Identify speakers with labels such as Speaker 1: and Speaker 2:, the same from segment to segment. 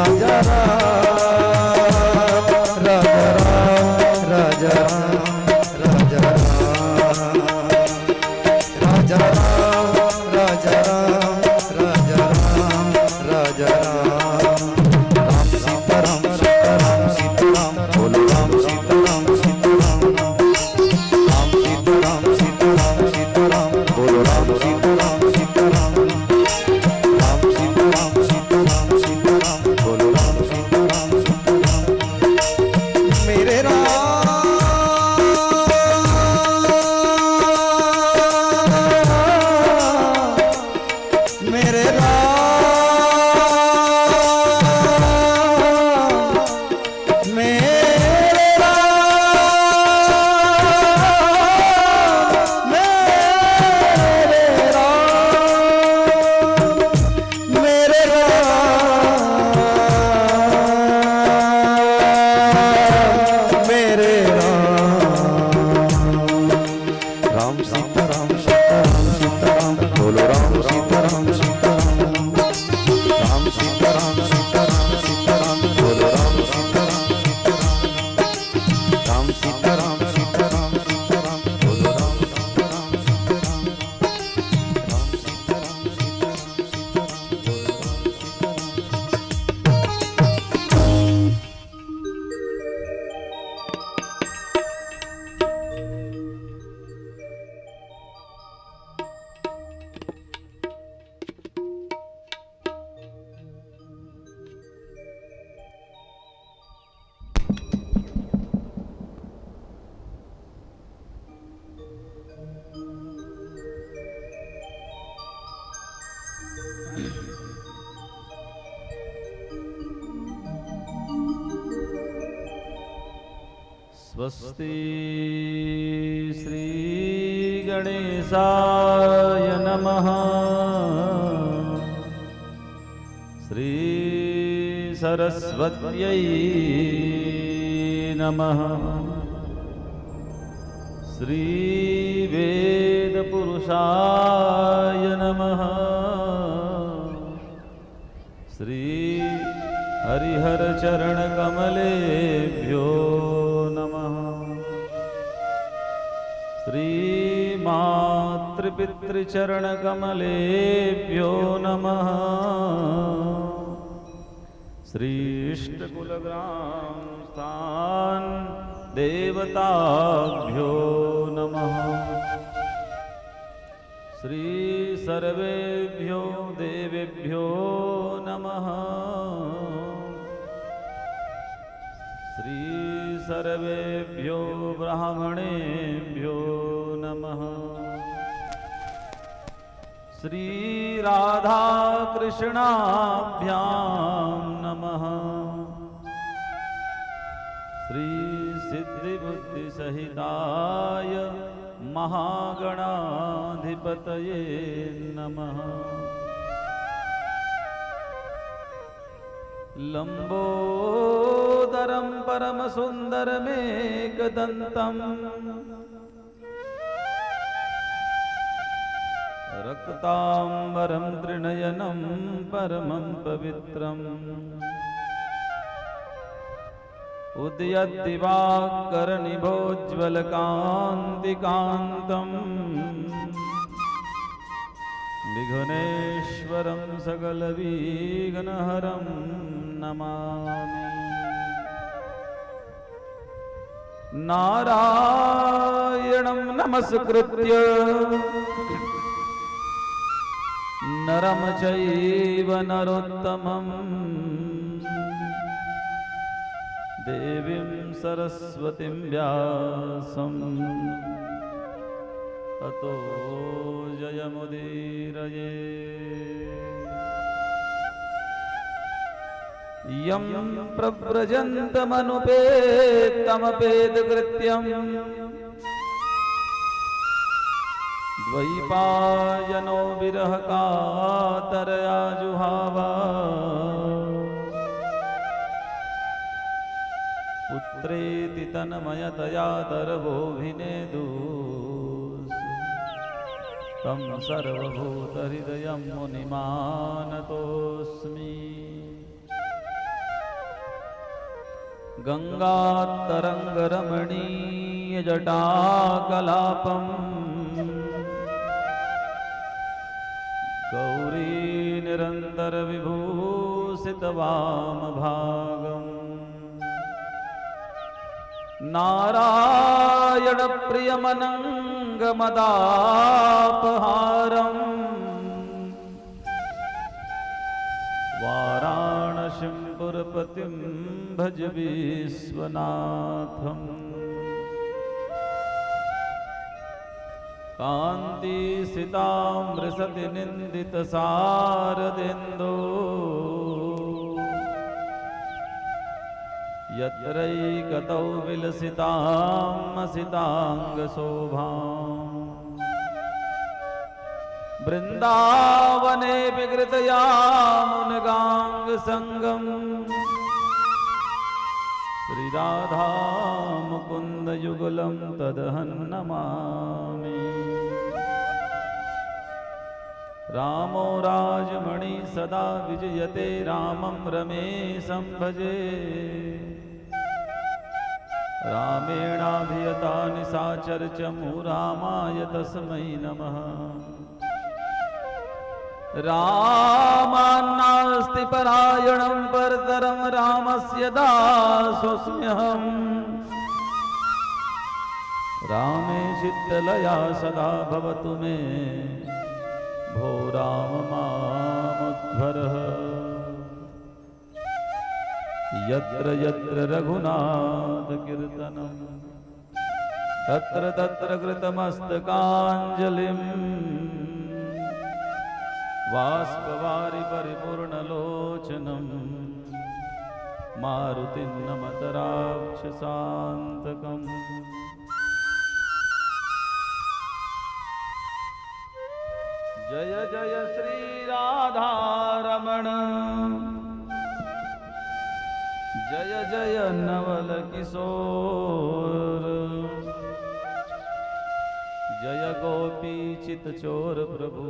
Speaker 1: राजा राम राजा राम राजा राम राजा राम राजा राम राजा राम राजा राम राम सीताराम सीताराम सीताराम बोलो राम सीताराम सीताराम राम सीताराम सीताराम सीताराम बोलो राम सीताराम सीताराम राम सीताराम सीताराम सीताराम बोलो राम सीताराम सीताराम मेरे
Speaker 2: स्वस्ति श्री गणेशाय नमः श्री सरस्वत्यै नमः श्री वेदपुरुषाय नमः श्री हरिहरचरणकमलेभ्यो नमः श्री मातृपितृचरणकमलेभ्यो नमः श्री इष्टकुलग्राम स्थान देवताभ्यो नमः श्री सर्वेभ्यो देवेभ्यो नमः श्री सर्वेभ्यो ब्राह्मणेभ्यो नमः श्री राधा कृष्णाभ्यां नमः श्री सिद्धिबुद्धि सहिताय महागणाधिपतये नमः लंबोदरं परमसुंदरमेकदन्तं रक्तांबरं त्रिनयनं परमं पवित्रम् उदयद्दिवाकरनिभोज्ज्वलकान्तिकान्तम् विघ्नेश्वरं सकलविघ्नहरं नमामि। नारायणं नमस्कृत्य नरं चैव नरोत्तमं देवीं सरस्वतीं व्यासं ततो जयमुदीरये। यं प्रव्रजन्तमनुपेतमपेतकृत्यं द्वैपायनो विरहकातरया जुहावा पुत्रेति तन्मयतया तर्वोऽभिनेदुः तं सर्वभूतहृदयं मुनिमानतोऽस्मि। गंगातरंगरमणीय जटाकलापम गौरी निरंतर विभूषित वामभागम् नारायण प्रियमनंगमदापहारम् वाराणसीं पुरपतिं भज विश्वनाथम् कान्तिसितामृसति निन्दितसारदेन्दो यत्रैकतौ विलसितामसिताङ्गशोभाम् वृन्दावने विकृतयामुनगाङ्गसङ्गम् श्रीराधा मुकुन्दयुगलं तदहं नमामि रामो राजमणि सदा विजयते रामं रमेशं भजे रामेणाभियता निशाचरचमु रामाय तस्मै नमः रामान्नास्ति परायणं परतरं रामस्य दासोऽस्म्यहम् रामे चित्तलया सदा भवतु मे भो राम मामुद्धरः यत्र यत्र रघुनाथ कीर्तनं तत्र तत्र कृतमस्तकाञ्जलिं बाष्पवारि परिपूर्णलोचनं मारुतिं नमत राक्षसान्तकम् जय जय श्री राधारमण जय जय नवल किशोर जय गोपी चित चोर प्रभु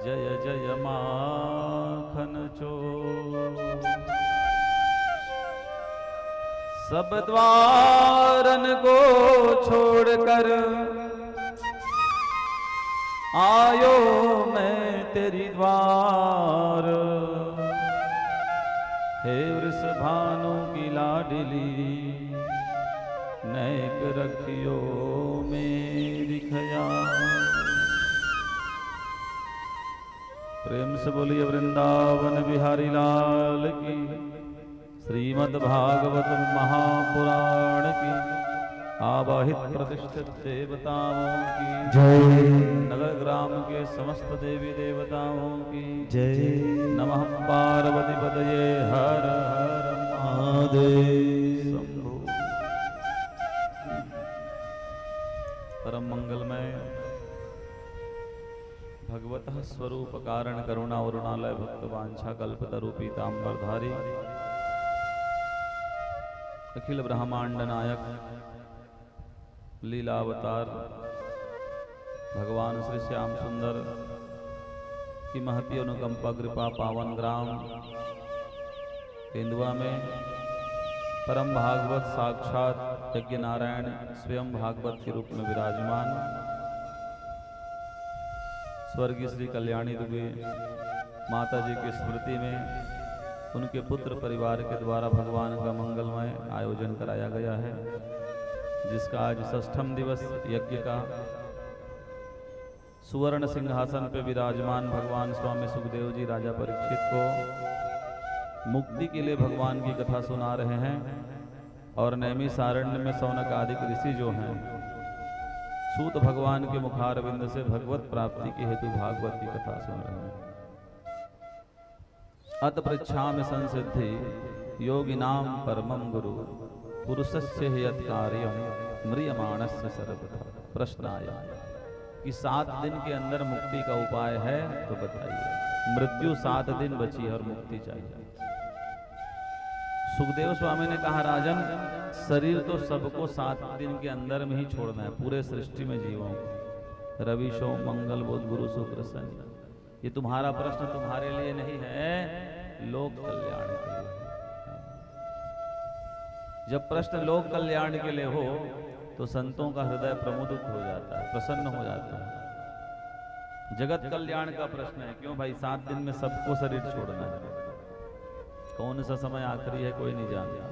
Speaker 2: जय जय माखन चोर सब द्वारन को छोड़कर आयो मैं तेरी द्वार हे वृषभानु की लाडली नैक रखियो मेरी खयाल। प्रेम से बोलिए वृंदावन बिहारी लाल की श्रीमद् भागवत महापुराण की आवाहित प्रतिष्ठित देवताओं की
Speaker 1: जय
Speaker 2: नगर ग्राम के समस्त देवी देवताओं की
Speaker 1: जय
Speaker 2: नमः पार्वती पतये हर हर
Speaker 1: महादेव।
Speaker 2: शंभो। परम मंगलमय भगवतः स्वरूप कारण करुणा वरुणालय भक्त वांछा कल्पतरु पीतांबरधारी अखिल ब्रह्मांड नायक लीलावतार भगवान श्री श्याम सुंदर की महती अनुकंपा कृपा पावन ग्राम केंदुआ में परम भागवत साक्षात यज्ञ नारायण स्वयं भागवत के रूप में विराजमान स्वर्गीय श्री कल्याणी दुबे माता जी की स्मृति में उनके पुत्र परिवार के द्वारा भगवान का मंगलमय आयोजन कराया गया है, जिसका आज षष्ठम दिवस यज्ञ का सुवर्ण सिंहासन पर विराजमान भगवान स्वामी सुखदेव जी राजा परीक्षित को मुक्ति के लिए भगवान की कथा सुना रहे हैं। और नैमी सारण्य में सौनक आदि ऋषि जो हैं सूत भगवान के मुखारविंद से भगवत प्राप्ति के हेतु भागवत की कथा सुन रहे हैं। अत पृच्छामि संसिद्धि योगिनाम परमं गुरु पुरुषस्य यत् कार्यं म्रियमाणस्य सर्वथा। प्रश्न आया कि 7 दिन के अंदर मुक्ति का उपाय है तो बताइए। मृत्यु 7 दिन बची है और मुक्ति चाहिए। सुखदेव स्वामी ने कहा राजन, शरीर तो सबको 7 दिन के अंदर में ही छोड़ना है, पूरे सृष्टि में जीवों को। रवि सोम मंगल बुध गुरु शुक्र शनि, ये तुम्हारा प्रश्न तुम्हारे लिए नहीं है, लोक कल्याण के लिए। जब प्रश्न लोक कल्याण के लिए हो तो संतों का हृदय प्रमुदित हो जाता है, प्रसन्न हो जाता है। जगत कल्याण का प्रश्न है, क्यों भाई 7 दिन में सबको शरीर छोड़ना है, कौन सा समय आखिरी है कोई नहीं जानता।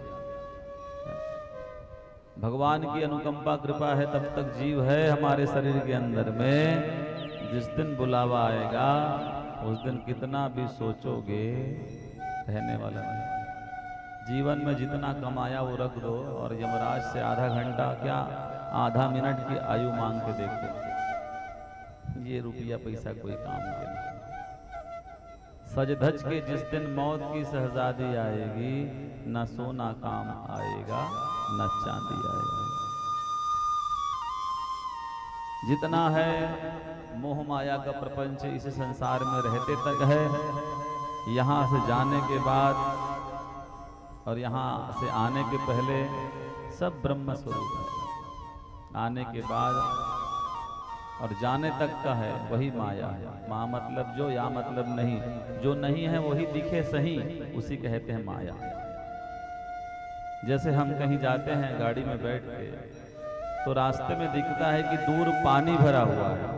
Speaker 2: भगवान की अनुकंपा कृपा है तब तक जीव है हमारे शरीर के अंदर में, जिस दिन बुलावा आएगा उस दिन कितना भी सोचोगे रहने वाला नहीं। जीवन में जितना कमाया वो रख दो और यमराज से आधा घंटा क्या आधा मिनट की आयु मांग के देखो, ये रुपया पैसा कोई काम के नहीं। सज धज के जिस दिन मौत की शहजादी आएगी, न सोना काम आएगा न चांदी आएगी। जितना है मोह माया का प्रपंच इस संसार में रहते तक है, यहाँ से जाने के बाद और यहाँ से आने के पहले सब ब्रह्म स्वरूप है, आने के बाद और जाने तक का है वही माया है। माँ मतलब जो, या मतलब नहीं, जो नहीं है वही दिखे सही, उसी कहते हैं माया। जैसे हम कहीं जाते हैं गाड़ी में बैठ के तो रास्ते में दिखता है कि दूर पानी भरा हुआ है,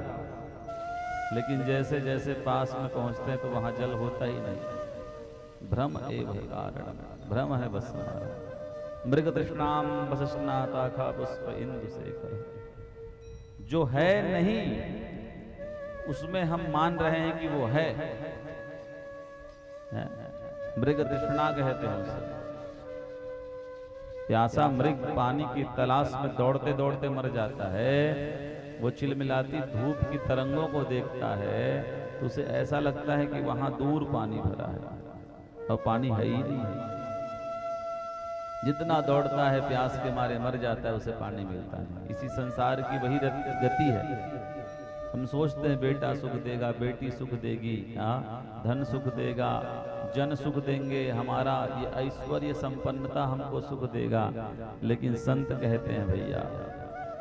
Speaker 2: लेकिन जैसे जैसे पास में पहुंचते हैं तो वहां जल होता ही नहीं। भ्रम एव कारण, भ्रम है बस। मृग तृष्णाम बसस्नाता खा पुष्प इंदु शेखर, जो है नहीं उसमें हम मान रहे हैं कि वो है। मृग तृष्णा कहते हैं उसे। प्यासा मृग पानी की तलाश में दौड़ते दौड़ते मर जाता है, वो चिलमिलाती धूप की तरंगों को देखता है तो उसे ऐसा लगता है कि वहां दूर पानी भरा है और पानी है ही नहीं। जितना दौड़ता है प्यास के मारे मर जाता है, उसे पानी मिलता है। इसी संसार की वही गति है। हम सोचते हैं बेटा सुख देगा, बेटी सुख देगी, धन सुख देगा, जन सुख देंगे, हमारा ये ऐश्वर्य संपन्नता हमको सुख देगा। लेकिन संत कहते हैं भैया,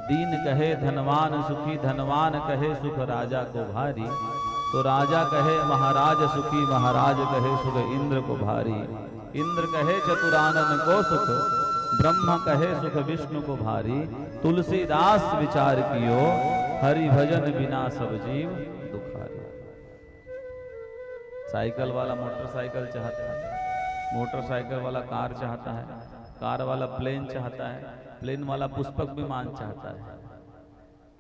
Speaker 2: दीन कहे धनवान सुखी, धनवान कहे सुख राजा को भारी, तो राजा कहे महाराज सुखी, महाराज कहे सुख इंद्र को भारी। इंद्र कहे चतुरानन को सुख, ब्रह्म कहे सुख विष्णु को भारी। तुलसीदास विचार कियो, हरि भजन बिना सब जीव दुखारी। साइकिल वाला मोटरसाइकिल चाहता है, मोटरसाइकिल वाला कार चाहता है, कार वाला प्लेन चाहता है, प्लेन वाला पुष्पक विमान चाहता है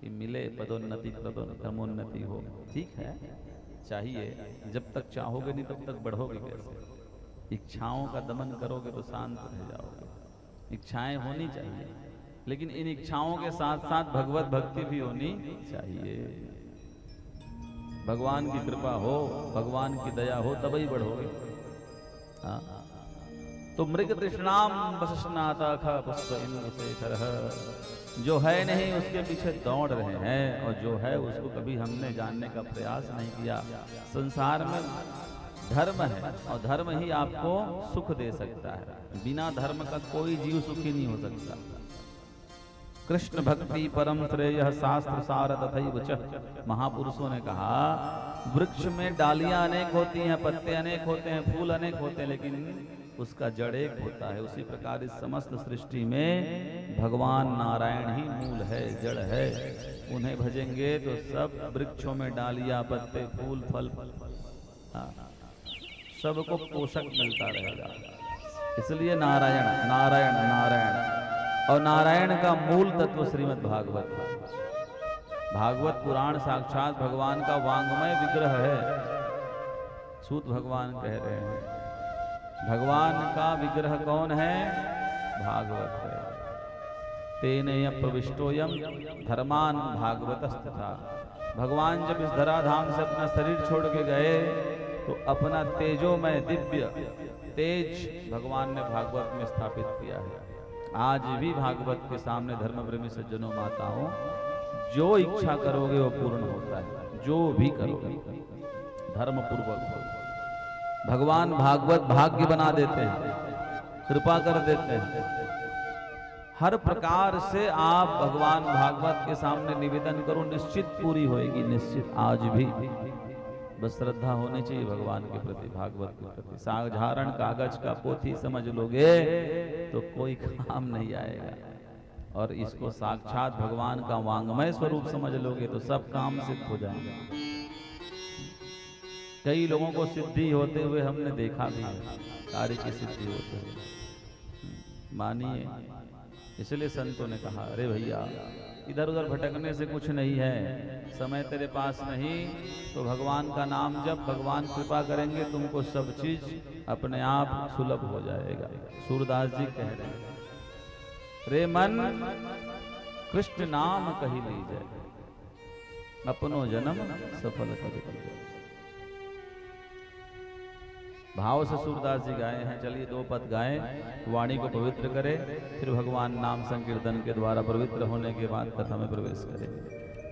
Speaker 2: कि मिले पदोन्नति क्रमोन्नति हो। ठीक है, चाहिए, जब तक चाहोगे नहीं तब तक बढ़ोगे कैसे? इच्छाओं का दमन करोगे तो शांत रह जाओगे। इच्छाएं होनी चाहिए, लेकिन इन इच्छाओं के साथ साथ भगवत भक्ति भी होनी चाहिए। भगवान की कृपा हो, भगवान की दया हो, तब ही बढ़ोगे। हाँ, तो मृग तृष्णाम बसस्नाता खा पुष्प इंदु शेखर, जो है नहीं उसके पीछे दौड़ रहे हैं, और जो है उसको कभी हमने जानने का प्रयास नहीं किया। संसार में धर्म है और धर्म ही आपको सुख दे सकता है। बिना धर्म का कोई जीव सुखी नहीं हो सकता। कृष्ण भक्ति परम श्रेय शास्त्र सार तथैव च, महापुरुषों ने कहा वृक्ष में डालियां अनेक होती हैं, पत्ते अनेक होते हैं, फूल अनेक होते हैं, लेकिन उसका जड़ एक होता है। उसी प्रकार इस समस्त सृष्टि में भगवान नारायण ही मूल है, जड़ है। उन्हें भजेंगे तो सब वृक्षों में डालियां, पत्ते, फूल, फल, सबको पोषक मिलता रहेगा। इसलिए नारायण नारायण नारायण, और नारायण का मूल तत्व श्रीमद् भागवत है। भागवत पुराण साक्षात भगवान का वांग्मय विग्रह है। सूत भगवान कह रहे हैं भगवान का विग्रह कौन है? भागवत है। तेनेय प्रविष्टोयम धर्मान भागवतस्तथा। भगवान जब इस धराधाम से अपना शरीर छोड़ के गए तो अपना तेजोमय दिव्य तेज भगवान ने भागवत में स्थापित किया है। आज भी भागवत के सामने धर्मप्रेमी सज्जनों माताओं, जो इच्छा करोगे वो पूर्ण होता है। जो भी करोगे धर्म पूर्वक हो। भगवान भागवत भाग्य बना देते हैं, कृपा कर देते हैं। हर प्रकार से आप भगवान भागवत के सामने निवेदन करो, निश्चित पूरी होएगी, निश्चित। आज भी बस श्रद्धा होनी चाहिए भगवान के प्रति, भागवत के प्रति। साधारण कागज का पोथी समझ लोगे तो कोई काम नहीं आएगा, और इसको साक्षात भगवान का वांग्मय स्वरूप समझ लोगे तो सब काम सिद्ध हो जाएंगे। कई लोगों को सिद्धि होते हुए हमने देखा भी है, कार्य की सिद्धि होते हुए, मानिए। इसलिए संतों ने कहा, अरे भैया इधर उधर भटकने से कुछ नहीं है, समय तेरे पास नहीं तो भगवान का नाम जब, भगवान कृपा करेंगे तुमको सब चीज अपने आप सुलभ हो जाएगा। सूरदास जी कह रहे हैं, रे मन कृष्ण नाम कही लीजिए, अपनो जन्म सफल कर दीजिए। भाव से सूरदास जी गाए हैं। चलिए 2 पद गाएं, वाणी को पवित्र करें, फिर भगवान नाम संकीर्तन के द्वारा पवित्र होने के बाद कथा में प्रवेश करें।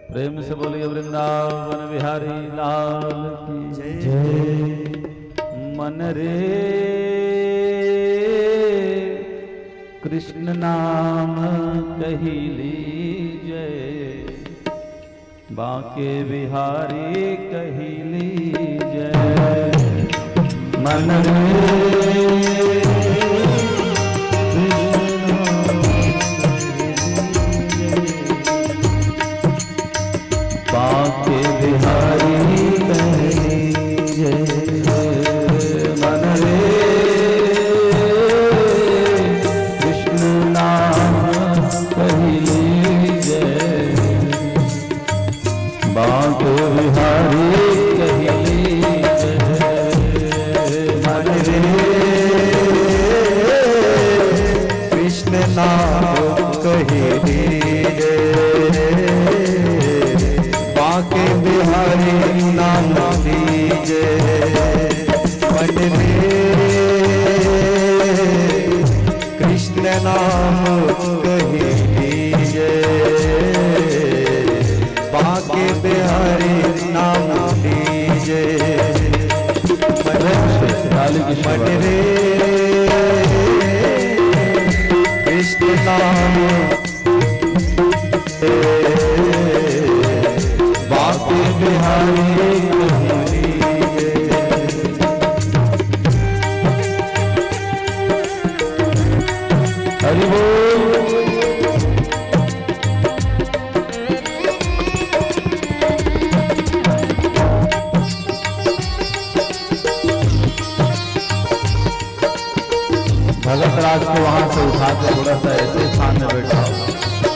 Speaker 2: प्रेम से बोलिए वृंदावन बिहारी लाल की जय। मन रे कृष्ण नाम कही लीजिए, बाके बिहारी कही लीजिए। मन बाके बिहारी कहिए, मन रे कृष्ण नाम कही लीजिए, बाके बिहारी कही लीजिए। मन रे कृष्ण नाम कही लीजिए, बाके बिहारी नाम लीजिए। मन रे कृष्ण नाम कही लीजिए, बाके बिहारी नाम लीजिए। मन रे कृष्ण नाम बाके बिहारी हरि बोल। भगत राज को वहां से उठा के थोड़ा सा ऐसे स्थान में बैठा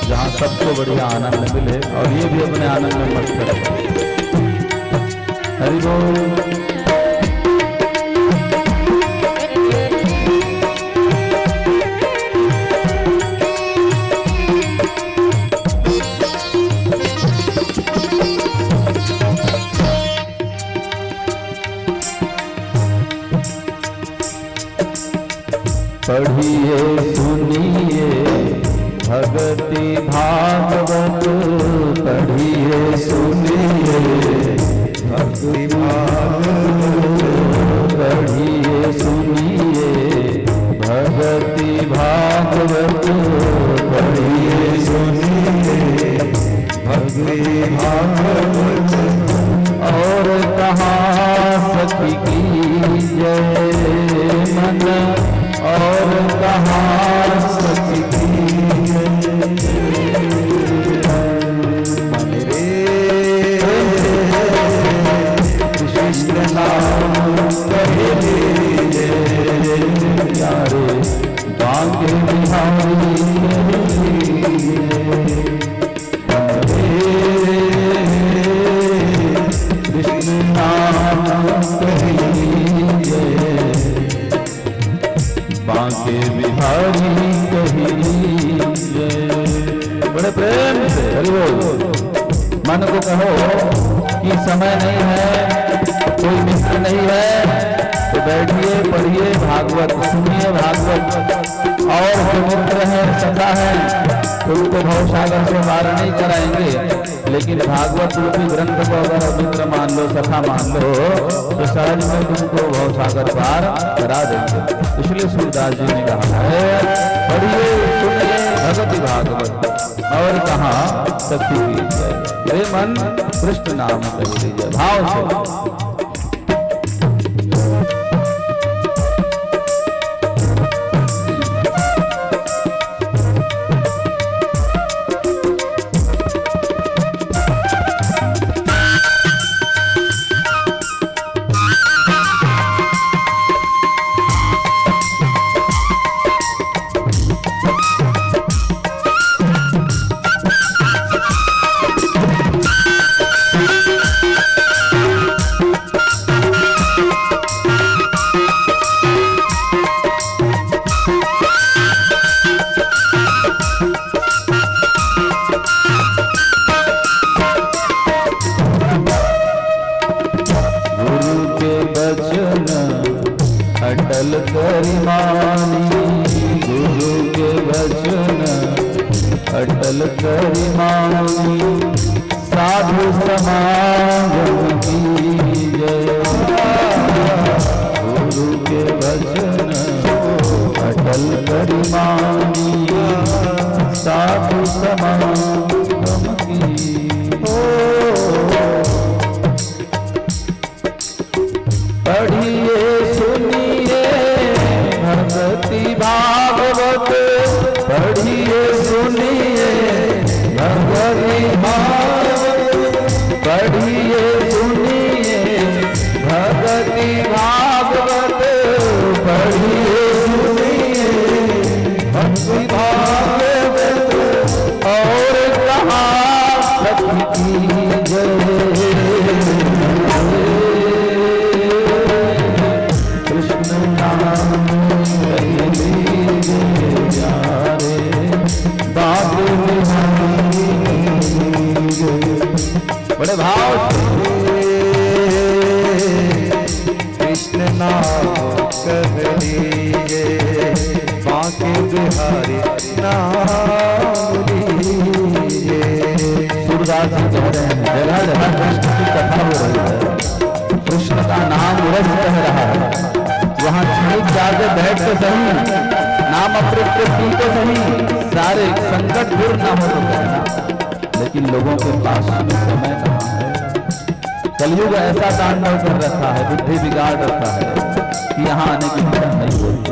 Speaker 2: जहां सबको बढ़िया आनंद मिले, और ये भी अपने आनंद में मस्त करे। हरि बोल। पढ़िए सुनिए भगति भागवत, पढ़िए सुनिए भक्ति भागवत, पढ़िए सुनिए भगति भागवत, पढ़िए सुनिए भक्ति भागवत। और कहाँ सखी की जय मन, और कहाँ सखी की जय। मन रे कृष्ण नाम कही लीजिए, यारे बाके बिहारी कृष्ण नाम कही लीजिए, बाके बिहारी कही लीजिए। बड़े प्रेम से हरि बोल। मन को कहो कि समय नहीं है, कोई मित्र नहीं है, तो बैठिए पढ़िए भागवत, सुनिए भागवत। और जो मित्र है सखा है तो उनको भवसागर से पार नहीं कराएंगे, लेकिन भागवत रूपी ग्रंथ को अगर मित्र मान लो, सखा मान लो, तो सहज में तुमको भवसागर पार करा देंगे। इसलिए सूरदास जी ने कहा है, पढ़िए सुनिए भगति भागवत, और कहाँ सखी की जय। हे मन कृष्ण नाम कही लीजिए। भाव से
Speaker 1: करि मानी, गुरु के वचन अटल करि मानी, साधु समागम कीजय। गुरु के वचन अटल करि मानी, साधु समागम कीजय। पढ़िए सुनिए भक्ति भागवत, पढ़िए सुनिए भक्ति भागवत, पढ़िए सुनिए भक्ति भागवत, पढ़िए सुनिए भक्ति भागवत। और कहाँ सत्य की जय, बड़े भाव कृष्ण नाम कह लीजिए, बांके बिहारी नाम लीजिए। सूरदास जी कह रहे हैं जगह जगह कृष्ण की कथा हो रही है, कृष्ण का नाम रस कह रहा है। वहाँ क्षणिक जाके बैठ के सही, नाम अमृत पी के सही, सारे संकट दूर ना हो तो कहना, लेकिन लोगों के पास समय कहाँ है। कलयुग ऐसा तांडव कर रखा है, बुद्धि बिगाड़ रखा है कि यहाँ आने की हिम्मत नहीं होती,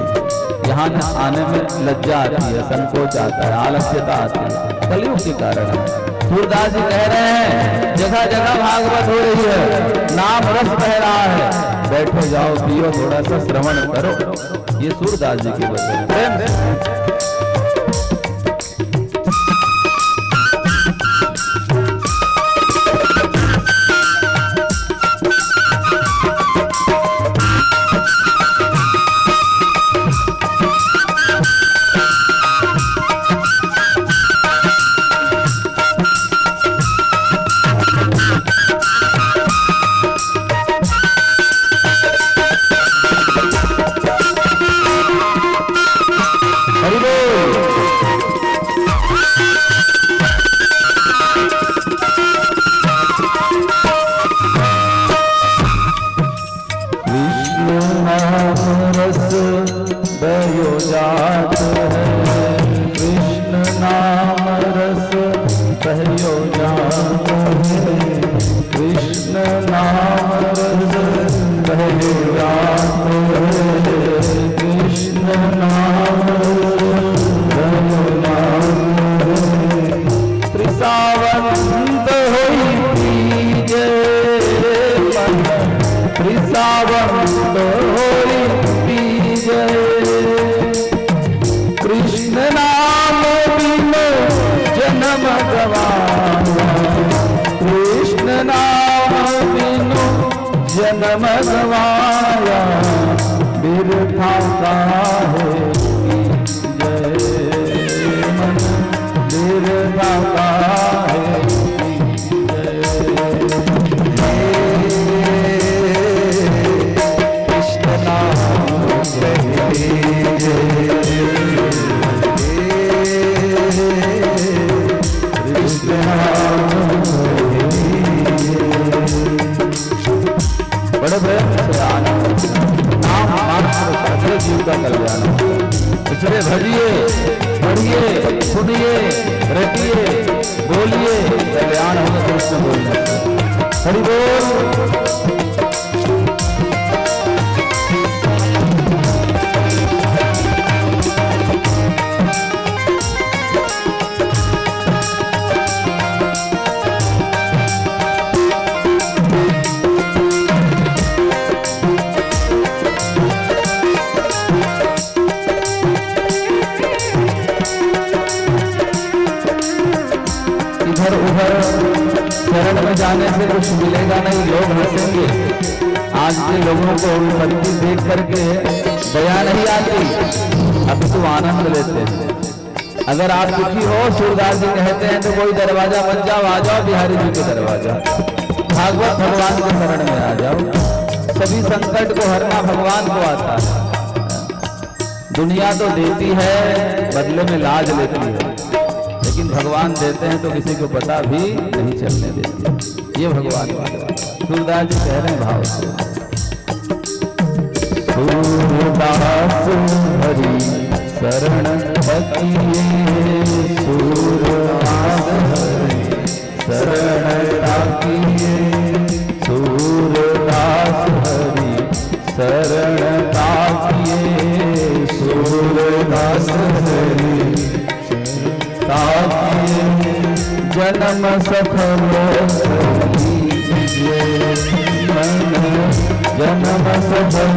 Speaker 1: यहाँ आने में लज्जा आती है, संकोच आता है, आलस्यता आती है, कलयुग के कारण है। सूरदास जी कह रहे हैं जगह जगह भागवत हो रही है, नाम रस बह रहा है, बैठो जाओ पियो थोड़ा सा श्रवण करो। ये सूरदास जी के वचन प्रेम। जन्म गवाया बिरथा काहे जय, मन बिरथा काहे जय। कृष्ण नाम कृष्ण बड़े प्रेम से आनंद नाम मात्र सारे जीव का कल्याण। इसलिए भजिए, पढ़िए, सुनिए, रटिए, बोलिए, कल्याण होगा कृष्ण बोलने। हरि बोल। इधर उधर शरण में जाने से कुछ मिलेगा नहीं, लोग हंसेंगे। आज के लोगों को विपत्ति देख करके दया नहीं आती, अभी तो आनंद लेते हैं। अगर आप दुखी हो, सूरदास जी कहते हैं तो कोई दरवाजा बन जाओ, आ जाओ बिहारी जी के दरवाजा, भागवत भगवान के शरण में आ जाओ। सभी संकट को हरना भगवान को आता है।
Speaker 2: दुनिया तो देती है, बदले में लाज लेती है, लेकिन भगवान देते हैं तो किसी को पता भी नहीं चलने देते। ये भगवान सूरदास जी कह रहे हैं भाव से, सूरदास हरि शरण बकिए, सूरदास हरि शरण ताकिए, सूरदास हरि शरण ताकिए, सूरदास हरि ताकिए, जन्म सफल कीजिए, जन्म सफल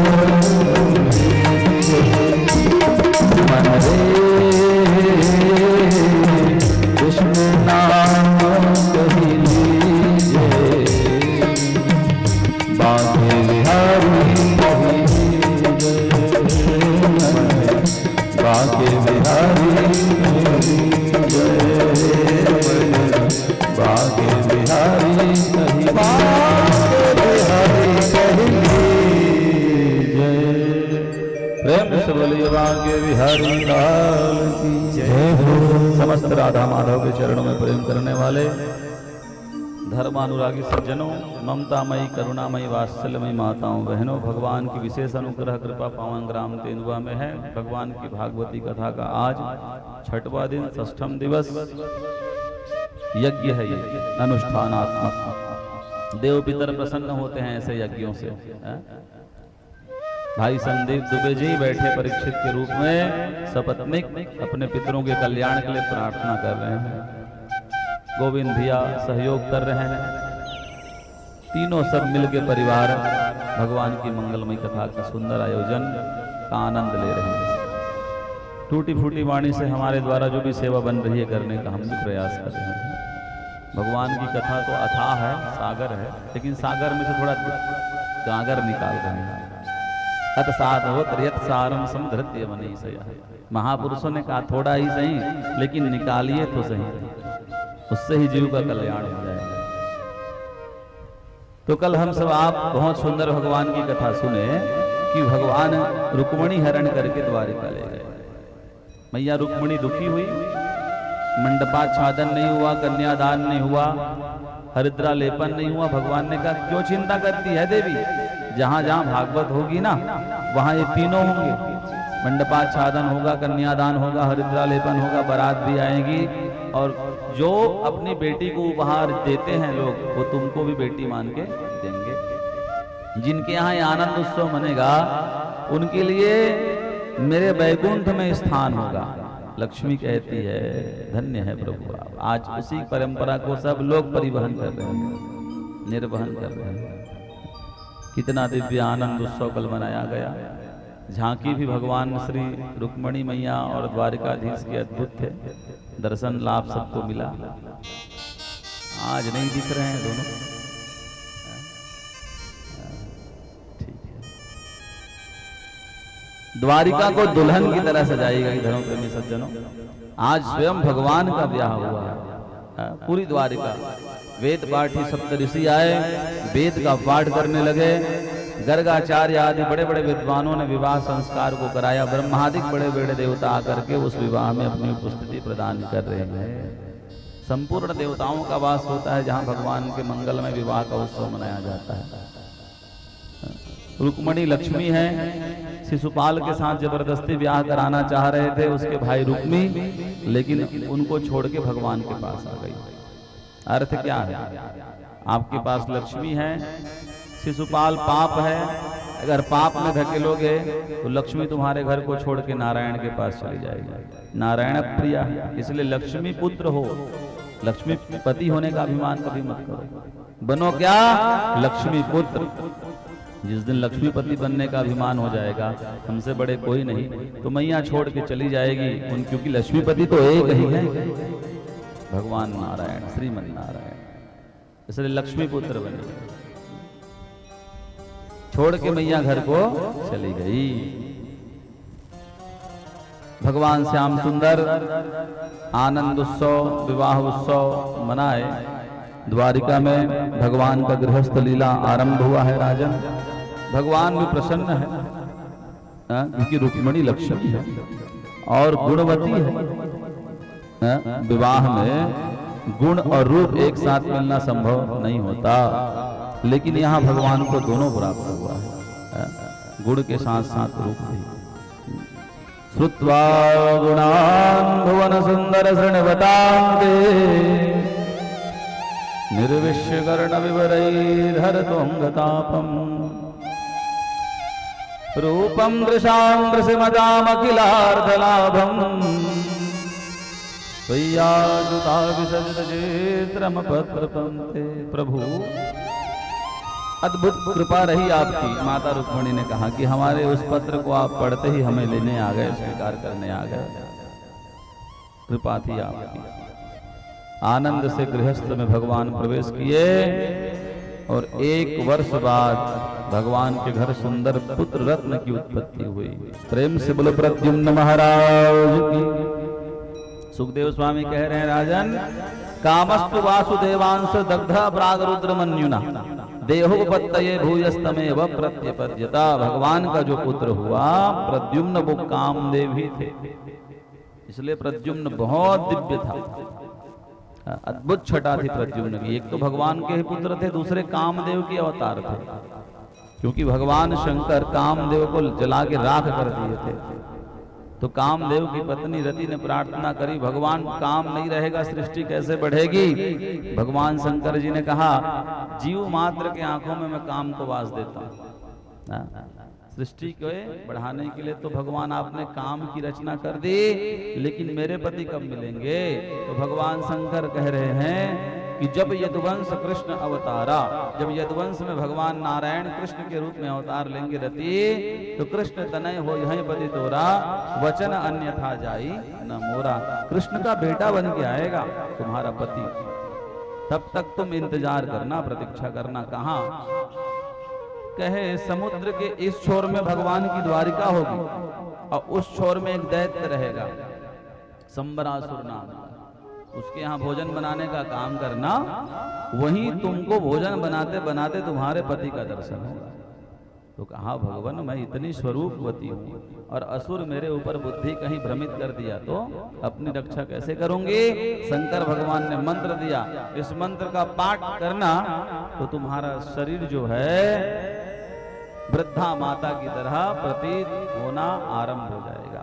Speaker 2: मन रे विष्णु नाम कही लीजिए, बांके बिहारी बांके बिहारी बांके बिहारी कही, बांके बिहारी कही जय। प्रेम से बोलिए बांके बिहारी लाल की जय हो। समस्त राधा माधव के चरणों में प्रेम करने वाले धर्मानुरागी सज्जनों, ममतामयी करुणामयी वात्सल्यमयी माताओं बहनों, भगवान की विशेष अनुग्रह कृपा पावन ग्राम तेंदुआ में है। भगवान की भागवती कथा का आज छठवां दिन, षष्ठम दिवस यज्ञ है। ये अनुष्ठानात्मक देव पितर प्रसन्न होते हैं ऐसे यज्ञों से। भाई संदीप दुबे जी बैठे परीक्षित के रूप में सपत्निक अपने पितरों के कल्याण के लिए प्रार्थना कर रहे हैं। गोविंद भैया सहयोग कर रहे हैं। तीनों सब मिलके परिवार भगवान की मंगलमयी कथा का सुंदर आयोजन का आनंद ले रहे हैं। टूटी फूटी वाणी से हमारे द्वारा जो भी सेवा बन रही है करने का हम भी प्रयास कर रहे हैं। भगवान की कथा तो अथाह है, सागर है, लेकिन सागर में से थोड़ा गागर निकाल रहे हैं। अत साधवत यत सारम समधृत्य मनीषया। महापुरुषों ने कहा थोड़ा ही सही, लेकिन निकालिए तो सही, उससे ही जीव का कल्याण हो जाएगा। तो कल हम सब आप बहुत सुंदर भगवान की कथा सुने कि भगवान रुक्मणी हरण करके द्वारिका ले गए। मैया रुक्मणी दुखी हुई, मंडपाच्छादन नहीं हुआ, कन्यादान नहीं हुआ, हरिद्रा लेपन नहीं हुआ। भगवान ने कहा क्यों चिंता करती है देवी, जहां जहां भागवत होगी ना वहां ये तीनों होंगे। मंडपाच्छादन होगा, कन्यादान होगा, हरिद्रा लेपन होगा, बारात भी आएगी, और जो अपनी बेटी को उपहार देते हैं लोग वो तुमको भी बेटी मान के देंगे। जिनके यहाँ ये आनंद उत्सव मनेगा उनके लिए मेरे वैकुंठ में स्थान होगा। लक्ष्मी कहती है धन्य है प्रभु आप। आज उसी परंपरा को सब लोग परिवहन कर रहे हैं, निर्वहन कर रहे हैं। कितना दिव्य आनंद उत्सव कल मनाया गया। झांकी भी भगवान श्री रुक्मणी मैया और द्वारिकाधीश के अद्भुत थे। दर्शन लाभ सबको मिला। आज नहीं दिख रहे हैं दोनों, ठीक है। द्वारिका को दुल्हन की तरह सजाई गई। धर्म प्रेमी सज्जनों, आज स्वयं भगवान का ब्याह हुआ है। पूरी द्वारिका वेद पाठी सप्तऋषि आए, वेद का पाठ करने लगे। गर्गाचार्य आदि बड़े बड़े विद्वानों ने विवाह संस्कार को कराया। ब्रह्मादिक बड़े बड़े देवता आकर के उस विवाह में अपनी उपस्थिति प्रदान कर रहे हैं। संपूर्ण देवताओं का वास होता है जहां भगवान के मंगल में विवाह का उत्सव मनाया जाता है। रुक्मणी लक्ष्मी है, शिशुपाल के साथ जबरदस्ती ब्याह कराना चाह रहे थे उसके भाई रुक्मी, लेकिन उनको छोड़ के भगवान के पास आ गई। अर्थ क्या है, आपके पास लक्ष्मी है, शिशुपाल पाप है, अगर पाप में धकेलोगे तो लक्ष्मी तुम्हारे घर को छोड़ के नारायण के पास चली जाएगी। नारायण प्रिया है, इसलिए लक्ष्मी पुत्र हो, लक्ष्मी पति होने का अभिमान कभी मत करो। बनो क्या, लक्ष्मी पुत्र। जिस दिन लक्ष्मीपति बनने का अभिमान हो जाएगा, हमसे बड़े कोई नहीं, तो मैया छोड़ के चली जाएगी। क्योंकि लक्ष्मीपति तो एक ही है, भगवान नारायण, श्रीमन नारायण, इसलिए लक्ष्मी पुत्र बने। छोड़ के मैया घर को चली गई। भगवान श्याम सुंदर आनंद उत्सव, विवाह उत्सव मनाए। द्वारिका में भगवान का गृहस्थ लीला आरंभ हुआ है। राजन, भगवान भी प्रसन्न है। क्योंकि रुक्मिणी लक्ष्मी है और गुणवती है। विवाह में गुण और रूप एक साथ मिलना संभव नहीं होता, लेकिन यहाँ भगवान को दोनों प्राप्त हुआ है, गुण के साथ साथ रूप भी। श्रुत्वा गुणान् भुवन सुंदर शृण्वतान्ते निर्विश्य कर्ण विवरैर्हरतोऽङ्गतापम् रूपं दृशां दृशिमतामखिलार्धलाभम् त्वय्याजुता विसर्जयेत्रमपत्रपन्ते। प्रभु अद्भुत कृपा रही आपकी। माता रुक्मिणी ने कहा कि हमारे उस पत्र को आप पढ़ते ही हमें लेने आ गए, स्वीकार करने आ गए, कृपा थी आपकी। आनंद से गृहस्थ में भगवान प्रवेश किए और 1 वर्ष बाद भगवान के घर सुंदर पुत्र रत्न की उत्पत्ति हुई। प्रेम से बोलो प्रद्युम्न महाराज की। सुखदेव स्वामी कह रहे हैं, राजन कामस्तु वासुदेवांश दग्धा प्रागरुद्र मन्युना देहोपत्तये भूयस्तमेव प्रत्यपद्यता। भगवान का जो पुत्र हुआ प्रद्युम्न वो कामदेव ही थे, इसलिए प्रद्युम्न बहुत दिव्य था। अद्भुत छटा थी प्रद्युम्न की। एक तो भगवान के ही पुत्र थे, दूसरे कामदेव के अवतार थे, क्योंकि भगवान शंकर कामदेव को जला के राख कर दिए थे। तो कामदेव की पत्नी रति ने प्रार्थना करी, भगवान काम नहीं रहेगा सृष्टि कैसे बढ़ेगी। भगवान शंकर जी ने कहा, जीव मात्र के आंखों में मैं काम को वास देता हूं। सृष्टि को बढ़ाने के लिए तो भगवान आपने काम की रचना कर दी, लेकिन मेरे पति कब मिलेंगे। तो भगवान शंकर कह रहे हैं कि जब यदुवंश कृष्ण अवतारा, जब यदुवंश में भगवान नारायण कृष्ण के रूप में अवतार लेंगे रति, तो कृष्ण तनय हो यहीं पति तोरा वचन अन्यथा जाई न मोरा। कृष्ण का बेटा बन के आएगा तुम्हारा पति, तब तक तुम इंतजार करना, प्रतीक्षा करना। कहाँ कहे, समुद्र के इस छोर में भगवान की द्वारिका होगी और उस छोर में एक दैत्य रहेगा संबरासुर नाम, उसके यहाँ भोजन बनाने का काम करना, वहीं तुमको भोजन बनाते बनाते तुम्हारे पति का दर्शन होगा। तो कहा, भगवान मैं इतनी स्वरूपवती हूँ और असुर मेरे ऊपर बुद्धि कहीं भ्रमित कर दिया तो अपनी रक्षा कैसे करूंगी। शंकर भगवान ने मंत्र दिया, इस मंत्र का पाठ करना तो तुम्हारा शरीर जो है वृद्धा माता की तरह प्रतीत होना आरंभ हो जाएगा।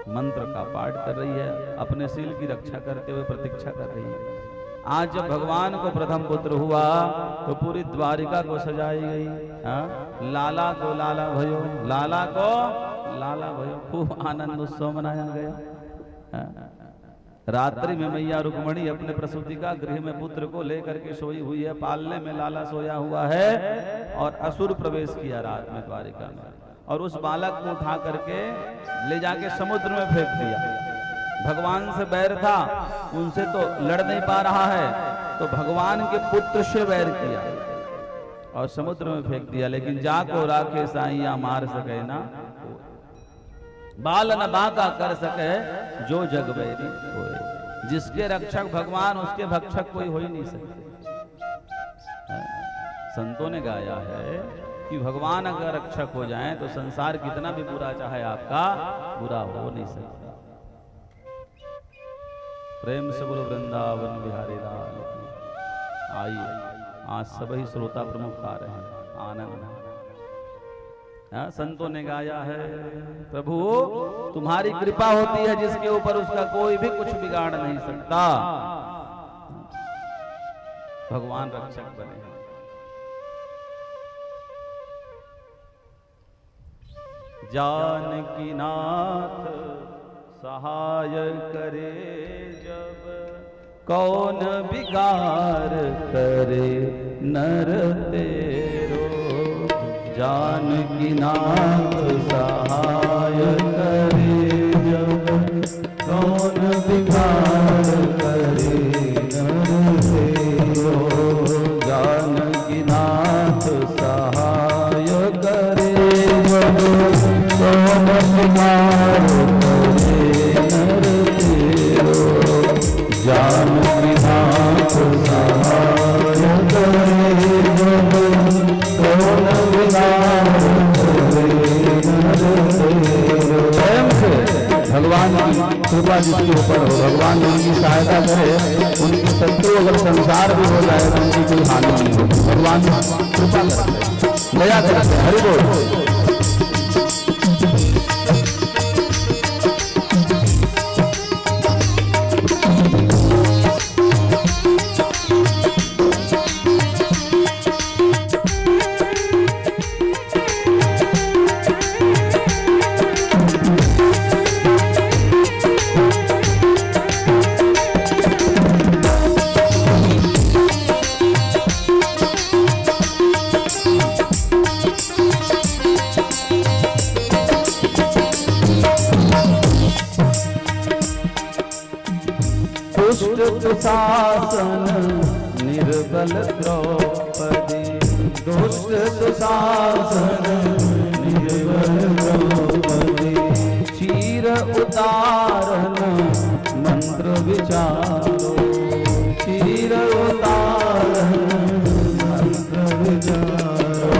Speaker 2: मंत्र का पाठ कर रही है, अपने शील की रक्षा करते हुए प्रतीक्षा कर रही है। आज जब भगवान को प्रथम पुत्र हुआ तो पूरी द्वारिका को सजाई गई। लाला को लाला भयो, लाला को लाला भयो, खूब आनंद उत्सव मनाया गया। रात्रि में मैया रुक्मिणी अपने प्रसूति का गृह में पुत्र को लेकर के सोई हुई है, पालने में लाला सोया हुआ है और असुर प्रवेश किया रात में द्वारिका में और उस बालक को उठा करके ले जाके समुद्र में फेंक दिया। भगवान से बैर था, उनसे तो लड़ नहीं पा रहा है, तो भगवान के पुत्र से बैर किया और समुद्र में फेंक दिया। लेकिन जाको राखे साईया मार सके ना, बाल न बाका कर सके जो जग बैरी होए। जिसके रक्षक भगवान, उसके भक्षक कोई हो ही नहीं सकते। संतों ने गाया है कि भगवान अगर रक्षक हो जाएं तो संसार कितना भी बुरा चाहे आपका, बुरा हो नहीं सकता। प्रेम से बोलो वृंदावन बिहारी लाल। आइए, आज सभी श्रोता प्रमुख आ रहे हैं, आनंद। संतों ने गाया है, प्रभु तुम्हारी कृपा होती है जिसके ऊपर उसका कोई भी कुछ बिगाड़ नहीं सकता। भगवान रक्षक बने। जानकी नाथ सहाय करे जब, कौन बिगाड़ करे नर तेरो। जानकी नाथ सहाय करे जब, कौन बिगाड़ करे नर तेरो। जानकी नाथ सहाय करे जब, कौन बिगाड़ करे नर तेरो। जानकी नाथ सहाय करे जब, कौन बिगाड़ करे नर तेरो।
Speaker 3: कृपा जिसके ऊपर हो, भगवान उनकी सहायता करे, उनके शत्रु अगर संसार भी हो जाए तो उनकी कोई हानि नहीं होगी। भगवान कृपा करते हैं, दया करते हैं। हरि बोल।
Speaker 2: शासन निर्बल द्रौपदी, दुष्ट दुशासन निर्बल द्रौपदी, चीर उतारन मंत्र विचारो, चीर उतारन मंत्र विचारो,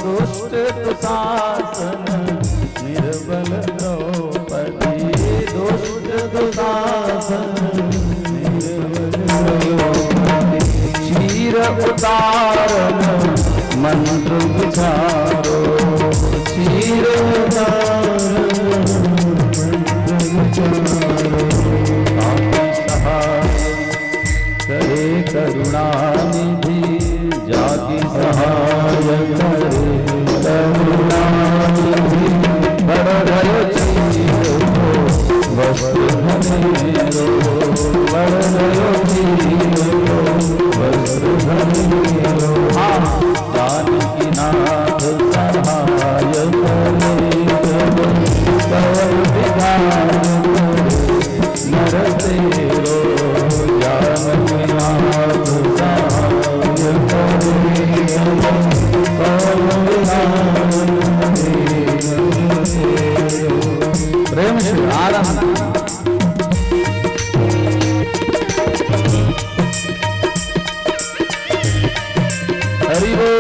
Speaker 2: दुष्ट दुशासन निर्बल द्रौपदी, दुष्ट दुशासन चीर उतारन मंत्र विचारो, चीर उतारन मंत्र विचारो, सहाय करे करुणानिधि, जाति सहाय करे करुणानिधि, बड़ भयो चीर वस्त्र धनेरो, बड़ भयो चीर वस्त्र धनेरो, जानकी नाथ सहाय करे, कवल विधान नर तेरो, जानकी नाथ सहाय करे, कवल विधान प्रेम से आनंद। हरि बोल।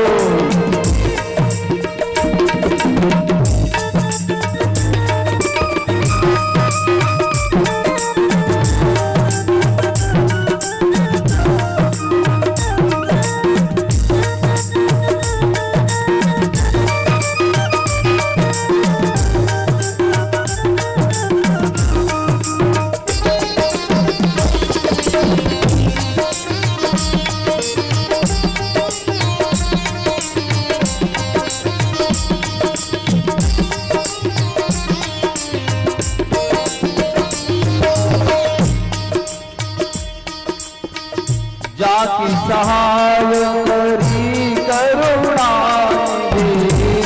Speaker 2: जाकी सहाय करी करुणानिधि,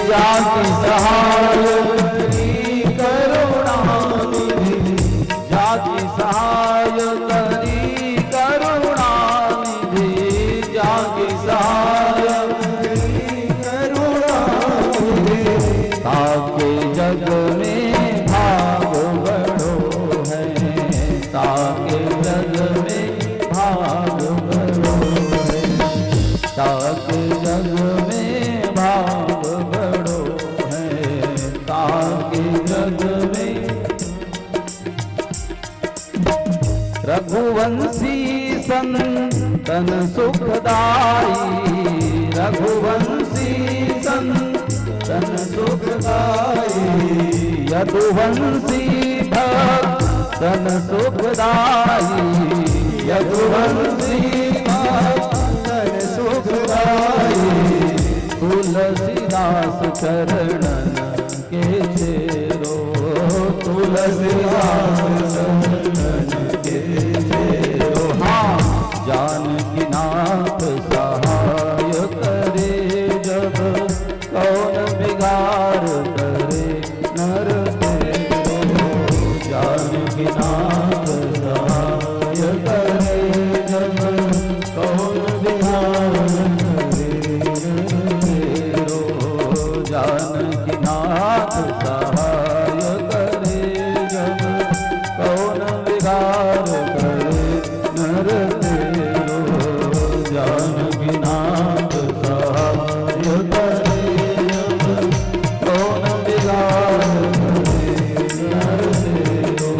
Speaker 2: जाकी सहाय करी करुणानिधि, जाकी सहाय करी करुणानिधि, जाकी सहाय करी करुणानिधि, ताके जग में भाग बड़ो है, ताके जग में भाग ताके जग में भाग बड़ो है, ताके जग में रघुवंशी संतन सुखदाई, रघुवंशी संतन सुखदाई, यदुवंशी भक्तन सुखदाई, यदुवंशी भक्तन सुखदाई, तुलसीदास चरणन के चेरो, तुलसीदास चरणन के चेरो, जानकी नाथ सहाय करे, जब कौन बिगाड़ करे नर तेरो, जानकी नाथ सहाय करे, जब कौन बिगाड़ जानकी नाथ सहाय करे, जब कौन विगार करे नर तेरो, जानकी नाथ सहाय करे, जब कौन विगार करे नर तेरो,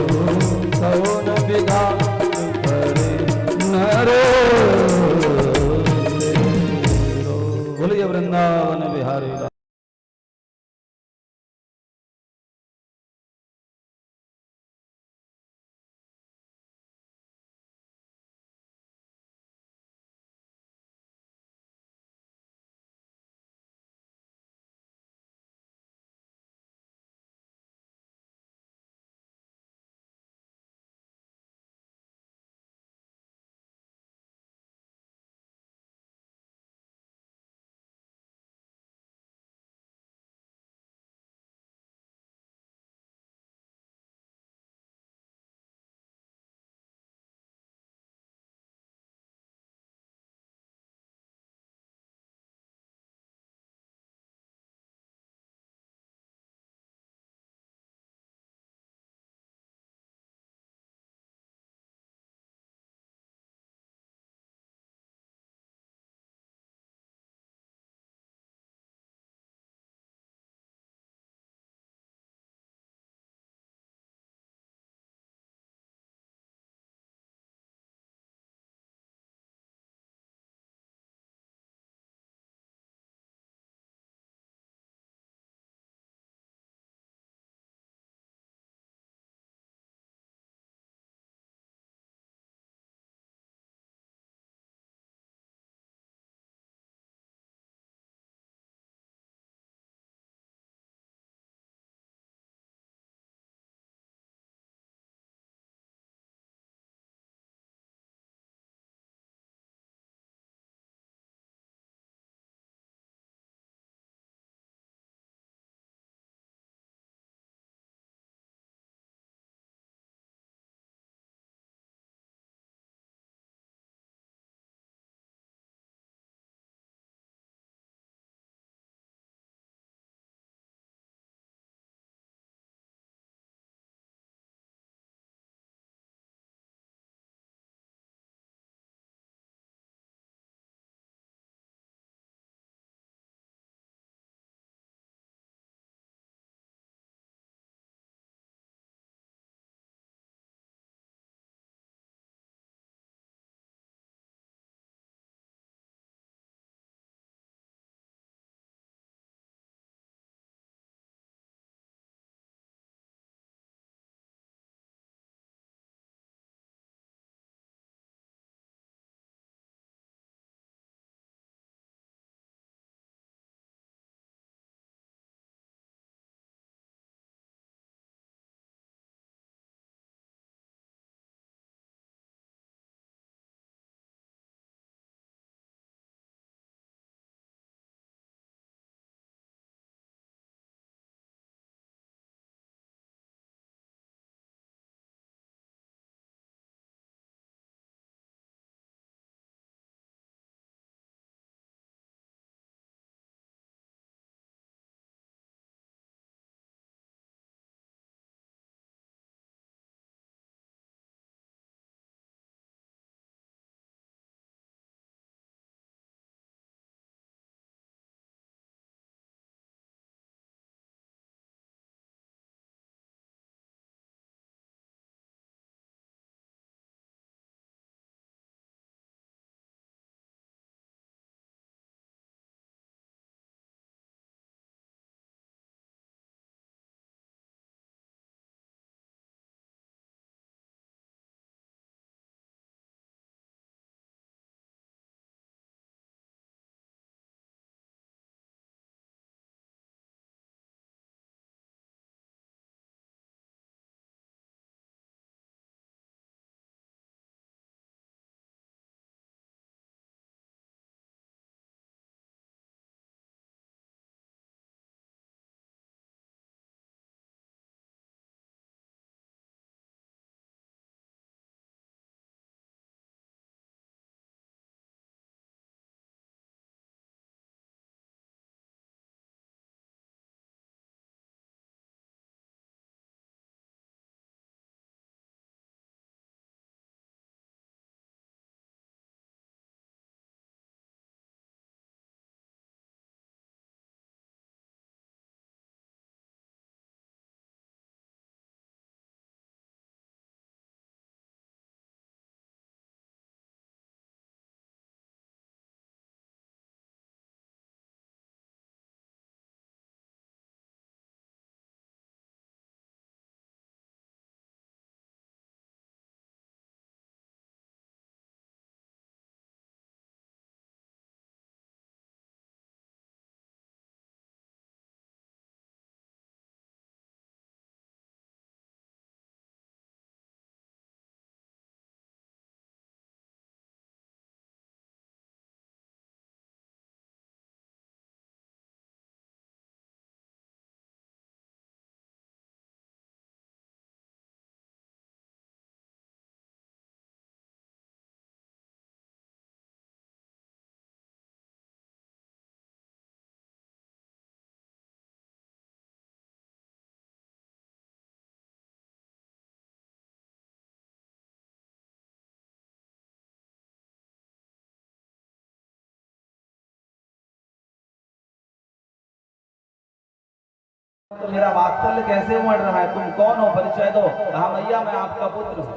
Speaker 4: तो मेरा वात्सल्य कैसे उमड़ रहा है, तुम कौन हो, परिचय दो। कहा मैया मैं आपका पुत्र हूं,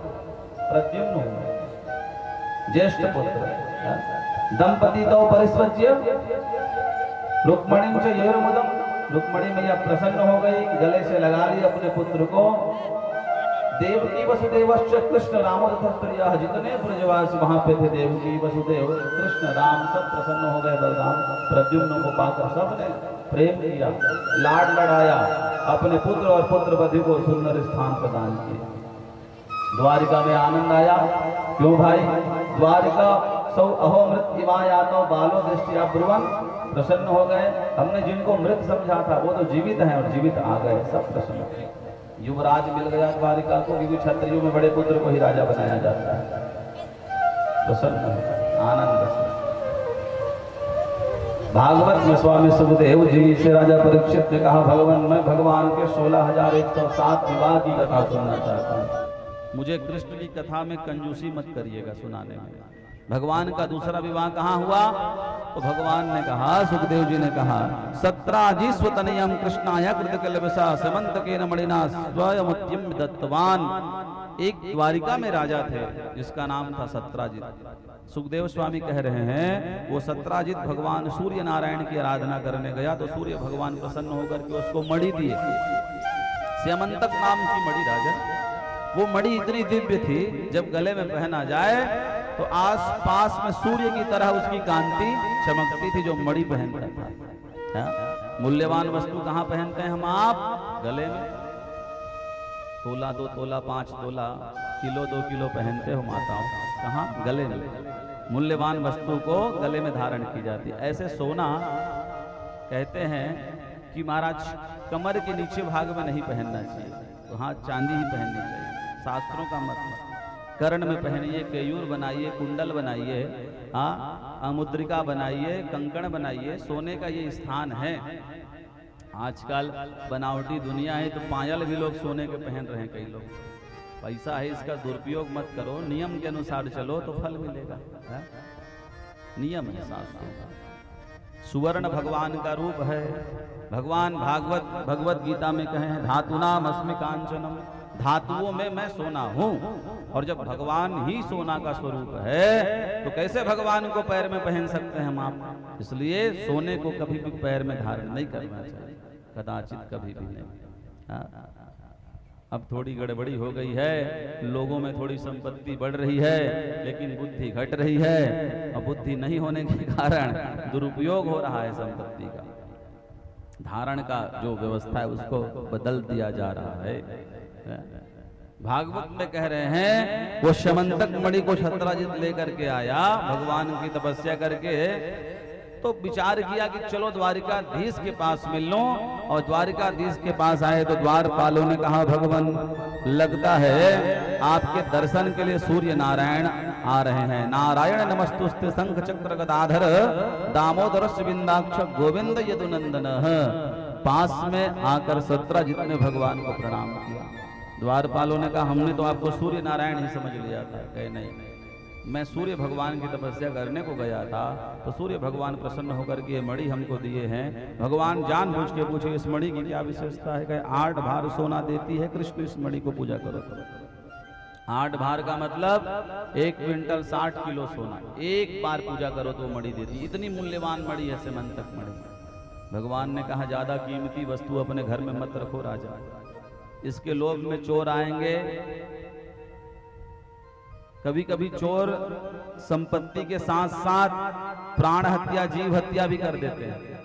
Speaker 4: प्रद्युम्न हूं, ज्येष्ठ पुत्र। दंपति तो परिस्वज्य रुक्मणी से येरुमुदम, रुक्मणी मैया प्रसन्न हो गई, गले से लगा ली अपने पुत्र को। देवकी वसुदेवश्च कृष्ण राम तथा प्रिया, जितने ब्रजवासी वहां पे थे, देवकी वसुदेव कृष्ण राम सब प्रसन्न हो गए। बलराम प्रद्युम्न को पाकर सबने प्रेम किया, लाड लड़ाया, अपने पुत्र और पुत्रवधू को सुंदर स्थान प्रदान किए। द्वारिका में आनंद आया। क्यों भाई, द्वारिका सौ अहो मृत इवाया तो बालो दृष्टिया ब्रुवन, प्रसन्न हो गए। हमने जिनको मृत समझा था वो तो जीवित हैं और जीवित आ गए, सब प्रसन्न। युवराज मिल गया द्वारिका को, क्योंकि क्षत्रियों में बड़े पुत्र को ही राजा बनाया जाता है। प्रसन्न आनंद से भागवत में स्वामी सुखदेव जी से राजा परीक्षित ने कहा, भगवान मैं भगवान के 16,107 विवाह की कथा सुनना चाहता हूँ।
Speaker 2: मुझे कृष्ण की कथा में कंजूसी मत करिएगा सुनाने में। भगवान का दूसरा विवाह कहाँ हुआ? तो भगवान ने कहा, सुखदेव जी ने कहा, 17 स्वतनयम कृष्णाय कृतकल्पसा समंतकेन मणिना स्वयमुत्यम दत्तवान। एक द्वारिका में राजा थे जिसका नाम था सत्राजित। सुखदेव स्वामी कह रहे हैं वो सत्राजित भगवान सूर्य नारायण की आराधना करने गया तो सूर्य भगवान प्रसन्न होकर के उसको मणि दिए, स्यमंतक नाम की मणि राजा। वो मणि इतनी दिव्य थी, जब गले में पहना जाए तो आस पास में सूर्य की तरह उसकी कांति चमकती थी जो मणि पहनता था। मूल्यवान वस्तु कहाँ पहनते हैं हम आप? गले में। तोला 2 तोला 5 तोला किलो 2 किलो पहनते हो माताओं, कहाँ? गले में। मूल्यवान वस्तु को गले में धारण की जाती है। ऐसे सोना कहते हैं कि महाराज कमर के नीचे भाग में नहीं पहनना चाहिए, वहाँ चांदी ही पहननी चाहिए। शास्त्रों का मत कर्ण में पहनिए, केयूर बनाइए, कुंडल बनाइए, मुद्रिका बनाइए, कंकण बनाइए, सोने का ये स्थान है। आजकल बनावटी दुनिया है तो पायल भी लोग सोने के पहन रहे हैं कई लोग। पैसा है, इसका दुरुपयोग मत करो, नियम के अनुसार चलो तो फल मिलेगा। नियम है शास्त्रों का। सुवर्ण भगवान का रूप है। भगवान भगवत गीता में कहे हैं, धातुनाम अस्मि कांचनम, धातुओं में मैं सोना हूं। और जब भगवान ही सोना का स्वरूप है तो कैसे भगवान को पैर में पहन सकते हैं हम आप? इसलिए सोने को कभी भी पैर में धारण नहीं करना चाहिए, कदाचित कभी भी नहीं। अब थोड़ी गड़बड़ी हो गई है, लोगों में थोड़ी संपत्ति बढ़ रही है लेकिन बुद्धि घट रही है, और बुद्धि नहीं होने के कारण दुरुपयोग हो रहा है संपत्ति का। धारण का जो व्यवस्था है उसको बदल दिया जा रहा है। भागवत में कह रहे हैं वो शमंतक मणि को सत्राजित लेकर के आया भगवान की तपस्या करके, तो विचार किया कि चलो द्वारिकाधीश के पास मिल लो। और द्वारिकाधीश के पास आए तो द्वारपालों ने कहा, भगवान लगता है आपके दर्शन के लिए सूर्य नारायण आ रहे हैं। नारायण नमस्तुस्ते शंख चक्र गदाधर दामोदर बिंदाक्ष गोविंद यदुनंदन। पास में आकर सत्राजित ने भगवान को प्रणाम किया। द्वारपालों ने कहा, हमने तो आपको सूर्य नारायण ही समझ लिया था। कहे नहीं, मैं सूर्य भगवान की तपस्या करने को गया था तो सूर्य भगवान प्रसन्न होकर के ये मणि हमको दिए हैं। भगवान जानबूझ के पूछे इस मणि की क्या विशेषता है? कहे 8 भार सोना देती है कृष्ण, इस मणि को पूजा करो। 8 भार का मतलब 1 क्विंटल 60 किलो सोना, एक बार पूजा करो तो मणि देती। इतनी मूल्यवान मणि है स्यमंतक मणि। भगवान ने कहा, ज्यादा कीमती वस्तु अपने घर में मत रखो राजा, इसके लोभ में चोर आएंगे। कभी कभी चोर संपत्ति के साथ साथ प्राण हत्या, जीव हत्या भी कर देते हैं।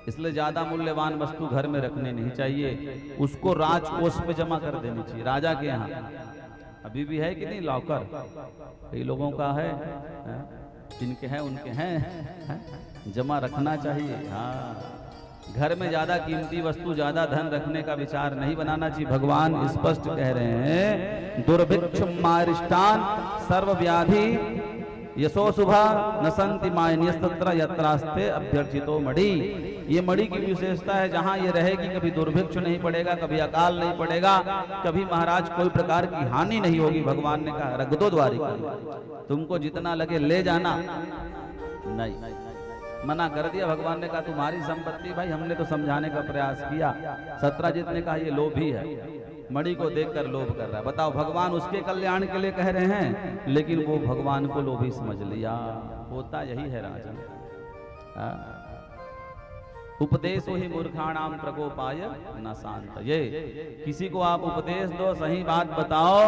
Speaker 2: इसलिए ज्यादा मूल्यवान वस्तु घर में रखने नहीं चाहिए, उसको राजकोष पे जमा कर देनी चाहिए। राजा के यहाँ अभी भी है कि नहीं लॉकर? कई लोगों का है, जिनके हैं उनके हैं, जमा रखना चाहिए। हाँ, घर में ज्यादा कीमती वस्तु, ज्यादा धन रखने का विचार नहीं बनाना चाहिए। भगवान स्पष्ट कह रहे हैं, दुर्भिक्षुम मारिष्टान सर्व व्याधि यशो शुभा न संति मायन्यस्तत्र यत्रास्ते अभ्यर्चितो मणि। ये मणि की विशेषता है, जहां ये रहेगी कभी दुर्भिक्ष नहीं पड़ेगा, कभी अकाल नहीं पड़ेगा, कभी महाराज कोई प्रकार की हानि नहीं होगी। भगवान ने कहा, रख दो द्वारिका, तुमको जितना लगे ले जाना। नहीं, मना कर दिया। भगवान ने कहा तुम्हारी संपत्ति भाई, हमने तो समझाने का प्रयास किया। सत्यजित ने कहा ये लोभी है, मणि को देखकर लोभ कर रहा है। बताओ, भगवान उसके कल्याण के लिए कह रहे हैं, लेकिन वो भगवान को लोभी समझ लिया। होता यही है राजन। उपदेशो ही मूर्खाणाम प्रकोपाय न शांत। ये किसी को आप उपदेश दो, सही बात बताओ,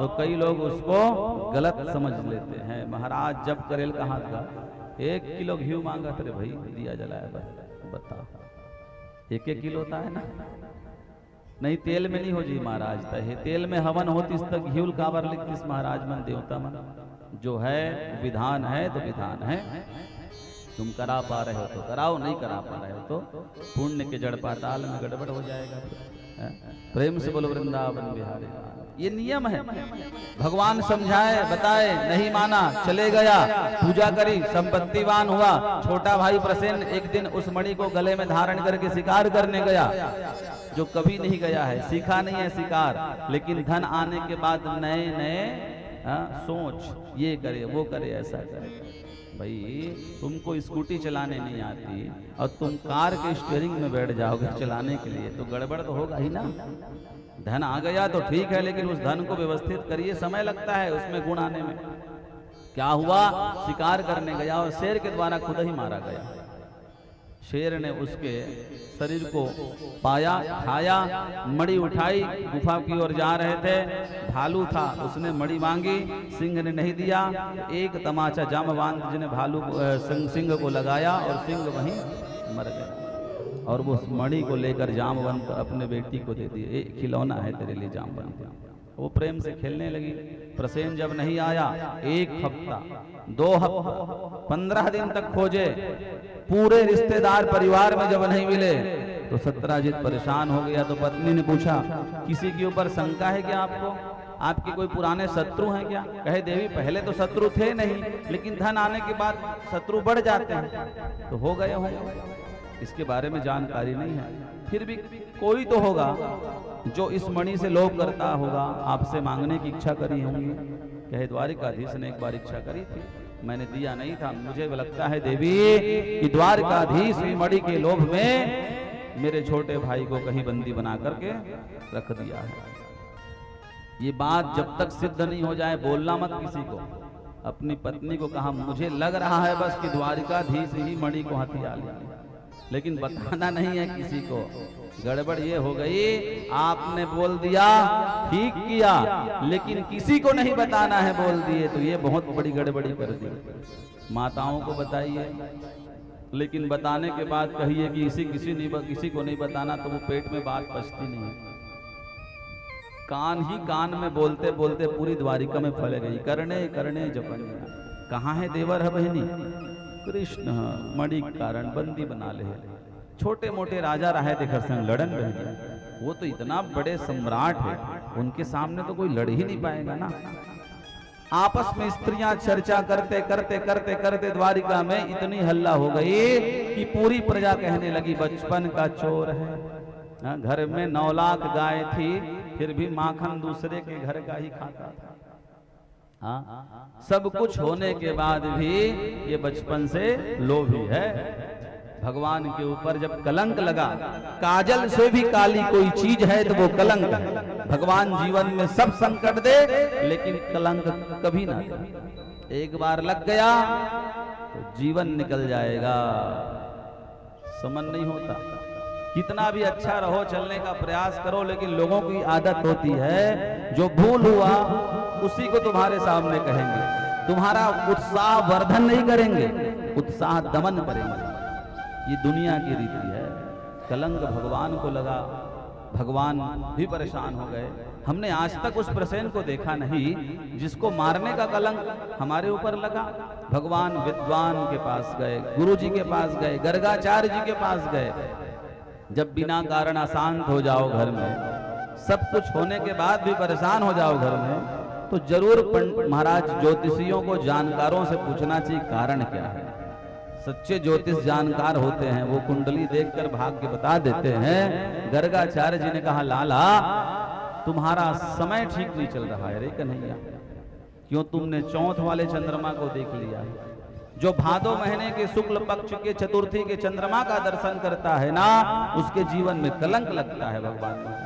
Speaker 2: तो कई लोग उसको गलत समझ लेते हैं। महाराज जब करेल कहाँ था, 1 किलो घी मांगा तेरे भाई, दिया जलाया। बता 1-1 किलो होता है ना, नहीं तेल में नहीं हो जी महाराज तहे, तेल में हवन होती तक घी काबर लिखतीस महाराज मन देवता मन। जो है विधान है तो विधान है, तुम करा पा रहे हो तो कराओ, नहीं करा पा रहे हो तो पुण्य के जड़ पाताल में गड़बड़ हो जाएगा। प्रेम से बोलो वृंदावन बिहारी। ये नियम है, भगवान समझाए बताए, नहीं माना, चले गया, पूजा करी, संपत्तिवान हुआ। छोटा भाई प्रसेन एक दिन उस मणि को गले में धारण करके शिकार करने गया, जो कभी नहीं गया है, सीखा नहीं है शिकार, लेकिन धन आने के बाद नए नए सोच, ये करे वो करे ऐसा करे। भाई तुमको स्कूटी चलाने नहीं आती और तुम कार के स्टीयरिंग में बैठ जाओगे चलाने के लिए, तो गड़बड़ तो होगा ही ना। धन आ गया तो ठीक है, लेकिन उस धन को व्यवस्थित करिए, समय लगता है उसमें गुण आने में। क्या हुआ, शिकार करने गया और शेर के द्वारा खुद ही मारा गया। शेर ने उसके शरीर को पाया, खाया, मणि उठाई, गुफा की ओर जा रहे थे, भालू था, उसने मणि मांगी, सिंह ने नहीं दिया। एक तमाचा जामवंत जी ने भालू सिंह को लगाया और सिंह वहीं मर गया। और वो मणि को लेकर जामवंत अपने बेटी को दे दिए, खिलौना है तेरे लिए जामवंत। वो प्रेम से खेलने लगी। प्रसेन जब नहीं आया, 1 हफ्ता 2 हफ्ता 15 दिन तक खोजे, पूरे रिश्तेदार परिवार में जब नहीं मिले तो सत्यजित परेशान हो गया। तो पत्नी ने पूछा, किसी के ऊपर शंका है क्या आपको, आपके कोई पुराने शत्रु हैं क्या? कहे देवी पहले तो शत्रु थे नहीं, लेकिन धन आने के बाद शत्रु बढ़ जाते हैं, तो हो गए होंगे, इसके बारे में जानकारी नहीं है। फिर भी कोई तो होगा जो इस मणि से लोभ करता होगा, आपसे मांगने की इच्छा करी होंगी। कहे द्वारिकाधीश ने एक बार इच्छा करी थी, मैंने दिया नहीं था। मुझे लगता है देवी कि द्वारिकाधीश मणि के लोभ में मेरे छोटे भाई को कहीं बंदी बना करके रख दिया है। ये बात जब तक सिद्ध नहीं हो जाए बोलना मत किसी को। अपनी पत्नी को कहा, मुझे लग रहा है बस कि द्वारिकाधीश ही मणि को हथिया लिया, लेकिन बताना नहीं है किसी को। गड़बड़ ये हो गई, आपने बोल दिया ठीक किया, लेकिन किसी को नहीं बताना है, बोल दिए तो ये बहुत बड़ी गड़बड़ी कर दी। माताओं को बताइए, लेकिन बताने के बाद कहिए कि किसी को नहीं बताना, तो वो पेट में बात पचती नहीं है। कान ही कान में बोलते बोलते पूरी द्वारिका में फैल गई, करने करने जपन। कहाँ है देवर है बहनी, कृष्ण मणि कारण बंदी बना ले। छोटे मोटे राजा रहे देखर संग लड़न रह गया, वो तो इतना बड़े सम्राट है, उनके सामने तो कोई लड़ ही नहीं पाएगा ना। आपस में स्त्रियां चर्चा करते करते करते करते द्वारिका में इतनी हल्ला हो गई कि पूरी प्रजा कहने लगी बचपन का चोर है। घर में 9 लाख गाय थी, फिर भी माखन दूसरे के घर का ही खाता था। सब कुछ होने के बाद भी ये बचपन से लोभी है। भगवान के ऊपर जब कलंक लगा, काजल से भी काली कोई चीज है तो वो कलंक है। भगवान जीवन में सब संकट दे, लेकिन कलंक कभी ना दे। एक बार लग गया तो जीवन निकल जाएगा, समझ नहीं होता। कितना भी अच्छा रहो, चलने का प्रयास करो, लेकिन लोगों की आदत होती है जो भूल हुआ उसी को तुम्हारे सामने कहेंगे, तुम्हारा उत्साह वर्धन नहीं करेंगे, उत्साह दमन करेंगे। ये दुनिया की रीति है। कलंक भगवान को लगा, भगवान भी परेशान हो गए। हमने आज तक उस प्रसेन को देखा नहीं जिसको मारने का कलंक हमारे ऊपर लगा। भगवान विद्वान के पास गए, गुरु जी के पास गए, गर्गाचार्य जी के पास गए। जब बिना कारण अशांत हो जाओ घर में, सब कुछ होने के बाद भी परेशान हो जाओ घर में, तो जरूर महाराज ज्योतिषियों को, जानकारों से पूछना चाहिए कारण क्या है। सच्चे ज्योतिष जानकार होते हैं, वो कुंडली देखकर भाग्य बता देते हैं। गर्गाचार्य जी ने कहा, लाला तुम्हारा समय ठीक नहीं चल रहा है रे कन्हैया, क्यों तुमने चौथ वाले चंद्रमा को देख लिया है, जो भादो महीने के शुक्ल पक्ष के चतुर्थी के चंद्रमा का दर्शन करता है ना, उसके जीवन में कलंक लगता है। भगवान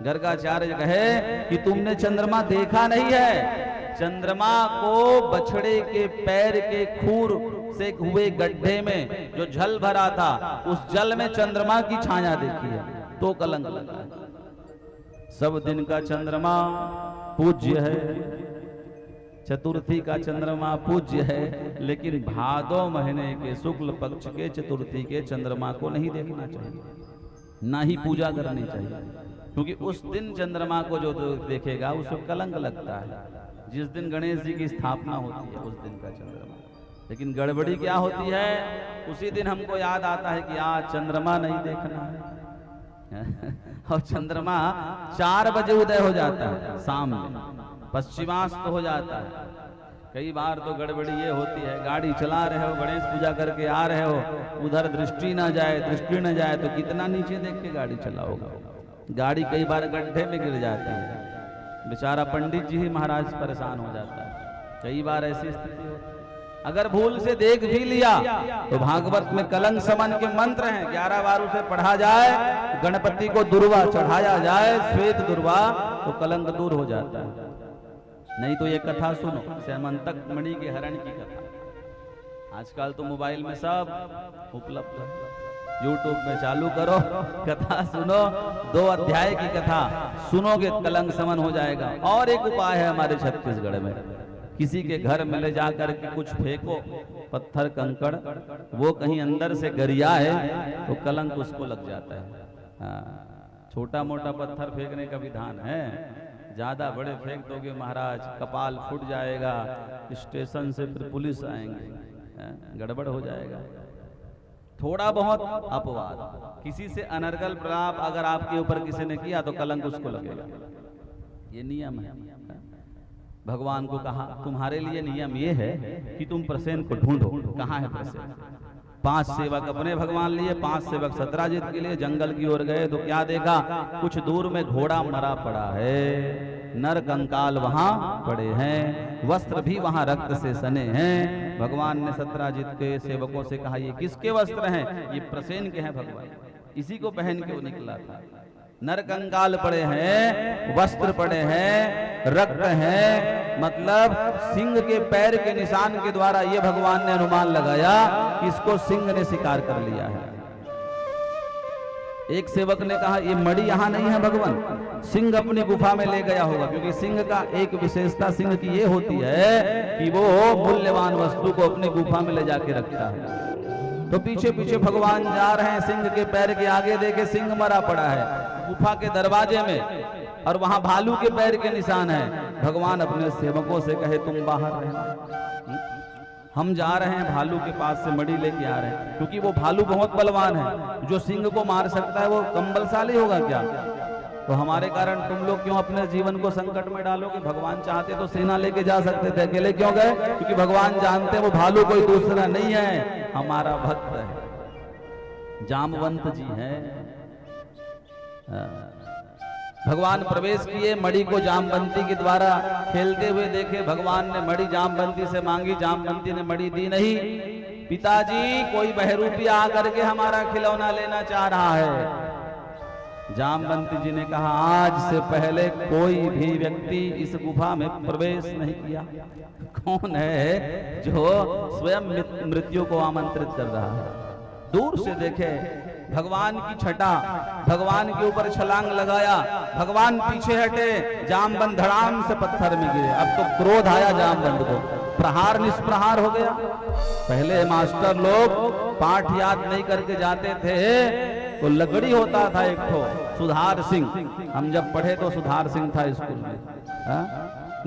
Speaker 2: गर्गाचार्य कहे कि तुमने चंद्रमा देखा नहीं है, चंद्रमा को बछड़े के पैर के खूर से हुए गड्ढे में जो जल भरा था, उस जल में चंद्रमा की छाया देखी है, तो कलंक लगा है। सब दिन का चंद्रमा पूज्य है, चतुर्थी का चंद्रमा पूज्य है, लेकिन भादो महीने के शुक्ल पक्ष के चतुर्थी के चंद्रमा को नहीं देखना चाहिए, ना ही पूजा करनी चाहिए, क्योंकि उस दिन चंद्रमा को जो देखेगा उसको कलंक लगता है। जिस दिन गणेश जी की स्थापना होती है उस दिन का चंद्रमा। लेकिन गड़बड़ी क्या होती है, उसी दिन हमको याद आता है कि आज चंद्रमा नहीं देखना है और चंद्रमा 4 बजे उदय हो जाता है, शाम में पश्चिमास्त हो जाता है। कई बार तो गड़बड़ी ये होती है, गाड़ी चला रहे हो, गणेश पूजा करके आ रहे हो, उधर दृष्टि ना जाए तो कितना नीचे देख के गाड़ी चलाओगे। गाड़ी कई बार गड्ढे में गिर जाती है, बेचारा पंडित जी ही महाराज परेशान हो जाता है। कई बार ऐसी स्थिति होती है। अगर भूल से देख भी लिया तो भागवत में कलंक समन के मंत्र हैं, 11 बार उसे पढ़ा जाए, गणपति को दुर्वा चढ़ाया जाए, श्वेत दुर्वा, तो कलंक दूर हो जाता है। नहीं तो ये कथा सुनो, सेमंतक मणि के हरण की कथा आजकल तो मोबाइल में सब उपलब्ध है, यूट्यूब में चालू करो, कथा सुनो, 2 अध्याय की कथा सुनोगे, कलंक समन हो जाएगा। और एक उपाय है हमारे छत्तीसगढ़ में, किसी के घर में ले जाकर के कुछ फेंको, पत्थर कंकड़, वो कहीं अंदर से गरिया है तो कलंक उसको लग जाता है। हाँ, छोटा मोटा पत्थर फेंकने का विधान है, ज्यादा बड़े फेंक दोगे महाराज कपाल फूट जाएगा, स्टेशन से फिर पुलिस आएंगे, गड़बड़ हो जाएगा। थोड़ा बहुत अपवाद, किसी से अनर्गल प्रलाप अगर आपके ऊपर किसी ने किया तो कलंक उसको लगेगा, ये नियम है। भगवान को कहा तुम्हारे लिए नियम ये है कि तुम प्रसेन को ढूंढो, कहाँ है प्रसेन। 5 सेवक अपने भगवान लिए, 5 सेवक सत्राजित के लिए जंगल की ओर गए तो क्या देखा, कुछ दूर में घोड़ा मरा पड़ा है, नर कंकाल वहां पड़े हैं, वस्त्र भी वहां रक्त से सने हैं। भगवान ने सत्राजित के सेवकों से कहा ये किसके वस्त्र हैं, ये प्रसेन के हैं भगवान, इसी को पहन के वो निकला था। नर कंकाल पड़े हैं, वस्त्र पड़े हैं, रक्त है, मतलब सिंह के पैर के निशान के द्वारा ये भगवान ने अनुमान लगाया कि इसको सिंह ने शिकार कर लिया है। एक सेवक ने कहा ये मणि यहाँ नहीं है भगवान, सिंह अपनी गुफा में ले गया होगा, क्योंकि सिंह का एक विशेषता सिंह की ये होती है कि वो मूल्यवान वस्तु को अपनी गुफा में ले जाके रखता है। तो पीछे पीछे भगवान जा रहे हैं, सिंह के पैर के आगे देखे सिंह मरा पड़ा है गुफा के दरवाजे में, और वहां भालू के पैर के निशान है। भगवान अपने सेवकों से कहे तुम बाहर रहना, हम जा रहे हैं भालू के पास से मणि लेके आ रहे हैं, क्योंकि वो भालू बहुत बलवान है, जो सिंह को मार सकता है वो कम बलशाली होगा क्या। तो हमारे कारण तुम लोग क्यों अपने जीवन को संकट में डालोगे। भगवान चाहते तो सेना लेके जा सकते थे, अकेले क्यों गए, क्योंकि भगवान जानते हैं वो भालू कोई दूसरा नहीं है, हमारा भक्त है, जामवंत जी है। भगवान प्रवेश किए, मणि को जामवंती के द्वारा खेलते हुए देखे। भगवान ने मणि जामवंती से मांगी, जामवंती ने मणि दी नहीं। पिताजी कोई बहरूपी आकर के हमारा खिलौना लेना चाह रहा है। जामवंती जी ने कहा आज से पहले कोई भी व्यक्ति इस गुफा में प्रवेश नहीं किया। कौन है जो स्वयं मृत्यु को आमंत्रित कर रहा है। दूर से देखे भगवान की छटा, भगवान के ऊपर छलांग लगाया, भगवान पीछे हटे, जामवंत धड़ाम से पत्थर में गिरे। अब तो क्रोध आया जामवंत को, प्रहार निष्प्रहार हो गया। पहले मास्टर लोग पाठ याद नहीं करके जाते थे तो लकड़ी होता था एक ठो सुधार सिंह, हम जब पढ़े तो सुधार सिंह था स्कूल में।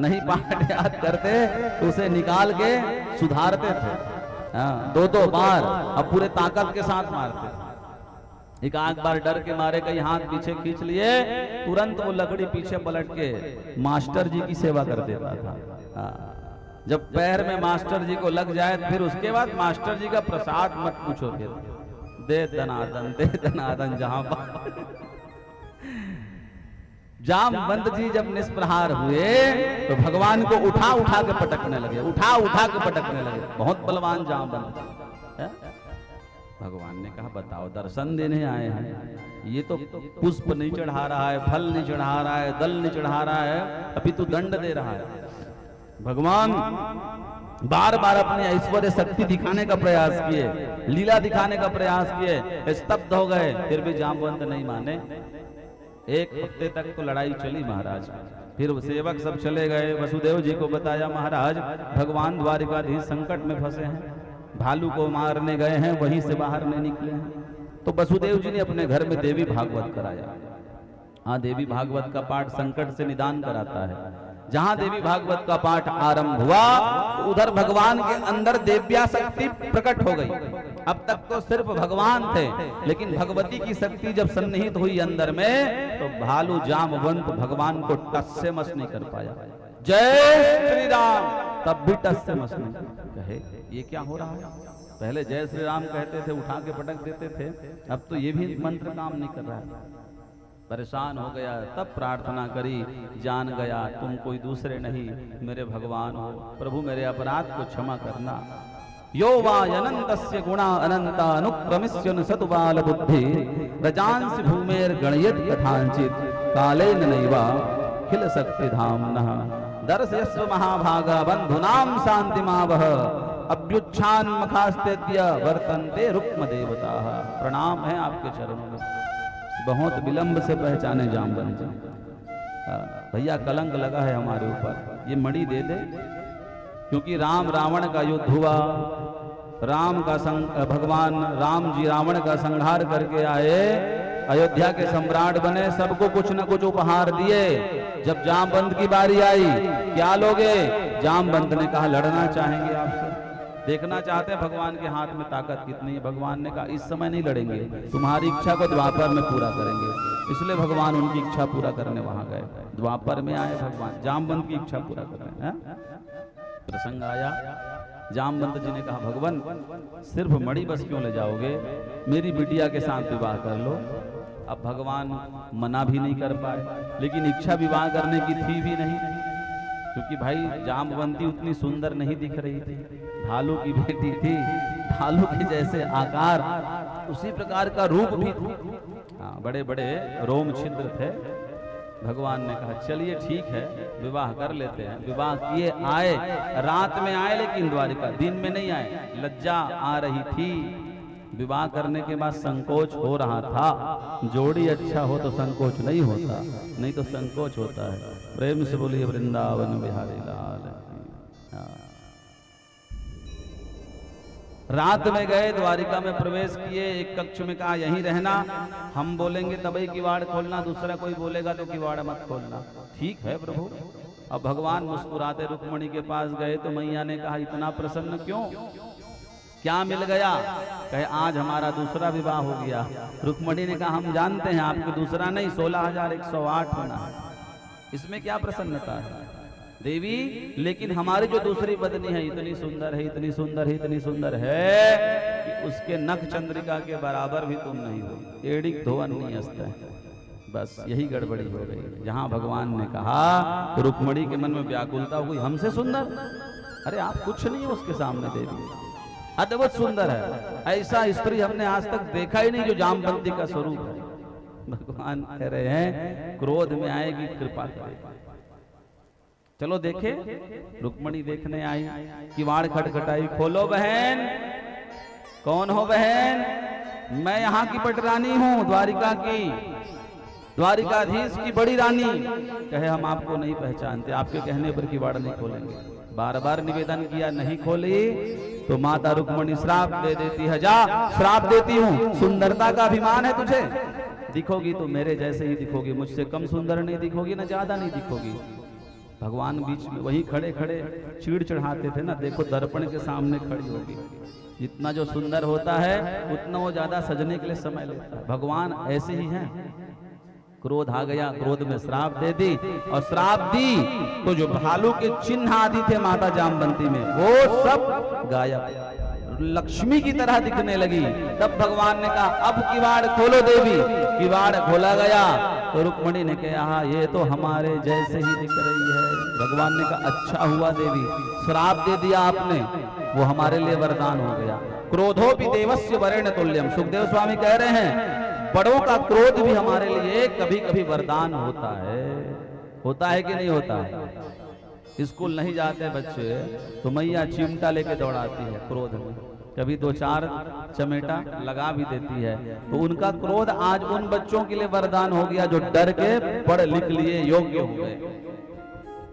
Speaker 2: नहीं पाठ याद करते तो उसे निकाल के सुधारते थे, 2-2 बार, अब पूरे ताकत के साथ मारते। एक आध बार डर के मारे कहीं हाथ पीछे खींच लिए, तुरंत वो लकड़ी पीछे पलट के मास्टर जी की सेवा कर देता था। जब पैर में मास्टर जी को लग जाए फिर उसके बाद मास्टर जी का प्रसाद मत पूछो, फिर दे दनादन जहां
Speaker 3: जामवंत जी जब निष्प्रहार हुए तो भगवान को उठा उठा के पटकने लगे, उठा उठा के पटकने लगे। बहुत बलवान जामवंत है। भगवान ने कहा बताओ, दर्शन देने आए हैं, ये तो पुष्प नहीं चढ़ा रहा है, फल नहीं चढ़ा रहा है, दल नहीं चढ़ा रहा है, अभी तो दंड दे रहा है। भगवान बार बार अपने ऐश्वर्य शक्ति दिखाने का प्रयास किए, लीला दिखाने का प्रयास किए, स्तब्ध हो गए, फिर भी जामवंत नहीं माने। एक हफ्ते तक तो लड़ाई चली महाराज। फिर सेवक सब चले गए, वसुदेव जी को बताया महाराज भगवान द्वारिकाधीश संकट में फंसे हैं, भालू को मारने गए हैं, वहीं से बाहर नहीं निकले हैं। तो वसुदेव जी ने अपने घर में देवी भागवत कराया। हाँ, देवी भागवत का पाठ संकट से निदान कराता है। जहां देवी भागवत का पाठ आरंभ हुआ तो उधर भगवान के अंदर देव्या शक्ति प्रकट हो गई। अब तक तो सिर्फ भगवान थे, लेकिन भगवती की शक्ति जब सन्निहित हुई अंदर में तो भालू जामवंत भगवान को टस से मस नहीं कर पाया। जय श्री राम, तब भी टस से मस नहीं कहे। ये क्या हो रहा है? पहले जय श्री राम कहते थे, उठा के पटक देते थे, अब तो ये भी मंत्र काम नहीं कर रहा है। परेशान हो गया, तब प्रार्थना करी, जान गया तुम कोई दूसरे नहीं मेरे भगवान हो, प्रभु मेरे अपराध को क्षमा करना। यो वा अनंतस्य गुणा अनंता अनुक्रमिष्य न सतुबाल बुद्धि रजांसि भूमेर गणयत कथांचित कालेन नैवा खिल शक्ति धाम्नः दर्शयस्व महाभागा बंधुनाम शांतिमावह अभ्युच्छान मखास्तेद्य वर्तन्ते रुक्म देवता। प्रणाम है आपके चरणों में। बहुत विलंब से पहचाने जामवंत जी। भैया कलंक लगा है हमारे ऊपर, ये मणि दे दे, क्योंकि राम रावण का युद्ध हुआ, राम का भगवान राम जी रावण का संहार करके आए, अयोध्या के सम्राट बने, सबको कुछ न कुछ उपहार दिए। जब जामवंत की बारी आई, क्या लोगे? जामवंत ने कहा लड़ना चाहेंगे आपसे, देखना चाहते हैं भगवान के हाथ में ताकत कितनी है। भगवान ने कहा इस समय नहीं लड़ेंगे, तुम्हारी इच्छा को द्वापर में पूरा करेंगे। इसलिए भगवान उनकी इच्छा पूरा करने वहां गए, द्वापर में आए भगवान जामवंत की इच्छा पूरा करने। प्रसंग आया, जामवंत जी ने कहा भगवान सिर्फ मणि बस क्यों ले जाओगे, मेरी बिटिया के साथ विवाह कर लो। अब भगवान मना भी नहीं कर पाए, लेकिन इच्छा विवाह करने की थी भी नहीं, क्योंकि भाई जामवंती उतनी सुंदर नहीं दिख रही थी, भालू की बेटी थी, भालू के जैसे आकार, उसी प्रकार का रूप भी था। हाँ, बड़े बड़े रोम छिद्र थे। भगवान ने कहा चलिए ठीक है, विवाह कर लेते हैं। विवाह किए, आए, रात में आए, लेकिन द्वारिका दिन में नहीं आए, लज्जा आ रही थी। विवाह करने के बाद संकोच हो रहा था। जोड़ी अच्छा हो तो संकोच नहीं होता, नहीं तो संकोच होता है। प्रेम से बोलिए वृंदावन बिहारी लाल। रात में गए, द्वारिका में प्रवेश किए, एक कक्ष में कहा यहीं रहना, हम बोलेंगे तभी किवाड़ खोलना, दूसरा कोई बोलेगा तो किवाड़ मत खोलना। ठीक है प्रभु। अब भगवान मुस्कुराते रुक्मणी के पास गए तो मैया ने कहा इतना प्रसन्न क्यों, क्या मिल गया? कहे आज हमारा दूसरा विवाह हो गया। रुक्मणी ने कहा हम जानते हैं आपके दूसरा नहीं 16,108 होना है, इसमें क्या प्रसन्नता है देवी, लेकिन हमारी जो दूसरी पत्नी है इतनी सुंदर है, इतनी सुंदर है, इतनी सुंदर है कि उसके नख चंद्रिका के बराबर भी तुम नहीं हो। एडिक धोवन नहीं हंसता है। बस यही गड़बड़ी हो गई। जहां भगवान ने कहा तो रुक्मणी के मन में व्याकुलता हुई, हमसे सुंदर? अरे आप कुछ नहीं हो उसके सामने देवी, अद्भुत सुंदर है। ऐसा स्त्री हमने आज तक देखा ही नहीं जो जामवंती का स्वरूप है। भगवान कह रहे हैं क्रोध में आएगी कृपा करेगी। चलो देखे, रुक्मणी देखने आई, किवाड़ खटखटाई, खोलो बहन। कौन हो बहन? मैं यहाँ की पटरानी हूँ, द्वारिका की, द्वारिकाधीश की बड़ी रानी। कहे हम आपको नहीं पहचानते, आपके कहने पर किवाड़ नहीं खोलेंगे। बार बार निवेदन किया, नहीं खोली तो माता रुक्मणी श्राप दे देती है। जा, श्राप देती हूँ, सुंदरता का अभिमान है तुझे, दिखोगी तो मेरे जैसे ही दिखोगी, मुझसे कम सुंदर नहीं दिखोगी, ना ज्यादा नहीं दिखोगी। भगवान बीच में वही खड़े खड़े चीड़ चढ़ाते थे ना, देखो दर्पण के सामने खड़ी होगी, जितना जो सुंदर होता है उतना वो ज्यादा सजने के लिए समय लेता है। भगवान ऐसे ही हैं। क्रोध आ गया, क्रोध में श्राप दे दी, और श्राप दी तो जो भालू के चिन्ह आदि थे माता जामवंती में वो सब गायब, लक्ष्मी की तरह दिखने लगी। तब भगवान ने कहा अब किवाड़ खोलो देवी। किवाड़ खोला गया तो रुक्मणी ने कहा ये तो हमारे जैसे ही दिख रही है। भगवान ने कहा अच्छा हुआ देवी, श्राप दे दिया आपने, वो हमारे लिए वरदान हो गया। क्रोधो भी देवस्य वरेण्य तुल्यम, सुखदेव स्वामी कह रहे हैं बड़ों का क्रोध भी हमारे लिए कभी कभी वरदान होता है कि नहीं होता है। स्कूल नहीं जाते बच्चे तो मैया चिमटा लेके दौड़ाती है क्रोध में, कभी 2-4 चमेटा लगा भी देती है। तो उनका क्रोध आज उन बच्चों के लिए वरदान हो गया जो डर के पढ़ लिख लिए योग्य हो गए।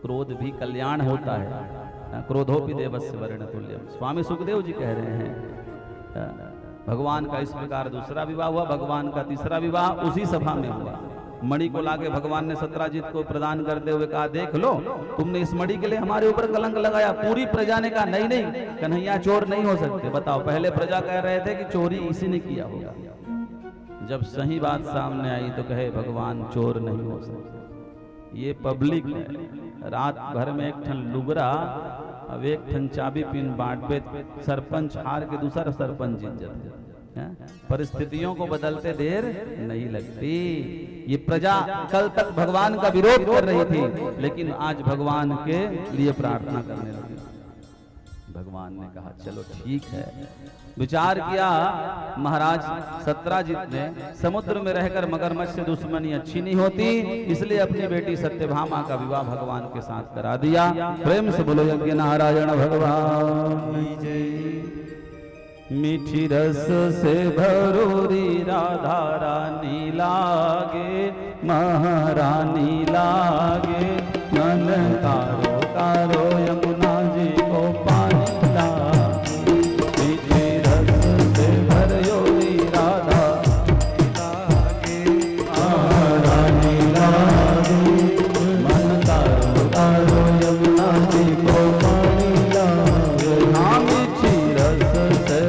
Speaker 3: क्रोध भी कल्याण होता है। क्रोधोपि देवस्य वरेण्य तुल्यम, स्वामी सुखदेव जी कह रहे हैं। भगवान का इस प्रकार दूसरा विवाह हुआ, भगवान का तीसरा विवाह उसी सभा में हुआ। मणि को लाके भगवान ने सत्राजित को प्रदान करते हुए कहा देख लो तुमने इस मणि के लिए हमारे ऊपर कलंक लगाया। पूरी प्रजा ने कहा नहीं नहीं कन्हैया चोर नहीं हो सकते। बताओ, पहले प्रजा कह रहे थे कि चोरी इसी ने किया होगा, जब सही बात सामने आई तो कहे भगवान चोर नहीं हो सकते। ये पब्लिक है, रात भर में एक ठन लुगरा अब एक ठन चाबी पिन बांट पे सरपंच हार के दूसरा सरपंच जीत जाते। परिस्थितियों को बदलते देर नहीं लगती। ये प्रजा कल तक भगवान का विरोध कर रही थी, लेकिन आज भगवान के लिए प्रार्थना करने लगी। भगवान ने कहा चलो ठीक है। विचार किया महाराज सत्राजित ने, समुद्र में रहकर मगरमच्छ से दुश्मनी अच्छी नहीं होती, इसलिए अपनी बेटी सत्यभामा का विवाह भगवान के साथ करा दिया। प्रेम से बोलो यज्ञ नारायण भगवान जय। मीठी रस से भरोरी राधा रानी लागे, महारानी लागे, मन कारो कारो यमुना जी को पानी लागे। मीठी रस से भरोरी राधा लागे, महारानी लागे, मन कारो कारो यमुना जी को पानी लागे। हाँ मीठी रस से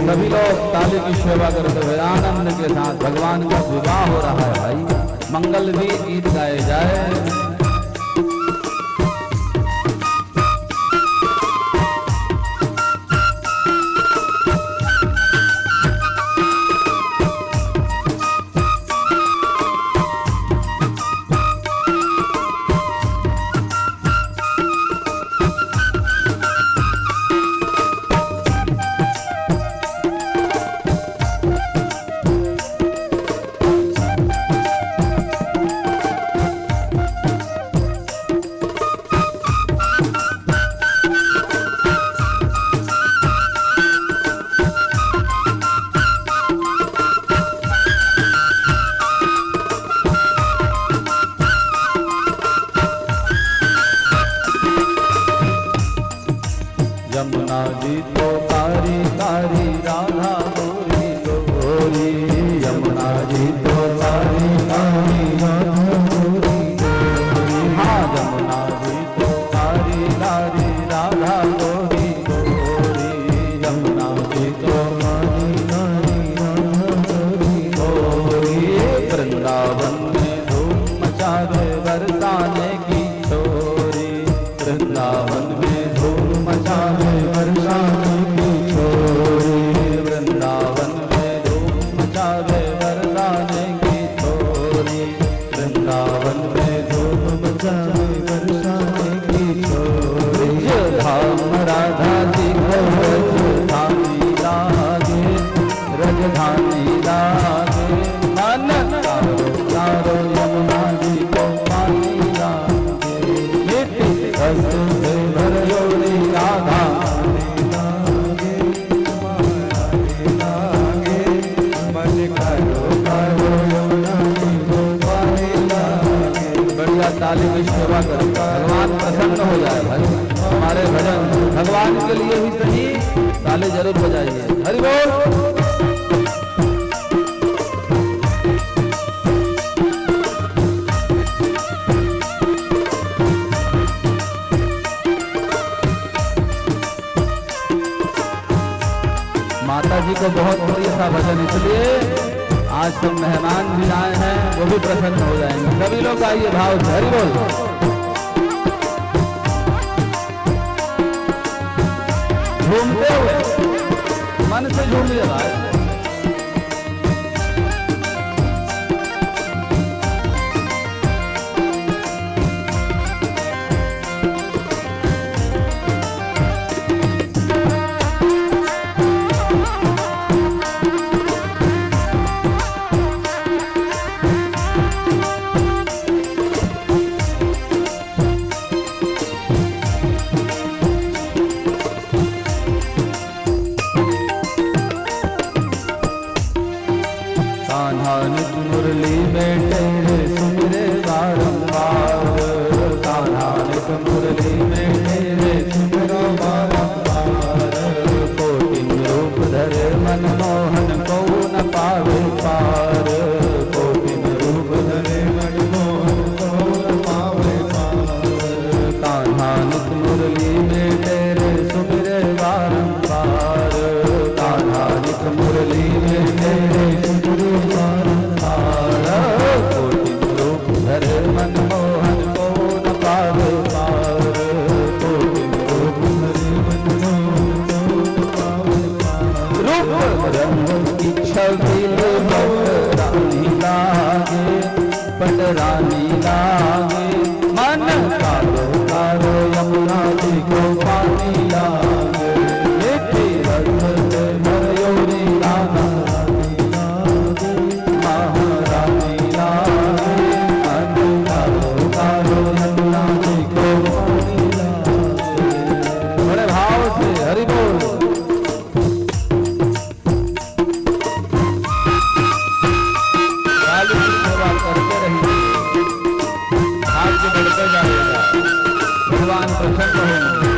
Speaker 3: सभी लोग ताली की सेवा करते हुए आनंद के साथ भगवान का विवाह हो रहा है। भाई मंगल भी गीत गाए जाए। यमुना जी तो कारी कारी राधा गोरी गोरी, यमुना जी तो कारी कारी राधा गोरी गोरी। हाँ यमुना जी तो कारी कारी राधा गोरी गोरी, यमुना जी तो कारी कारी राधा गोरी गोरी। वृंदावन में धूम मचा दे बरसाने की छोरी, वृंदावन में धूम मचा दे बरसाने की छोरी, वृंदावन में धूम मचा दे बरसाने की छोरी, वृंदावन में धूम मचा दे बरसाने की छोरी। धाम राधा जी को रजधानी लागे, रजधानी लागे, मन कारो कारो यमुना जी को पानी लागे। मिट्टी रस से भरोरी राधा लागे, लागे, मन कारो कारो यमुना जी को पानी लागे। बढ़िया ताली की सेवा करो, भगवान प्रसन्न हो जाए। भाई हमारे भजन भगवान के लिए ही सही, ताली जरूर बजाइए। हरि बोल। माता जी को बहुत प्रिय था भजन, इसलिए आज सब मेहमान भी आए हैं, वो भी प्रसन्न हो जाएंगे। सभी लोग आइए भाव से, हरि बोल। झूमते हुए मन से झूमिए भाई। मुरली में तेरे सुमिरे बारंबार, कान्हानिक मुरली में तेरे सुमिरो बारंबार। कोटिन रूप धरे मनमोहन को न पावे पार, कोटिन रूप धरे मनमोहन को न पावे पार। कान्हानिक मुरली में तेरे सुमिरे बारंबार, कान्हानिक मुरली में तेरे सुमिरे मनमोहन को न पावे पार, कोटिन रूप धरे मनमोहन को न पावे पार। रूप रंग की छवि पटरानी लागे, पटरानी लागे। मन कारो कारो यमुना जी को पानी लागे, मीठी रस से मयूरी गाना लागे, महारानी लागे। बड़े भाव से हरि बोल। काली की सेवा करते रहिए, भाग्य बढ़ते जाएगा, भगवान प्रसन्न होंगे।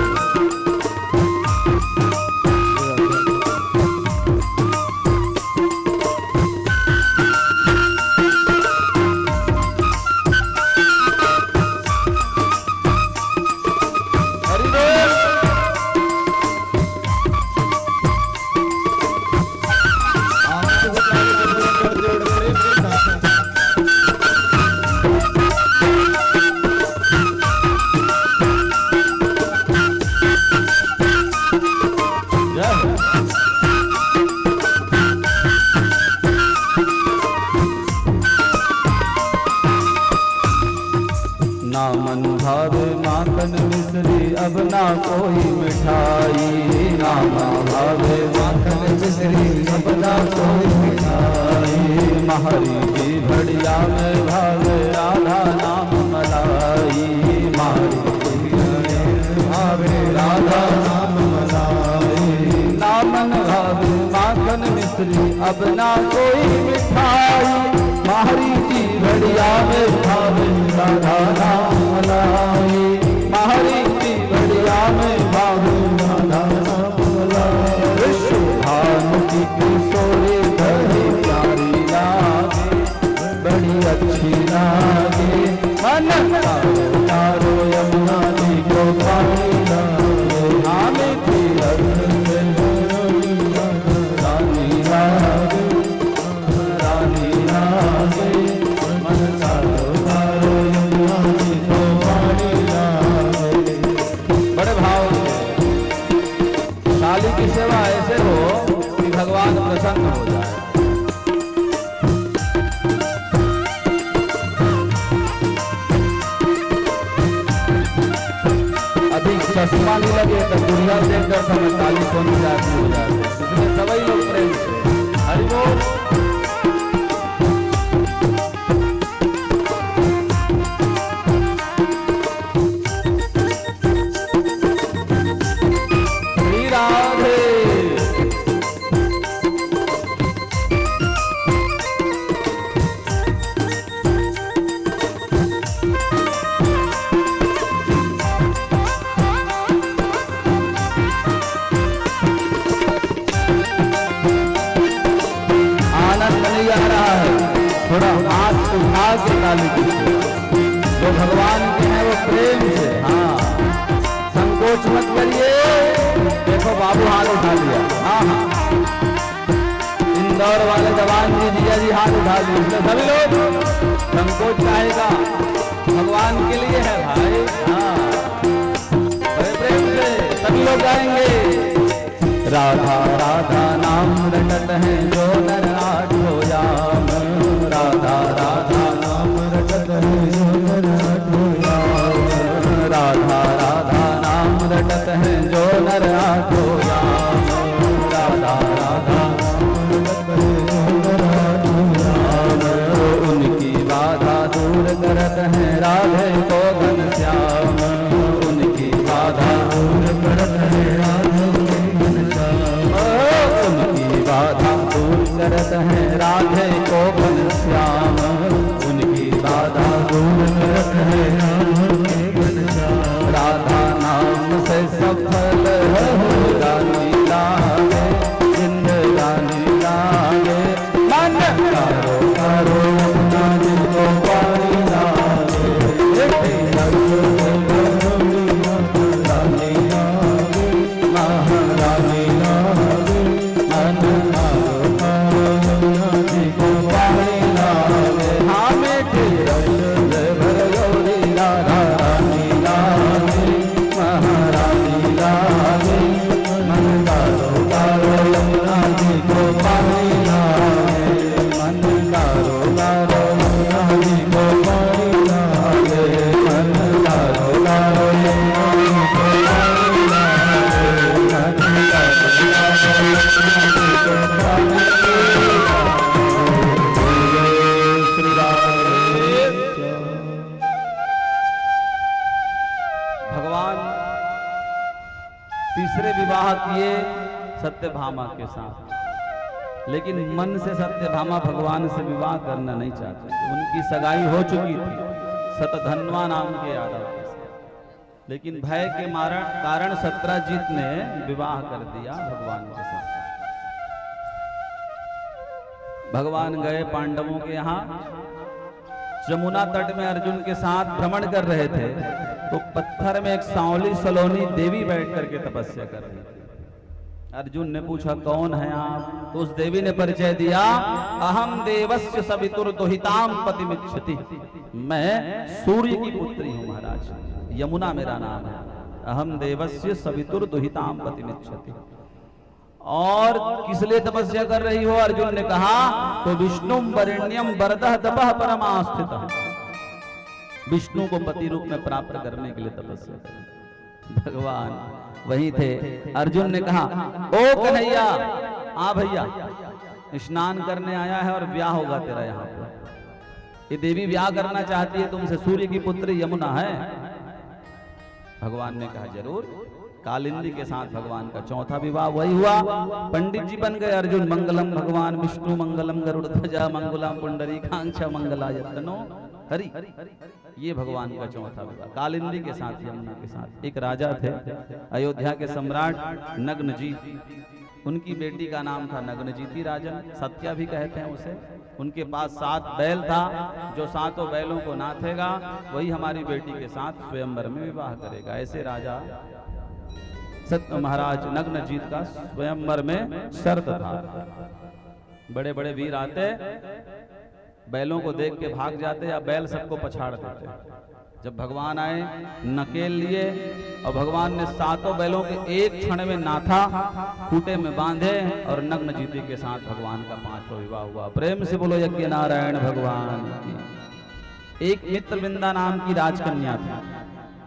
Speaker 3: ना मन भावे माखन मिश्री अब ना कोई मिठाई, ना मन भावे माखन मिश्री अब ना कोई मिठाई। महरी की घड़िया में भावे राधा नाम मलाई, महरी की घड़िया में भावे राधा नाम मलाई। ना मन भावे माखन मिश्री अब ना कोई मिठाई, महरी की घड़िया में भावे राधा नाम मलाई। महरी की घड़िया में भावे राधा नाम मलाई। विश्व भानु की किशोरी बड़ी प्यारी लागे, बड़ी अच्छी लागे। मन तारो तारो यमुना जी को पानी लागे, आमे की रस से रानी लागे, रानी लागे। मन तारो तारो यमुना जी को पानी लागे। बड़े भाव से काली की सेवा ऐसे हो कि भगवान प्रसन्न हो जाए। अभी चश्मा नहीं लगे तो दुनिया देखकर समझ काली कौन जाती हो जाती, इसलिए सभी लोग प्रेम से हरि बोल। थोड़ा हाथ उठा के काली की जो भगवान के हैं वो प्रेम से, हाँ संकोच मत करिए। देखो बाबू हाथ उठा लिया, हाँ हाँ हाली से सभी लोग संकोच चाहेगा भगवान के लिए है भाई। हाँ बड़े प्रेम से सभी लोग गाएंगे। राधा राधा नाम रटत है जो नर आठो याम, राधा राधा नाम रटत है जो नर आठो याम, राधा राधा नाम रटत है जो नर आठो याम, राधा राधा रटत है जो नर आठो याम। उनकी बाधा दूर करत है राधे को घनश्याम, उनकी बाधा दूर करत है राधे को घनश्याम, उनकी बाधा दूर करत है राधे को घनश्याम, उनकी बाधा दूर करत है राधे को घनश्याम। राधा नाम से सफल है रानी लागे, जिंदगानी लागे, मन करो करो अपना दिल को पानी लागे, रानी लागे, महारानी लागे, मन करो करो अपना दिल को पानी लागे। हाँ मेरे रंग भर गौरी राधा रानी लागे, महारानी लागे, मन करो करो अपना दिल को पानी लागे, मन करो करो अपना दिल को पानी लागे, मन करो करो अपना दिल को पानी लागे, मन करो करो अपना दिल को पानी लागे। श्री राधे। भगवान तीसरे विवाह किए सत्यभामा के साथ, लेकिन मन से सत्यभामा भगवान से विवाह करना नहीं चाहते। उनकी सगाई हो चुकी थी सतधन्वा नाम के यादव के साथ, लेकिन भय के कारण सत्यजीत ने विवाह कर दिया भगवान के साथ। भगवान गए पांडवों के यहाँ, यमुना तट में अर्जुन के साथ भ्रमण कर रहे थे, तो पत्थर में एक सांवली सलोनी देवी बैठ करके तपस्या कर रही थी। अर्जुन ने पूछा कौन है आप, तो उस देवी ने परिचय दिया, अहम देवस्य सवितुर दुहिताम पतिमिच्छति, मैं सूर्य की पुत्री हूं महाराज, यमुना मेरा नाम है, अहम देवस्य सवितुर दुहिताम पतिमिच्छति। और किस लिए तपस्या कर रही हो, अर्जुन ने कहा, तो विष्णु वरेण्यम वरदः तपः परमास्थितः, विष्णु को पति रूप में प्राप्त करने के लिए तपस्या कर। भगवान वहीं थे। अर्जुन ने कहा ओ कन्हैया आ भैया, स्नान करने आया है और ब्याह होगा तेरा यहाँ पर। ये देवी ब्याह करना चाहती है तुमसे, सूर्य की पुत्री यमुना है। भगवान ने कहा जरूर। कालिंदी के साथ भगवान का चौथा विवाह वही हुआ। पंडित जी बन गए अर्जुन। मंगलम भगवान विष्णु मंगलम गरुड़ध्वजा मंगलम पुंडरीकांक्षा मंगलायतनो हरि। ये भगवान का चौथा विवाह कालिंदी के साथ, यमुना के साथ। एक राजा थे अयोध्या के सम्राट नग्नजीत, उनकी बेटी का नाम था नग्नजीती राजन, सत्या भी कहते हैं उसे। उनके पास 7 बैल था, जो 7 बैलों को नाथेगा वही हमारी बेटी के साथ स्वयंवर में विवाह करेगा। ऐसे राजा सत्य महाराज नग्नजीत का स्वयंवर में शर्त था। बड़े बड़े वीर आते, बैलों को देख के भाग जाते या बैल सबको पछाड़ देते। जब भगवान आए नकेल लिए और भगवान ने 7 बैलों के एक क्षण में नाथा, खूटे में बांधे और नग्नजीती के साथ भगवान का 5वां विवाह हुआ। प्रेम से बोलो यज्ञ नारायण भगवान की। एक मित्रविंदा नाम की राजकन्या थी।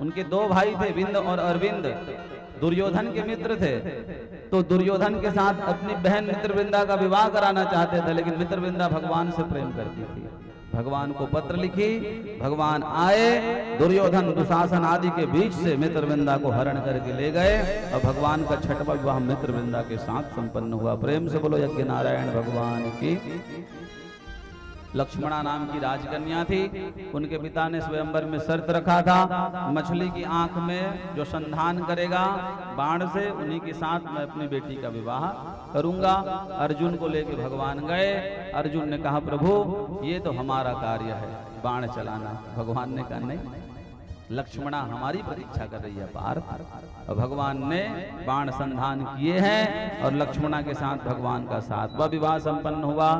Speaker 3: उनके 2 भाई थे, विंद और अरविंद। दुर्योधन के मित्र थे, तो दुर्योधन के साथ अपनी बहन मित्रविंदा का विवाह कराना चाहते थे, लेकिन मित्रविंदा भगवान से प्रेम करती थी। भगवान को पत्र लिखी, भगवान आए, दुर्योधन दुशासन आदि के बीच से मित्रविंदा को हरण करके ले गए और भगवान का 6वां विवाह मित्रविंदा के साथ संपन्न हुआ। प्रेम से बोलो यज्ञ नारायण भगवान की। लक्ष्मणा नाम की राजकन्या थी। उनके पिता ने स्वयंवर में शर्त रखा था, मछली की आंख में जो संधान करेगा बाण से, उन्हीं के साथ मैं अपनी बेटी का विवाह करूंगा। अर्जुन को लेकर भगवान गए। अर्जुन ने कहा प्रभु ये तो हमारा कार्य है, बाण चलाना। भगवान ने कहा नहीं, लक्ष्मणा हमारी परीक्षा कर रही है पार्थ। और भगवान ने बाण संधान किए हैं और लक्ष्मणा के साथ भगवान का साथ वह विवाह संपन्न हुआ।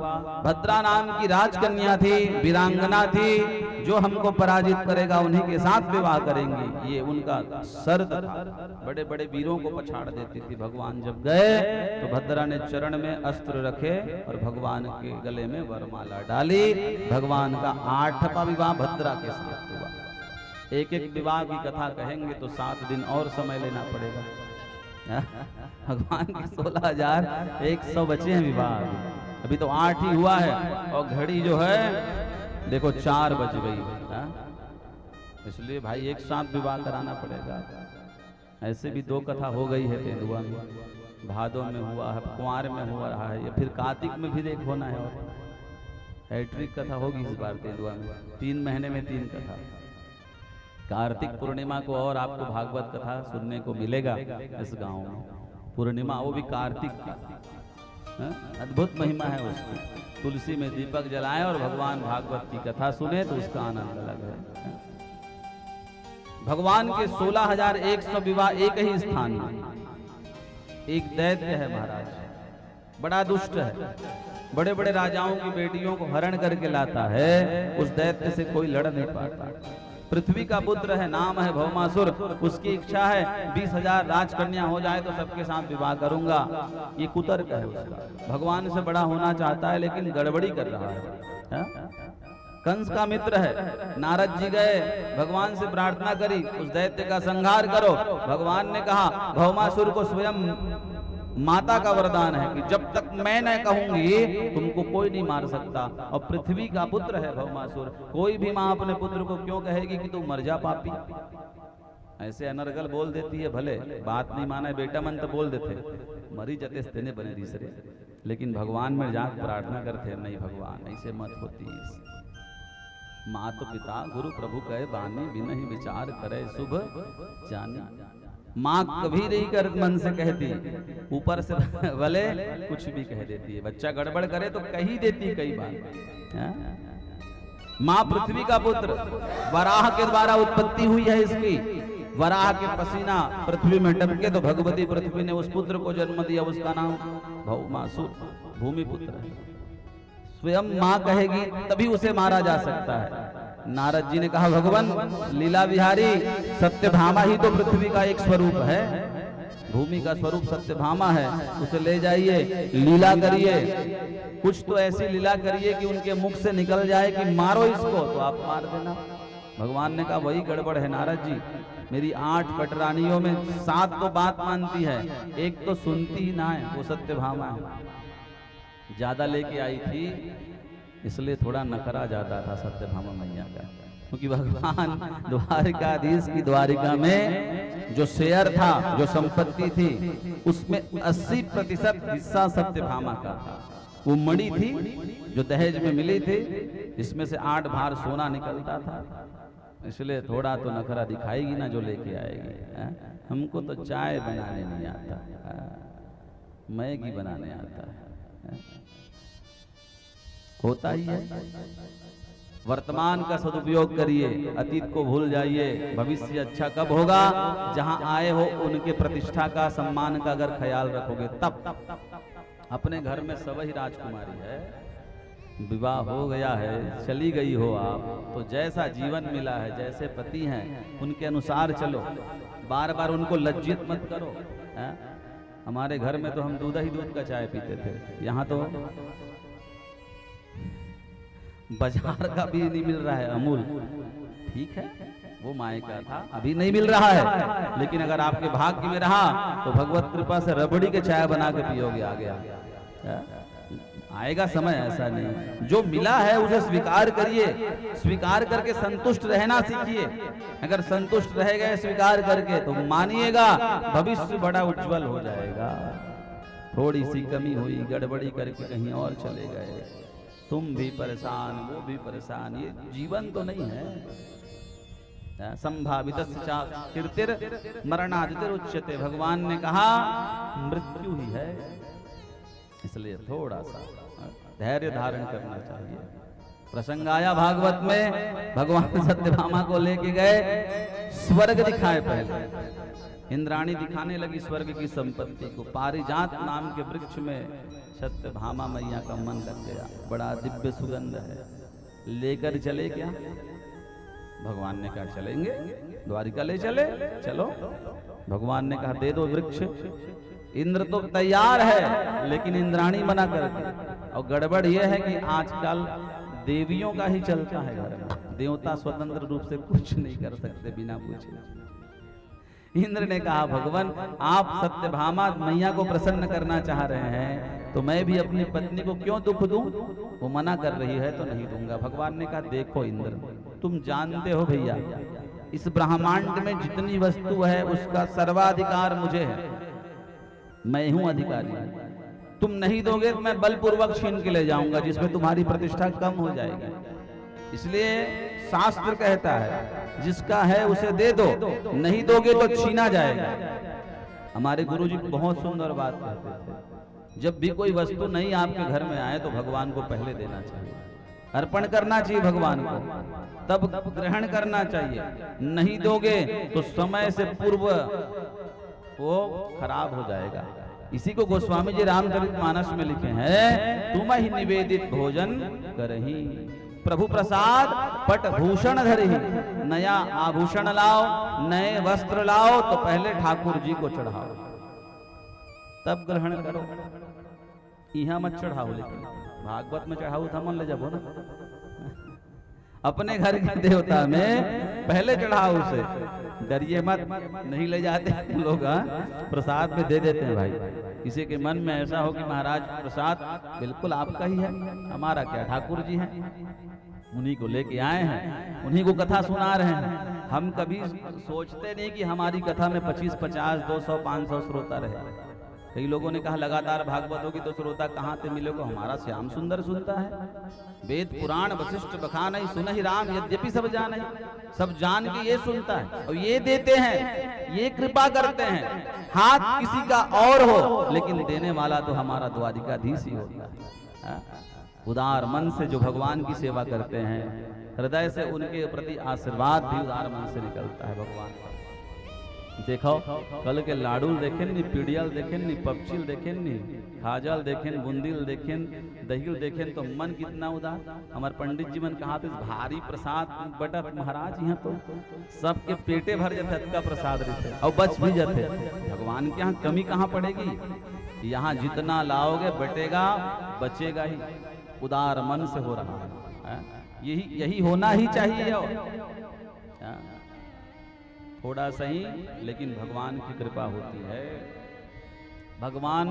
Speaker 3: भद्रा नाम की राजकन्या थी, वीरांगना थी, जो हमको पराजित करेगा उन्हीं के साथ विवाह करेंगी, ये उनका शर्त था। बड़े बड़े वीरों को पछाड़ देती थी। भगवान जब गए तो भद्रा ने चरण में अस्त्र रखे और भगवान के गले में वरमाला डाली। भगवान का 8वां विवाह भद्रा के साथ हुआ। एक एक विवाह की कथा कहेंगे तो 7 दिन और समय लेना पड़ेगा। भगवान के 16,100 बचे हैं विवाह, अभी तो 8 ही हुआ है और घड़ी जो है देखो 4 बज गई। इसलिए भाई एक साथ विवाह कराना पड़ेगा। ऐसे भी 2 कथा हो गई है तेंदुआ में, भादों में हुआ है, कुंवार में हुआ रहा है, या फिर कार्तिक में भी देख होना है। और हैट्रिक कथा होगी इस बार तेंदुआ में, 3 महीने में 3 कथा। कार्तिक पूर्णिमा को और आपको भागवत कथा सुनने को मिलेगा इस गांव में। पूर्णिमा वो भी कार्तिक की, अद्भुत महिमा है उसकी। तुलसी में दीपक जलाएं और भगवान भागवत की कथा सुने तो उसका आनंद अलग है। भगवान के 16,100 विवाह एक ही स्थान में। एक दैत्य है महाराज, बड़ा दुष्ट है, बड़े बड़े राजाओं की बेटियों को हरण करके लाता है। उस दैत्य से कोई लड़ नहीं पाता। पृथ्वी का पुत्र है, नाम है भौमासुर। उसकी इच्छा है 20,000 राजकन्या हो जाए तो सबके साथ विवाह करूंगा। ये कुतर्क है उसका। भगवान से बड़ा होना चाहता है लेकिन गड़बड़ी कर रहा है। कंस का मित्र है। नारद जी गए, भगवान से प्रार्थना करी उस दैत्य का संहार करो। भगवान ने कहा भौमासुर को स्वयं माता का वरदान है कि जब तक मैं न कहूंगी तुमको कोई नहीं मार सकता। और पृथ्वी का पुत्र है भौमासुर। कोई भी माँ अपने पुत्र को क्यों कहेगी कि तू मर जा पापी। ऐसे अनर्गल बोल देती है, भले बात नहीं माना बेटा मन तो बोल देते, मरी जते तेने बने तीसरे। लेकिन भगवान में जाकर प्रार्थना करते, नहीं भगवान ऐसे मत होती। मात पिता गुरु प्रभु कहे बानी, बिना ही विचार करे शुभ जानी। माँ कभी नहीं कर मन से कहती, ऊपर से भले कुछ भी कह देती है। बच्चा गड़बड़ करे तो कह ही देती कई बार। माँ पृथ्वी का पुत्र, वराह के द्वारा उत्पत्ति हुई है इसकी। वराह के पसीना पृथ्वी में टपके तो भगवती पृथ्वी ने उस पुत्र को जन्म दिया। उसका नाम भौमासुर, भूमि पुत्र। स्वयं माँ कहेगी तभी उसे मारा जा सकता है। नारद जी ने कहा भगवान लीला विहारी, सत्यभामा ही तो पृथ्वी का एक स्वरूप है। भूमि का स्वरूप सत्यभामा है, उसे ले जाइए, लीला करिए, कुछ तो ऐसी लीला करिए कि उनके मुख से निकल जाए कि मारो इसको, तो आप मार देना। भगवान ने कहा वही गड़बड़ है नारद जी, मेरी 8 पटरानियों में 7 तो बात मानती है, एक तो सुनती ही ना है, वो सत्यभामा है। ज्यादा लेके आई थी इसलिए थोड़ा नखरा जाता था सत्यभामा मैया का, क्योंकि भगवान द्वारिकाधीश की द्वारिका में जो शेयर था, जो संपत्ति थी, उसमें 80% हिस्सा सत्यभामा का था। वो मणि थी जो दहेज में मिली थी, इसमें से 8 भार सोना निकलता था। इसलिए थोड़ा तो नखरा दिखाएगी ना जो लेके आएगी। हमको तो चाय बनाने नहीं आता, मैगी बनाने आता है। होता ही है। वर्तमान का सदुपयोग करिए, अतीत को भूल जाइए। भविष्य अच्छा कब होगा, जहां आए हो उनके प्रतिष्ठा का, सम्मान का अगर ख्याल रखोगे तब। अपने घर में सब ही राजकुमारी है, विवाह हो गया है, चली गई हो आप, तो जैसा जीवन मिला है, जैसे पति हैं उनके अनुसार चलो। बार बार उनको लज्जित मत करो। हमारे घर में तो हम दूध ही दूध का चाय पीते थे, यहाँ तो बाजार का भी नहीं मिल रहा है, अमूल। ठीक है, वो माए का था, अभी नहीं मिल रहा है, लेकिन अगर आपके भाग्य में रहा तो भगवत कृपा से रबड़ी के चाय बना के पियोगे। आएगा समय, ऐसा नहीं। जो मिला है उसे स्वीकार करिए, स्वीकार करके संतुष्ट रहना सीखिए। अगर संतुष्ट रह गए स्वीकार करके तो मानिएगा भविष्य बड़ा उज्जवल हो जाएगा। थोड़ी सी कमी हुई, गड़बड़ी करके कहीं और चले गए, तुम भी परेशान, वो भी परेशान, ये जीवन तो नहीं है। संभावित कीर्तिर मरणादितिर उच्यते, भगवान ने कहा मृत्यु ही है। इसलिए थोड़ा सा धैर्य धारण करना चाहिए। प्रसंग आया भागवत में, भगवान सत्यभामा को लेके गए, स्वर्ग दिखाए पहले। इंद्राणी दिखाने लगी स्वर्ग की संपत्ति को। पारिजात नाम के वृक्ष में सत्यभामा मैया का मन लग गया, बड़ा दिव्य सुगंध है, लेकर चले क्या? भगवान ने कहा चलेंगे, द्वारिका ले चले, चलो। भगवान ने कहा दे दो वृक्ष। इंद्र तो तैयार है, लेकिन इंद्राणी मना कर दी। और गड़बड़ यह है कि आजकल देवियों का ही चलता है घर में, देवता स्वतंत्र रूप से कुछ नहीं कर सकते बिना पूछे। इंद्र ने कहा भगवान आप सत्यभामा मैया को प्रसन्न करना चाह रहे हैं, तो मैं भी अपनी पत्नी को क्यों दुख दूं? वो मना कर रही है तो नहीं दूंगा। भगवान ने कहा देखो इंद्र, तुम जानते हो भैया, इस ब्रह्मांड में जितनी वस्तु है उसका सर्वाधिकार मुझे है, मैं हूं अधिकारी। तुम नहीं दोगे तो मैं बलपूर्वक छीन के ले जाऊंगा, जिसमें तुम्हारी प्रतिष्ठा कम हो जाएगी। इसलिए शास्त्र कहता है जिसका है उसे दे दो, नहीं दोगे तो छीना जाएगा। हमारे गुरुजी बहुत सुंदर बात कहते थे, जब भी कोई वस्तु नहीं आपके घर में आए तो भगवान को पहले देना चाहिए, अर्पण करना चाहिए भगवान को, तब ग्रहण करना चाहिए। नहीं दोगे तो समय से पूर्व वो खराब हो जाएगा। इसी को गोस्वामी जी रामचरितमानस में लिखे हैं, तुम ही निवेदित भोजन करही, प्रभु प्रसाद पट भूषण धरही। नया आभूषण लाओ, नए वस्त्र लाओ तो पहले ठाकुर जी को चढ़ाओ, तब ग्रहण करो। यहाँ मत चढ़ाओ, लेकिन भागवत में चढ़ाओ था मन ले जाओ ना। अपने घर के देवता में पहले चढ़ाओ उसे, डरिए मत, नहीं ले जाते लोग, प्रसाद में दे देते हैं भाई। किसी के मन में ऐसा हो कि महाराज प्रसाद बिल्कुल आपका ही है, हमारा क्या, ठाकुर जी हैं, उन्हीं को लेके आए हैं, उन्हीं को कथा सुना रहे हैं। हम कभी सोचते नहीं कि हमारी कथा में 25, 50, 200, 500 श्रोता रहे। कई लोगों ने कहा लगातार भागवत होगी तो श्रोता कहाँ से मिलेगा? हमारा श्याम सुंदर सुनता है, वेद पुराण वशिष्ठ बखान ही सुन ही राम यद्यपि सब जान है, सब जान के ये सुनता है और ये देते हैं, ये कृपा करते हैं। हाथ किसी का और हो, लेकिन देने वाला तो हमारा द्वारिकाधीश ही होता है। उदार मन से जो भगवान की सेवा करते हैं, हृदय से उनके प्रति आशीर्वाद भी उदार मन से निकलता है भगवान। देखो कल के लाडू देखें नी, पीड़ियल देखें नी, पपचिल देखें नी, खाजल देखें, बुंदिल देखें, दहिल देखें, तो मन कितना उदार। हमारे पंडित जी मन कहा थे भारी प्रसाद बटत महाराज, यहाँ तो सबके पेटे भर जाते का प्रसाद रहते और बच भी जाते। भगवान के यहाँ कमी कहाँ पड़ेगी? यहाँ जितना लाओगे बटेगा, बचेगा ही। उदार मन से हो रहा है, यही होना ही चाहिए। थोड़ा सही, लेकिन भगवान की कृपा होती है। भगवान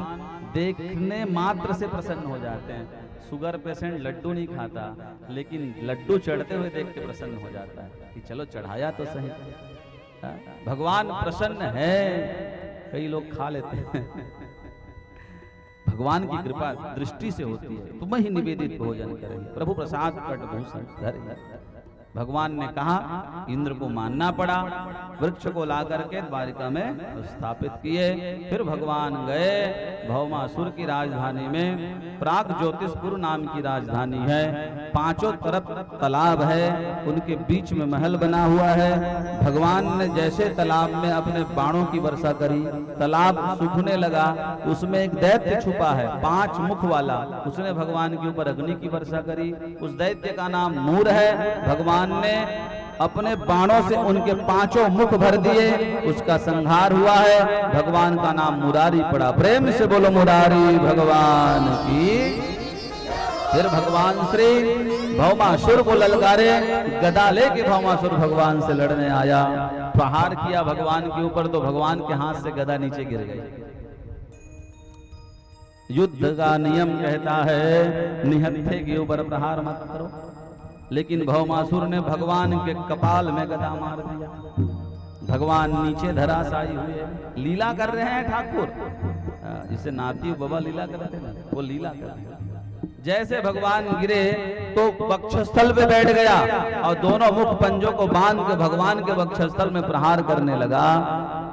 Speaker 3: देखने मात्र से प्रसन्न हो जाते हैं। शुगर पेशेंट लड्डू नहीं खाता, लेकिन लड्डू चढ़ते हुए देख के प्रसन्न हो जाता है कि चलो चढ़ाया तो सही। भगवान प्रसन्न है, कई लोग खा लेते हैं। भगवान की कृपा दृष्टि से होती है। तुम ही निवेदित भोजन करें, प्रभु प्रसाद पट भूषण धरे। भगवान ने कहा, इंद्र को मानना पड़ा, वृक्ष को ला करके द्वारिका में स्थापित किए। फिर भगवान गए भौमासुर की राजधानी में, प्राग ज्योतिषपुर नाम की राजधानी है। पांचों तरफ तालाब है, उनके बीच में महल बना हुआ है। भगवान ने जैसे तालाब में अपने बाणों की वर्षा करी, तालाब सूखने लगा। उसमें एक दैत्य छुपा है 5 मुख वाला, उसने भगवान के ऊपर अग्नि की वर्षा करी। उस दैत्य का नाम मूर है। भगवान ने अपने बाणों से उनके 5 मुख भर दिए, उसका संहार हुआ है। भगवान का नाम मुरारी पड़ा। प्रेम से बोलो मुरारी भगवान की। फिर भगवान श्री भौमासुर को ललकारे, गदा लेके भौमासुर भगवान से लड़ने आया। प्रहार किया भगवान के ऊपर तो भगवान के हाथ से गदा नीचे गिर गई। युद्ध का नियम कहता है निहत्थे के ऊपर प्रहार मत करो, लेकिन भौमासुर ने भगवान के कपाल में गदा मार दिया। भगवान नीचे धराशायी हुए। लीला कर रहे हैं ठाकुर, जिसे नाती बाबा लीला करते हैं, वो लीला कर दिया। जैसे भगवान गिरे तो वक्षस्थल पे बैठ गया और दोनों मुख पंजों को बांध के भगवान के वक्षस्थल में प्रहार करने लगा।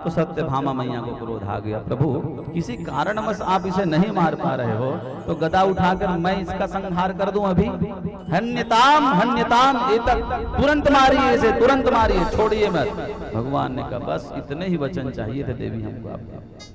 Speaker 3: तो सत्यभामा मैया को क्रोध आ गया, प्रभु किसी कारणवश आप इसे नहीं मार पा रहे हो तो गदा उठाकर मैं इसका संहार कर दूं अभी। हन्यताम हन्यताम एतत्, तुरंत मारिए इसे, तुरंत मारिए, छोड़िए मत। भगवान ने कहा बस इतने ही वचन चाहिए थे देवी हमको आपके।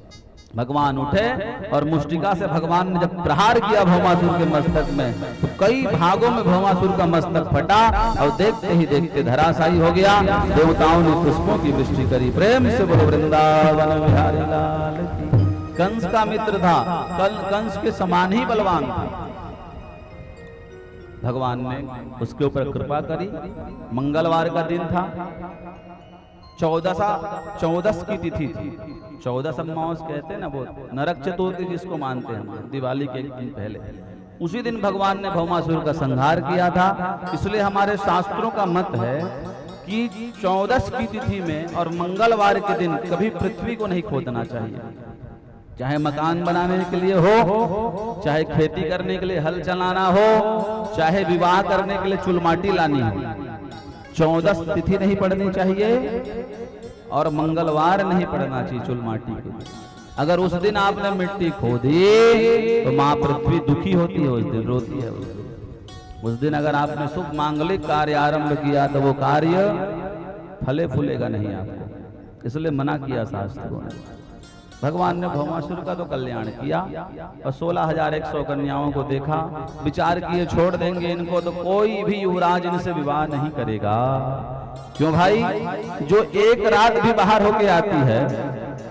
Speaker 3: भगवान उठे और मुष्टिका से भगवान ने जब प्रहार किया भौमासुर के मस्तक में तो कई भागों में भौमासुर का मस्तक फटा और देखते ही देखते धराशायी हो गया। देवताओं ने पुष्पों की वृष्टि करी। प्रेम से बोलो वृंदावन बिहारी लाल की। कंस का मित्र था, कंस के समान ही बलवान था। भगवान ने उसके ऊपर कृपा करी। मंगलवार का दिन था, 14 की तिथि थी। 14 अमावस कहते हैं ना, वो नरक चतुर्थी जिसको मानते हैं, दिवाली के एक दिन पहले। उसी दिन भगवान ने भौमासुर का संहार किया था। इसलिए हमारे शास्त्रों का मत है कि 14 की तिथि में और मंगलवार के दिन कभी पृथ्वी को नहीं खोदना चाहिए। चाहे मकान बनाने के लिए हो, चाहे खेती करने के लिए हल चलाना हो, चाहे विवाह करने के लिए चुलमाटी लानी हो, 14 तिथि नहीं पड़नी चाहिए और मंगलवार नहीं पड़ना चाहिए चुलमाटी के। अगर उस दिन आपने मिट्टी खोदी तो माँ पृथ्वी दुखी होती है, उस दिन रोती है। उस दिन अगर आपने शुभ मांगलिक कार्य आरंभ किया तो वो कार्य फले फूलेगा नहीं आपको, इसलिए मना किया शास्त्रों ने। भगवान ने भौमासुर का तो कल्याण किया और 16,100 कन्याओं को देखा, विचार किए छोड़ देंगे इनको तो कोई भी युवराज इनसे विवाह नहीं करेगा। क्यों भाई, जो एक रात भी बाहर होके आती है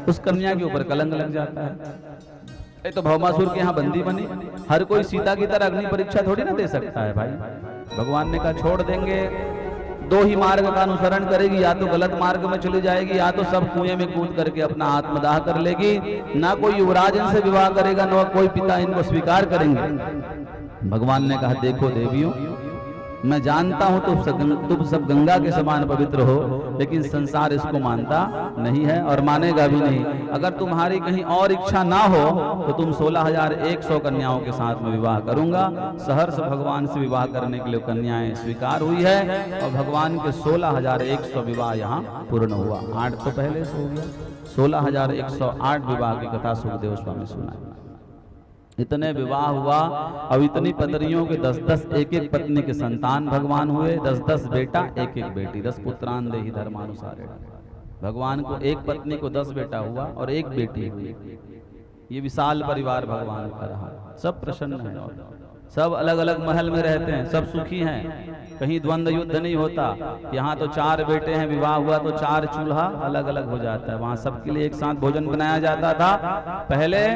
Speaker 3: उस कन्या के ऊपर कलंक लग जाता है। ये तो भौमासुर के यहाँ बंदी बनी, हर कोई सीता की तरह अग्नि परीक्षा थोड़ी ना दे सकता है भाई। भगवान ने कहा छोड़ देंगे, दो ही मार्ग का अनुसरण करेगी, या तो गलत मार्ग में चली जाएगी या तो सब कुएं में कूद करके अपना आत्मदाह कर लेगी। ना कोई युवराज इनसे विवाह करेगा, ना कोई पिता इनको स्वीकार करेंगे। भगवान ने कहा देखो देवियों, मैं जानता हूं तुम सब गंगा के समान पवित्र हो, लेकिन संसार इसको मानता नहीं है और मानेगा भी नहीं। अगर तुम्हारी कहीं और इच्छा ना हो तो तुम 16,100 कन्याओं के साथ में विवाह करूंगा। सहर्ष भगवान से विवाह करने के लिए कन्याएं स्वीकार हुई है और भगवान के 16,100 विवाह यहाँ पूर्ण हुआ। 8 तो पहले से हो गया, 16,108 विवाह की कथा सुखदेव स्वामी सुनाई। इतने विवाह हुआ। अब इतनी पत्नियों के 10-10 एक-एक पत्नी के संतान भगवान हुए, 10-10 बेटा 1-1 बेटी, 10 पुत्रान देहि धर्मानुसार। भगवान को एक पत्नी को 10 बेटा हुआ और 1 बेटी हुई। ये विशाल परिवार भगवान का रहा। सब प्रसन्न है और सब अलग अलग महल में रहते हैं, सब सुखी हैं, कहीं द्वंद्व युद्ध नहीं होता। यहाँ तो 4 बेटे हैं, विवाह हुआ तो 4 चूल्हा अलग अलग हो जाता है। वहाँ सबके लिए एक साथ भोजन बनाया जाता था। पहले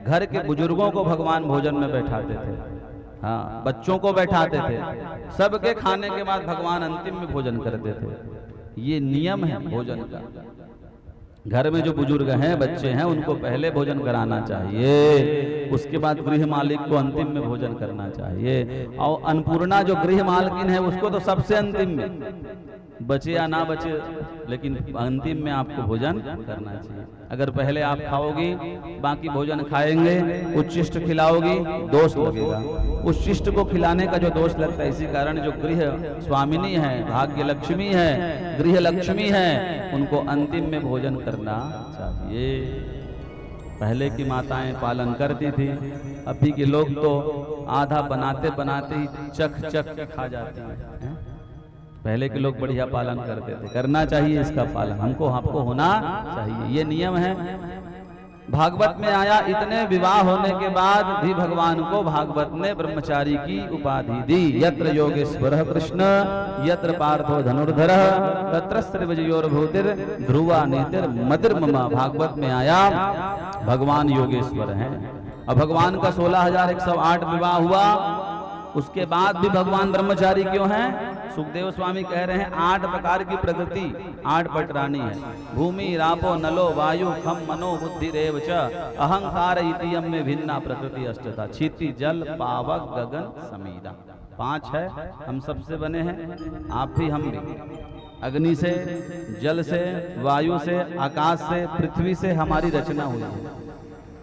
Speaker 3: घर के बुजुर्गों को भगवान भोजन में बैठाते थे, हाँ, बच्चों को बैठाते थे, सबके खाने के बाद भगवान अंतिम में भोजन करते थे। ये नियम है भोजन का। घर में जो बुजुर्ग हैं, बच्चे हैं, उनको पहले भोजन कराना चाहिए, उसके बाद गृह मालिक को अंतिम में भोजन करना चाहिए। और अन्नपूर्णा जो गृह मालकिन है उसको तो सबसे अंतिम में, बचे या ना बचे, लेकिन अंतिम में आपको भोजन करना चाहिए। अगर पहले आप खाओगी, बाकी भोजन खाएंगे, उच्छिष्ट खिलाओगी, दोष लगेगा। उच्छिष्ट को खिलाने का जो दोष लगता है, इसी कारण जो गृह स्वामिनी है, भाग्य लक्ष्मी है, गृह लक्ष्मी है, उनको अंतिम में भोजन करना चाहिए। पहले की माताएं पालन करती थी, अभी के लोग तो आधा बनाते बनाते ही चख चख के खा जाते हैं। पहले के लोग बढ़िया पालन करते थे, करना चाहिए इसका पालन, हमको आपको होना चाहिए, ये नियम है। भागवत में आया, इतने विवाह होने के बाद भी भगवान को भागवत ने ब्रह्मचारी की उपाधि दी। यत्र योगेश्वरः कृष्ण यत्र पार्थो धनुर्धरः तत्र श्रीविजयोर्भूतिर् ध्रुवा नीतिर्मतिर्मम। भागवत में आया भगवान योगेश्वर हैं। अब भगवान का 16,108 विवाह हुआ, उसके बाद भी भगवान ब्रह्मचारी क्यों हैं? सुखदेव स्वामी कह रहे हैं 8 प्रकार की प्रकृति 8 पटरानी है। भूमि रापो नलो वायु खम मनो बुद्धि रेव च अहंकार इतियम में भिन्ना प्रकृति अष्टता क्षिति जल पावक गगन समीरा। 5 है, हम सबसे बने हैं, आप भी हम भी। अग्नि से, जल से, वायु से, आकाश से, पृथ्वी से हमारी रचना हुई है।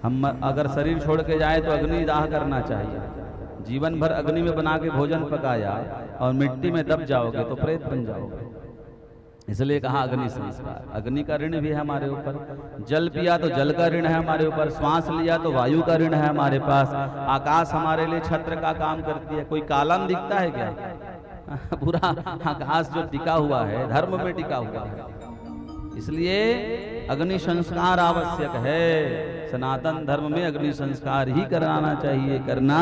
Speaker 3: हम अगर शरीर छोड़ के जाए तो अग्नि दाह करना चाहिए। जीवन भर अग्नि में बना के भोजन पकाया और मिट्टी में दब जाओगे तो प्रेत बन जाओगे। इसलिए कहा अग्नि संस्कार। अग्नि का ऋण भी है हमारे ऊपर, जल पिया तो जल का ऋण है हमारे ऊपर, श्वास लिया तो वायु का ऋण है हमारे पास, आकाश हमारे लिए छत्र का काम करती है। कोई कालम दिखता है क्या? पूरा आकाश जो टिका हुआ है धर्म में टिका हुआ है। इसलिए अग्नि संस्कार आवश्यक है। सनातन धर्म में अग्नि संस्कार ही कराना चाहिए, करना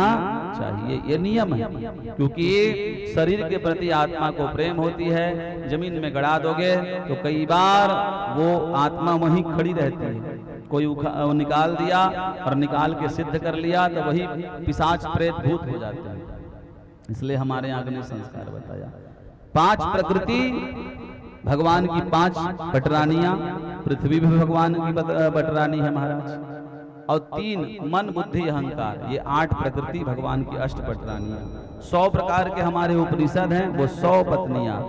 Speaker 3: चाहिए, ये नियम है। क्योंकि शरीर के प्रति आत्मा को प्रेम होती है। जमीन में गड़ा दोगे तो कई बार वो आत्मा वहीं खड़ी रहती है। कोई निकाल दिया और निकाल के सिद्ध कर लिया तो वही पिशाच प्रेत भूत हो जाते हैं। इसलिए हमारे यहाँ अग्नि संस्कार बताया। 5 प्रकृति भगवान की, 5 पटरानियां, पृथ्वी भी भगवान की पटरानी है महाराज, और 3 मन बुद्धि अहंकार, ये 8 प्रकृति भगवान की अष्ट पटरानियां। 100 प्रकार के हमारे उपनिषद हैं, वो 100 पत्नियां।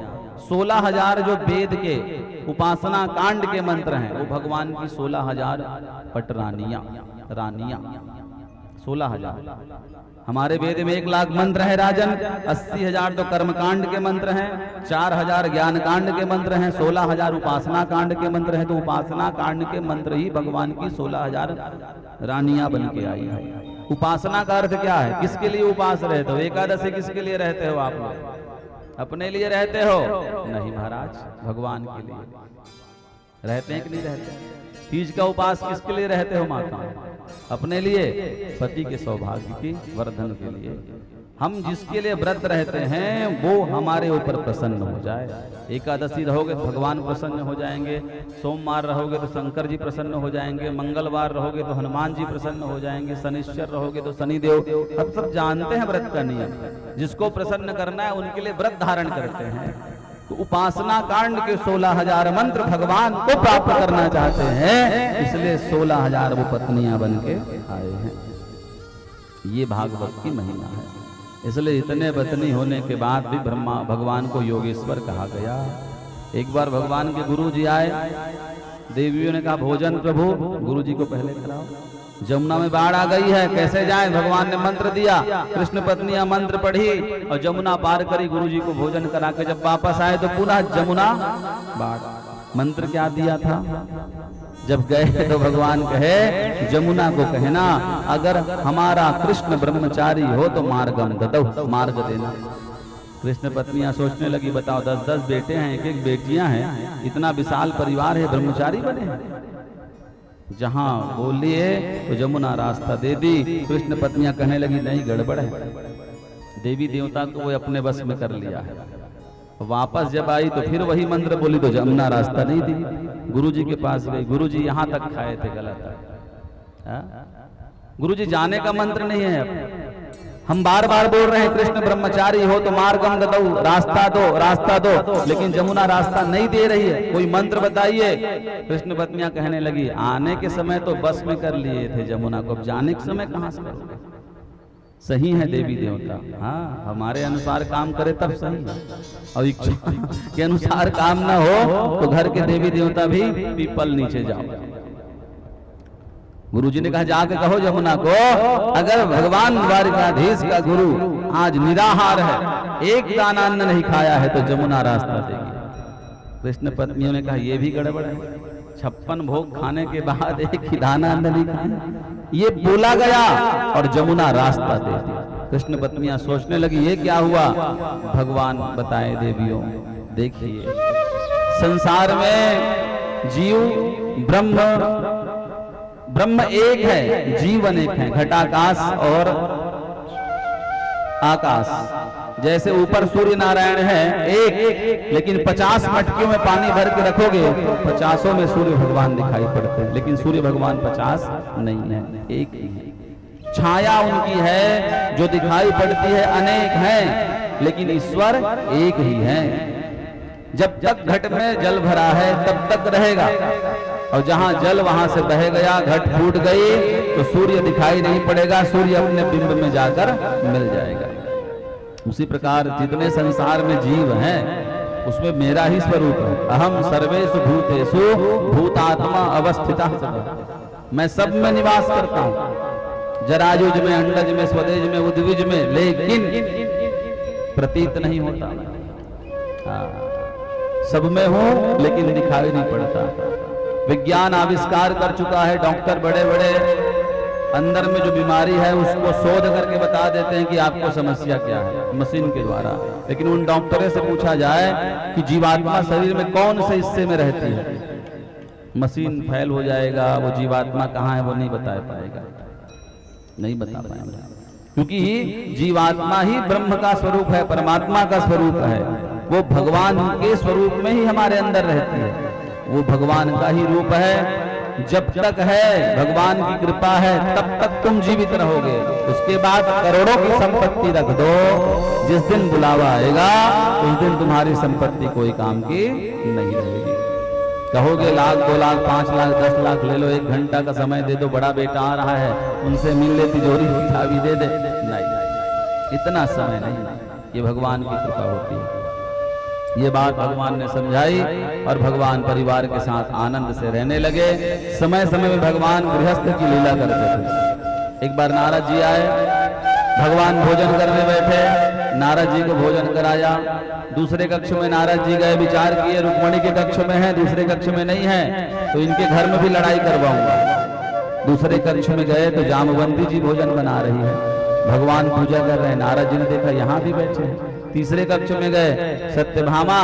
Speaker 3: 16,000 जो वेद के उपासना कांड के मंत्र हैं वो भगवान की 16,000 पटरानियां, रानियां। 16,000 हमारे वेद में 1 लाख मंत्र है राजन, 80,000 तो कर्मकांड के मंत्र हैं, 4,000 ज्ञान कांड के मंत्र हैं, 16,000 उपासना कांड के मंत्र हैं। तो उपासना कांड के मंत्र ही भगवान की 16,000 रानियां बन के आई है। उपासना का अर्थ क्या है? किसके लिए उपास रहते हो? एकादशी किसके लिए रहते हो आप लोग? अपने लिए रहते हो? नहीं महाराज, भगवान के लिए रहते हैं कि नहीं रहते? तीज का उपास किसके लिए रहते हो माता? अपने लिए, पति के सौभाग्य की वर्धन के लिए। हम जिसके लिए व्रत रहते हैं वो हमारे ऊपर प्रसन्न हो जाए। एकादशी रहोगे तो भगवान प्रसन्न हो जाएंगे, सोमवार रहोगे तो शंकर जी प्रसन्न हो जाएंगे, मंगलवार रहोगे तो हनुमान जी प्रसन्न हो जाएंगे, शनिश्चर रहोगे तो शनिदेव। हम सब जानते हैं व्रत का नियम, जिसको प्रसन्न करना है उनके लिए व्रत धारण करते हैं। तो उपासना कांड के 16,000 मंत्र भगवान को प्राप्त करना चाहते हैं, इसलिए 16,000 वो पत्नियां बन के आए हैं। ये भागवत की महिमा है। इसलिए इतने पत्नी होने के बाद भी ब्रह्मा भगवान को योगेश्वर कहा गया। एक बार भगवान के गुरु जी आए, देवियों ने कहा भोजन प्रभु, गुरु जी को पहले कराओ। जमुना में बाढ़ आ गई है, कैसे जाएं? भगवान ने मंत्र दिया, कृष्ण पत्नियां मंत्र पढ़ी और जमुना पार करी। गुरु जी को भोजन करा के जब वापस आए तो पुनः जमुना बाढ़। मंत्र क्या दिया था? जब गए तो भगवान कहे जमुना को कहना, अगर हमारा कृष्ण ब्रह्मचारी हो तो मार्गम ददौ, मार्ग देना। कृष्ण पत्नियां सोचने लगी, बताओ 10-10 बेटे हैं, 1-1 बेटियां हैं, इतना विशाल परिवार है, ब्रह्मचारी बने हैं। जहां बोलिए तो जमुना रास्ता दे दी। कृष्ण पत्नियां कहने लगी नहीं, गड़बड़ है। देवी देवता को वो अपने बस में कर लिया है। वापस जब आई तो फिर वही मंत्र बोली तो जमुना रास्ता नहीं दी। गुरुजी के पास गई, गुरुजी यहां तक खाए थे, गलत है। गुरुजी जाने का मंत्र नहीं है। अब हम बार बार बोल रहे हैं कृष्ण ब्रह्मचारी हो तो मार्गम ददौ, रास्ता दो, रास्ता दो, लेकिन जमुना रास्ता नहीं दे रही है, कोई मंत्र बताइए। कृष्ण पत्नियां कहने लगी, आने के समय तो बस में कर लिए थे जमुना को, अब जाने के समय कहां से करोगे? सही है देवी देवता, हाँ हमारे अनुसार काम करे तब सही है, और इच्छा के अनुसार काम ना हो तो घर के देवी देवता भी पीपल नीचे जाओ। गुरुजी ने कहा जाके कहो जमुना को, अगर भगवान द्वारिकाधीश का गुरु आज निराहार है, एक दाना अन्न नहीं खाया है तो जमुना रास्ता देगी। कृष्ण पत्नियों ने कहा ये भी गड़बड़ है, 56 भोग खाने के बाद एक ही दाना अन्न नहीं खाया, ये बोला गया और जमुना रास्ता दे दी। कृष्ण पत्नियां सोचने लगी ये क्या हुआ? भगवान बताए देवियों, देखिए संसार में जीव ब्रह्म एक है, जीवन एक है, घटाकाश और आकाश। जैसे ऊपर सूर्य नारायण है एक, लेकिन 50 मटकियों में पानी भर के रखोगे 50 में सूर्य भगवान दिखाई पड़ते हैं, लेकिन सूर्य भगवान 50 नहीं है, एक ही है। छाया उनकी है जो दिखाई पड़ती है, अनेक है, लेकिन ईश्वर एक ही है। जब तक घट में जल भरा है तब तक रहेगा, और जहां जल वहां से बह गया, घट फूट गई तो सूर्य दिखाई नहीं पड़ेगा, सूर्य अपने बिंब में जाकर मिल जाएगा। उसी प्रकार जितने संसार में जीव हैं उसमें मेरा ही स्वरूप है। अहम सर्वेषु भूतेषु भूतात्मा अवस्थितः, मैं सब में निवास करता हूं, जरायुज में, अंडज में, स्वदेज में, उद्विज में, लेकिन प्रतीत नहीं होता। सब में हूं लेकिन दिखाई नहीं पड़ता। विज्ञान आविष्कार कर चुका है, डॉक्टर बड़े बड़े अंदर में जो बीमारी है उसको शोध करके बता देते हैं कि आपको समस्या क्या है मशीन के द्वारा। लेकिन उन डॉक्टरों से पूछा जाए कि जीवात्मा शरीर में कौन से हिस्से में रहती है, मशीन फेल हो जाएगा, वो जीवात्मा कहाँ है वो नहीं बता पाएगा, नहीं बता पाएगा, क्योंकि जीवात्मा ही ब्रह्म का स्वरूप है, परमात्मा का स्वरूप है। वो भगवान के स्वरूप में ही हमारे अंदर रहती है, वो भगवान का ही रूप है। जब तक है भगवान की कृपा है तब तक तुम जीवित रहोगे, उसके बाद करोड़ों की संपत्ति रख दो, जिस दिन बुलावा आएगा उस दिन तुम्हारी संपत्ति कोई काम की नहीं रहेगी। कहोगे लाख 2 लाख 5 लाख 10 लाख ले लो, 1 घंटा का समय दे दो, बड़ा बेटा आ रहा है उनसे मिल ले, तिजोरी की चाबी दे दे, नहीं, इतना समय नहीं, ये भगवान की कृपा होती है। ये बात भगवान ने समझाई और भगवान परिवार के साथ आनंद से रहने लगे। समय समय में भगवान गृहस्थ की लीला करते थे। एक बार नारद जी आए, भगवान भोजन करने बैठे, नारद जी को भोजन कराया। दूसरे कक्ष में नारद जी गए, विचार किए रुक्मणी के कक्ष में है, दूसरे कक्ष में नहीं है, तो इनके घर में भी लड़ाई करवाऊंगा। दूसरे कक्ष में गए तो जामवंती जी भोजन बना रही है, भगवान पूजा कर रहे हैं, नारद जी ने देखा यहाँ भी बैठे हैं। तीसरे कक्ष में गए, सत्यभामा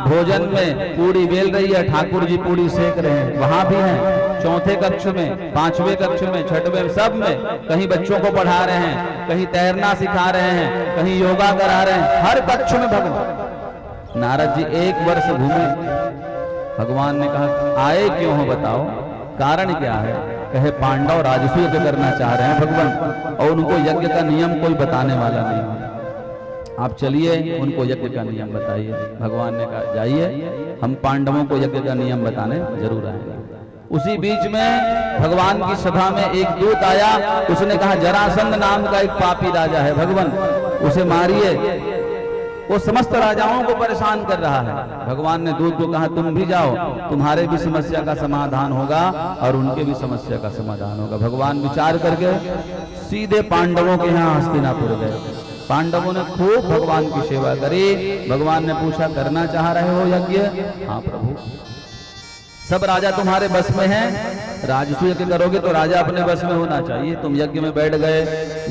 Speaker 3: भोजन में पूड़ी बेल रही है, ठाकुर जी पूड़ी सेक रहे हैं, वहां भी हैं। चौथे कक्ष में, 5वें कक्ष में, 6वें, सब में कहीं बच्चों को पढ़ा रहे हैं, कहीं तैरना सिखा रहे हैं, कहीं योगा करा रहे हैं, हर कक्ष में भगवान। नारद जी 1 वर्ष घूमे, भगवान ने कहा आए क्यों हो बताओ, कारण क्या है? कहे पांडव राजसूय करना चाह रहे हैं भगवान, और उनको यज्ञ का नियम कोई बताने वाला नहीं है, आप चलिए उनको यज्ञ का नियम बताइए। भगवान ने कहा जाइए, हम पांडवों को यज्ञ का नियम बताने जरूर आएंगे। उसी बीच में भगवान की सभा में एक दूत आया, उसने कहा जरासंध नाम का एक पापी राजा है भगवान, उसे मारिए, वो समस्त राजाओं को परेशान कर रहा है। भगवान ने दूत को कहा तुम भी जाओ, तुम्हारे भी समस्या का समाधान होगा और उनके भी समस्या का समाधान होगा। भगवान विचार करके सीधे पांडवों के यहाँ हस्तिनापुर गए। पांडवों ने खूब भगवान की सेवा करी। भगवान ने पूछा करना चाह रहे हो यज्ञ? हाँ प्रभु, सब राजा तुम्हारे बस में हैं, राजसूय यज्ञ करोगे तो राजा अपने बस में होना चाहिए। तुम यज्ञ में बैठ गए,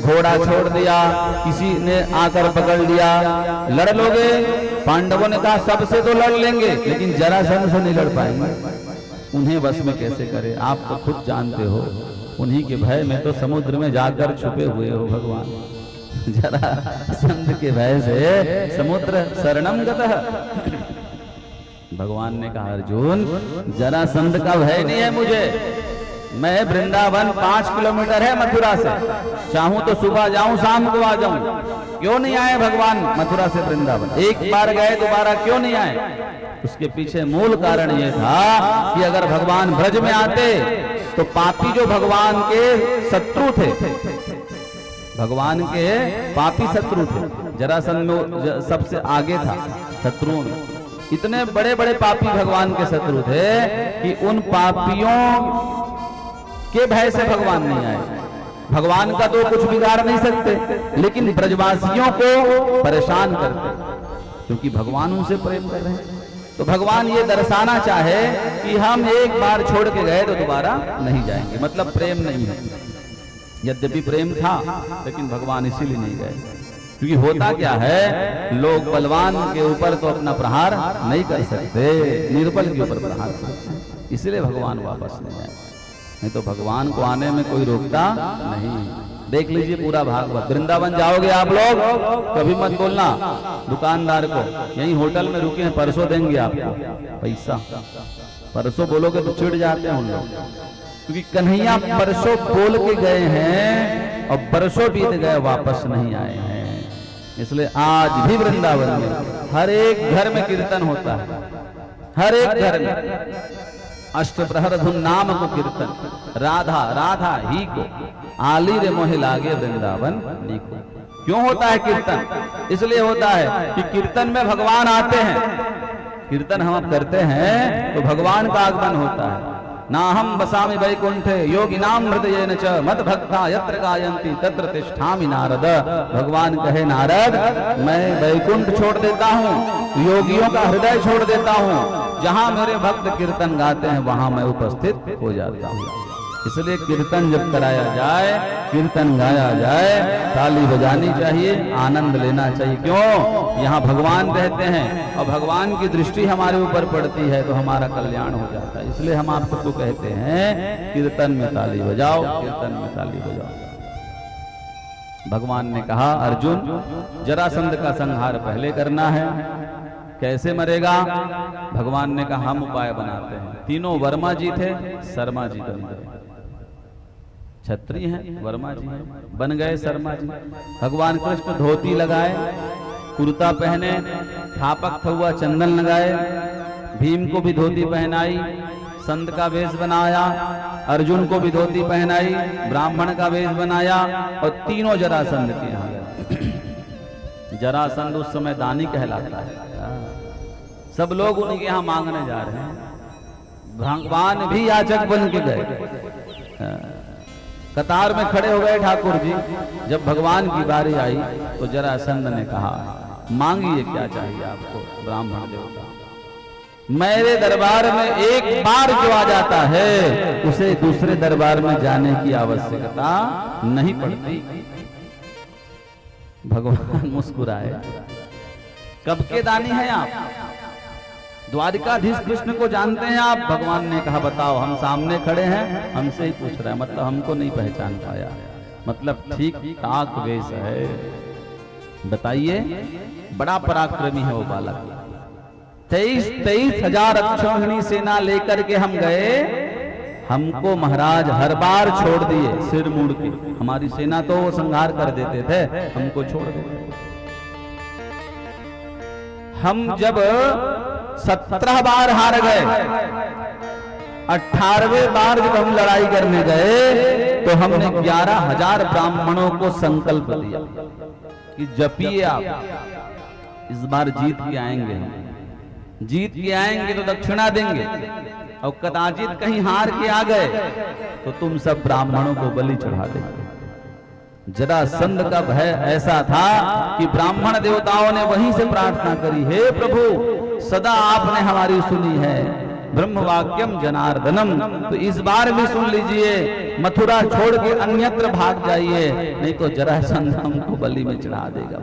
Speaker 3: घोड़ा छोड़ दिया, किसी ने आकर पकड़ लिया, लड़ लोगे? पांडवों ने कहा सबसे तो लड़ लेंगे लेकिन जरासंध से नहीं लड़ पाएंगे, उन्हें बस में कैसे करें? आप तो खुद जानते हो, उन्हीं के भय में तो समुद्र में जाकर छुपे हुए हो भगवान। जरासंध के भय से समुद्र शरणम गतः। भगवान ने कहा अर्जुन जरासंध का भय नहीं है मुझे, मैं वृंदावन 5 किलोमीटर है मथुरा से, चाहूं तो सुबह जाऊं शाम को आ जाऊं। क्यों नहीं आए भगवान मथुरा से वृंदावन? एक बार गए दोबारा क्यों नहीं आए? उसके पीछे मूल कारण यह था कि अगर भगवान ब्रज में आते तो पापी जो भगवान के शत्रु थे, भगवान के पापी शत्रु थे, जरासंध में सबसे आगे था शत्रुओं में, इतने बड़े बड़े पापी भगवान के शत्रु थे कि उन पापियों के भय से भगवान नहीं आए। भगवान का तो कुछ बिगाड़ नहीं सकते, लेकिन ब्रजवासियों को परेशान करते, क्योंकि भगवान उनसे प्रेम कर रहे हैं। तो भगवान ये दर्शाना चाहे कि हम एक बार छोड़ के गए तो दोबारा नहीं जाएंगे, मतलब प्रेम नहीं है। यद्यपि प्रेम था लेकिन भगवान इसीलिए नहीं गए, क्योंकि होता क्या है, लोग बलवान के ऊपर तो अपना प्रहार नहीं कर सकते, निर्बल के ऊपर प्रहार करते हैं, इसलिए भगवान वापस नहीं आए। नहीं तो भगवान को आने में कोई रोकता नहीं। देख लीजिए पूरा भागवत। वृंदावन जाओगे आप लोग, कभी मत बोलना दुकानदार को यहीं होटल में रुके हैं, परसों देंगे आपको पैसा, परसों बोलोगे तो चिढ़ जाते हैं उन लोग, क्योंकि कन्हैया परसों बोल के गए हैं और बरसों बीत गए वापस नहीं आए हैं। इसलिए आज भी वृंदावन में हर एक घर में कीर्तन होता है, हर एक घर में अष्ट प्रहर धुन नाम को कीर्तन, राधा राधा ही को आली रे मोहे लागे वृंदावन नीको। क्यों होता है कीर्तन? इसलिए होता है कि कीर्तन में भगवान आते हैं, कीर्तन हम करते हैं तो भगवान का आगमन होता है। ना हम बसामि वैकुंठे योगिनाम हृदयेन च मत भक्ता यत्र गायन्ति तत्र तिष्ठामि नारद। भगवान कहे नारद मैं वैकुंठ छोड़ देता हूँ, योगियों का हृदय छोड़ देता हूँ, जहां मेरे भक्त कीर्तन गाते हैं वहां मैं उपस्थित हो जाता हूँ। इसलिए कीर्तन जब कराया जाए, कीर्तन गाया जाए, ताली बजानी चाहिए, आनंद लेना चाहिए। क्यों? यहाँ भगवान रहते हैं और भगवान की दृष्टि हमारे ऊपर पड़ती है तो हमारा कल्याण हो जाता है। इसलिए हम आप सबको कहते हैं कीर्तन में ताली बजाओ, कीर्तन में ताली बजाओ। भगवान ने कहा अर्जुन जरासंध का संहार पहले करना है। कैसे मरेगा? भगवान ने कहा हम उपाय बनाते हैं। तीनों वर्मा जी थे, शर्मा जी बन गए। क्षत्रिय हैं, वर्मा जी हैं, बन गए शर्मा जी। भगवान कृष्ण धोती लगाए, कुर्ता पहने, थापक थुआ चंदन लगाए, भीम को भी धोती पहनाई, संत का वेश बनाया, अर्जुन को भी धोती पहनाई, ब्राह्मण का वेश बनाया और तीनों जरासंध के यहाँ गए। जरासंध उस समय दानी कहलाता है। सब लोग उनके यहाँ मांगने जा रहे हैं, भगवान भी याचक बन के गए। कतार में खड़े हो गए ठाकुर जी। जब भगवान की बारी आई तो जरासंध ने कहा मांगिए क्या चाहिए आपको ब्राह्मण देवता। मेरे दरबार में एक बार जो आ जाता है उसे दूसरे दरबार में जाने की आवश्यकता नहीं पड़ती। भगवान मुस्कुराए। कब के दानी हैं आप? द्वारिकाधीश कृष्ण को जानते हैं आप? भगवान ने कहा बताओ। हम सामने खड़े हैं, हमसे ही पूछ रहा है, मतलब हमको नहीं पहचान पाया, मतलब ठीक ठाक वेश है। बताइए, बड़ा पराक्रमी है वो बालक। 23,000 अक्षौहिणी सेना लेकर के हम गए, हमको महाराज हर बार छोड़ दिए सिर मुड़ के। हमारी सेना तो वो संहार कर देते थे, हमको छोड़ देते। हम जब 17 बार हार गए, 18वें बार जब हम लड़ाई करने गए तो हमने 11,000 ब्राह्मणों को संकल्प दिया कि जपिए आप, इस बार जीत के आएंगे, हम जीत के आएंगे तो दक्षिणा देंगे, और कदाचित कहीं हार के आ गए तो तुम सब ब्राह्मणों को बलि चढ़ा देंगे। जरासंध का भय ऐसा था कि ब्राह्मण देवताओं ने वहीं से प्रार्थना करी, हे प्रभु सदा आपने हमारी सुनी है, ब्रह्म वाक्यम जनार्दनम, तो इस बार भी सुन लीजिए, मथुरा छोड़ के अन्यत्र भाग जाइए, नहीं तो जरासंध हमको बलि में चढ़ा देगा।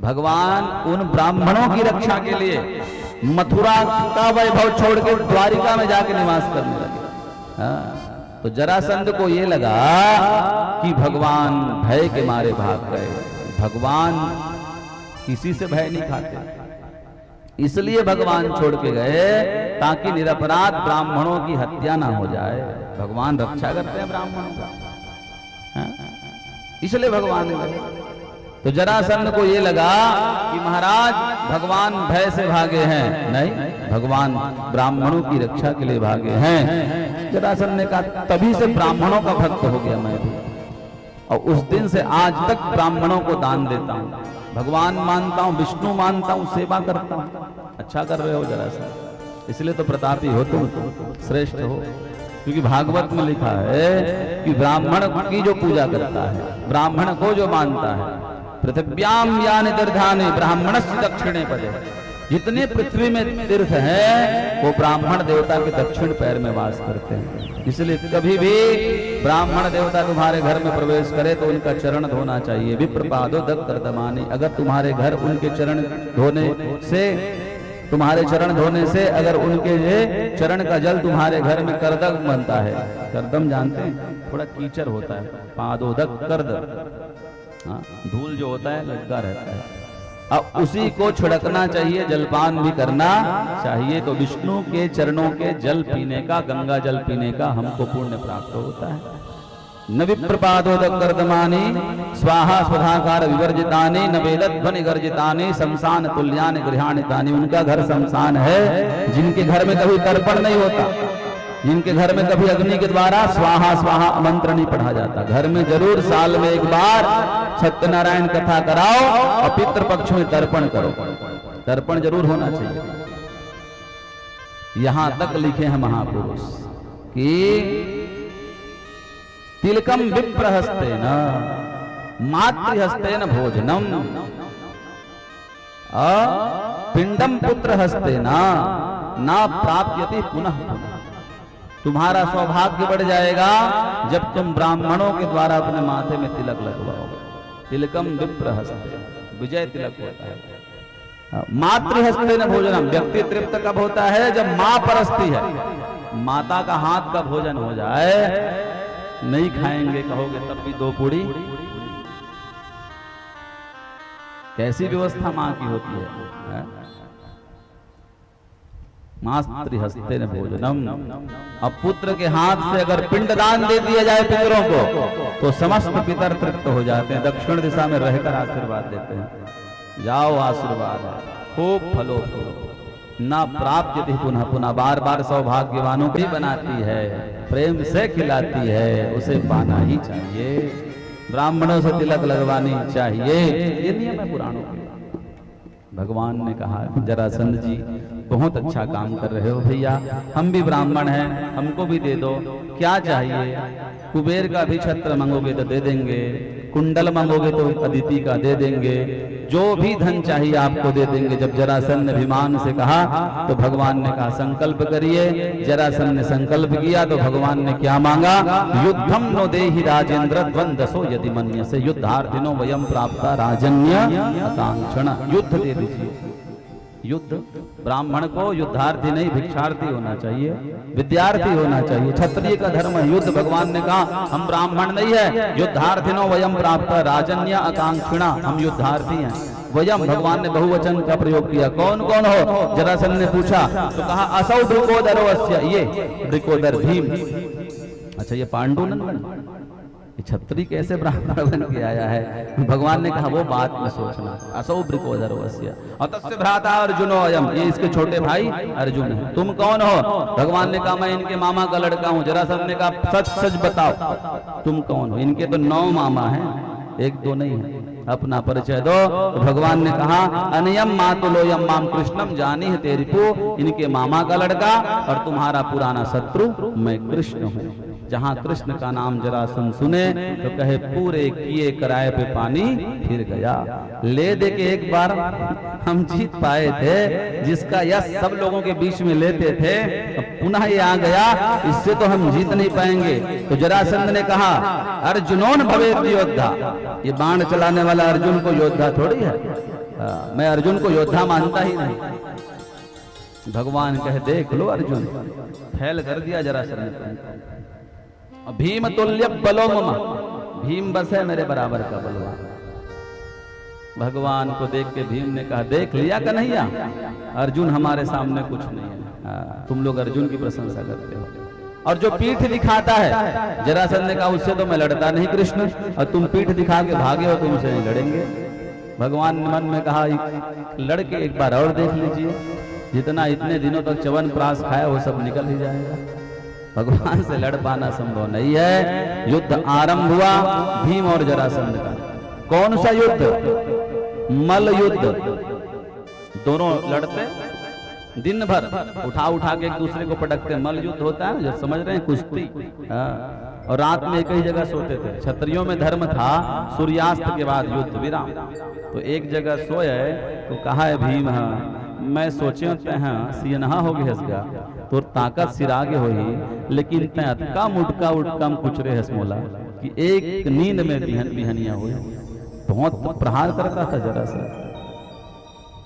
Speaker 3: भगवान उन ब्राह्मणों की रक्षा के लिए मथुरा का वैभव छोड़ के द्वारिका में जाके निवास करने लगे। तो जरासंध को ये लगा कि भगवान भय के मारे भाग गए। भगवान किसी से भय नहीं खाते, इसलिए भगवान छोड़ के गए ताकि निरपराध ब्राह्मणों की हत्या ना हो जाए। भगवान रक्षा करते हैं ब्राह्मणों का, इसलिए भगवान गए। तो जरासंध को ये लगा कि महाराज भगवान भय से भागे हैं, नहीं, भगवान ब्राह्मणों की रक्षा के लिए भागे हैं। जरासंध ने कहा तभी से ब्राह्मणों का भक्त हो गया मैं भी, और उस दिन से आज तक ब्राह्मणों को दान देता हूँ, भगवान मानता हूँ, विष्णु मानता हूँ, सेवा करता हूँ। अच्छा कर रहे हो जरासंध, इसलिए तो प्रतापी हो तुम, श्रेष्ठ हो। क्योंकि भागवत में लिखा है कि ब्राह्मण की जो पूजा करता है, ब्राह्मण को जो मानता है, पृथिव्याम यानि तीर्थानि ब्राह्मणस्य दक्षिणे पदे, जितने पृथ्वी में तीर्थ हैं वो ब्राह्मण देवता के दक्षिण पैर में वास करते हैं। इसलिए कभी भी ब्राह्मण देवता तुम्हारे घर में प्रवेश करे तो उनका चरण धोना चाहिए। विप्रपादो दत्तर्दमानि, अगर तुम्हारे घर उनके चरण धोने से, तुम्हारे चरण धोने से अगर उनके चरण का जल तुम्हारे घर में करदम बनता है, करदम जानते हैं, थोड़ा कीचड़ होता है, पादोदक करदम, धूल जो होता है लटका रहता है, अब उसी को छिड़कना चाहिए, जलपान भी करना चाहिए। तो विष्णु के चरणों के जल पीने का, गंगा जल पीने का हमको पुण्य प्राप्त होता है। न विप्रपादोदक कर्दमानि स्वाहा स्वधाकार विवर्जितानि न वेदध्वनि गर्जितानि शमशान तुल्यानि गृहाणि तानि। उनका घर शमशान है, जिनके घर में कभी तर्पण नहीं होता, जिनके घर में कभी अग्नि के द्वारा स्वाहा स्वाहा मंत्र नहीं पढ़ा जाता। घर में जरूर साल में एक बार सत्यनारायण कथा कराओ और पितृपक्ष में तर्पण करो, तर्पण जरूर होना चाहिए। यहां तक लिखे हैं महापुरुष, कि तिलकम विप्रहस्तेन मातृहस्तेन भोजनम पिंडम पुत्र हस्तेन ना प्राप्यति पुनः। तुम्हारा सौभाग्य बढ़ जाएगा जब तुम ब्राह्मणों के द्वारा अपने माथे में तिलक लगवाओगे। तिलकम विप्रहस्ते, विजय तिलक होता है। मातृहस्तेन भोजनम, व्यक्ति तृप्त कब होता है? जब मां परसती है। माता का हाथ का भोजन हो जाए, नहीं खाएंगे कहोगे तब भी 2 पूड़ी। कैसी व्यवस्था मां की होती है? मातृहस्तेन भोजनम। अब पुत्र के हाथ से अगर पिंडदान दे दिया जाए पितरों को तो समस्त पितर तृप्त हो जाते हैं, दक्षिण दिशा में रहकर आशीर्वाद देते हैं। जाओ आशीर्वाद है, खूब फलो फूलो, ना प्राप्यति पुनः पुनः। बार बार सौभाग्यवानों को बनाती है, प्रेम से खिलाती है, उसे पाना ही चाहिए। ब्राह्मणों से तिलक लगवानी चाहिए, ये नियम है पुराणों के। भगवान ने कहा जरासंध जी बहुत अच्छा काम कर रहे हो भैया, हम भी ब्राह्मण हैं, हमको भी दे दो। क्या चाहिए? कुबेर का भी छत्र मांगोगे तो दे देंगे, कुंडल मांगोगे तो अदिति का दे देंगे, जो भी धन चाहिए आपको दे देंगे। जब जरासंध ने अभिमान से कहा तो भगवान ने कहा संकल्प करिए। जरासंध ने संकल्प किया तो भगवान ने क्या मांगा? युद्धम नो देहि राजेंद्र द्वंदसो यदि मन्यसे युद्धार्थिनो वयम प्राप्ता राजन्य आकांक्षण। युद्ध दे दीजिए। युद्ध, ब्राह्मण को युद्धार्थी नहीं भिक्षार्थी होना चाहिए, विद्यार्थी होना चाहिए। क्षत्रिय का धर्म है युद्ध। भगवान ने कहा हम ब्राह्मण नहीं है, युद्धार्थिनो वयम प्राप्त राजन्य आकांक्षिणा, हम युद्धार्थी हैं। वयम, भगवान ने बहुवचन का प्रयोग किया। कौन कौन हो? जरासंध ने पूछा तो कहा असौ वृकोदरो अस्य, ये वृकोदर भीम। अच्छा ये पांडुनंदन, छत्री कैसे ब्राह्मण बन के आया है? भगवान ने कहा वो बात में सोचना। असौ वृकोदरो अस्य अतस्य भ्राता अर्जुनो अयम, ये इसके छोटे भाई अर्जुन है। तुम कौन हो? भगवान ने कहा मैं इनके मामा का लड़का हूँ। जरासंध ने कहा सच सच बताओ तुम कौन हो? इनके तो 9 मामा हैं, 1-2 नहीं है। अपना परिचय दो। तो भगवान ने कहा अनयम मातुलोयम माम कृष्णम जानी है तेरिपु, इनके मामा का लड़का और तुम्हारा पुराना शत्रु मैं कृष्ण हूँ। जहाँ कृष्ण का नाम जरासंध सुने तो कहे पूरे किए कराए पे पानी फिर गया। ले दे के एक बार हम जीत पाए थे, जिसका यश सब लोगों के बीच में लेते थे, पुनः ये आ गया, इससे तो हम जीत नहीं पाएंगे। तो जरासंध ने कहा अर्जुनोन भवेत योद्धा, ये बाण चलाने वाला अर्जुन को योद्धा थोड़ी है, मैं अर्जुन को योद्धा मानता ही नहीं। भगवान कहे देख लो अर्जुन, फैल कर दिया जरासंध ने। भीम तुल्य बलो मम, भीम बस है मेरे बराबर का बलवान। भगवान को देख के भीम ने कहा देख लिया कन्हैया, अर्जुन हमारे सामने कुछ नहीं है। तुम लोग अर्जुन की प्रशंसा करते हो और जो पीठ दिखाता है, जरासंध ने कहा उससे तो मैं लड़ता नहीं कृष्ण, और तुम पीठ दिखा के भागे हो, तुमसे नहीं लड़ेंगे। भगवान ने मन में कहा लड़के एक बार और देख लीजिए, जितना इतने दिनों तक च्यवन प्राश खाया वो सब निकल ही जाएगा। भगवान से लड़ पाना संभव नहीं है। युद्ध आरंभ हुआ भीम और जरासंध का। कौन सा युद्ध? मल युद्ध। दोनों लड़ते दिन भर, उठा उठा के एक दूसरे को पटकते। मल युद्ध होता है जो समझ रहे हैं, कुश्ती। और रात में एक ही जगह सोते थे। क्षत्रियों में धर्म था सूर्यास्त के बाद युद्ध विराम। तो एक जगह सोए तो कहा है भीम मैं सोचे हैं सियनहा हो गए हंसगा तो ताकत सिरागे हो ही, लेकिन तै अतका मुटका उटकम कुचरे हसमोला कि एक नींद में बिहनिया हुई। बहुत प्रहार करता था जरासंध।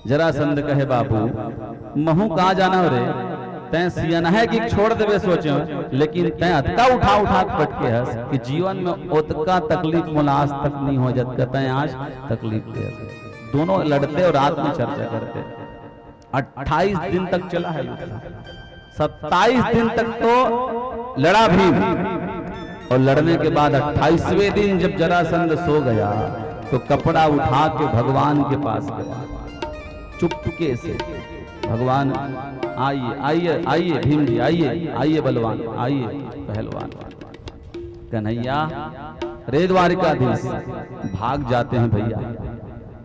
Speaker 3: जरासंध कहे बाबू महू कहाँ जाना रे, तै सियन है कि छोड़ देवे सोचे, लेकिन तै अतका उठा उठा पटके हंस कि जीवन में उतका तकलीफ मोला आज तक नहीं हो जत का तै आज तकलीफ दे। दोनों लड़ते और रात में चर्चा करते। 28 दिन तक चला है युद्ध। 27 दिन तक तो लड़ा भीम, और लड़ने के बाद 28वें दिन जब जरासंध सो गया तो कपड़ा उठा के भगवान के पास गया चुपके से। भगवान आइए आइए आइए भीम जी, आइए आइए बलवान, आइए पहलवान। कन्हैया रे द्वारिकाधीश, भाग जाते हैं भैया,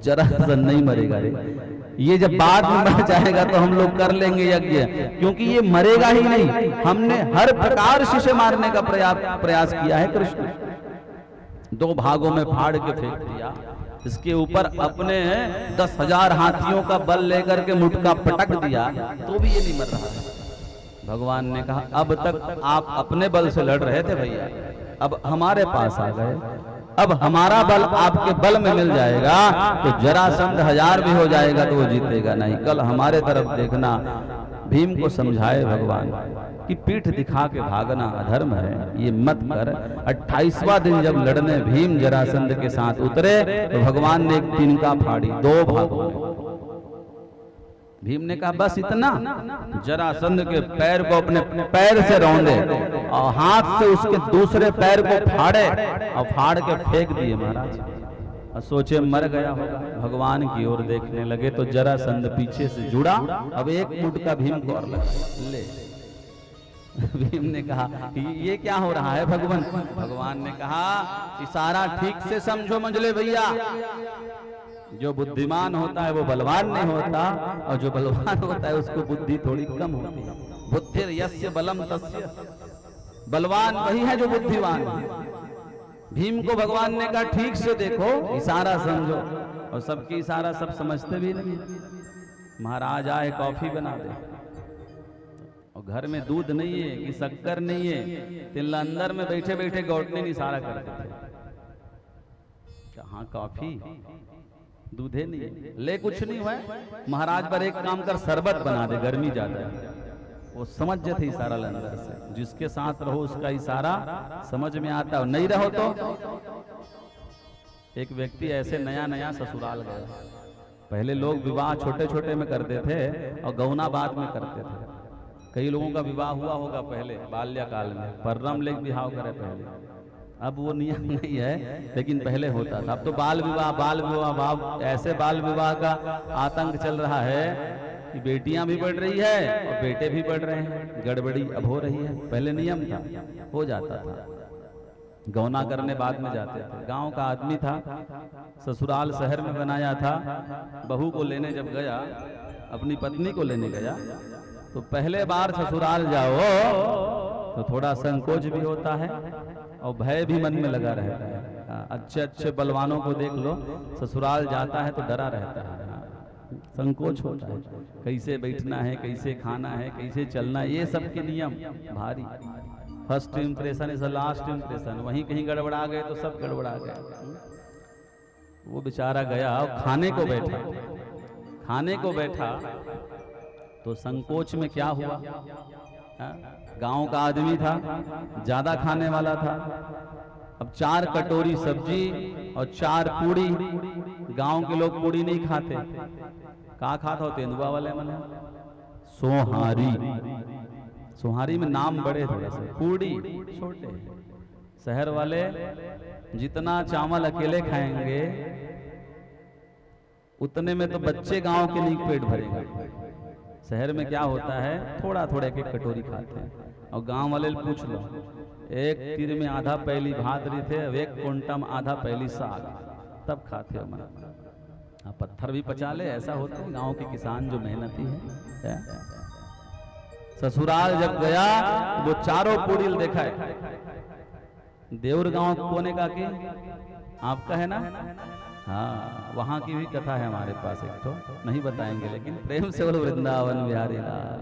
Speaker 3: जरासंध नहीं मरेगा रे। ये जब बाद में मर जाएगा तो हम लोग कर लेंगे यज्ञ, क्योंकि ये मरेगा ही नहीं। हमने हर प्रकार से इसे मारने का प्रयास किया है कृष्ण। 2 भागों में फाड़ के फेंक दिया, इसके ऊपर अपने 10,000 हाथियों का बल लेकर के मुटका पटक दिया, तो भी ये नहीं मर रहा है। भगवान ने कहा अब तक आप अपने बल से लड़ रहे थे भैया, अब हमारे पास आ गए, अब हमारा बल आपके बल में मिल जाएगा तो जरासंध 1000 भी हो जाएगा तो वो जीतेगा नहीं। कल हमारे तरफ देखना, भीम को समझाए भगवान कि पीठ दिखा के भागना अधर्म है, ये मत कर। 28वां दिन जब लड़ने भीम जरासंध के साथ उतरे तो भगवान ने एक तिनका फाड़ी 2 भागों में। भीम ने कहा बस इतना, जरासंध के पैर को अपने पैर से रौंदे और हाथ से उसके दूसरे पैर को फाड़े और फाड़ के फेंक दिए महाराज। और सोचे मर गया होगा, भगवान की ओर देखने लगे तो जरासंध पीछे से जुड़ा। अब एक मुटका भीम को और लगा ले। भीम ने कहा ये क्या हो रहा है भगवान? भगवान ने कहा इशारा ठीक से समझो मंझले भैया, जो बुद्धिमान होता है वो बलवान नहीं होता, और जो बलवान होता है उसको बुद्धि थोड़ी कम होती है। बुद्धि यस्य बलम तस्य, बलवान वही है जो बुद्धिमान है। भीम को भगवान ने कहा ठीक से देखो, इशारा समझो, और सबकी इशारा सब समझते भी नहीं। महाराज आए कॉफी बना दे, और घर में दूध नहीं है कि शक्कर नहीं है, तिल्ला अंदर में बैठे बैठे गौटने ने इशारा करते थे, कहाँ कॉफी दूधे नहीं है, ले कुछ नहीं हुआ। महाराज पर एक काम कर, शरबत बना दे, गर्मी ज्यादा है। वो समझ जाते इशारा अंदर से, जिसके साथ रहो उसका इशारा समझ में आता, और नहीं रहो तो। एक व्यक्ति ऐसे नया नया ससुराल गया। पहले लोग विवाह छोटे छोटे में करते थे और गौना बाद में करते थे। कई लोगों का विवाह हुआ होगा पहले बाल्यकाल में, परम लेक विवाह करे पहले। अब वो नियम नहीं है, लेकिन पहले होता था। अब तो बाल विवाह ऐसे बाल विवाह का आतंक चल रहा है कि बेटियां भी बढ़ रही है और बेटे भी बढ़ रहे हैं, गड़बड़ी अब हो रही है। पहले नियम था, हो जाता था, गौना करने बाद में जाते थे। गांव का आदमी था, ससुराल शहर में बनाया था। बहू को लेने जब गया, अपनी पत्नी को लेने गया, तो पहले बार ससुराल जाओ तो थोड़ा संकोच भी होता है और भय भी मन में लगा रहता है। अच्छे अच्छे बलवानों को देख लो, ससुराल जाता है तो डरा रहता है, संकोच होता है, कैसे बैठना है, कैसे खाना है, कैसे चलना है, ये सब के नियम भारी। First impression is last impression, वहीं कहीं गड़बड़ा गए तो सब गड़बड़ा गए। वो बेचारा गया और खाने को बैठा तो संकोच में क्या हुआ, गांव का आदमी था, ज्यादा खाने वाला था। अब 4 कटोरी सब्जी और 4 पूड़ी, गांव के लोग पूड़ी नहीं खाते, कहाँ खाता हो, तेंदुआ वाले मन, सोहारी में नाम बड़े थोड़े से, पूड़ी छोटे। शहर वाले जितना चावल अकेले खाएंगे उतने में तो बच्चे गांव के नहीं पेट भरेगा। शहर में क्या होता है, थोड़ा थोड़ा एक कटोरी खाते हैं, और गांव वाले पूछ लो, एक तीर में आधा पहली भात रही थे, एक कुंटम आधा पहली साग, तब खाते हो। पत्थर भी पचा ले, ऐसा होता है गांव के किसान जो मेहनती है। ससुराल जब गया वो 4 पूड़ी देखा है, देवर गांव कोने का की आपका है ना, हाँ, वहां की भी कथा है हमारे पास एक, तो नहीं बताएंगे, लेकिन प्रेम से बोलो वृंदावन बिहारी लाल।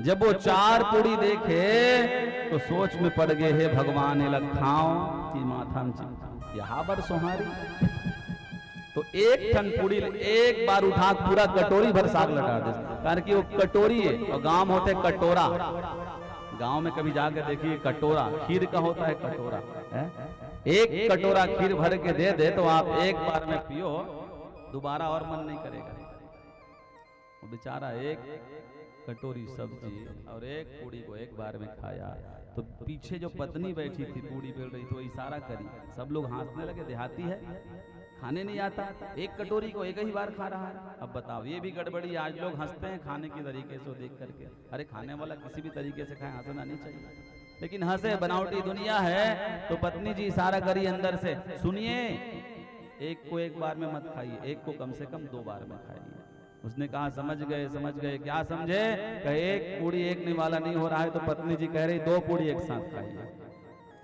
Speaker 3: जब वो 4 पूड़ी देखे तो सोच में पड़ गए, हे भगवान लखाओ की माथा में यहाँ पर सोहारी। तो एक ठन पूड़ी एक बार उठा पूरा कटोरी भर साग लगा दे, कारण कि वो कटोरी है और गांव होते कटोरा। गांव में कभी जाकर देखिए कटोरा, खीर का होता है कटोरा है? एक कटोरा खीर भर के दे दे तो आप एक बार में पियो, दोबारा और मन नहीं करेगा। वो बेचारा एक कटोरी सब्जी और एक पूड़ी को एक बार में खाया, तो पीछे जो पत्नी बैठी थी पूड़ी बेल रही थी, वो इशारा करी, सब लोग हंसने लगे, देहाती है, खाने नहीं आता, एक कटोरी को एक ही बार खा रहा है। अब बताओ, ये भी गड़बड़ी। आज लोग हंसते हैं खाने की तरीके से देख करके, अरे खाने वाला किसी भी तरीके से खाए, हंसना नहीं चाहिए, लेकिन हंसे, बनावटी दुनिया है। तो पत्नी जी इशारा करी अंदर से, सुनिए एक को एक बार में मत खाइए, एक को कम से कम 2 बार में खाइए। उसने कहा समझ गए समझ गए, क्या समझे? कहे एक पूड़ी एक निवाला नहीं हो रहा है तो पत्नी जी कह रही 2 पूड़ी एक साथ खाइए।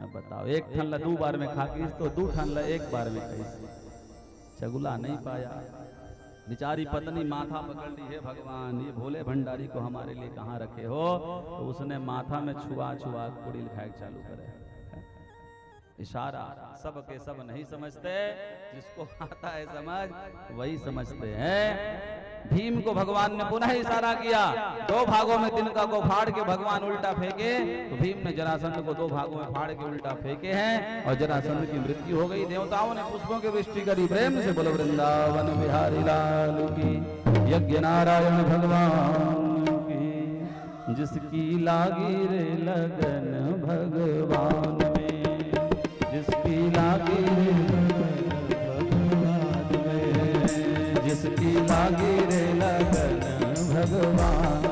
Speaker 3: अब बताओ, एक ठनला 2 बार में खा के तो 2 ठनला 1 बार में खाई, चगुला नहीं पाया। बेचारी पत्नी माथा पकड़ ली, है भगवान ये भोले भंडारी को हमारे लिए कहाँ रखे हो। तो उसने माथा में छुआ छुआ पूड़ी खाए चालू करे। इशारा सब के सब नहीं समझते, जिसको आता है समझ वही समझते हैं। भीम को भगवान ने पुनः इशारा किया, 2 भागों में तिनका को फाड़ के भगवान उल्टा फेंके। तो भीम ने जरासंध को 2 भागों में फाड़ के उल्टा फेंके हैं और जरासंध की मृत्यु हो गई। देवताओं ने पुष्पों की वृष्टि करी। प्रेम से बोलो वृंदावन बिहारी लाल की, यज्ञ नारायण भगवान की। जिसकी लागी रे लगन भगवान में, जिसकी लागी रे भगवान में, जिसकी लागी रे लगन भगवान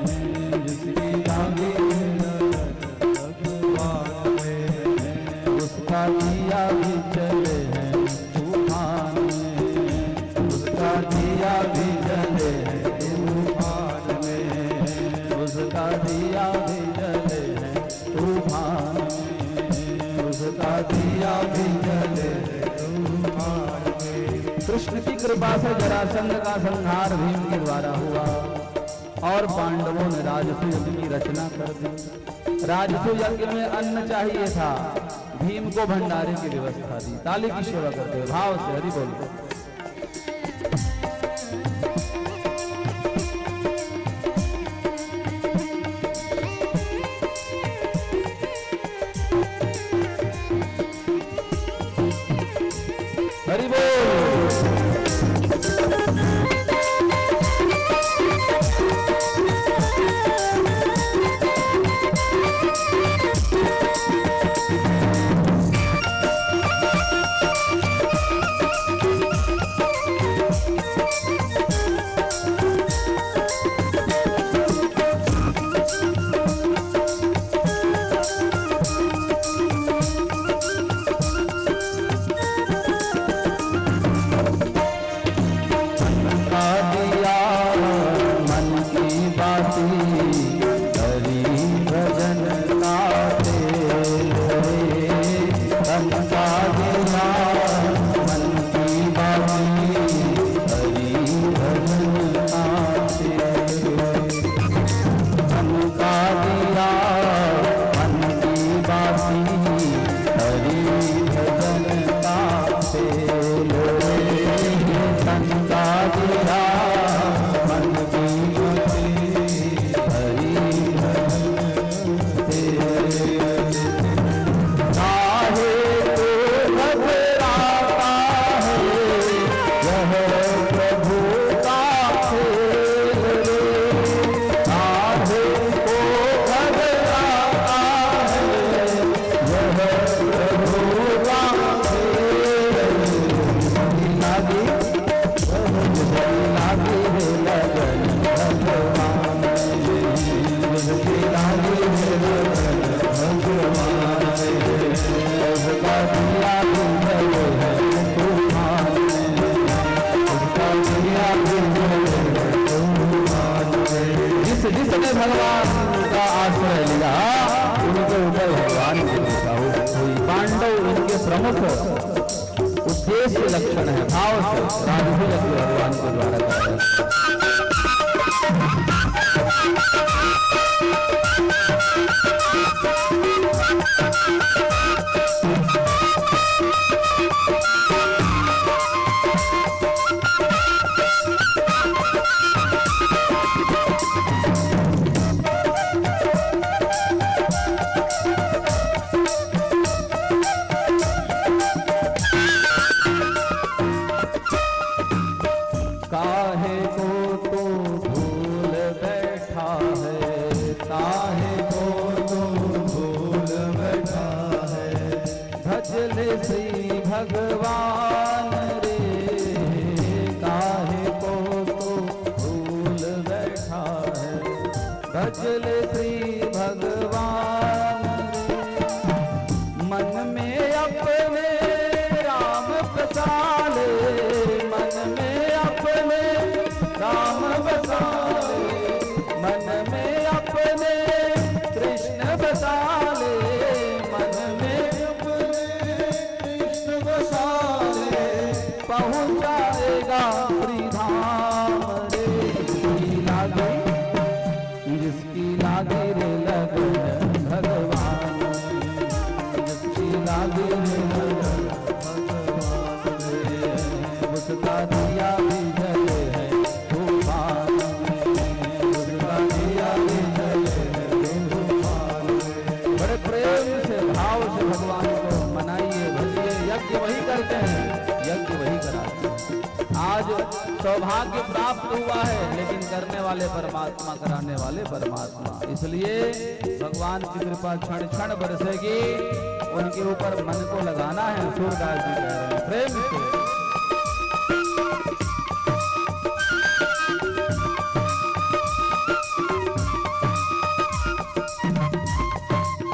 Speaker 3: में, जिसकी लागी रे लगन भगवान में, उसका दिया भी चले हैं तूफान में, उसका दिया भी जले हैं तूफान में, उसका दिया भी जले हैं तूफान में, उसका दिया भी जले तूफान में। कृष्ण की कृपा से जरासंध का संहार भीम के द्वारा हुआ और पांडवों ने राजसूय यज्ञ की रचना कर दी। राजसूय यज्ञ में अन्न चाहिए था, भीम को भंडारे की व्यवस्था दी। ताली की सेवा करते हुए भाव से हरि बोल। हरि बोल। जिसने भगवान का आश्रय लिया उनके ऊपर भगवान की कृपा हुई। पांडव उनके प्रमुख उद्देश्य लक्षण है। भाव से राजसूय यज्ञ भगवान के द्वारा कराया। काहे को तो भूल बैठा है, काहे को तो भूल बैठा है, भजले श्री भगवान रे, काहे को तो भूल बैठा है, भजले श्री भगवान रे, मन में अपने राम बसा ले मन में अपने, राम बसा ले मन में अपने, कृष्ण बसा ले मन में अपने, कृष्ण बसा ले, पहुँच जाएगा श्रीधाम रे। जिसकी लागे, जिसकी लागे रे लगन भगवान, जिसकी लागे रे लगन भगवान रे, उसका दिया भी जले है तूफान में, उसका दिया भी जले है तूफान में। बड़े प्रेम से भाव से भगवान को मनाइए, भजिए। यज्ञ वही करते हैं, यज्ञ वही कराते हैं। आज सौभाग्य प्राप्त हुआ है, लेकिन करने वाले परमात्मा, कराने वाले परमात्मा। इसलिए भगवान की कृपा क्षण क्षण बरसेगी, उनके ऊपर मन को लगाना है। सूरदास जी कह रहे हैं प्रेम से।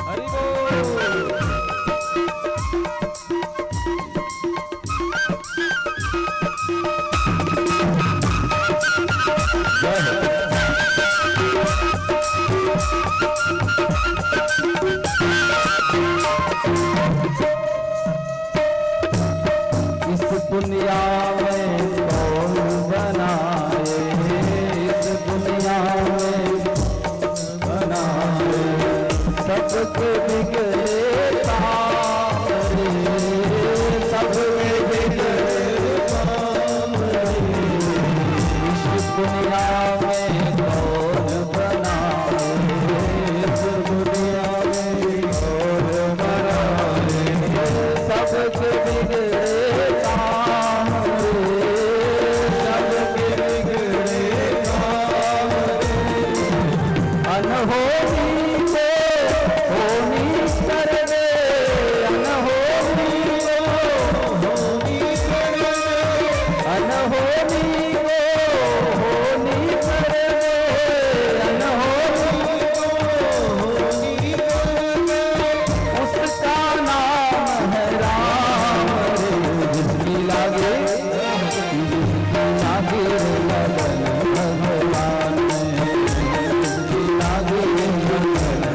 Speaker 3: हरि बोल। इस दुनिया में कौन बनाए, इस दुनिया में बनाए, सबके बिगड़े काम रे, सबके बिगड़े काम रे। इस दुनिया में कौन बनाए, इस दुनिया में कौन बनाए, सबके बिगड़े काम रे, सबके बिगड़े काम रे। अनहोनी को होनी कर दे, अनहोनी को होनी कर दे, अनहोनी को होनी कर दे, अनहोनी को होनी कर दे। उसका नाम है राम रे, जिसकी लागे, जिसकी लागे लगन भगवान में, जिसकी लागे लगन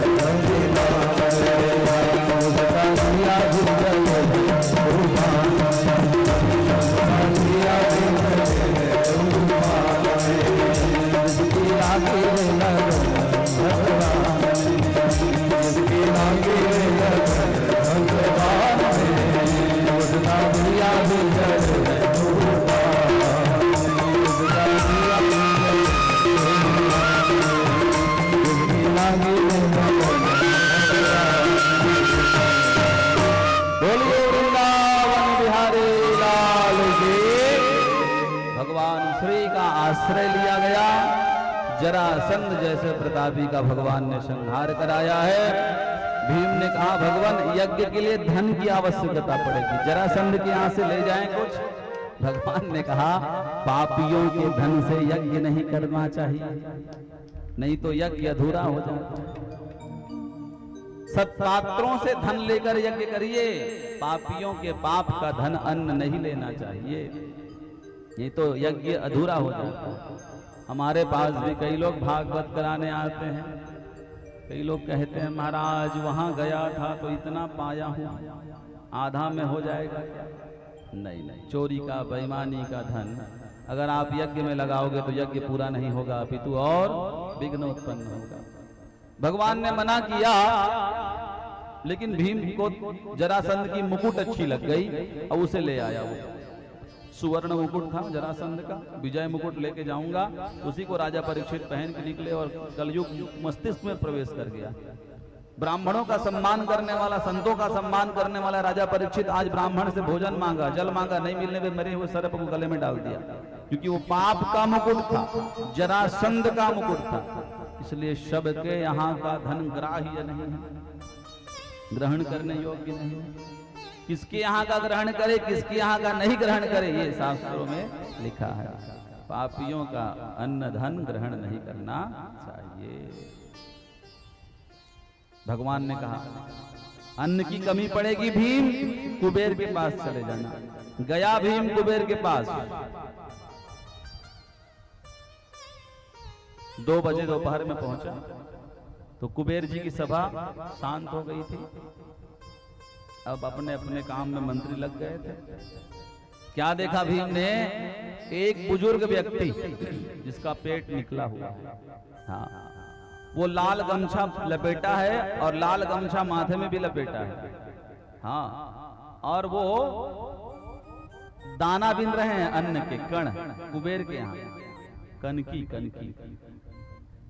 Speaker 3: भगवान में, उसका दिया भी जले तूफान में, उसका दिया भी जले तूफान में। जिसकी लागे लगन भगवान में, जिसकी लागे लगन भगवान में, उसका दिया भी जले तूफान में, उसका दिया भी जले तूफान में, जिसकी लागे लगन भगवान में। बोलिए वृंदावन बिहारी लाल की। भगवान श्री का आश्रय लिया गया, जरासंध जैसे प्रतापी का भगवान ने संहार कराया है। भीम ने कहा भगवान यज्ञ के लिए धन की आवश्यकता पड़ेगी, जरासंध के यहाँ से ले जाएं कुछ। भगवान ने कहा पापियों के धन से यज्ञ नहीं करना चाहिए, नहीं तो यज्ञ अधूरा हो जाएगा। सत्पात्रों से धन लेकर यज्ञ करिए, पापियों के पाप का धन अन्न नहीं लेना चाहिए, नहीं तो यज्ञ अधूरा हो जाता है। हमारे पास भी कई लोग भागवत कराने आते हैं, कई लोग कहते हैं महाराज वहां गया था तो इतना पाया हूं, आधा में हो जाएगा क्या? नहीं नहीं, चोरी का, बेईमानी का धन अगर आप यज्ञ में लगाओगे तो यज्ञ पूरा नहीं होगा, अपितु और विघ्न उत्पन्न होगा। भगवान ने मना किया, लेकिन भीम को जरासंध की मुकुट अच्छी लग गई और उसे ले आया। वो सुवर्ण मुकुट था जरासंध का, विजय मुकुट लेके जाऊंगा, उसी को राजा परीक्षित पहन के निकले और कलयुग मस्तिष्क में प्रवेश कर गया। ब्राह्मणों का सम्मान करने वाला, संतों का सम्मान करने वाला राजा परीक्षित आज ब्राह्मण से भोजन मांगा, जल मांगा, नहीं मिलने पे मरे हुए सर्प को गले में डाल दिया, क्योंकि वो पाप का मुकुट था, जरासंध का मुकुट था। इसलिए सबके यहाँ का धन ग्राह्य नहीं है, ग्रहण करने योग्य नहीं है। किसके यहाँ का ग्रहण करे, किसके यहाँ का नहीं ग्रहण करे, ये शास्त्रों में लिखा है। पापियों का अन्न धन ग्रहण नहीं करना चाहिए। भगवान ने कहा अन्न की कमी पड़ेगी भीम कुबेर के पास चले जाना। गया भीम कुबेर के पास। 2 बजे दोपहर में पहुंचा तो कुबेर जी की सभा शांत हो गई थी। अब अपने अपने काम में मंत्री लग गए थे। क्या देखा भीम ने? एक बुजुर्ग व्यक्ति जिसका पेट निकला हुआ है, हाँ, वो लाल गमछा लपेटा है और लाल गमछा माथे में भी लपेटा है, हाँ, और वो दाना बिन रहे हैं अन्न के कण कुबेर के यहाँ। कनकी कनकी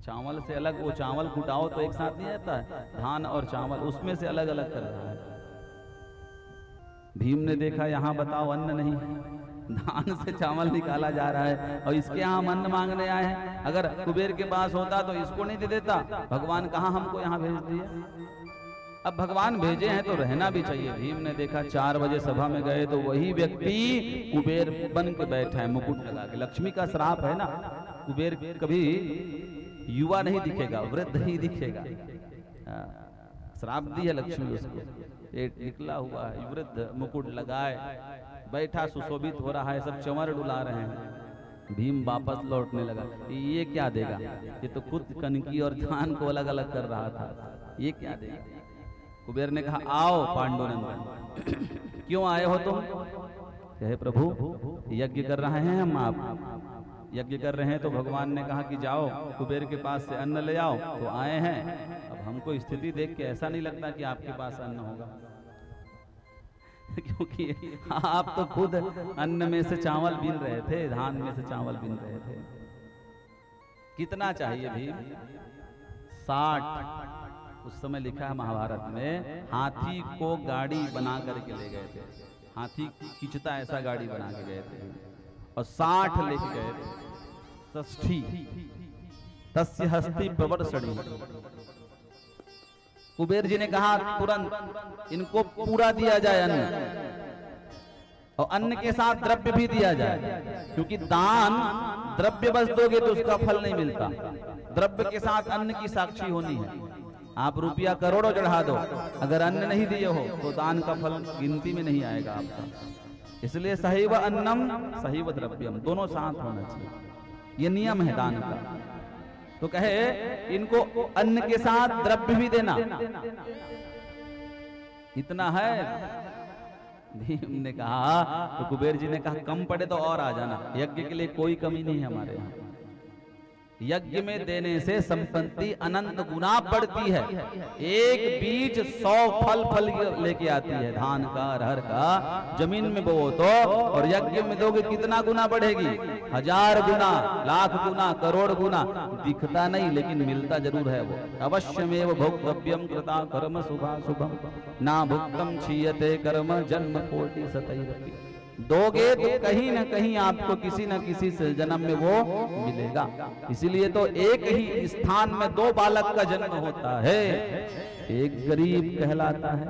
Speaker 3: चावल से अलग, वो चावल कुटाओ तो एक साथ नहीं रहता है, धान और चावल उसमें से अलग अलग कर रहा है। भीम ने देखा यहाँ बताओ अन्न नहीं, धान से चावल निकाला जा रहा है और इसके यहाँ हम अन्न मांगने आए हैं। अगर कुबेर के पास होता तो इसको नहीं दे देता। भगवान कहाँ हमको यहाँ भेज दिया। अब भगवान भेजे हैं तो रहना भी चाहिए। भीम ने देखा 4 बजे सभा में गए तो वही व्यक्ति कुबेर बन के बैठा है, मुकुट लगा के। लक्ष्मी का श्राप है ना, कुबेर कभी युवा नहीं दिखेगा, वृद्ध ही दिखेगा। श्राप दी है लक्ष्मी उसको। पेट निकला हुआ है, वृद्ध, मुकुट लगाए बैठा, सुशोभित हो रहा है, सब चंवर डुला रहे हैं। भीम वापस लौटने लगा। ये क्या देगा? ये तो खुद कनकी और धान को अलग अलग कर रहा था, ये क्या देगा? कुबेर ने कहा आओ पांडुनंदन, क्यों आए हो तुम? कहे प्रभु यज्ञ कर रहे हैं हम, आप यज्ञ कर रहे हैं तो भगवान ने कहा कि जाओ कुबेर के पास से अन्न ले आओ, तो आए हैं। अब हमको स्थिति देख के ऐसा नहीं लगता कि आपके पास अन्न होगा क्योंकि आप तो खुद अन्न में से चावल बीन रहे थे, धान में से चावल बीन रहे थे। कितना चाहिए भीम? 60। उस समय लिखा है महाभारत में, हाथी को गाड़ी बना करके ले गए थे। हाथी खींचता ऐसा गाड़ी बना के गए थे और 60 लेके गए थे। षष्ठी तस्य हस्ती प्रवर्षणी। कुबेर जी ने कहा तुरंत इनको पूरा दिया जाए अन्न, और अन्न के साथ द्रव्य भी दिया जाए, क्योंकि दान द्रव्य बस दोगे तो उसका फल नहीं मिलता। द्रव्य के साथ अन्न की साक्षी होनी है। आप रुपया करोड़ों चढ़ा दो, अगर अन्न नहीं दिए हो तो दान का फल गिनती में नहीं आएगा आपका। इसलिए सहैव अन्नम सहैव द्रव्यम, दोनों साथ होना चाहिए, ये नियम है दान का। तो कहे इनको अन्न के साथ द्रव्य भी देना। इतना है। भीम ने कहा, तो कुबेर जी ने कहा कम पड़े तो और आ जाना, यज्ञ के लिए कोई कमी नहीं है हमारे यहाँ। यज्ञ में देने से संपत्ति अनंत गुना बढ़ती है। एक बीज 100 फल लेके आती है, धान का, अरहर का। जमीन में बोओ तो और यज्ञ में दोगे कितना गुना बढ़ेगी? 1000 गुना, लाख गुना, करोड़ गुना। दिखता नहीं लेकिन मिलता जरूर है वो। अवश्यमेव भोक्तव्यम कृता कर्म शुभाशुभम ना भुक्तम क्षीयते कर्म जन्म कोटि सतैरपि। दोगे तो कहीं ना कहीं आपको किसी न किसी से जन्म में वो मिलेगा। इसीलिए तो एक ही स्थान में 2 बालक का जन्म होता है। एक गरीब कहलाता है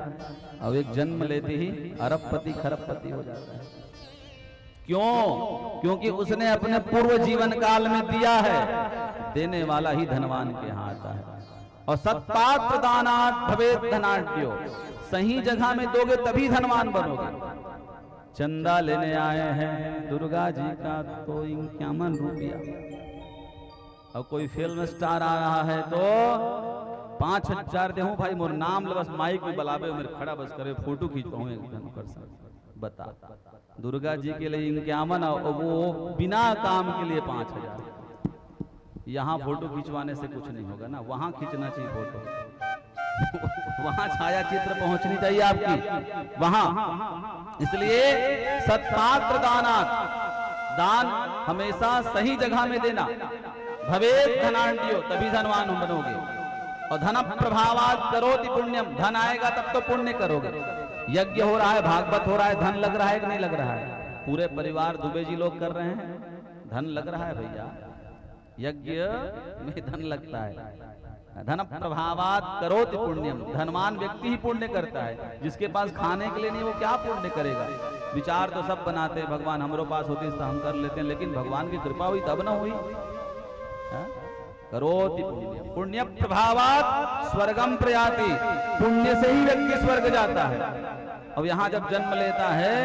Speaker 3: और एक जन्म लेते ही अरबपति खरबपति हो जाता है। क्यों? क्योंकि उसने अपने पूर्व जीवन काल में दिया है। देने वाला ही धनवान के यहाँ आता है। और सत्पात्र दानात् भवेत् धनाढ्यो, सही जगह में दोगे तभी धनवान बनोगे। चंदा लेने आए हैं दुर्गा जी का तो 51 रुपया, और कोई फिल्म स्टार आ रहा है तो 5000 दे भाई, मोर नाम ले बस माइक में बुलावे, मेरे खड़ा बस करे, फोटो खींचवाऊं एकदम कर सकता। बता, दुर्गा जी के लिए 51 और वो बिना काम के लिए 5000। यहाँ फोटो खिंचवाने से कुछ नहीं होगा ना, वहां खींचना चाहिए फोटो। वहां छाया चित्र पहुंचनी चाहिए आपकी वहां। इसलिए सत्पात्र दानात्, दान हमेशा सही जगह में देना। भवेत् धनाढ्यो, तभी धनवान बनोगे। और धन प्रभावात् करोति पुण्यम, धन आएगा तब तो पुण्य करोगे। यज्ञ हो रहा है, भागवत हो रहा है, धन लग रहा है कि नहीं लग रहा है? पूरे परिवार दुबे जी लोग कर रहे हैं, धन लग रहा है भैया। यज्ञ में धन लगता है। धन प्रभावात् करोति पुण्यम, धनवान व्यक्ति ही पुण्य करता है। जिसके पास खाने के लिए नहीं वो क्या पुण्य करेगा? विचार तो सब बनाते हैं, भगवान हमारे पास होती तो हम कर लेते हैं, लेकिन भगवान की कृपा हुई तब ना हुई। करोति पुण्य, पुण्य प्रभावात स्वर्गम प्रयाति, पुण्य से ही व्यक्ति स्वर्ग जाता है। अब यहाँ जब जन्म लेता है,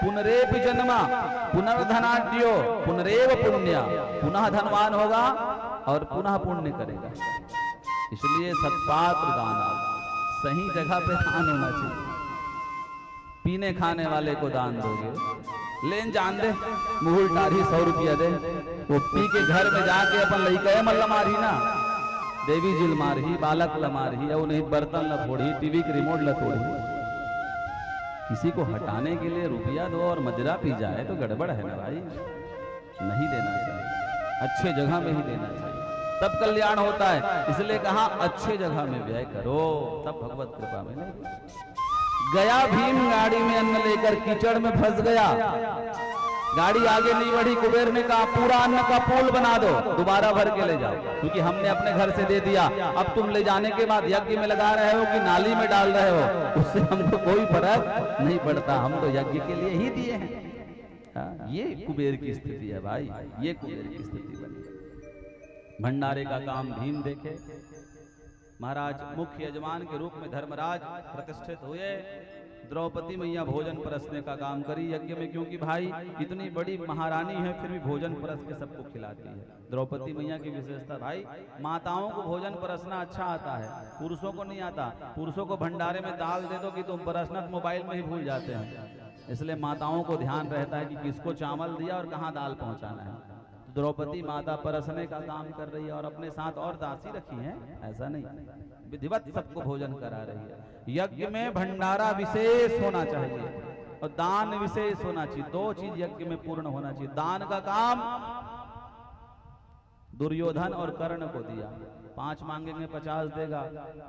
Speaker 3: पुनरेप जन्मा पुनर्धनाढ्यो पुनरेव पुण्य, पुनः धनवान होगा और पुनः पुण्य करेगा। इसलिए सत्पात्र दान, सही जगह पे दान होना चाहिए। पीने खाने वाले को दान दोगे, लेन जान दे मुहुल टारी 100 रुपया दे, वो पी के घर में जाके अपन लई गए मल्ल मारी ना, देवी जिल मारही, बालक ल मारही, और नहीं बर्तन ल फोड़ी, टीवी के रिमोट ल तोड़ी। किसी को हटाने के लिए रुपया दो और मदिरा पी जाए तो गड़बड़ है ना भाई, नहीं देना चाहिए, अच्छे जगह में ही देना चाहिए, तब कल्याण होता है। इसलिए कहा अच्छे जगह में व्यय करो, तब भगवत कृपा मिलेगी। गया भीम गाड़ी में अन्न लेकर, कीचड़ में फंस गया, गाड़ी आगे नहीं बढ़ी, कुबेर ने कहा पूरा अन्न का पोल बना दो, दोबारा भर के ले जाओ, क्योंकि हमने अपने घर से दे दिया, अब तुम ले जाने के बाद यज्ञ में लगा रहे हो कि नाली में डाल रहे हो, उससे हमको कोई फर्क नहीं पड़ता, हम तो यज्ञ के लिए ही दिए हैं। ये कुबेर की स्थिति है भाई, ये कुबेर की स्थिति बनी। भंडारे का काम भीम देखे, महाराज मुख्य यजमान के रूप में धर्मराज प्रतिष्ठित हुए, द्रौपदी मैया भोजन परसने का काम करी यज्ञ में, क्योंकि भाई इतनी बड़ी महारानी है फिर भी भोजन परस के सबको खिलाती है। द्रौपदी मैया की विशेषता भाई, माताओं को भोजन परसना अच्छा आता है, पुरुषों को नहीं आता। पुरुषों को भंडारे में दाल दे दो कि तुम परसना तो मोबाइल में ही भूल जाते हैं, इसलिए माताओं को ध्यान रहता है कि किसको चावल दिया और कहाँ दाल पहुंचाना है। द्रौपदी माता परसने का काम कर रही है और अपने साथ और दासी रखी हैं, ऐसा नहीं, विधिवत सबको भोजन करा रही है। यज्ञ में भंडारा विशेष होना चाहिए और दान विशेष होना चाहिए, दो चीज यज्ञ में पूर्ण होना चाहिए। दान का काम दुर्योधन और कर्ण को दिया, 5 मांगेंगे 50 देगा,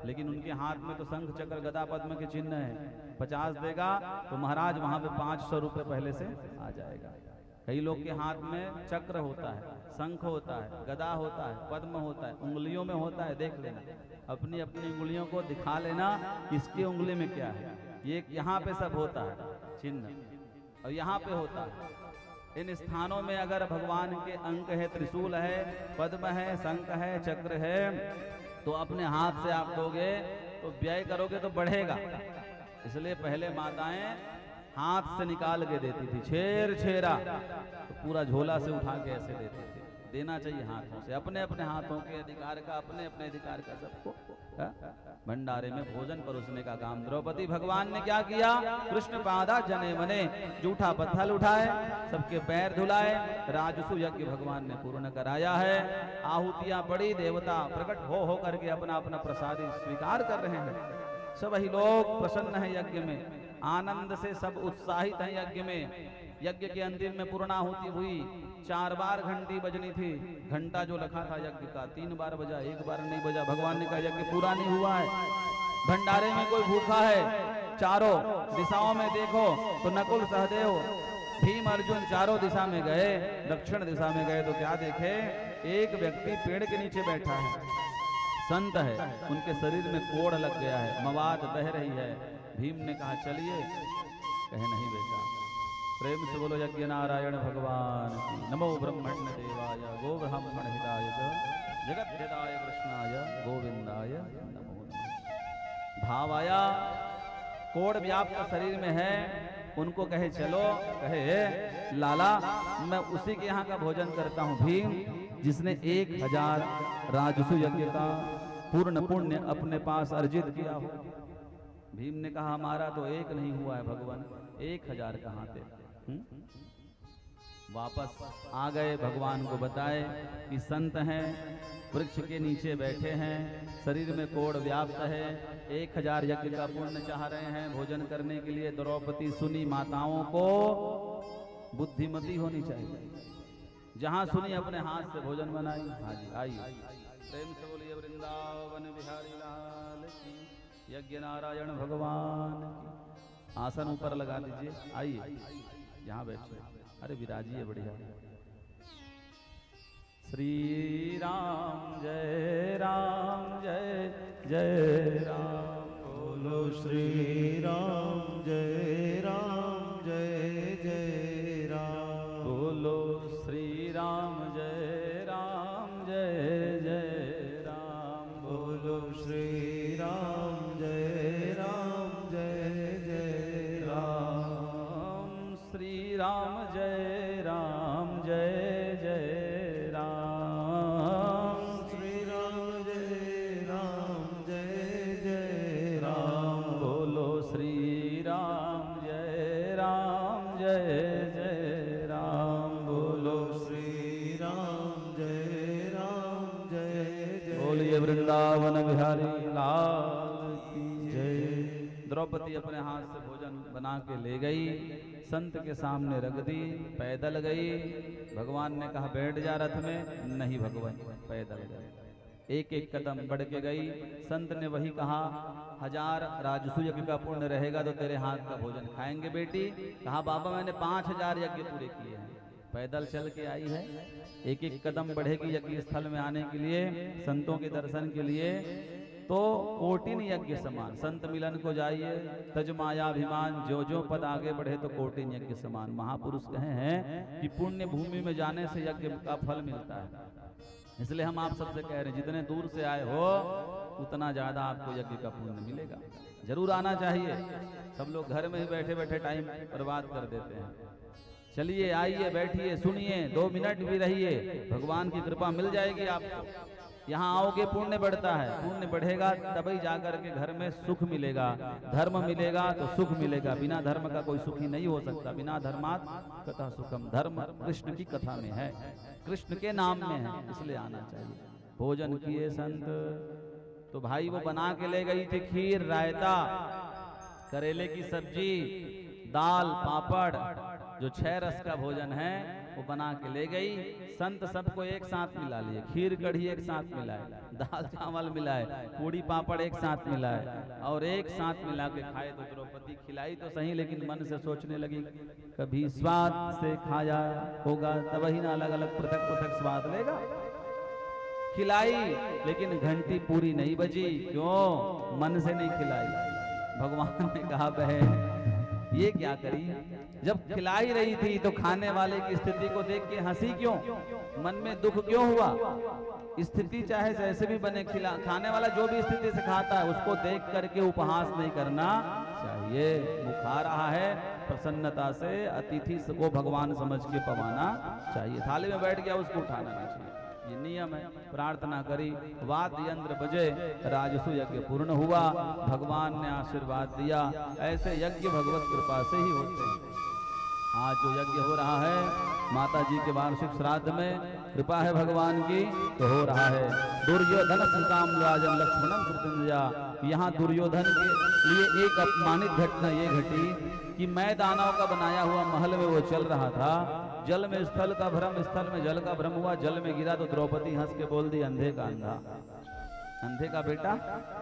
Speaker 3: लेकिन उनके हाथ में तो शंख चक्र गदा पद्म के चिन्ह है, 50 देगा तो महाराज वहां पे 500 रुपए पहले से आ जाएगा। कई लोग के हाथ में चक्र होता है, शंख होता है, गदा होता है, पद्म होता है, उंगलियों में होता है, देख लेना, अपनी अपनी उंगलियों को दिखा लेना इसकी उंगली में क्या है। ये यहाँ पे सब होता है चिन्ह और यहाँ पे होता है। इन स्थानों में अगर भगवान के अंक है, त्रिशूल है, पद्म है, शंख है, चक्र है, तो अपने हाथ से आप दोगे तो व्यय करोगे तो बढ़ेगा। इसलिए पहले माताएं हाथ से निकाल के देती थी, छेरा तो पूरा झोला से उठा के ऐसे देती थी। देना चाहिए हाथों से, अपने अपने हाथों के अधिकार का, अपने अपने अधिकार का सबको भंडारे में भोजन परोसने का काम। द्रौपदी भगवान ने क्या किया, कृष्ण पादा जने मने, जूठा पत्थर उठाए, सबके पैर धुलाए, राजसु यज्ञ भगवान ने पूर्ण कराया है। आहुतियां पड़ी, देवता प्रकट हो करके अपना अपना प्रसाद स्वीकार कर रहे हैं। सभी लोग प्रसन्न है यज्ञ में, आनंद से सब उत्साहित हैं यज्ञ में। यज्ञ के अंतिम में पूर्णाहुति हुई, 4 बार घंटी बजनी थी, घंटा जो रखा था यज्ञ का 3 बार बजा, 1 बार नहीं बजा। भगवान ने कहा यज्ञ पूरा नहीं हुआ है, भंडारे में कोई भूखा है। चारों दिशाओं में देखो तो नकुल सहदेव भीम अर्जुन चारों दिशा में गए, दक्षिण दिशा में गए तो क्या देखे, एक व्यक्ति पेड़ के नीचे बैठा है, संत है, उनके शरीर में कोढ़ लग गया है, मवाद बह रही है। भीम ने कहा चलिए, कहे नहीं बेटा। प्रेम से बोलो यज्ञ नारायण भगवान की। नमो ब्रह्मण्य देवाय गो ब्राह्मण हिताय जगत हिताय कृष्णाय गोविंदाय नमो नमः। भाव आया, कोढ़ व्याप्त शरीर में है, उनको कहे चलो, कहे लाला मैं उसी के यहाँ का भोजन करता हूँ। भीम जिसने 1000 राजसु यज्ञ का पूर्ण पुण्य अपने पास अर्जित किया हो। भीम ने कहा हमारा तो 1 नहीं हुआ है भगवान, 1000 कहाँ थे। वापस आ गए, भगवान को बताए कि संत हैं, वृक्ष के नीचे बैठे हैं, शरीर में कोढ़ व्याप्त है, 1000 यज्ञ का पुण्य चाह रहे हैं भोजन करने के लिए। द्रौपदी सुनी, माताओं को बुद्धिमती होनी चाहिए, जहां सुनी अपने हाथ से भोजन बनाई। हाँ जी आइए, प्रेम से बोलिए वृंदावन बिहारी लाल की, यज्ञ नारायण भगवान की। आसन ऊपर लगा दीजिए, आइए यहाँ बैठिए, अरे विराजिए बढ़िया। श्री राम जय जय राम,
Speaker 1: बोलो श्री राम जय जय राम,
Speaker 3: बोलो श्री राम जय जय
Speaker 2: जय राम जय जय राम।
Speaker 1: श्री राम जय राम
Speaker 2: बोलो श्री राम जय जय राम। बोलो
Speaker 1: श्री राम जय जय
Speaker 2: बोलिए वृंदावन बिहारी लाल की जय। द्रौपदी अपने हाथ से भोजन बना के ले गई, संत के सामने रख दी, पैदल गई। भगवान ने कहा बैठ जा रथ में, नहीं भगवान पैदल गए। एक एक कदम बढ़ के गई। संत ने वही कहा 1000 राजसू यज्ञ का पुण्य रहेगा तो तेरे हाथ का भोजन खाएंगे बेटी। कहा बाबा मैंने 5000 यज्ञ पूरे किए हैं। पैदल चल के आई है, एक एक कदम बढ़ेगी यज्ञ स्थल में आने के लिए, संतों के दर्शन के लिए। तो कोटिन यज्ञ समान संत मिलन को जाइए, तज मायाभिमान, जो जो पद आगे बढ़े तो कोटिन यज्ञ समान। महापुरुष कहे हैं कि पुण्य भूमि में जाने से यज्ञ का फल मिलता है। इसलिए हम आप सबसे कह रहे हैं जितने दूर से आए हो उतना ज्यादा आपको यज्ञ का पुण्य मिलेगा। जरूर आना चाहिए। सब लोग घर में ही बैठे बैठे टाइम बर्बाद कर देते हैं। चलिए आइए, बैठिए, सुनिए, 2 मिनट भी रहिए, भगवान की कृपा मिल जाएगी आपको। यहाँ आओगे पुण्य बढ़ता है, पुण्य बढ़ेगा तभी जाकर के घर में सुख मिलेगा, धर्म मिलेगा तो सुख मिलेगा। बिना धर्म का कोई सुखी नहीं हो सकता। बिना धर्मात कथा सुखम। धर्म कृष्ण की कथा में है, कृष्ण के नाम में है, इसलिए आना चाहिए। भोजन किए संत, तो भाई वो बना के ले गई थी खीर, रायता, करेले की सब्जी, दाल, पापड़, जो 6 रस का भोजन है वो बना के ले गई। संत सबको एक साथ मिला लिए, खीर कढ़ी एक साथ मिलाए, दाल चावल मिलाए, पूड़ी पापड़ एक साथ मिलाए और एक साथ मिला के खाए। तो द्रौपदी खिलाई तो सही, लेकिन मन से सोचने लगी कभी स्वाद से खाया होगा तब ही ना अलग अलग पृथक पृथक स्वाद लेगा। खिलाई लेकिन घंटी पूरी नहीं बजी। क्यों? मन से नहीं खिलाई। भगवान ने कहा बहन ये क्या करी? जब खिलाई रही थी तो खाने वाले की स्थिति को देख के हंसी क्यों? मन में दुख क्यों हुआ? स्थिति चाहे जैसे भी बने, खाने वाला जो भी स्थिति से खाता है उसको देख करके उपहास नहीं करना चाहिए। वो खा रहा है प्रसन्नता से, अतिथि को भगवान समझ के पवाना चाहिए। थाली में बैठ गया उसको उठाना नहीं चाहिए, ये नियम है। प्रार्थना करी, वाद्य यंत्र बजे, राजसू यज्ञ पूर्ण हुआ, भगवान ने आशीर्वाद दिया। ऐसे यज्ञ भगवत कृपा से ही होते हैं। आज जो यज्ञ हो रहा है माता जी के वार्षिक श्राद्ध में, कृपा है भगवान की तो हो रहा है। दुर्योधन सीताम राजन लक्ष्मणम कृतंजया। यहाँ दुर्योधन के लिए एक अपमानित घटना ये घटी कि मैं दानव का बनाया हुआ महल में वो चल रहा था, जल में स्थल का भ्रम, स्थल में जल का भ्रम हुआ, जल में गिरा तो द्रौपदी हंस के बोल दी अंधे का अंधा, अंधे का बेटा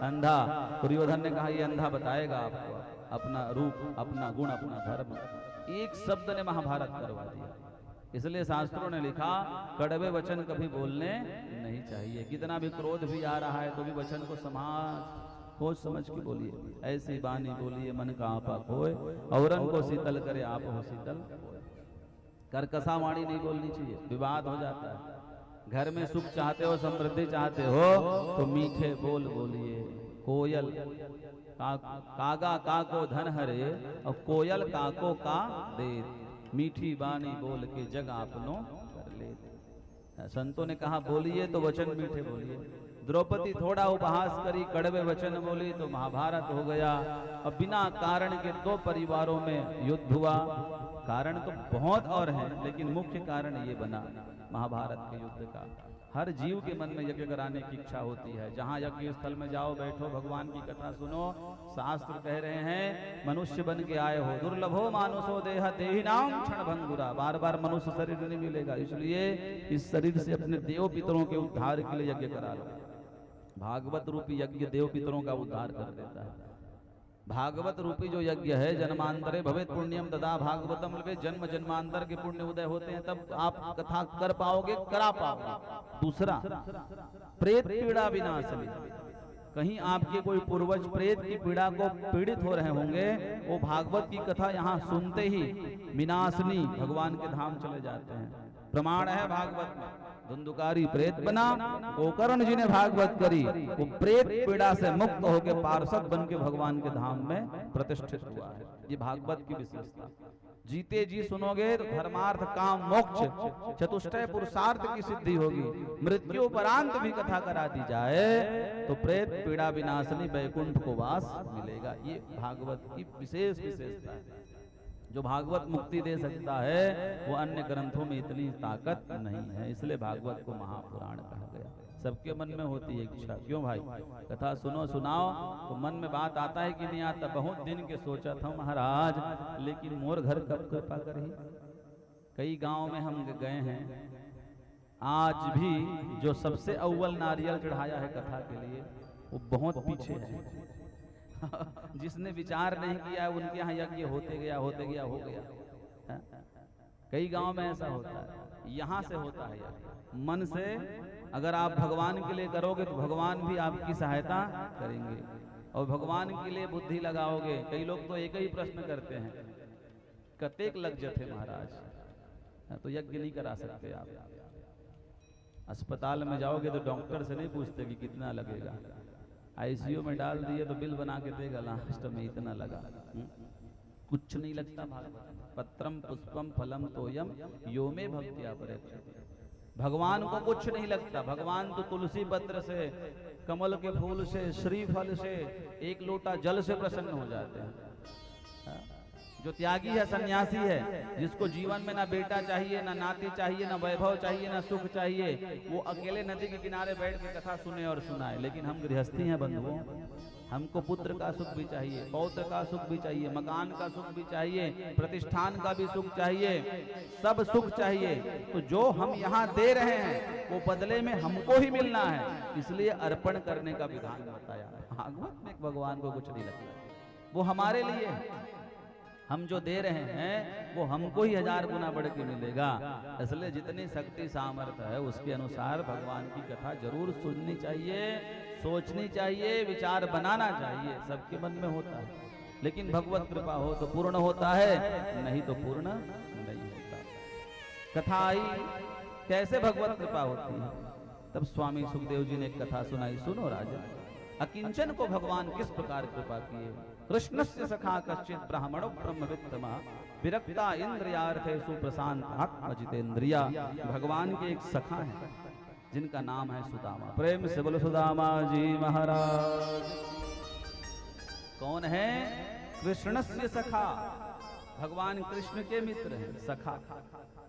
Speaker 2: अंधा। दुर्योधन ने कहा ये अंधा बताएगा आपको अपना रूप, अपना गुण, अपना धर्म। एक शब्द ने महाभारत करवा दिया। इसलिए शास्त्रों ने लिखा कड़वे वचन कभी बोलने नहीं चाहिए। कितना भी क्रोध भी आ रहा है तो भी वचन को सोच समझ के बोलिए। ऐसी बानी बोलिए मन का आपा खोए, औरन को शीतल करे आप हो शीतल। करकसा वाणी नहीं बोलनी चाहिए, विवाद हो जाता है। घर में सुख चाहते हो, समृद्धि चाहते हो तो मीठे बोल बोलिए। कोयल कागा काको धन हरे और कोयल काको का दे, मीठी बानी बोल के जग आपनो कर ले। संतों ने कहा बोलिए तो वचन मीठे बोलिए। द्रौपदी थोड़ा उपहास करी, कड़वे वचन बोली तो महाभारत हो गया। अब बिना कारण के 2 परिवारों में युद्ध हुआ। कारण तो बहुत और हैं, लेकिन मुख्य कारण ये बना महाभारत के युद्ध का। हर जीव के मन में यज्ञ कराने की इच्छा होती है। जहाँ यज्ञ स्थल में जाओ, बैठो, भगवान की कथा सुनो। शास्त्र कह रहे हैं मनुष्य बन के आए हो, दुर्लभो मानुषो देह देहि नाम क्षण भंगुरा। बार बार मनुष्य शरीर नहीं मिलेगा, इसलिए इस शरीर से अपने देव पितरों के उद्धार के लिए यज्ञ करा लो। भागवत रूपी यज्ञ देव पितरों का उद्धार कर देता है। भागवत रूपी जो यज्ञ है, जन्मांतरे भवेत पुण्यम तदा भागवतम लभे, जन्म जन्मांतर के पुण्य उदय होते हैं तब आप कथा कर पाओगे, करा पाओगे। दूसरा, प्रेत पीड़ा विनाशनी। कहीं आपके कोई पूर्वज प्रेत की पीड़ा को पीड़ित हो रहे होंगे, वो भागवत की कथा यहाँ सुनते ही विनाशनी भगवान के धाम चले जाते हैं। प्रमाण है भागवत में। धुंधुकारी प्रेत बना, गोकर्ण जी ने भागवत करी, वो प्रेत पीड़ा से मुक्त होकर पार्षद बन के भगवान के धाम में प्रतिष्ठित हुआ है। ये भागवत की विशेषता।
Speaker 3: जीते जी सुनोगे तो धर्मार्थ काम मोक्ष चतुष्टय पुरुषार्थ की सिद्धि होगी। मृत्यु उपरांत भी कथा करा दी जाए तो प्रेत पीड़ा विनाशनी वैकुंठ को वास मिलेगा। ये भागवत की विशेष विशेषता है। जो भागवत मुक्ति दे सकता है वो अन्य ग्रंथों में इतनी ताकत नहीं है, इसलिए भागवत को महापुराण कहा गया। सबके मन में होती है इच्छा, क्यों भाई कथा सुनो सुनाओ तो मन में बात आता है कि नहीं आता। बहुत दिन के सोचा था महाराज, लेकिन मोर घर कब कृपा करी। कई गांव में हम गए हैं, आज भी जो सबसे अव्वल नारियल चढ़ाया है कथा के लिए वो बहुत पीछे है। जिसने विचार नहीं किया है उनके यहाँ यज्ञ होते गया हो गया। कई गांव में ऐसा होता है। यहाँ से होता है यज्ञ मन से। अगर आप भगवान के लिए करोगे तो भगवान भी आपकी सहायता करेंगे, और भगवान के लिए बुद्धि लगाओगे। कई लोग तो एक ही प्रश्न करते हैं, कतेक लग जाते महाराज, तो यज्ञ नहीं करा सकते आप। अस्पताल में जाओगे तो डॉक्टर से नहीं पूछते कि कितना लगेगा। आईसीयू में डाल दिए तो बिल बना के देगा, लास्ट में इतना लगा। कुछ नहीं लगता भागवत। पत्रम पुष्पम फलम तोयम यो में भक्त्या परेक्षते। भगवान को कुछ नहीं लगता। भगवान तो तुलसी पत्र से, कमल के फूल से, श्रीफल से, एक लोटा जल से प्रसन्न हो जाते हैं। जो त्यागी है, सन्यासी है, जिसको जीवन में ना बेटा चाहिए, ना नाती चाहिए, ना वैभव चाहिए, ना सुख चाहिए, वो अकेले नदी के किनारे बैठ के कथा सुने और सुनाए। लेकिन हम गृहस्थी हैं बंधुओं, हमको पुत्र का सुख भी चाहिए, पौत्र का सुख भी चाहिए, मकान का सुख भी चाहिए, प्रतिष्ठान का भी सुख चाहिए, सब सुख चाहिए। तो जो हम यहाँ दे रहे हैं वो बदले में हमको ही मिलना है, इसलिए अर्पण करने का विधान बताया। भागवत में भगवान को कुछ नहीं लगता, वो हमारे लिए है। हम जो दे रहे हैं वो हमको ही 1000 गुना बढ़ के मिलेगा। इसलिए जितनी शक्ति सामर्थ्य है उसके अनुसार भगवान की कथा जरूर सुननी चाहिए, सोचनी चाहिए, विचार बनाना चाहिए। सबके मन में होता है, लेकिन भगवत कृपा हो तो पूर्ण होता है, नहीं तो पूर्ण नहीं होता। कथा आई कैसे भगवत कृपा होती है, तब स्वामी सुखदेव जी ने एक कथा सुनाई। सुनो राजा, अकिंचन को भगवान किस प्रकार कृपा किए। कृष्णस्य सखा कश्चित ब्राह्मणो ब्रह्मवित्तमा विरक्ता इंद्रियार्थे सुप्रशांत आत्मजितेंद्रिया। भगवान के एक सखा है जिनका नाम है सुदामा। प्रेम से बोलो सुदामा जी महाराज। कौन है? कृष्णस्य सखा, भगवान कृष्ण के मित्र हैं। सखा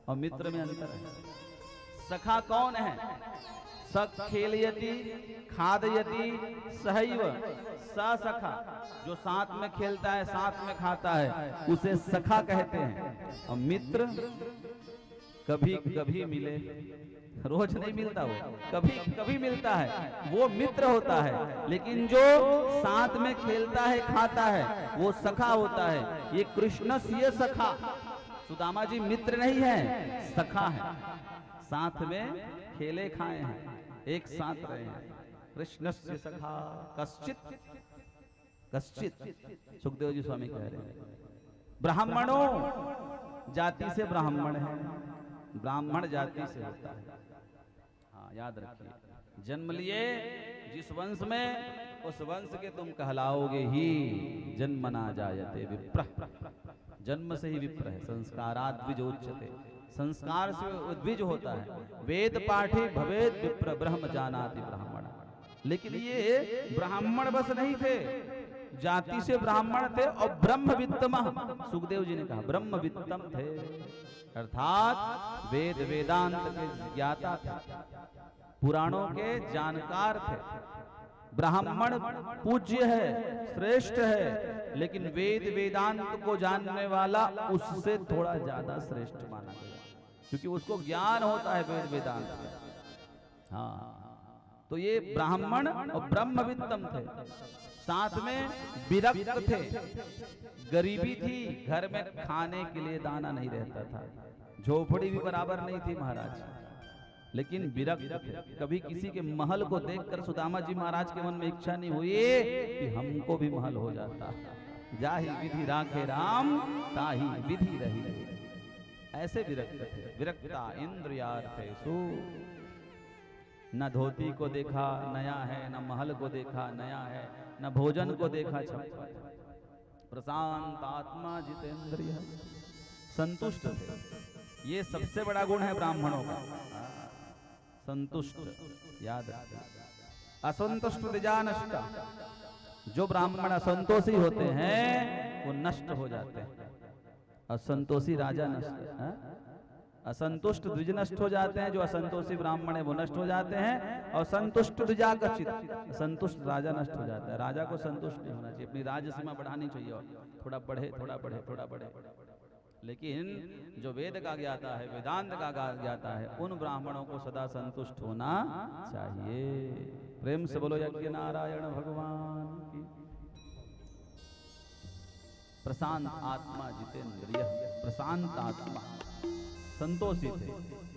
Speaker 3: और मित्र में अंतर है। सखा कौन है? सख खेलयति खादयति सहैव स सखा। जो साथ में खेलता है, साथ में खाता है, उसे सखा कहते हैं। और मित्र कभी कभी मिले, रोज नहीं मिलता, वो कभी कभी मिलता है, वो मित्र होता है। लेकिन जो साथ में खेलता है, खाता है, वो सखा होता है। ये कृष्ण ये सखा। सुदामा जी मित्र नहीं है, सखा है। साथ में खेले खाए हैं, एक साथ रहे हैं। कृष्णस्य सखा कश्चित कश्चित। सुखदेव जी स्वामी कह रहे हैं ब्राह्मणों जाति से ब्राह्मण है, ब्राह्मण जाति से होता है। हाँ याद रखिए, जन्म लिए जिस वंश में, उस वंश के तुम कहलाओगे ही। जन्मना जायते विप्र, जन्म से ही विप्र है। संस्कारात् द्विजोच्यते, संस्कार से द्विज होता है। वेद पाठी भवेद विप्र ब्रह्म जानाति ब्राह्मण। लेकिन ये ब्राह्मण बस नहीं थे, जाति से ब्राह्मण थे और ब्रह्म वित्तमः। सुखदेव जी ने कहा ब्रह्म वित्तम थे, अर्थात वेद वेदांत के ज्ञाता थे, पुराणों के जानकार थे। ब्राह्मण पूज्य है, श्रेष्ठ है, लेकिन वेद वेदांत को जानने वाला उससे थोड़ा ज्यादा श्रेष्ठ माना गया, क्योंकि उसको ज्ञान होता है वेद वेदांत का। हाँ, तो ये ब्राह्मण और ब्रह्मवित्तम थे, साथ में विरक्त थे। गरीबी थी, घर में खाने के लिए दाना नहीं रहता था, झोपड़ी भी बराबर नहीं थी महाराज, लेकिन विरक्त थे। कभी किसी के महल को देखकर सुदामा जी महाराज के मन में इच्छा नहीं हुई कि हमको भी महल हो जाता। जाहि विधि राखे राम, ताहि विधि रही। ऐसे विरक्त थे। विरक्ता इंद्रियार्थेषु। न धोती को देखा नया है, न महल को देखा नया है, न भोजन को देखा छप्पन। प्रशांत आत्मा जितेंद्रिय, संतुष्ट थे। ये सबसे बड़ा गुण है ब्राह्मणों का, संतुष्ट, याद रखना। असंतुष्ट द्विजानष्ट, जो ब्राह्मण असंतोषी होते हैं वो नष्ट हो जाते हैं। असंतोषी राजा नष्ट, असंतुष्ट द्विज नष्ट हो जाते हैं, जो असंतोषी ब्राह्मण है वो नष्ट हो जाते हैं। और संतुष्ट द्विजा कचित, संतुष्ट राजा नष्ट हो जाता है। राजा को संतुष्ट नहीं होना चाहिए, अपनी राज सीमा बढ़ानी चाहिए, और थोड़ा बढ़े थोड़ा बढ़े थोड़ा बढ़े। लेकिन जो वेद का ज्ञाता है, वेदांत का ज्ञाता है, उन ब्राह्मणों को सदा संतुष्ट होना चाहिए। प्रेम से बोलो यज्ञ नारायण भगवान की। प्रशांत आत्मा जितेंद्रिय, प्रशांत आत्मा, संतोषी थे,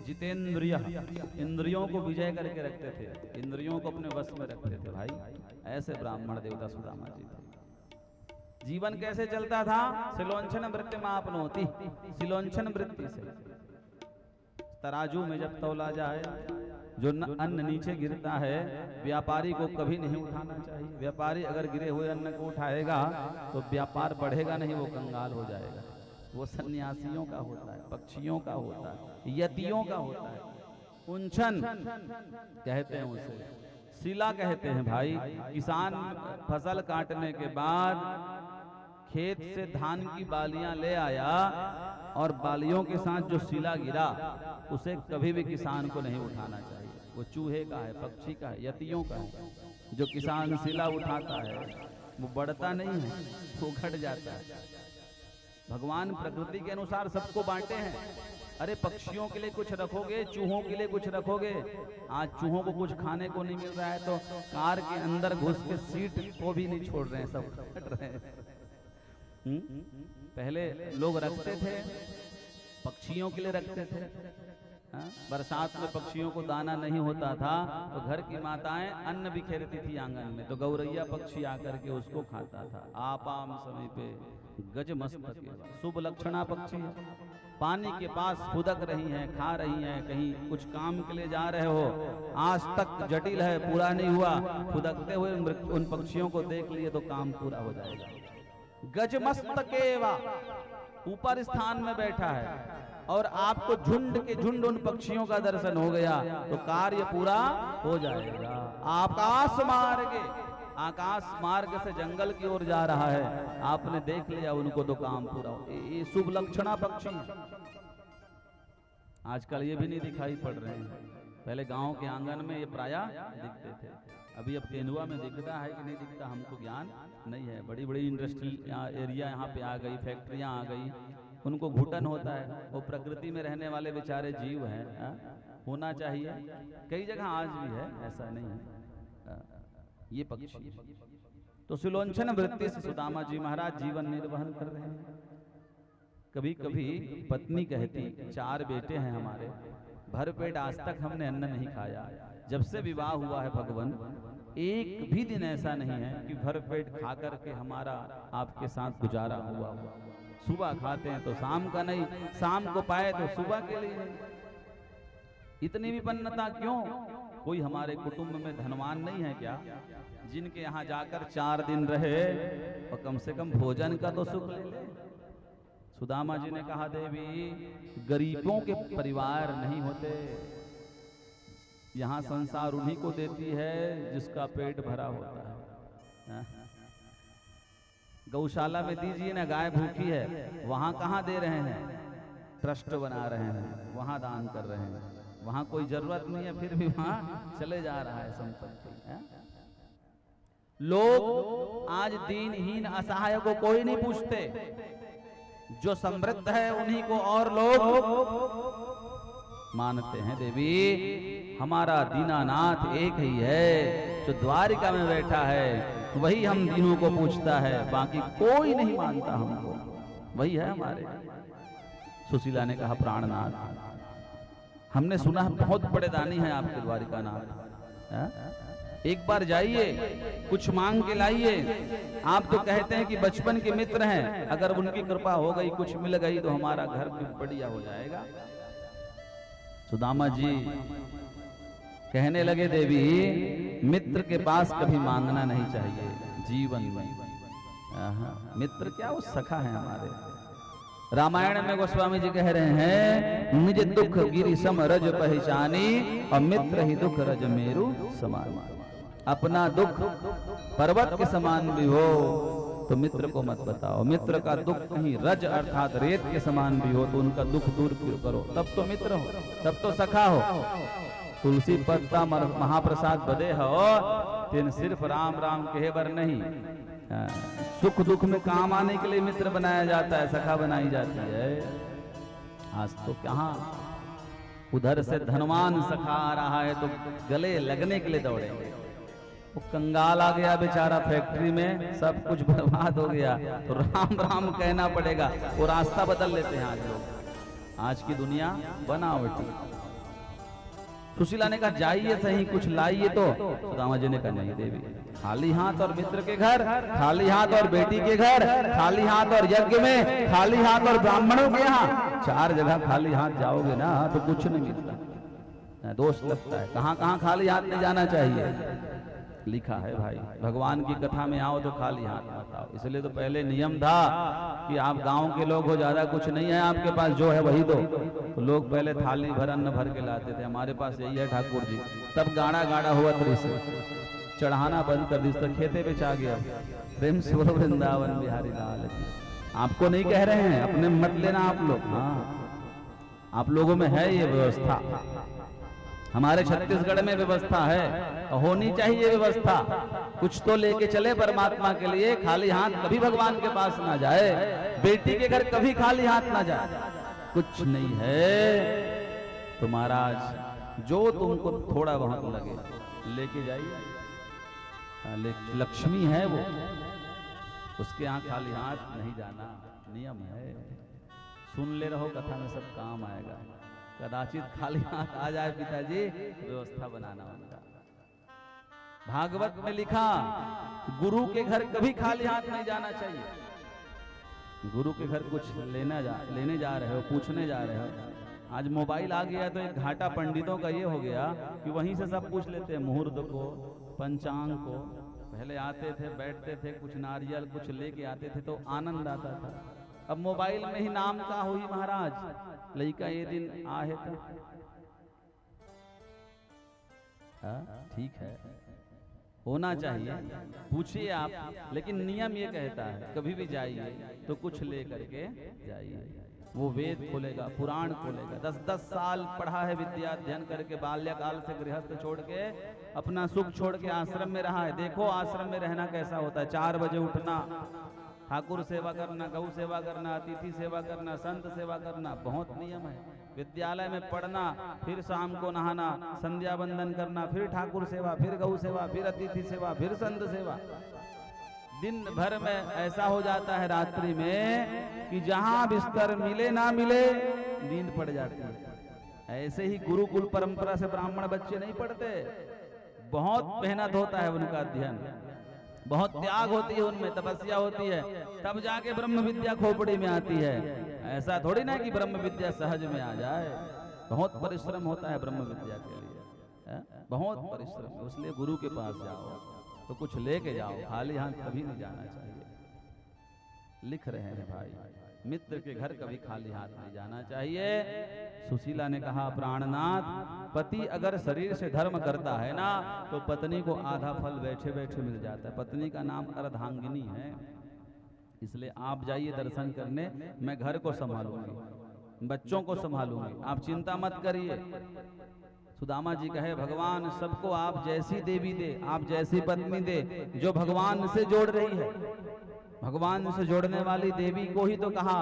Speaker 3: जितेंद्रिय, इंद्रियों को विजय करके रखते थे, इंद्रियों को अपने वश में रखते थे। भाई ऐसे ब्राह्मण देवता सुदामा जी थे। जीवन कैसे चलता था? सिलोंछन वृत्ति मापनोति, सिलोंछन वृत्ति से। तराजू में जब तौला जाए, जो अन्न नीचे गिरता है, व्यापारी को कभी नहीं उठाना चाहिए। व्यापारी अगर गिरे हुए अन्न को उठाएगा तो व्यापार बढ़ेगा नहीं, वो कंगाल हो जाएगा। वो सन्यासियों का होता है, पक्षियों का होता है, यतियों का होता है। उंछन कहते हैं उसे, शिला कहते हैं। भाई किसान फसल काटने के बाद खेत से धान की बालियां ले आया और बालियों के साथ जो शिला गिरा, उसे कभी भी किसान को नहीं उठाना चाहिए। वो चूहे का है, पक्षी का है, यतियों का है। जो किसान शिला उठाता है वो बढ़ता नहीं है, वो घट जाता है। भगवान प्रकृति के अनुसार सबको बांटे हैं। अरे पक्षियों के लिए कुछ रखोगे, चूहों के लिए कुछ रखोगे। आज चूहों को कुछ खाने को नहीं मिल रहा है तो कार के अंदर घुस के सीट को भी नहीं छोड़ रहे हैं, सब हट रहे हैं। पहले लोग रखते थे, पक्षियों के लिए रखते थे। बरसात में पक्षियों को दाना नहीं होता था तो घर की माताएं अन्न बिखेरती थी आंगन में, तो गौरैया पक्षी आकर के उसको खाता था। आपाम समीपे गज मस्तक, शुभ लक्षणा पक्षी है। पानी के पास फुदक रही हैं, खा रही हैं, कहीं कुछ काम के लिए जा रहे हो, आज तक जटिल है, पूरा नहीं हुआ, फुदकते हुए उन पक्षियों को देख लिए तो काम पूरा हो जाएगा। गजमस्तकेवा, ऊपर स्थान में बैठा है और आपको झुंड के झुंड उन पक्षियों का दर्शन हो गया तो कार्य पूरा हो जाएगा। आकाश मार्ग, आकाश मार्ग से जंगल की ओर जा रहा है, आपने देख लिया उनको तो काम पूरा हो। ये शुभ लक्षणा पक्षी। आजकल ये भी नहीं दिखाई पड़ रहे हैं, पहले गांव के आंगन में ये प्रायः दिखते थे। अभी अब तेंदुआ में दिखता है कि नहीं दिखता हमको ज्ञान नहीं है। बड़ी बड़ी इंडस्ट्रियल एरिया यहाँ पे आ गई, फैक्ट्रियाँ आ गई, उनको घुटन होता है। वो प्रकृति में रहने वाले बेचारे जीव हैं, होना चाहिए। कई जगह आज भी है, ऐसा नहीं है। ये पक्षी तो सुलोचन वृत्ति से सुदामा जी महाराज जीवन निर्वहन कर रहे हैं। कभी कभी पत्नी कहती, 4 बेटे हैं हमारे, भरपेट आज तक हमने अन्न नहीं खाया। जब से विवाह हुआ है भगवान, एक भी दिन ऐसा नहीं है कि भरपेट खा करके हमारा आपके साथ गुजारा हुआ। सुबह खाते हैं तो शाम का नहीं, शाम को पाए तो सुबह के लिए नहीं। इतनी विपन्नता क्यों? कोई हमारे कुटुंब में धनवान नहीं है क्या, जिनके यहाँ जाकर 4 दिन रहे और कम से कम भोजन का तो सुख ले ले? सुदामा जी ने कहा, देवी गरीबों के परिवार नहीं होते, यहाँ संसार उन्हीं को देती है जिसका पेट भरा होता है। गौशाला में दीजिए ना, गाय भूखी है, वहां कहाँ दे रहे हैं? ट्रस्ट बना रहे हैं, वहां दान कर रहे हैं। वहां कोई जरूरत नहीं है, फिर भी वहां चले जा रहा है संपत्ति। लोग आज दीनहीन असहाय को कोई नहीं पूछते, जो समृद्ध है उन्हीं को और लोग मानते हैं। देवी हमारा दीनानाथ एक ही है, जो द्वारिका में बैठा है, वही हम दीनों को पूछता है, बाकी कोई नहीं मानता हमको, वही है हमारे। सुशीला ने कहा, प्राणनाथ, हमने सुना बहुत बड़े दानी हैं आपके द्वारिका नाथ, एक बार जाइए, कुछ मांग के लाइए। आप तो कहते हैं कि बचपन के मित्र हैं, अगर उनकी कृपा हो गई, कुछ मिल गई तो हमारा घर भी बढ़िया हो जाएगा। सुदामा जी कहने लगे, देवी मित्र के पास कभी मांगना नहीं चाहिए जीवन में। मित्र क्या, वो सखा है हमारे, रामायण में गोस्वामी जी कह रहे हैं, निज दुख गिरि सम रज पहचानी और मित्र ही दुख रज मेरु समान। अपना दुख पर्वत के समान भी हो तो मित्र को मत बताओ, मित्र का दुख कहीं रज अर्थात रेत के समान भी हो तो उनका दुख दूर क्यों करो, तब तो मित्र हो, तब तो सखा हो। तुलसी पत्ता महाप्रसाद बदे हो, तीन सिर्फ राम राम कहे बर नहीं, सुख दुख में काम आने के लिए मित्र बनाया जाता है, सखा बनाई जाती है। आज तो कहाँ, उधर से धनवान सखा आ रहा है तो गले लगने के लिए दौड़ेंगे। वो कंगाल आ गया बेचारा फैक्ट्री में, सब कुछ बर्बाद हो गया तो राम राम कहना पड़ेगा, वो रास्ता बदल लेते हैं आज लोग। आज की दुनिया बनावटी। सुशीला ने कहा जाइए सही कुछ लाइए, तो सुदामा जी ने कहा नहीं देवी, खाली हाथ और मित्र के घर, खाली हाथ और बेटी के घर, खाली हाथ और यज्ञ में, खाली हाथ और ब्राह्मणों के यहाँ, 4 जगह खाली हाथ जाओगे ना तो कुछ नहीं मिलता, दोष लगता है। कहाँ कहाँ खाली हाथ नहीं जाना चाहिए, लिखा है भाई। भगवान की कथा में आओ तो खाली हाथ मत आओ। इसलिए तो पहले नियम था कि आप गांव के लोग हो, ज्यादा कुछ नहीं है आपके पास, जो है वही दो। तो लोग पहले थाली भर अन्न भर के लाते थे, हमारे पास यही है ठाकुर जी। तब गाड़ा गाड़ा हुआ तो इसे चढ़ाना बंद कर दी, तो खेते पे आ गया। प्रेम से बोलो वृंदावन बिहारी लाल की। आपको नहीं कह रहे हैं, अपने मत लेना आप लोग। हाँ, आप लोगों में है ये व्यवस्था, हमारे छत्तीसगढ़ में व्यवस्था है, होनी चाहिए व्यवस्था। कुछ तो लेके चले परमात्मा के लिए, खाली हाथ कभी भगवान के पास ना जाए, बेटी के घर कभी खाली हाथ ना जाए। कुछ नहीं है तो महाराज जो तुमको थोड़ा बहुत लगे लेके जाइए। लक्ष्मी है वो, उसके यहाँ खाली हाथ नहीं जाना, नियम है। सुन ले रहो, कथा में सब काम आएगा। कदाचित खाली हाथ आ जाए पिताजी, व्यवस्था बनाना उनका। भागवत में लिखा, गुरु के घर कभी खाली हाथ नहीं जाना चाहिए। गुरु के घर कुछ लेने जा रहे हो, पूछने जा रहे हो। आज मोबाइल आ गया तो एक घाटा पंडितों का ये हो गया कि वहीं से सब पूछ लेते हैं, मुहूर्त को, पंचांग को। पहले आते थे, बैठते थे, कुछ नारियल कुछ लेके आते थे तो आनंद आता था। अब मोबाइल में ही नाम का हुई महाराज, लड़का ये दिन आहे था। ठीक है, होना चाहिए, पूछिए आप, लेकिन नियम ये कहता है कभी भी जाइए तो कुछ ले करके जाइए। वो वेद खोलेगा, पुराण खोलेगा। 10-10 साल पढ़ा है विद्या अध्ययन करके, बाल्यकाल से गृहस्थ छोड़ के अपना सुख छोड़ के आश्रम में रहा है। देखो आश्रम में रहना कैसा होता है। 4 बजे उठना, ठाकुर सेवा करना, गौ सेवा करना, अतिथि सेवा करना, संत सेवा करना, बहुत नियम है। विद्यालय में पढ़ना, फिर शाम को नहाना, संध्या बंदन करना, फिर ठाकुर सेवा, फिर गौ सेवा, फिर अतिथि सेवा, फिर संत सेवा। दिन भर में ऐसा हो जाता है रात्रि में कि जहां बिस्तर मिले ना मिले नींद पड़ जाती है। ऐसे ही गुरुकुल परंपरा से ब्राह्मण बच्चे नहीं पढ़ते। बहुत मेहनत होता है उनका अध्ययन, बहुत त्याग होती है उनमें, तपस्या होती है, तब जाके ब्रह्म विद्या खोपड़ी में आती है। ऐसा थोड़ी ना कि ब्रह्म विद्या सहज में आ जाए। बहुत परिश्रम होता है ब्रह्म विद्या के लिए, बहुत परिश्रम। इसलिए गुरु के पास जाओ तो कुछ लेके जाओ, खाली हाथ कभी नहीं जाना चाहिए। लिख रहे हैं भाई, मित्र के घर कभी खाली हाथ नहीं जाना चाहिए। सुशीला ने कहा, प्राणनाथ, पति अगर शरीर से धर्म करता है ना तो पत्नी को आधा फल बैठे बैठे मिल जाता है। पत्नी का नाम अर्धांगिनी है। इसलिए आप जाइए दर्शन करने, मैं घर को संभालूंगी, बच्चों को संभालूंगी, आप चिंता मत करिए। सुदामा जी कहे, भगवान सबको आप जैसी देवी दे, आप जैसी पत्नी दे जो भगवान से जोड़ रही है। भगवान से जोड़ने वाली देवी को ही तो कहा,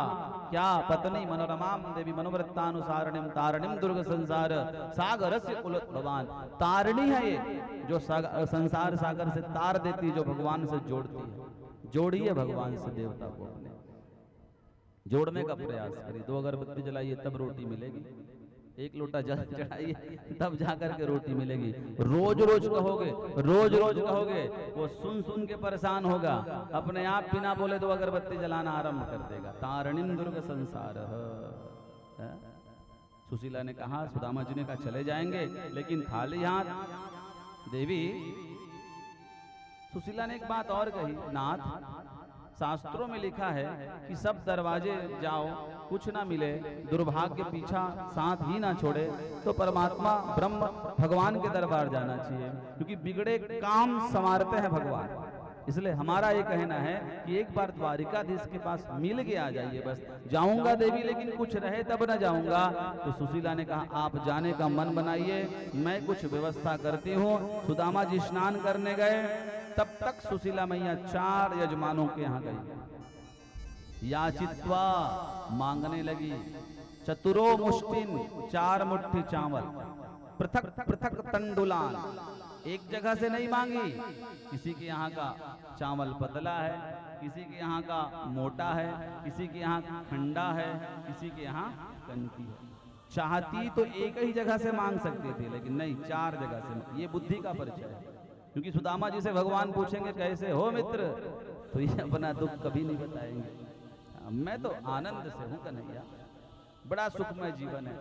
Speaker 3: क्या पत्नी मनोरमाम देवी मनोवृत्तानुसारणिम तारणिम दुर्ग संसार सागरस्य कुलोद्भवान। तारणी है ये, जो संसार सागर से तार देती है, जो भगवान से जोड़ती है। जोड़िए भगवान से देवता को, अपने जोड़ने का प्रयास करिए। 2 अगरबत्ती जलाइए तब रोटी मिलेगी, 1 लोटा जल चढ़ाइए तब जाकर के रोटी मिलेगी। रोज रोज कहोगे, रोज रोज कहोगे, वो सुन सुन के परेशान होगा, अपने आप बिना बोले 2 अगरबत्ती जलाना आरंभ कर देगा। तारणिम दुर्ग संसार। सुशीला ने कहा, सुदामा जी ने कहा चले जाएंगे लेकिन खाली हाथ। देवी सुशीला ने एक बात और कही, नाथ शास्त्रों में लिखा है कि सब दरवाजे जाओ कुछ ना मिले, दुर्भाग्य पीछा साथ ही ना छोड़े, तो परमात्मा ब्रह्म भगवान के दरबार जाना चाहिए, क्योंकि बिगड़े काम संवारते हैं भगवान। इसलिए हमारा ये कहना है कि एक बार द्वारिकाधीश के पास मिल के आ जाइए। बस जाऊंगा देवी लेकिन कुछ रहे तब न जाऊंगा। तो सुशीला ने कहा आप जाने का मन बनाइए, मैं कुछ व्यवस्था करती हूँ। सुदामा जी स्नान करने गए, तब तक सुशीला मैया 4 यजमानों के यहाँ गई। याचित्वा मांगने लगी, चतुरो मुष्टिन 4 मुट्ठी चावल, पृथक पृथक तंडुलान, एक जगह से नहीं मांगी। किसी के यहाँ का चावल पतला है, किसी के यहाँ का मोटा है, किसी के यहाँ ठंडा है, किसी के यहाँ कनकी है। चाहती तो एक ही जगह से मांग सकती थी, लेकिन नहीं, 4 जगह से। ये बुद्धि का परिचय है, क्योंकि सुदामा जी से भगवान पूछेंगे कैसे हो मित्र, तो ये अपना दुख कभी नहीं बताएंगे। मैं तो आनंद से हूँ कन्हैया, बड़ा सुखमय जीवन है।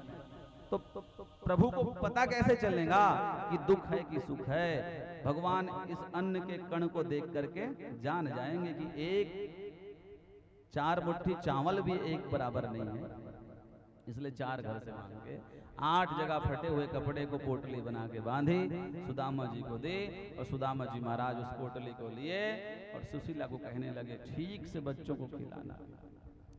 Speaker 3: तो प्रभु को पता कैसे चलेगा कि दुख है कि सुख है? भगवान इस अन्न के कण को देख करके जान जाएंगे कि एक 4 मुट्ठी चावल भी एक बराबर नहीं है। इसलिए 4 घर से मांग के 8 जगह फटे हुए कपड़े को पोटली बना के बांधी, सुदामा जी को दे, और सुदामा जी महाराज उस पोटली को लिए और सुशीला को कहने लगे ठीक से बच्चों को खिलाना।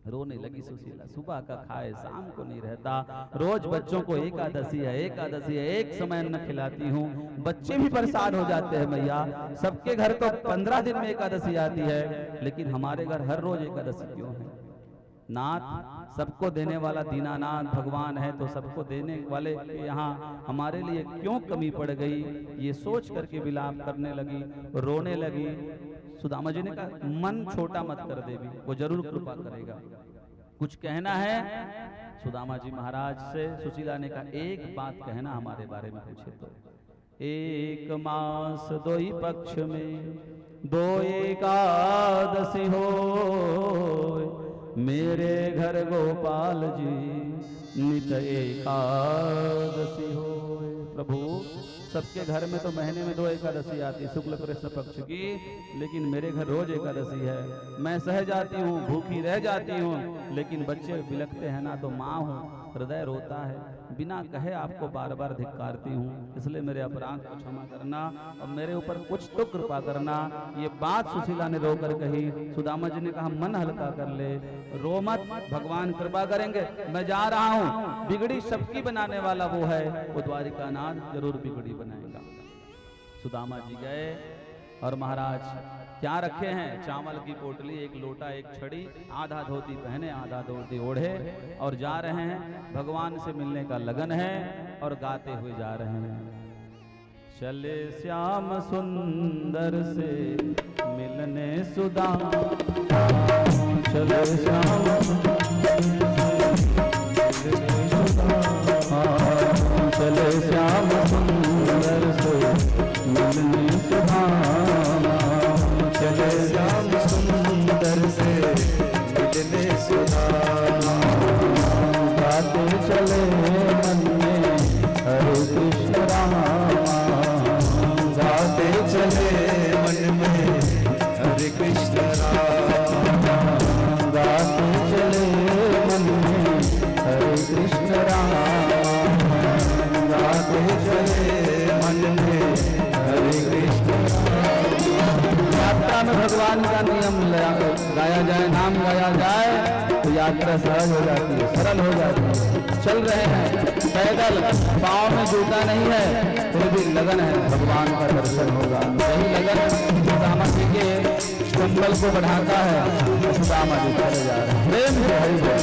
Speaker 3: रोने लगी सुशीला, सुबह का खाए शाम को नहीं रहता, रोज बच्चों को एकादशी है एकादशी है, एक समय अन्न खिलाती हूँ, बच्चे भी परेशान हो जाते हैं मैया। सबके घर तो 15 दिन में एकादशी आती है, लेकिन हमारे घर हर रोज एकादशी क्यों है? नाथ सबको देने वाला दीनानाथ भगवान है, तो सबको देने वाले यहाँ हमारे लिए क्यों कमी पड़ गई? ये सोच करके विलाप करने लगी, रोने लगी। सुदामा जी ने कहा मन छोटा मत कर देवी, वो जरूर कृपा करेगा। कुछ कहना है सुदामा जी महाराज से? सुशीला ने कहा एक बात कहना हमारे बारे में पूछे तो। 1 मास 2 पक्ष में 2 एकादशी हो, मेरे घर गोपाल जी नित एकादशी हो। प्रभु सबके घर में तो महीने में 2 एकादशी आती है शुक्ल कृष्ण पक्ष की, लेकिन मेरे घर रोज एकादशी है। मैं सह जाती हूँ, भूखी रह जाती हूँ, लेकिन बच्चे बिलखते हैं ना, तो माँ हूँ, हृदय रोता है, बिना कहे आपको बार बार धिक्कारती हूँ। इसलिए मेरे अपराध को क्षमा करना और मेरे ऊपर कुछ तो कृपा करना। ये बात सुशीला ने रोकर कही। सुदामा जी ने कहा मन हल्का कर ले, रो मत, भगवान कृपा करेंगे, मैं जा रहा हूँ। बिगड़ी सबकी बनाने वाला वो है, वो द्वारिकानाथ जरूर बिगड़ी बनाएगा। सुदामा जी गए और महाराज क्या रखे हैं? चावल की पोटली, 1 लोटा, 1 छड़ी, आधा धोती पहने आधा धोती ओढ़े और जा रहे हैं। भगवान से मिलने का लगन है और गाते हुए जा रहे हैं। चले श्याम सुंदर से मिलने सुदामा, चले श्याम चले श्याम सुंदर से मिलने सुदामा,
Speaker 1: चले श्याम सुंदर से मिलने सुदामा,
Speaker 3: गाते चले मन में हरे कृष्ण रामा,
Speaker 1: गाते चले मन में हरे कृष्ण रामा,
Speaker 3: गाते चले मन में हरे कृष्ण रामा,
Speaker 1: गाते चले मन में हरे कृष्ण रामा।
Speaker 3: यात्रा में भगवान का नियम गाया जाए, नाम गाया जाए तो यात्रा सहज हो जाती है, सरल हो जाती है। चल रहे हैं पैदल, पाँव में जूता नहीं है, फिर भी लगन है, भगवान का दर्शन होगा। यही लगन सुदामा जी के संबल को बढ़ाता है। सुदामा जी चले जा रहे हैं प्रेम से हरि बोल।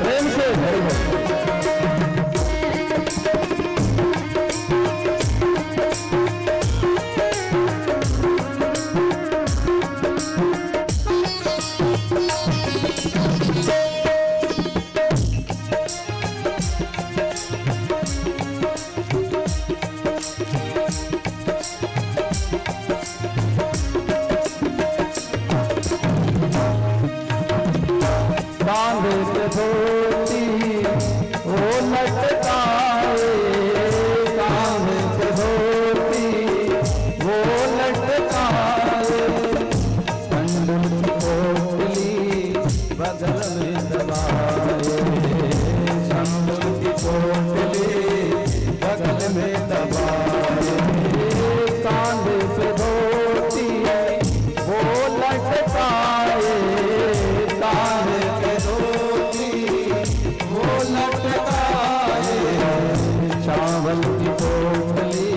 Speaker 3: प्रेम से हरि बोल।
Speaker 1: में दबाए, कांधे पे धोती वो लटकाए, कांधे पे धोती वो लटकाए, चावल की पोटली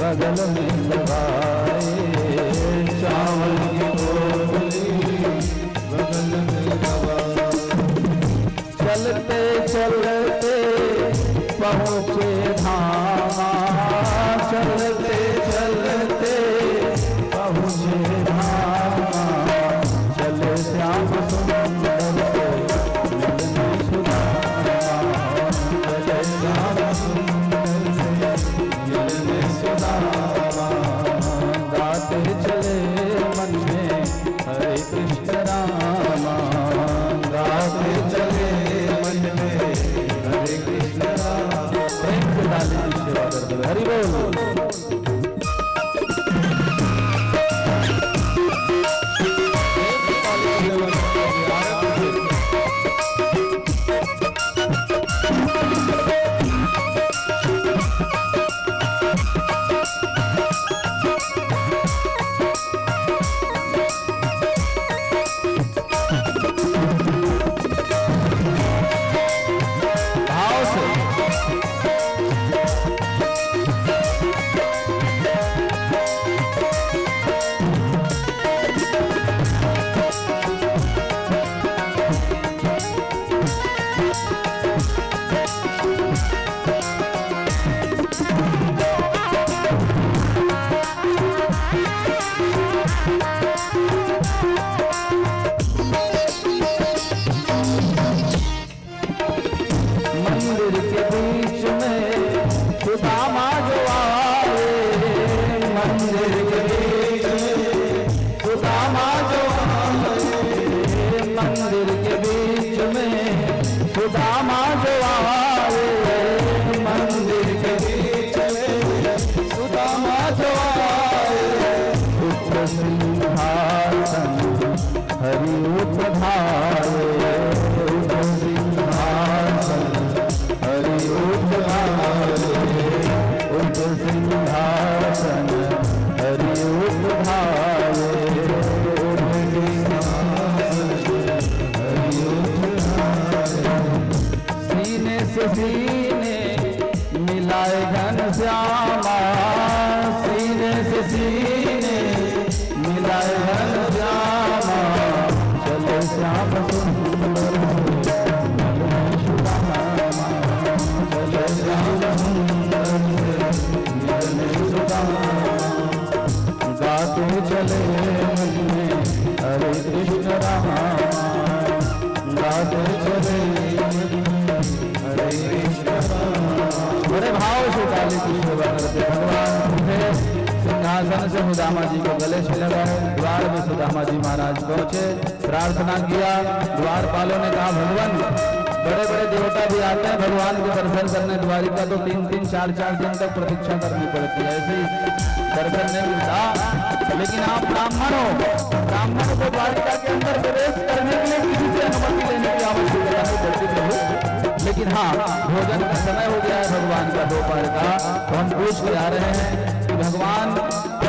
Speaker 1: बगल में लगाए, चावल की पोटली बगल में लगाए। चलते चलते पहुँचे धामा, चलते चलते पहुँचे धामा, चले श्याम सुंदर से मिलने सुदामा, चले श्याम सुंदर से मिलने सुदामा, गाते चले मन में हरे कृष्ण रामा, गाते चले मन में हरे कृष्ण रामा। प्रेम से ताली की सेवा करते हुए हरि बोल। भाव से मंदिर के बीच में सुदामा जो आए, मंदिर के बीच में सुदामा जो आए, मंदिर के बीच में सुदामा जो आए, मंदिर के बीच में सुदामा जो आए, उच्च सिंहासन हरि उपधारे, उच्च सिंहासन हरि उपधारे, उच्च सिंहासन हरि उपधारे, उच्च सिंहासन हरि उपधारे। सीने से सीने मिलाए घन श्यामा, सीने से सीने मिलाए घन श्यामा, चले श्याम सुंदर मिलने सुदामा, चले श्याम सुंदर मिलने सुदामा, गाते चले मन में हरे कृष्ण रामा, गाते चले मन में हरे कृष्ण रामा। बड़े भाव से ताली की सेवा करते भगवान उठे, सिंहासन से सुदामा जी को गले से लगाए, द्वार में सुदामा जी महाराज पहुंचे, प्रार्थना किया। द्वारपालों ने कहा भगवान बड़े बड़े देवता भी आते हैं भगवान के दर्शन करने, द्वारिका तो 3-3, 4-4 दिन तक प्रतीक्षा करनी पड़ती है, ऐसे ही दर्शन नहीं मिलता। लेकिन आप ब्राह्मण हो, ब्राह्मण को द्वारिका के अंदर प्रवेश करने के लिए किसी से अनुमति लेने की आवश्यकता नहीं पड़ती प्रभु। लेकिन हाँ, भोजन का समय हो गया है भगवान का दोपहर का, तो हम पूछ के आ रहे हैं कि भगवान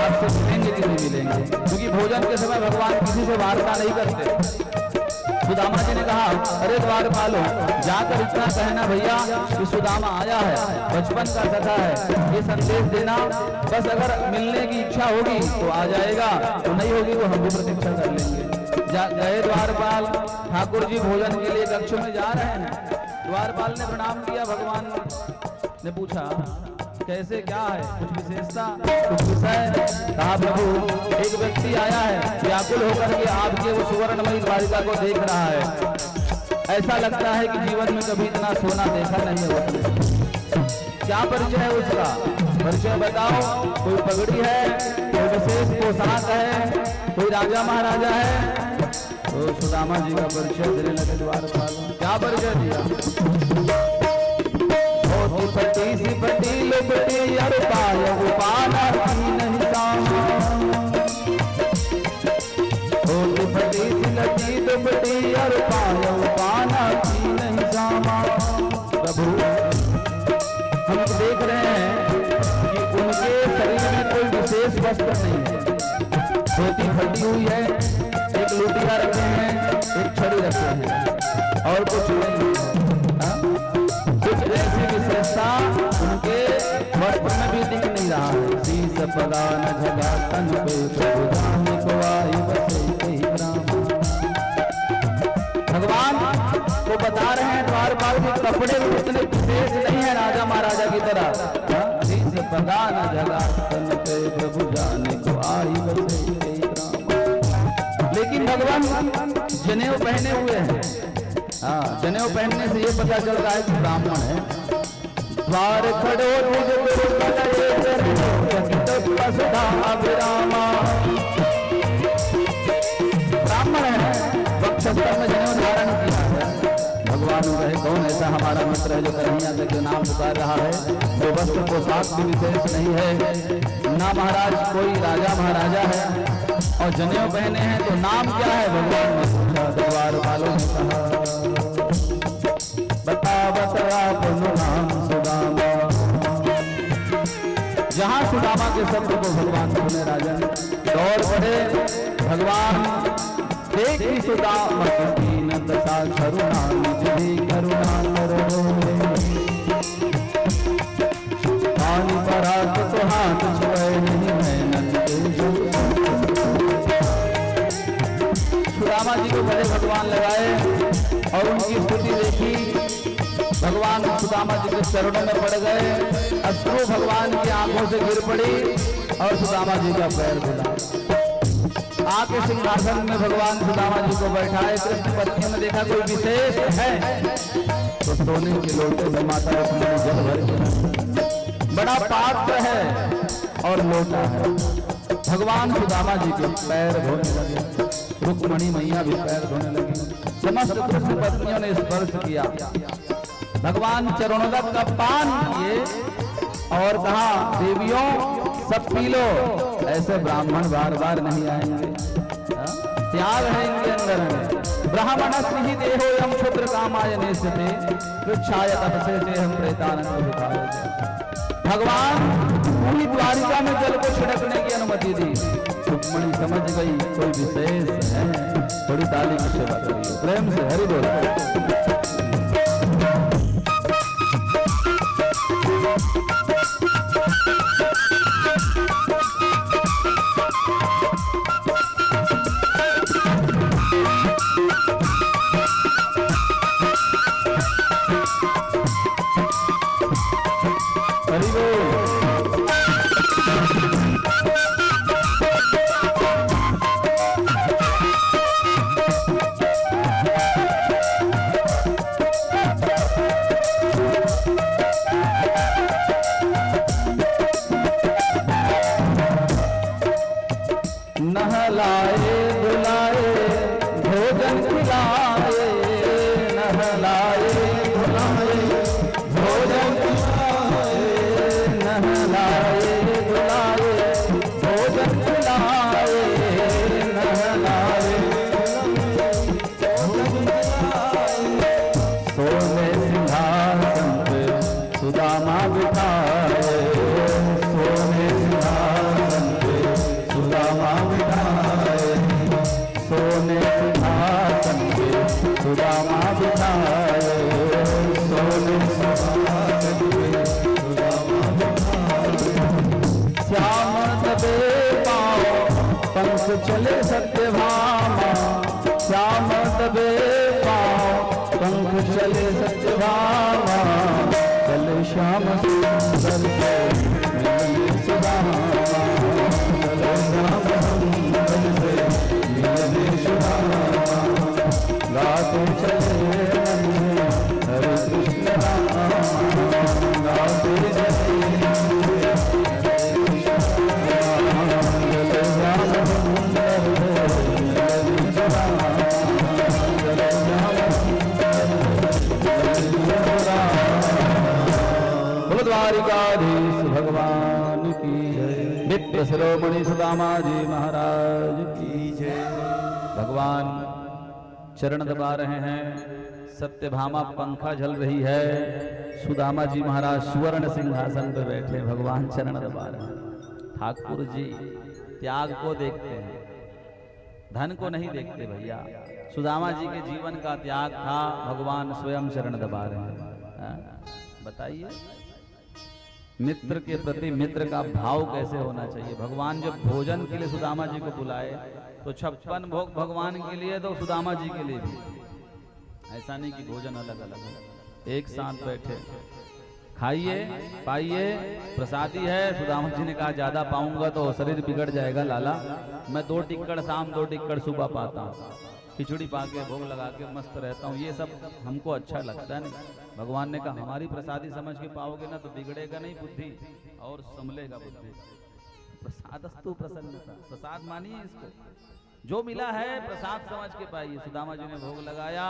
Speaker 1: आपसे मिलेंगे कि नहीं मिलेंगे, क्योंकि भोजन के समय भगवान किसी से वार्ता नहीं करते। सुदामा जी ने कहा अरे द्वारपालो जाकर इतना कहना भैया कि सुदामा आया है, बचपन का सखा है, ये संदेश देना, बस अगर मिलने की इच्छा होगी तो आ जाएगा, तो नहीं होगी तो हम भी प्रतीक्षा कर लेंगे। गए द्वारपाल, ठाकुर जी भोजन के लिए कक्ष में जा रहे हैं। द्वारपाल ने प्रणाम किया, भगवान ने पूछा कैसे क्या है, कुछ विशेषता कुछ विषय? कहा प्रभु एक व्यक्ति आया है व्याकुल होकर के आपके वो सुवर्णमयी द्वारिका को देख रहा है, ऐसा लगता है कि जीवन में कभी इतना सोना देखा नहीं है। क्या परिचय है उसका, परिचय बताओ, कोई पगड़ी है, कोई विशेष पोशाक है, कोई राजा महाराजा है? तो सुदामा जी का परिचय देने लगे द्वारपाल। क्या परिचय दिया? पटी सी पटी लुपटी अर पाय उपाना नहीं सामा, पटी सी लटी दुपटी अर पाय उपाना नहीं सामा। प्रभु हम देख रहे हैं
Speaker 3: वस्त्र नहीं है, धोती फटी हुई है, एक लुटिया रखे हैं, एक छड़ी रखे हैं और कुछ नहीं है। कुछ ऐसी विशेषता उनके वस्त्र में भी दिख नहीं रहा है। शीस पगा न झगा तन पे प्रभु धाम को आई बसे कई राम। भगवान को बता रहे हैं द्वारपाल के कपड़े भी इतने विशेष नहीं है राजा महाराजा की तरह। शीस पगा न झगा तन पे प्रभु जाने को आई बसे कई राम। लेकिन भगवान जनेऊ पहने हुए हैं। हाँ, जनेऊ पहनने से ये पता चल रहा है कि ब्राह्मण है। द्वार खड़ो ब्राह्मण है, वक्षस्थल में जनेऊ धारण किया है। भगवान कहे कौन ऐसा हमारा मित्र है जो कन्हैया तक नाम पुकार रहा है, जो वस्त्र पोशाक भी विशेष नहीं है, ना महाराज कोई राजा महाराजा है और जनेऊ पहने हैं तो नाम क्या है? भगवान ने पूछा। द्वार वालों ने कहा बता नाम सुदामा। जहां सुदामा के शब्द को भगवान सुने राजन दौड़ पड़े। भगवान देखी सुदामा दीन दशा करुणा निधि करुणा करो पानी परात तो हाथ छुए नहीं मैं नंद। सुदामा जी को बड़े भगवान लगाए और उनकी स्थिति देखी। भगवान सुदामा जी के चरणों में पड़ गए। अश्रु भगवान की आंखों से गिर पड़ी और सुदामा जी का पैर धुला। आके सिंहासन में भगवान सुदामा जी को बैठाए। कृष्ण पत्नी ने देखा कोई विशेष है तो सोने के लोटे में माता रुक्मिणी जल भर के बड़ा पात्र है और लोटा है। भगवान सुदामा जी के पैर धोने लगे, रुक्मिणी मैया भी पैर धोने लगी। समस्त कृष्ण पत्नियों ने स्पर्श किया। भगवान चरणोदक का पान किए और कहा देवियों सब पी लो। ऐसे ब्राह्मण बार बार नहीं आएंगे, त्याग है इनके अंदर में। ब्राह्मण ही देहो यम क्षुद्र कामायने से वृक्षाय तपसे से हम प्रेतानंद दिखाए। भगवान पूरी द्वारिका में जल को छिड़कने की अनुमति दी। रुक्मिणी समझ गई कोई विशेष है। थोड़ी ताली की सेवा करिए प्रेम से हरि बोल। नहलाए धुलाए भोजन खिलाए, नहलाए धुलाए भोजन खिलाए, नहलाए धुलाए भोजन खिलाए, नहलाए भोजन खिलाए। सोने सिंहासन पे सुदामा बिठाए, सोने सिंहासन पे सुदामा बिठाए, सोने सिंहासन पे सुदामा बिठाए, सोने सिंहासन पे सुदामा बिठाए। श्याम दबे पाओ पंख चले सत्यभामा, श्याम दबे पाओ पंख चले सत्यभामा, चले श्याम सुंदर के मिले सुदामा, चले श्याम सुंदर से मिले सुदामा, गाते चले नन्हे हरे कृष्ण राम, गाते चले नन्हे हरे कृष्ण राम, चले श्याम सुंदर से मिले सुदामा, चले श्याम द्वारिकाधीश भगवान की जय। नित्य शिरोमणि सुदामा जी महाराज की जय। भगवान चरण दबा रहे हैं, सत्यभामा पंखा झल रही है, सुदामा जी महाराज स्वर्ण सिंहासन पर बैठे भगवान चरण दबा रहे हैं। ठाकुर जी त्याग को देखते हैं, धन को नहीं देखते भैया। सुदामा जी के जीवन का त्याग था, भगवान स्वयं शरण दबा रहे हैं। बताइए मित्र के प्रति मित्र का भाव कैसे होना चाहिए। भगवान जब भोजन के लिए सुदामा जी को बुलाए तो 56 भोग भगवान के लिए तो सुदामा जी के लिए भी, ऐसा नहीं कि भोजन अलग अलग है। एक साथ बैठे, खाइए पाइए, प्रसादी है। सुदामा जी ने कहा ज्यादा पाऊंगा तो शरीर बिगड़ जाएगा लाला, मैं 2 टिक्कड़ शाम 2 टिक्कड़ सुबह पाता हूँ, खिचड़ी पा के भोग लगा के मस्त रहता हूँ, ये सब हमको अच्छा लगता है नहीं। भगवान ने कहा हमारी प्रसादी समझ के पाओगे ना तो बिगड़ेगा नहीं बुद्धि और संभलेगा बुद्धि। प्रसादस्तु प्रसन्नता, प्रसाद मानिए इसको, जो मिला है प्रसाद समझ के पाइए। सुदामा जी ने भोग लगाया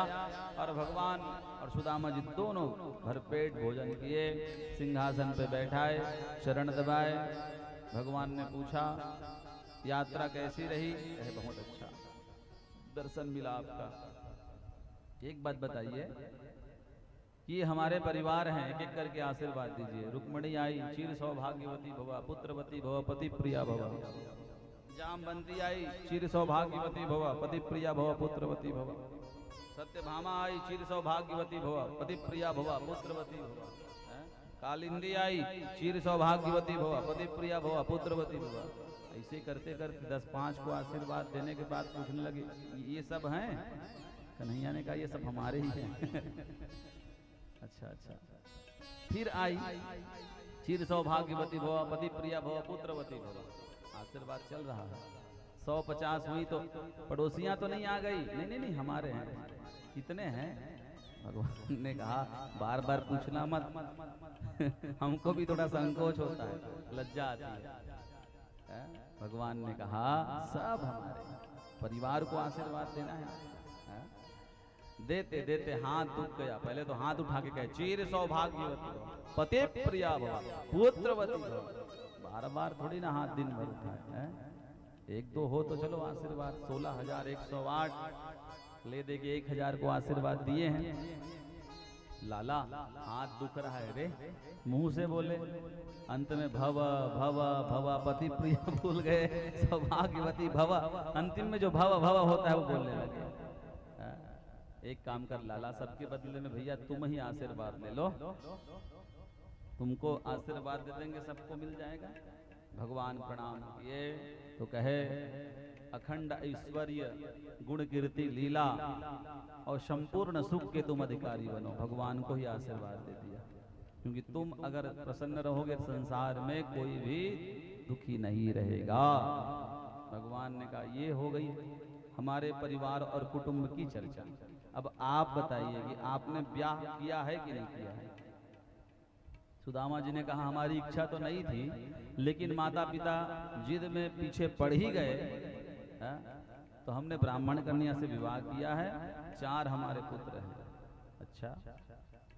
Speaker 3: और भगवान और सुदामा जी दोनों भरपेट भोजन किए, सिंहासन पे बैठाए, शरण दबाए। भगवान ने पूछा यात्रा कैसी रही? कहे बहुत अच्छा, दर्शन मिला आपका। एक बात बताइए कि हमारे परिवार हैं, एक एक करके आशीर्वाद दीजिए। रुक्मणी आई, चिर सौभाग्यवती भवा, पुत्रवती भव, पति प्रिया भवा। जामवंती आई, चिर सौभाग्यवती भवा, पति प्रिया भव, पुत्रवती भवा। सत्यभामा आई, चिर सौभाग्यवती भवा, पति प्रिया भवा, पुत्रवती भवा। कालिंदी आई, चिर सौभाग्यवती भवा, पति प्रिया भवा, पुत्रवती भवा। ऐसे करते करते 10-5 को आशीर्वाद देने के बाद पूछने लगे ये सब हैं? कन्हैया ने कहा ये सब हमारे ही हैं। अच्छा अच्छा। फिर आई, चिर सौभाग्यवती भवा, पति प्रिया भवा, पुत्रवती भवा। आशीर्वाद चल रहा है। 150 हुई तो पड़ोसियां तो नहीं आ गई? नहीं नहीं हमारे हैं। कितने हैं? भगवान ने कहा बार बार पूछना मत। हमको भी थोड़ा संकोच होता है, लज्जा आती है। भगवान ने कहा सब हमारे, परिवार को आशीर्वाद देना है। देते देते हाथ दुख गया। पहले तो हाथ उठा के कहे चिर सौभाग्यवती भव, पति प्रिया भव, पुत्रवती भव। बार बार थोड़ी ना हाथ दिन भर उठाए, 1-2 हो तो चलो आशीर्वाद। 16,108 ले दे के 1,000 को आशीर्वाद दिए हैं। लाला हाथ दुख रहा है रे, मुंह से बोले, अंत में भव भव भव पति प्रिय भूल गए, सौभाग्यवती भव। अंतिम में जो भव भव होता है वो बोलने लगे। एक काम कर लाला, सबके बदले में भैया तुम ही आशीर्वाद ले लो, तुमको आशीर्वाद दे देंगे, सबको मिल जाएगा। भगवान प्रणाम किए तो कहे अखंड ऐश्वर्य गुण कीर्ति लीला और संपूर्ण सुख के तुम अधिकारी बनो। भगवान को ही आशीर्वाद दे दिया, क्योंकि तुम अगर प्रसन्न रहोगे संसार में कोई भी दुखी नहीं रहेगा। भगवान ने कहा ये हो गई हमारे परिवार और कुटुंब की चर्चा। अब आप बताइए कि आपने ब्याह किया है कि नहीं किया है? सुदामा जी ने कहा हमारी इच्छा तो नहीं थी, लेकिन माता पिता जिद में पीछे पड़ ही गए, तो हमने ब्राह्मण कन्या से विवाह किया है। 4 हमारे पुत्र हैं। अच्छा,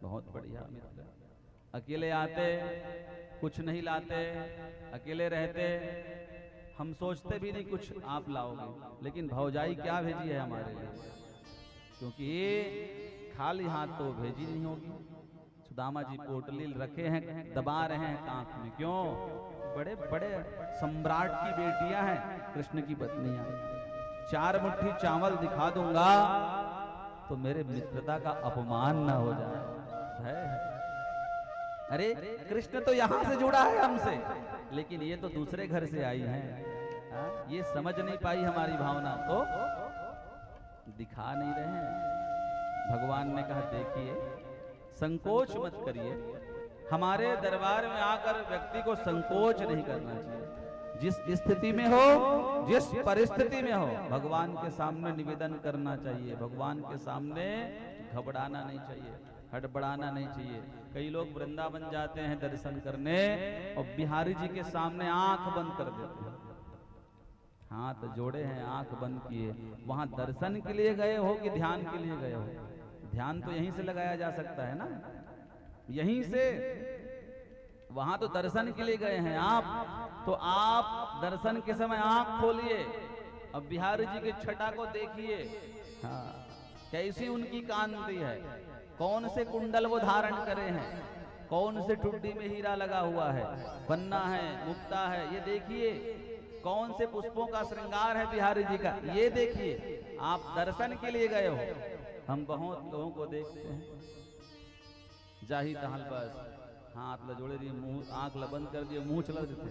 Speaker 3: बहुत बढ़िया मित्र। अकेले आते, कुछ नहीं लाते, अकेले रहते, हम सोचते भी नहीं कुछ आप लाओगे, लेकिन भौजाई क्या भेजी है हमारे लिए, क्योंकि ये खाली हाथ तो भेजी नहीं होगी। सुदामा जी पोटली रखे हैं, दबा रहे हैं कांख में। क्यों? बड़े बड़े सम्राट की बेटियां हैं, कृष्ण की पत्नियां। 4 मुट्ठी चावल दिखा दूंगा तो मेरे मित्रता का अपमान ना हो जाए। है? अरे कृष्ण तो यहां से जुड़ा है हमसे, लेकिन ये तो दूसरे घर से आई हैं। ये समझ नहीं पाई हमारी भावना, तो दिखा नहीं रहे हैं। भगवान ने कहा देखिए, संकोच मत करिए। हमारे दरबार में आकर व्यक्ति को संकोच नहीं करना चाहिए। जिस स्थिति में हो, जिस परिस्थिति में हो, भगवान के सामने निवेदन करना चाहिए। भगवान के सामने घबराना नहीं चाहिए, हड़बड़ाना नहीं चाहिए। कई लोग वृंदावन जाते हैं दर्शन करने और बिहारी जी के सामने आंख बंद कर देते हैं। हाथ जोड़े हैं, आंख बंद किए। वहां दर्शन के लिए गए हो कि ध्यान के लिए गए हो? ध्यान तो यहीं से लगाया जा सकता है ना, यहीं से। वहां तो दर्शन के लिए गए हैं आप, तो आप दर्शन के समय आंख खोलिए। अब बिहारी जी के छटा को देखिए, हाँ, कैसी उनकी कांति है, कौन से कुंडल वो धारण करे हैं, कौन से ठुड्डी में हीरा लगा हुआ है, पन्ना है, मुक्ता है, ये देखिए। कौन से पुष्पों का श्रृंगार है बिहारी जी का, ये देखिए। आप दर्शन के लिए गए हो, हम बहुत लोगों को देखते हैं जाही तहाल बस हाथ ल जोड़े दिए, मुंह आंख ल बंद कर दिए, मुंह चला देते।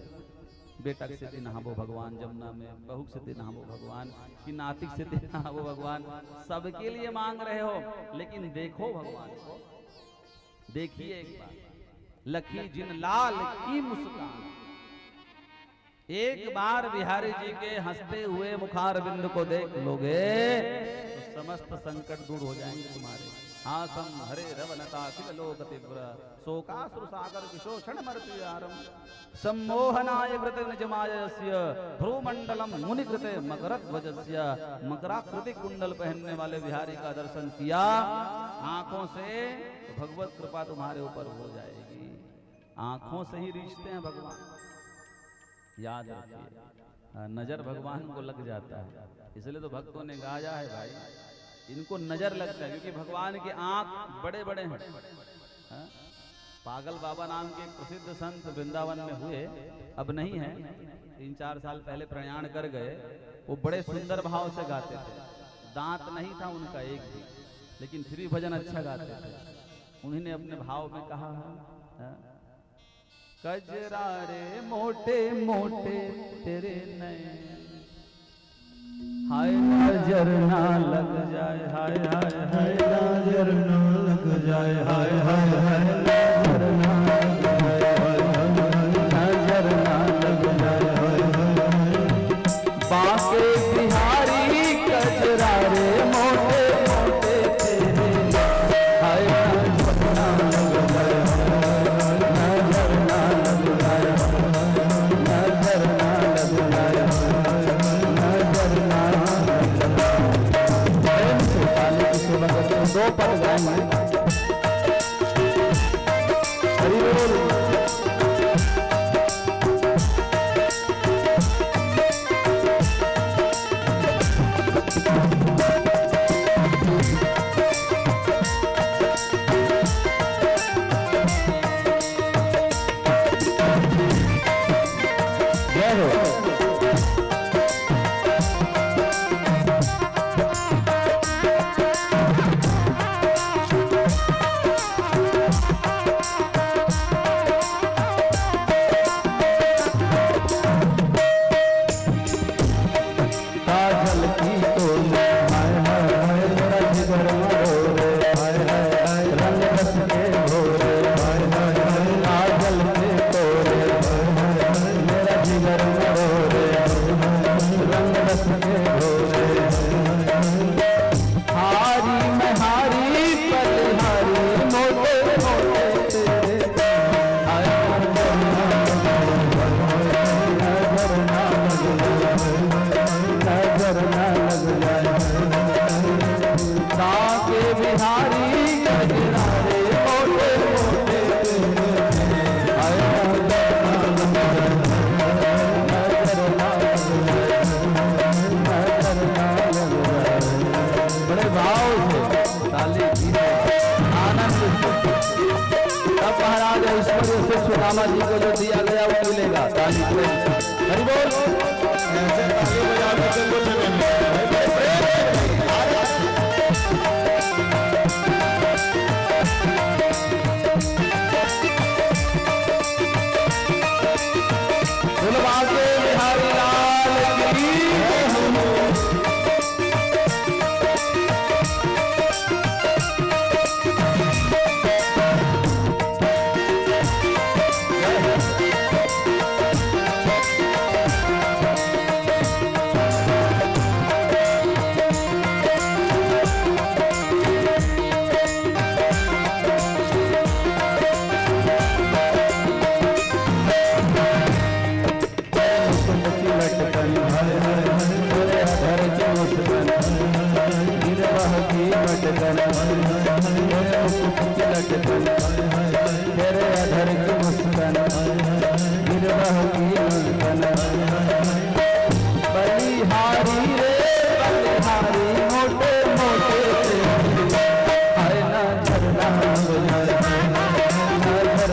Speaker 3: बेटा से ते नहाबो भगवान जमुना में, बहू से ते नहाबो भगवान, कि नातिक से ते नहाबो भगवान। सबके लिए मांग रहे हो, लेकिन देखो भगवान को, देखिए एक बार, लखी जिन लाल की मुस्कान। एक बार बिहारी जी के हंसते हुए मुखार बिंद को देख लोगे तो समस्त संकट दूर हो जाएंगे तुम्हारे। हासम हरे रवनता किल लोक तीव्र शोकासुर सागर विशोषण मर्त्यारम सम्मोहनाय कृत निजमायस्य भ्रूमंडलम मुनिकृते मकरध्वजस्य। मकराकृति कुंडल पहनने वाले बिहारी का दर्शन किया आंखों से तो भगवत कृपा तुम्हारे ऊपर हो जाएगी। आंखों से ही रिश्ते हैं भगवान, याद रखिए। नजर भगवान को लग जाता है, इसलिए तो भक्तों ने गाया है भाई, इनको नजर लगता है, क्योंकि भगवान के आंख बड़े बड़े हैं। पागल बाबा नाम के प्रसिद्ध संत वृंदावन में हुए, अब नहीं है, 3-4 साल पहले प्रयाण कर गए। वो बड़े सुंदर भाव से गाते थे, दांत नहीं था उनका एक भी, लेकिन फिर भी भजन अच्छा गाते थे। उन्होंने अपने भाव में कहा है, कजरा रे मोटे मोटे तेरे नैन, हाय नजर ना लग जाए, हाय हाय हाय नजर ना लग जाए, हाय हाय हाय नजर ना लग जाए, हाय हाय नजर ना लग जाए, हाय हाय। बाके बिहारी कजरा रे मोटे मोटे तेरे नैन, हाय नजर ना लग जाए, नजर ना लग जाए, नजर ना लग जाए, नजर ना। दो पद गाएंगे, हरि बोल। जय हो। सुदामा जी को जो दिया गया वो मिलेगा। ताली हरि बोल। ऐसे ताली बजा के चलो चलेंगे। बोलो बाके बिहारी लाल की तेरे अधर की मुस्कान गिरवह की मुस्कान बलिहारी रे बलिहारी मोटे मोटे हाय नजर ना लग जाए नजर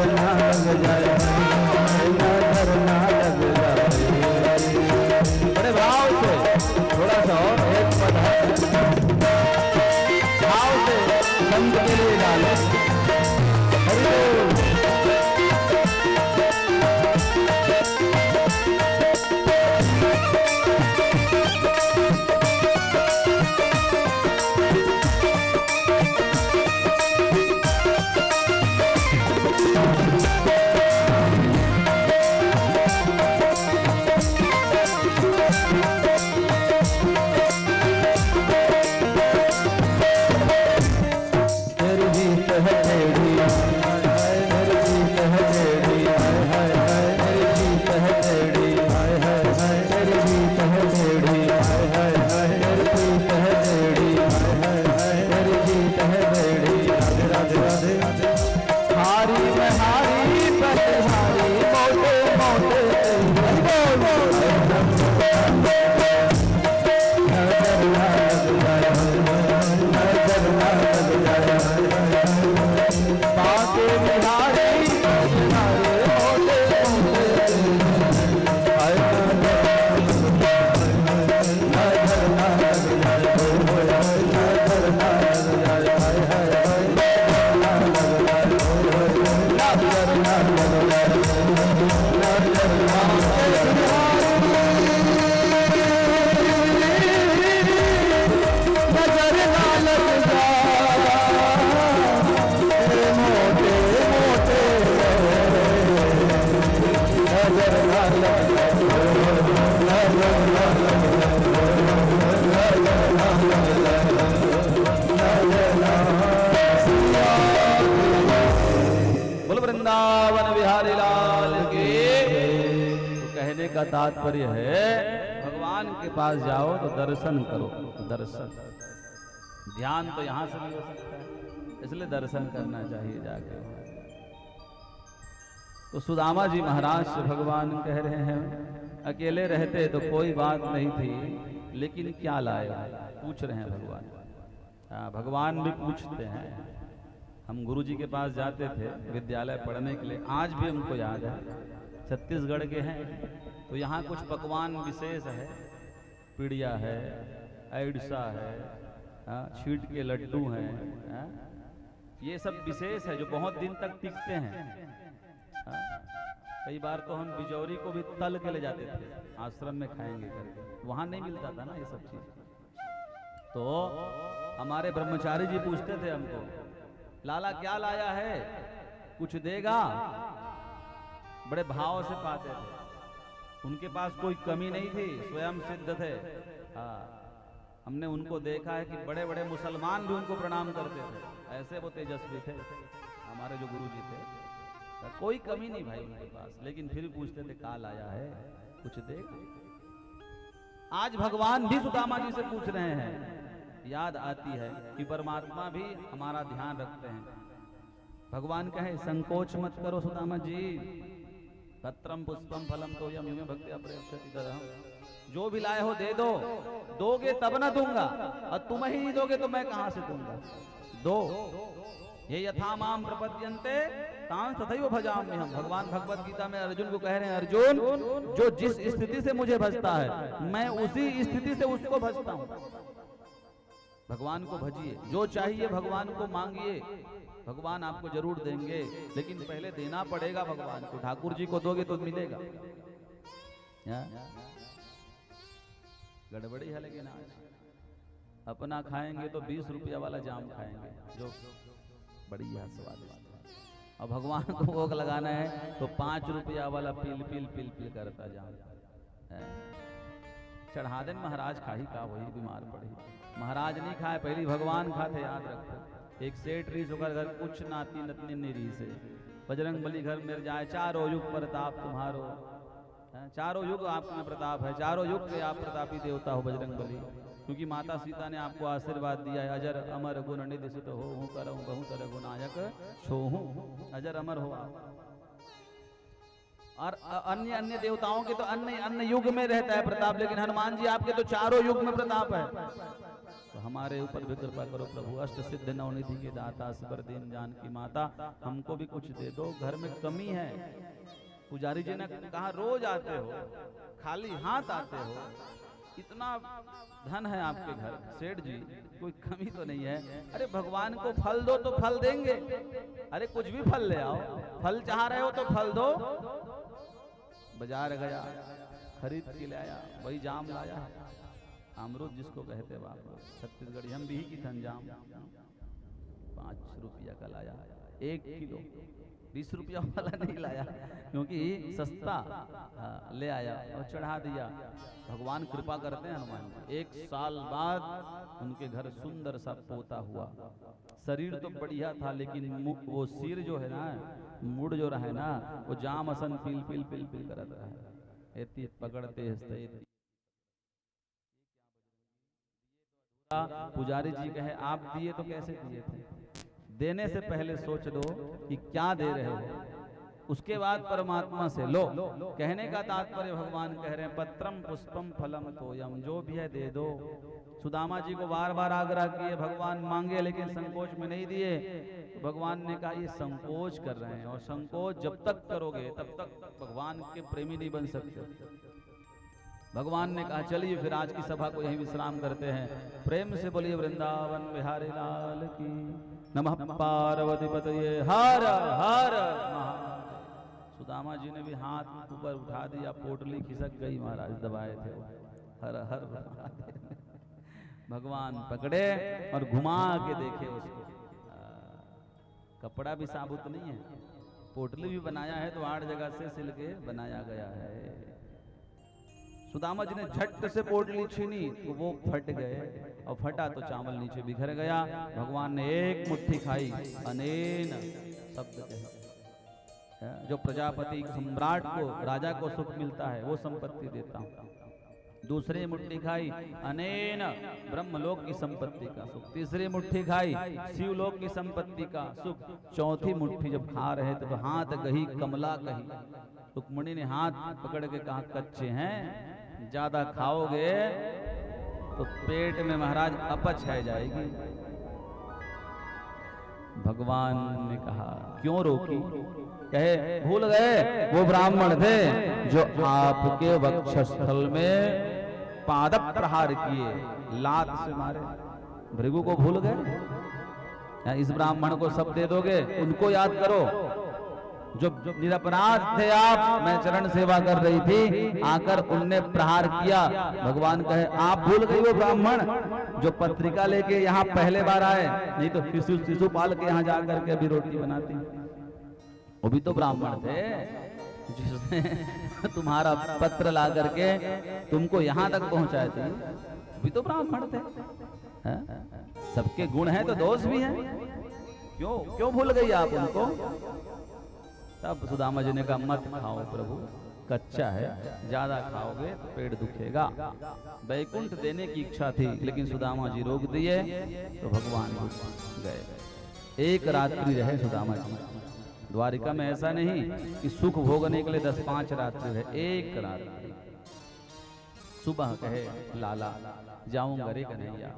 Speaker 3: बोल वृंदावन बिहारी लाल की। तो कहने का तात्पर्य है भगवान के पास जाओ तो दर्शन करो, दर्शन। ध्यान तो यहां से भी हो सकता है, इसलिए दर्शन करना चाहिए जाके। तो सुदामा जी महाराज से भगवान कह रहे हैं अकेले रहते तो कोई बात नहीं थी, लेकिन क्या लाए, पूछ रहे हैं भगवान। भगवान भी पूछते हैं। हम गुरु जी के पास जाते थे विद्यालय पढ़ने के लिए, आज भी हमको याद है, छत्तीसगढ़ के हैं तो यहाँ कुछ पकवान विशेष है, पिड़िया है, ऐडसा है, छीट के लड्डू हैं, ये सब विशेष है जो बहुत दिन तक टिकते हैं। कई बार तो हम बिजौरी को भी तल के ले जाते थे, आश्रम में खाएंगे करके, वहां नहीं मिलता था ना ये सब चीज। तो हमारे ब्रह्मचारी जी पूछते थे हमको, लाला क्या लाया है, कुछ देगा? बड़े भाव से पाते थे, उनके पास कोई कमी नहीं थी, स्वयं सिद्ध थे। हमने उनको देखा है कि बड़े बड़े मुसलमान भी उनको प्रणाम करते थे, ऐसे वो तेजस्वी थे हमारे जो गुरु जी थे। कोई कमी नहीं भाई उनके पास, लेकिन फिर पूछते थे काल आया है, कुछ देगा? आज भगवान भी सुदामा जी से पूछ रहे हैं। याद आती है कि परमात्मा भी हमारा ध्यान रखते हैं। भगवान कहे संकोच मत करो सुदामा जी, पत्रम पुष्पम फलम तोयम युमे भक्त्या प्रयच्छति दरहम। जो भी लाए हो दे दो, दोगे तब ना दूंगा, और तुम ही नहीं दोगे तो मैं कहां से दूंगा? दो। ये यथा माम प्रपद्यन्ते तां तथैव भजामि हम। भगवान भगवत गीता में अर्जुन को कह रहे हैं, अर्जुन जो जिस स्थिति से मुझे भजता है मैं उसी स्थिति से उसको भजता हूं। भगवान को भजिए, जो चाहिए भगवान को मांगिए, भगवान आपको जरूर देंगे, लेकिन पहले देना पड़ेगा भगवान को। ठाकुर जी को दोगे तो मिलेगा। गड़बड़ी है, लेकिन आज अपना खाएंगे तो 20 रुपया वाला जाम खाएंगे जो बढ़िया स्वादिष्ट है, और भगवान को भोग लगाना है तो 5 रुपया वाला पिल पिल पिल पिल करता जाम। चढ़ा देन महाराज खाही का, वही बीमार पड़ी। महाराज नहीं खाए, पहली भगवान खाते, याद रखो। एक सेठ रीस होकर घर कुछ नाती नतनी निरी से, बजरंग बली घर में जाए, चारों युग प्रताप तुम्हारो, चारों युग आप में प्रताप है, चारों युग के आप प्रतापी देवता हो बजरंग बली। क्योंकि माता सीता ने आपको आशीर्वाद दिया है, अजर अमर गुण निधि सुत हो करऊं बहु तरह गुनायक छोहूं, अजर अमर हो आप। और अन्य अन्य देवताओं के तो अन्य अन्य युग में रहता है प्रताप, लेकिन हनुमान जी आपके तो चारों युग में प्रताप है। तो हमारे ऊपर भी कृपा करो प्रभु, अष्ट सिद्ध नवनिधि के दाता, सबर दीन जान की माता, हमको भी कुछ दे दो, घर में कमी है। पुजारी जी ने कहा रोज आते हो, खाली हाथ आते हो, इतना धन है आपके घर, सेठ जी कोई कमी तो नहीं है? अरे भगवान को फल दो तो फल देंगे, अरे कुछ भी फल ले आओ, फल चाह रहे हो तो फल दो। बाजार गया, खरीद के ले आया, वही जाम लाया, अमरूद जिसको कहते बाप, छत्तीसगढ़ी हम भी की थन जाम, 5 रुपया का लाया, 1 किलो, 20 रुपया वाला नहीं लाया, क्योंकि सस्ता ले आया और चढ़ा दिया। भगवान कृपा करते हैं हनुमान जी। 1 साल बाद उनके घर सुंदर सा पोता हुआ। शरीर तो बढ़िया था, लेकिन वो सिर जो है ना, मुड़ जो रहे ना, वो जाम असन पिल पिल पिल पिल करता है, एती पकड़ते हंसते। पुजारी जी कहे आप दिए तो कैसे दिए थे? देने से पहले सोच लो कि क्या दे रहे हो, उसके बाद परमात्मा से लो। कहने का तात्पर्य भगवान कह रहे हैं पत्रम पुष्पम फलम तोयम, जो भी है दे दो। सुदामा जी को बार बार आग्रह किए, भगवान मांगे लेकिन संकोच में नहीं दिए। तो भगवान ने कहा ये संकोच कर रहे हैं, और संकोच जब तक करोगे तब तक भगवान के प्रेमी नहीं बन सकते। भगवान ने कहा चलिए फिर आज की सभा को यहीं विश्राम करते हैं। प्रेम से बोलिए वृंदावन बिहारी लाल की। नमः पार्वती पतये हर हर महादेव। सुदामा जी ने भी हाथ ऊपर उठा दिया, पोटली खिसक गई, महाराज दबाए थे वो। हर हर महादेव। भगवान पकड़े और घुमा के देखे उसको, कपड़ा भी साबुत नहीं है, पोटली भी बनाया है तो 8 जगह से सिल के बनाया गया है। सुदामा जी ने झट से पोटली छीनी तो वो फट गए, और फटा तो चावल नीचे बिखर गया। भगवान ने एक मुट्ठी खाई, अनेन शब्द कहे। जो प्रजापति सम्राट को, राजा को सुख मिलता है वो संपत्ति देता हूं। दूसरी मुट्ठी खाई, अनेन ब्रह्मलोक की संपत्ति का सुख। तीसरी मुट्ठी खाई, शिवलोक की संपत्ति का सुख। चौथी मुट्ठी जब खा रहे थे तो हाथ गही कमला कही। रुक्मिणी ने हाथ पकड़ के कहा, कच्चे हैं, ज्यादा खाओगे तो पेट में महाराज अपच है जाएगी। भगवान ने कहा, क्यों रोकी? कहे, भूल गए वो ब्राह्मण थे जो आपके वक्षस्थल में पादप प्रहार किए, लात से मारे। भृगु को भूल गए? इस ब्राह्मण को सब दे दोगे? उनको याद करो जो निरपराध थे आप, मैं चरण सेवा कर रही थी, आकर उनने प्रहार किया। भगवान कहे, आप भूल गई वो ब्राह्मण जो पत्रिका लेके यहाँ पहले बार आए, नहीं तो शिशुपाल के यहाँ जाकर के अभी रोटी बनाती। वो भी तो ब्राह्मण थे जिसने तुम्हारा पत्र ला करके तुमको यहाँ तक पहुंचाए थे। भी तो ब्राह्मण थे। सबके गुण हैं तो दोष भी हैं। क्यों भूल गई आप उनको? तब सुदामा जी ने कहा, मत खाओ प्रभु, कच्चा है, ज्यादा खाओगे तो पेट दुखेगा। वैकुंठ देने की इच्छा थी लेकिन सुदामा जी रोक दिए तो भगवान गए। एक रात्रि रहे सुदामा जी द्वारिका में। ऐसा नहीं कि सुख भोगने के लिए 10-5 रात्रि रहे, एक रात्रि। सुबह कहे, लाला जाऊंगा रे कन्हैया।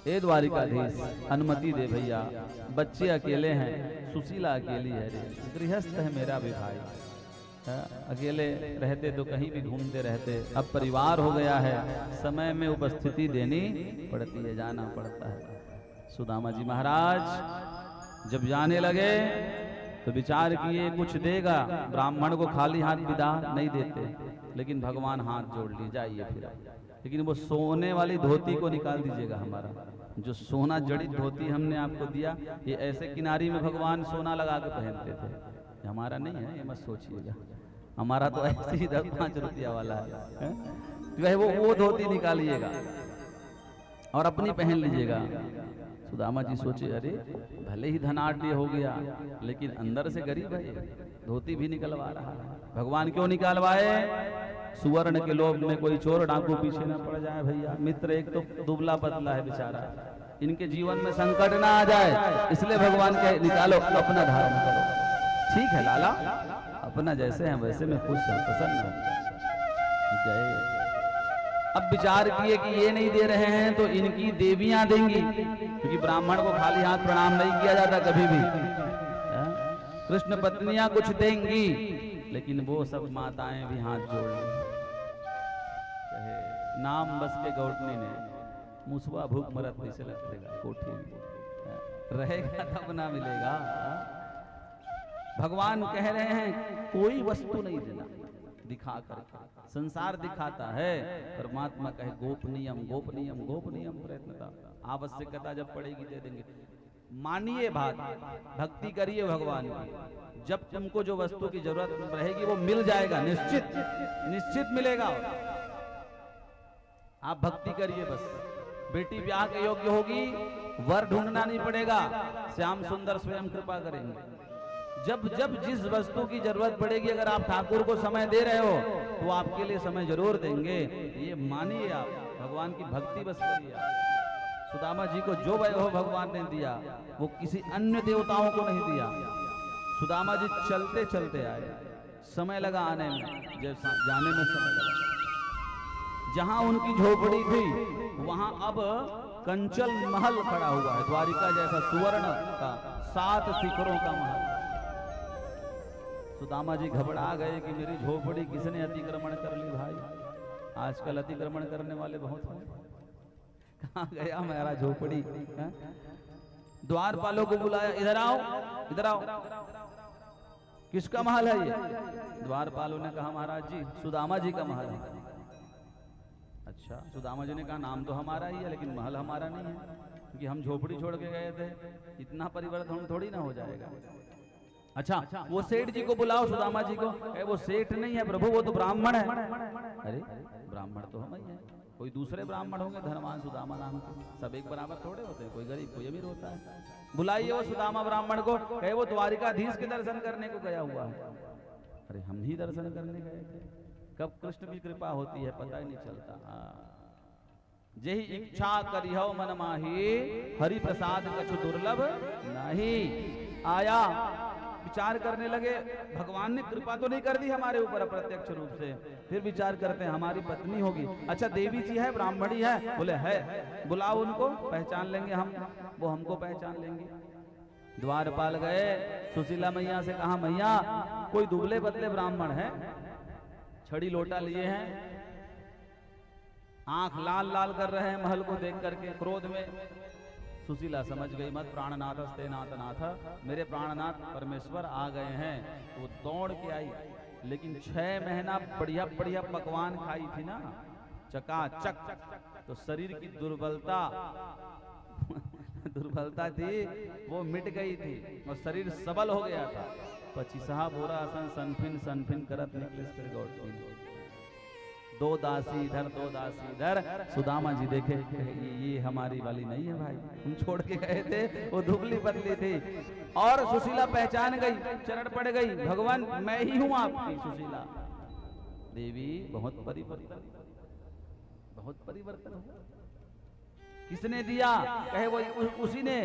Speaker 3: ए द्वारिकाधीश, अनुमति दे भैया, बच्चे अकेले हैं, सुशीला अकेली है रे, गृहस्थ है मेरा भी भाई। अकेले रहते तो कहीं भी घूमते रहते, अब परिवार हो गया है, समय में उपस्थिति देनी पड़ती है, जाना पड़ता है। सुदामा जी महाराज जब जाने लगे तो विचार किए कुछ देगा। ब्राह्मण को खाली हाथ विदा नहीं देते, लेकिन भगवान हाथ जोड़ लिए, जाइए फिर। लेकिन वो सोने वाली धोती को निकाल दीजिएगा। हमारा जो सोना जड़ित धोती हमने आपको दिया, ये ऐसे किनारी में भगवान सोना लगा के पहनते थे, ये हमारा नहीं है, ये मत सोचिएगा। हमारा तो ऐसे ही 10-5 रुपया वाला है। वह वो धोती निकालिएगा और अपनी पहन लीजिएगा। सुदामा जी सोचे, अरे भले ही धनाढ्य हो गया लेकिन अंदर से गरीब है, धोती भी निकलवा रहा है। भगवान क्यों निकालवाए? सुवर्ण के लोभ में कोई चोर डाकू पीछे न पड़ जाए भैया। मित्र एक तो दुबला पतला है बेचारा, इनके जीवन में संकट ना आ जाए, इसलिए भगवान के निकालो, अपना धारण करो। ठीक है लाला, अपना जैसे हैं वैसे में खुश है, प्रसन्न है। अब विचार किए कि ये नहीं दे रहे हैं तो इनकी देवियां देंगी, क्योंकि ब्राह्मण को खाली हाथ प्रणाम नहीं किया जाता कभी भी। कृष्ण पत्नियां कुछ देंगी, लेकिन वो सब माताएं भी हाथ जोड़ लेंगी। नाम बस के गौटनी ने मुसवा भूख मरत कैसे लगेगा, कोठी में रहेगा तब ना मिलेगा। भगवान कह रहे हैं कोई वस्तु नहीं देना, दिखा कर। संसार दिखाता है, परमात्मा कहे गोपनीयम गोपनीयम गोपनीयम प्रयत्नता। आवश्यकता जब पड़ेगी दे देंगे। मानिए बात, भक्ति करिए भगवान की, जब तुमको जो वस्तु की जरूरत रहेगी वो मिल जाएगा, निश्चित मिलेगा। आप भक्ति करिए बस। बेटी ब्याह के योग्य होगी, वर ढूंढना नहीं पड़ेगा, श्याम सुंदर स्वयं कृपा करेंगे। जब जब जिस वस्तु की जरूरत पड़ेगी, अगर आप ठाकुर को समय दे रहे हो तो आपके लिए समय जरूर देंगे, ये मानिए आप। भगवान की भक्ति बस करिए। सुदामा जी को जो वैभव भगवान ने दिया वो किसी अन्य देवताओं को नहीं दिया। सुदामा जी चलते चलते आए, समय लगा आने में, जब जाने में समय लगा। जहां उनकी झोपड़ी थी वहां अब कंचल महल खड़ा हुआ है, द्वारिका जैसा सुवर्ण का 7 शिखरों का महल। सुदामा जी घबरा गए कि मेरी झोपड़ी किसने अतिक्रमण कर ली। भाई आजकल अतिक्रमण करने वाले बहुत हैं। कहाँ गया मेरा झोपड़ी? द्वारपालों को बुलाया, इधर आओ इधर आओ, किसका महल है ये? द्वारपालों ने कहा महाराज जी सुदामा जी का महल है। अच्छा, सुदामा जी ने कहा नाम तो हमारा ही है लेकिन महल हमारा नहीं है, क्योंकि हम झोपड़ी छोड़ के गए थे, इतना परिवर्तन थोड़ी ना हो जाएगा। अच्छा वो सेठ जी को बुलाओ सुदामा जी को। वो सेठ नहीं है प्रभु, वो तो ब्राह्मण है। अरे ब्राह्मण तो हम ही हैं, कोई दूसरे ब्राह्मण होंगे धनवान सुदामा नाम के, सब एक बराबर थोड़े होते हैं, कोई गरीब कोई अमीर होता है। बुलाइए वो सुदामा ब्राह्मण को, कहे वो द्वारिकाधीश के दर्शन करने को गया हुआ है। अरे हम ही दर्शन करने गए थे, कब कृष्ण की कृपा होती है पता ही नहीं चलता। जेहि इच्छा करिहो मन माही, हरि प्रसाद कछु दुर्लभ नहीं। आया विचार करने लगे, भगवान ने कृपा तो नहीं कर दी हमारे ऊपर अप्रत्यक्ष रूप से, फिर विचार करते हैं हमारी पत्नी होगी। अच्छा देवी जी है, ब्राह्मणी है, बोले है, बुलाओ उनको, पहचान लेंगे हम, वो हमको पहचान लेंगे। द्वारपाल गए, सुशीला मैया से कहा मैया कोई दुबले पतले ब्राह्मण है, छड़ी लोटा लिए हैं, आंख लाल लाल कर रहे हैं महल को देख करके क्रोध में। सुशीला समझ गई, मत प्राणनाथ स्ते नाथ नाथ, मेरे प्राणनाथ परमेश्वर आ गए हैं। वो दौड़ के आई, लेकिन 6 महीना बढ़िया बढ़िया पकवान खाई थी ना, चकाचक, तो शरीर की दुर्बलता दुर्बलता थी वो मिट गई थी और शरीर सबल हो गया था। 25 बोरा आसन सनफिन सनफिन करत निकले फिर गौर, 2 दासी इधर 2 दासी इधर। सुदामा जी देखे ये हमारी वाली नहीं है भाई, हम छोड़ के गए थे, वो दुबली पतली थी। और सुशीला पहचान गई, चरण पड़ गई, भगवान मैं ही हूं आपकी। सुशीला देवी बहुत परिवर्तन हुआ। किसने दिया? कहे वो उसी ने,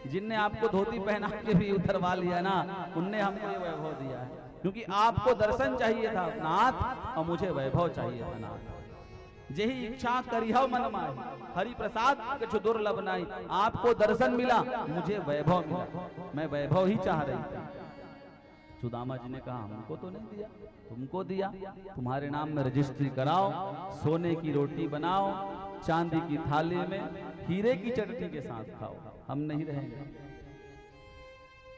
Speaker 3: जिनने आपको धोती पहना के भी उतरवा लिया ना, उनने हमको ये वैभव दिया है। क्योंकि आपको दर्शन चाहिए था नाथ, और मुझे वैभव चाहिए था नाथ। जेहि इच्छा करिहो मन माही, हरि प्रसाद कछु दुर्लभ नहीं। आपको दर्शन मिला, मुझे वैभव मिला, मैं वैभव ही चाह रही थी। सुदामा जी ने कहा हमको तो नहीं दिया, तुमको दिया, तुम्हारे नाम में रजिस्ट्री कराओ, सोने की रोटी बनाओ, चांदी की थाली में हीरे की चटनी के साथ खाओ, हम नहीं रहेंगे।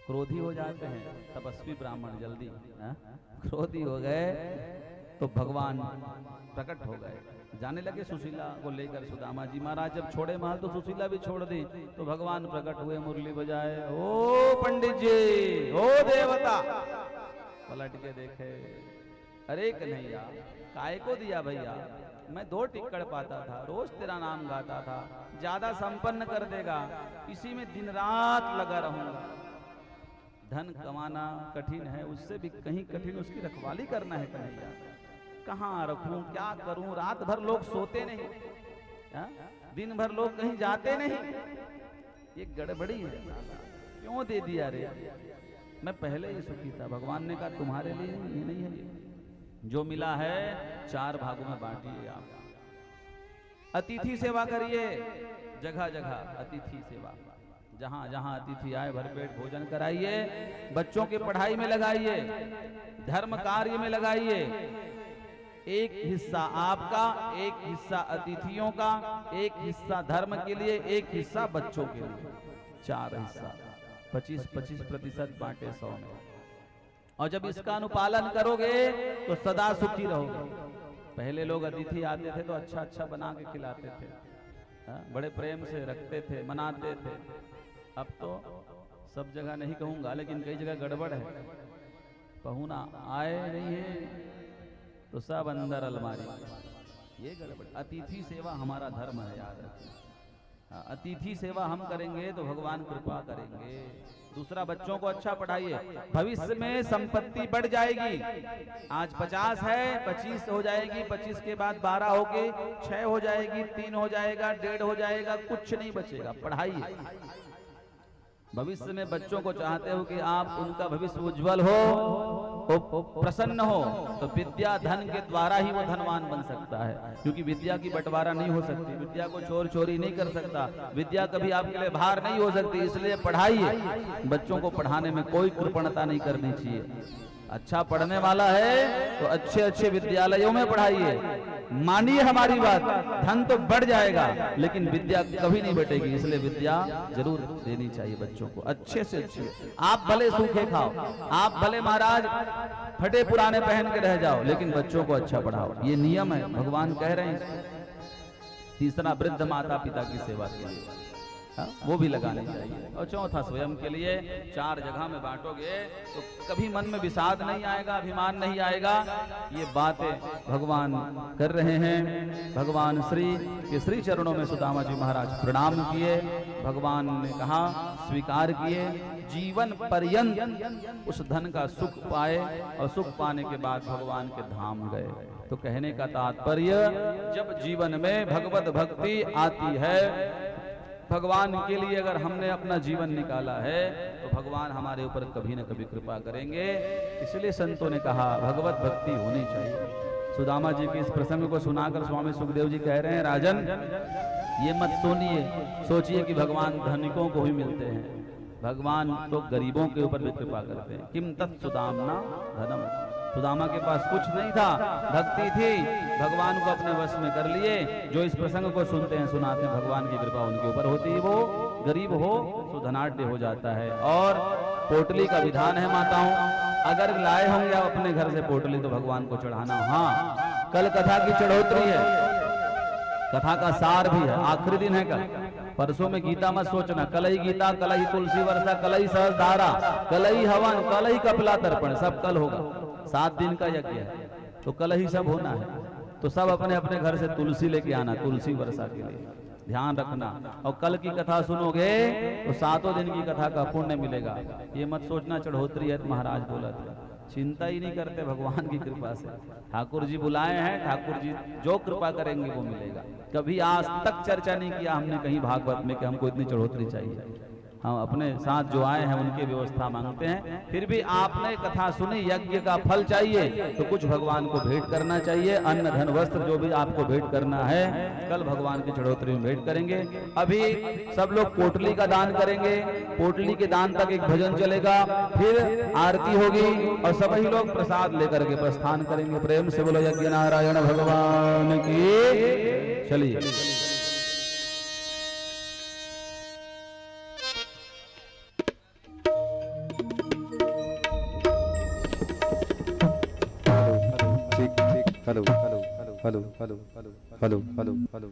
Speaker 3: क्रोधी हो जाते हैं तपस्वी ब्राह्मण जल्दी, क्रोधी हो गए तो भगवान प्रकट हो गए, जाने लगे सुशीला को लेकर। सुदामा जी महाराज जब छोड़े महल तो सुशीला भी छोड़ दी, तो भगवान प्रकट हुए, मुरली बजाए, ओ पंडित जी, ओ देवता, पलट के देखे, अरे कन्हैया काय को दिया भैया, मैं 2 टिक्कड़ पाता था, रोज तेरा नाम गाता था, ज्यादा संपन्न कर देगा, इसी में दिन रात लगा रहूंगा। धन कमाना कठिन है, उससे भी कहीं कठिन उसकी रखवाली करना है कन्हैया, कहाँ रखूं, क्या करूं, रात भर लोग सोते नहीं, दिन भर लोग कहीं जाते नहीं, ये गड़बड़ी है, क्यों दे दिया रे, मैं पहले ही सुखी था। भगवान ने कहा तुम्हारे लिए ये नहीं है, ये जो मिला है 4 भागों में बांटिए आप। अतिथि सेवा करिए, जगह जगह अतिथि सेवा, जहां जहां अतिथि आए भरपेट भोजन कराइए, बच्चों की पढ़ाई में लगाइए, धर्म कार्य में लगाइए। एक हिस्सा आपका, एक हिस्सा अतिथियों का, एक हिस्सा धर्म के लिए, एक हिस्सा बच्चों के लिए, 4 हिस्सा, 25-25% बांटे 100 में। और जब इसका अनुपालन करोगे तो सदा सुखी रहोगे। पहले लोग अतिथि आते थे तो अच्छा अच्छा बना के खिलाते थे, बड़े प्रेम से रखते थे, मनाते थे। अब तो सब जगह नहीं कहूंगा, लेकिन कई जगह गड़बड़ है, पहुना आए नहीं है तो सब अंदर अलमारी, ये गड़बड़। अतिथि सेवा हमारा धर्म है, याद रखना। अतिथि सेवा हम करेंगे तो भगवान कृपा करेंगे। दूसरा, बच्चों को अच्छा पढ़ाइए, भविष्य में संपत्ति बढ़ जाएगी। आज 50 है, 25 हो जाएगी, 25 के बाद 12 होगी, 6 हो जाएगी, 3 हो जाएगा, 1.5 हो जाएगा, कुछ नहीं बचेगा। पढ़ाइए, भविष्य में बच्चों को चाहते हो कि आप उनका भविष्य उज्जवल हो, प्रसन्न हो, तो विद्या धन के द्वारा ही वो धनवान बन सकता है। क्योंकि विद्या की बंटवारा नहीं हो सकती, विद्या को चोर चोरी नहीं कर सकता, विद्या कभी आपके लिए भार नहीं हो सकती। इसलिए पढ़ाइए, बच्चों को पढ़ाने में कोई कृपणता नहीं करनी चाहिए। अच्छा पढ़ने वाला है तो अच्छे अच्छे विद्यालयों में पढ़ाइए। मानिए हमारी बात, धन तो बढ़ जाएगा लेकिन विद्या कभी नहीं बटेगी। इसलिए विद्या जरूर देनी चाहिए बच्चों को, अच्छे से अच्छे। आप भले सूखे खाओ, आप भले महाराज फटे पुराने पहन के रह जाओ, लेकिन बच्चों को अच्छा पढ़ाओ, ये नियम है, भगवान कह रहे हैं। तीसरा, वृद्ध माता पिता की सेवा कीजिए। वो भी लगानी चाहिए। और चौथा, स्वयं के लिए 4 जगह में बांटोगे तो कभी मन में विषाद नहीं आएगा, अभिमान नहीं आएगा। ये बातें भगवान कर रहे हैं। भगवान श्री के श्री चरणों में सुदामा जी महाराज प्रणाम किए। भगवान ने कहा, स्वीकार किए, जीवन पर्यंत उस धन का सुख पाए और सुख पाने के बाद भगवान के धाम गए। तो कहने का तात्पर्य, जब जीवन में भगवत भक्ति आती है, भगवान के लिए अगर हमने अपना जीवन निकाला है तो भगवान हमारे ऊपर कभी न कभी कृपा करेंगे। इसलिए संतों ने कहा भगवत भक्ति होनी चाहिए। सुदामा जी के इस प्रसंग को सुनाकर स्वामी सुखदेव जी कह रहे हैं, राजन ये मत सोचिए कि भगवान धनिकों को ही मिलते हैं, भगवान तो गरीबों के ऊपर भी कृपा करते हैं। किम तत् सुदामना धनम, सुदामा के पास कुछ नहीं था, भक्ति थी, भगवान को अपने वश में कर लिए। जो इस प्रसंग को सुनते हैं, सुनाते हैं, भगवान की कृपा उनके ऊपर होती है। वो गरीब हो तो धनाढ्य हो जाता है। और पोटली का विधान है माताओं, अगर लाए होंगे आप अपने घर से पोटली तो भगवान को चढ़ाना। हाँ, कल कथा की चढ़ोतरी है, कथा का सार भी है, आखिरी दिन है कल। परसों में गीता मत सोचना, कल ही गीता, कल ही तुलसी वर्षा, कल ही सहस्रधारा, कल ही हवन, कल ही कपिला तर्पण, सब कल होगा। 7 दिन का यज्ञ है तो कल ही सब होना है। तो सब अपने अपने घर से तुलसी लेके आना, तुलसी वर्षा के लिए ध्यान रखना। और कल की कथा सुनोगे तो 7 दिन की कथा का पुण्य मिलेगा। ये मत सोचना चढ़ोतरी है तो महाराज बोला था, चिंता ही नहीं करते भगवान की कृपा से। ठाकुर जी बुलाए हैं, ठाकुर जी जो कृपा करेंगे वो मिलेगा। कभी आज तक चर्चा नहीं किया हमने कहीं भागवत में कि हमको इतनी चढ़ोतरी चाहिए। हम अपने साथ जो आए हैं उनकी व्यवस्था मांगते हैं। फिर भी आपने कथा सुनी, यज्ञ का फल चाहिए तो कुछ भगवान को भेंट करना चाहिए। अन्न धन वस्त्र जो भी आपको भेंट करना है, कल भगवान की चढ़ोतरी में भेंट करेंगे। अभी सब लोग पोटली का दान करेंगे, पोटली के दान तक एक भजन चलेगा, फिर आरती होगी और सभी लोग प्रसाद लेकर के प्रस्थान करेंगे। प्रेम से बोलो यज्ञ नारायण भगवान की। चलिए
Speaker 1: hello hello hello hello hello hello hello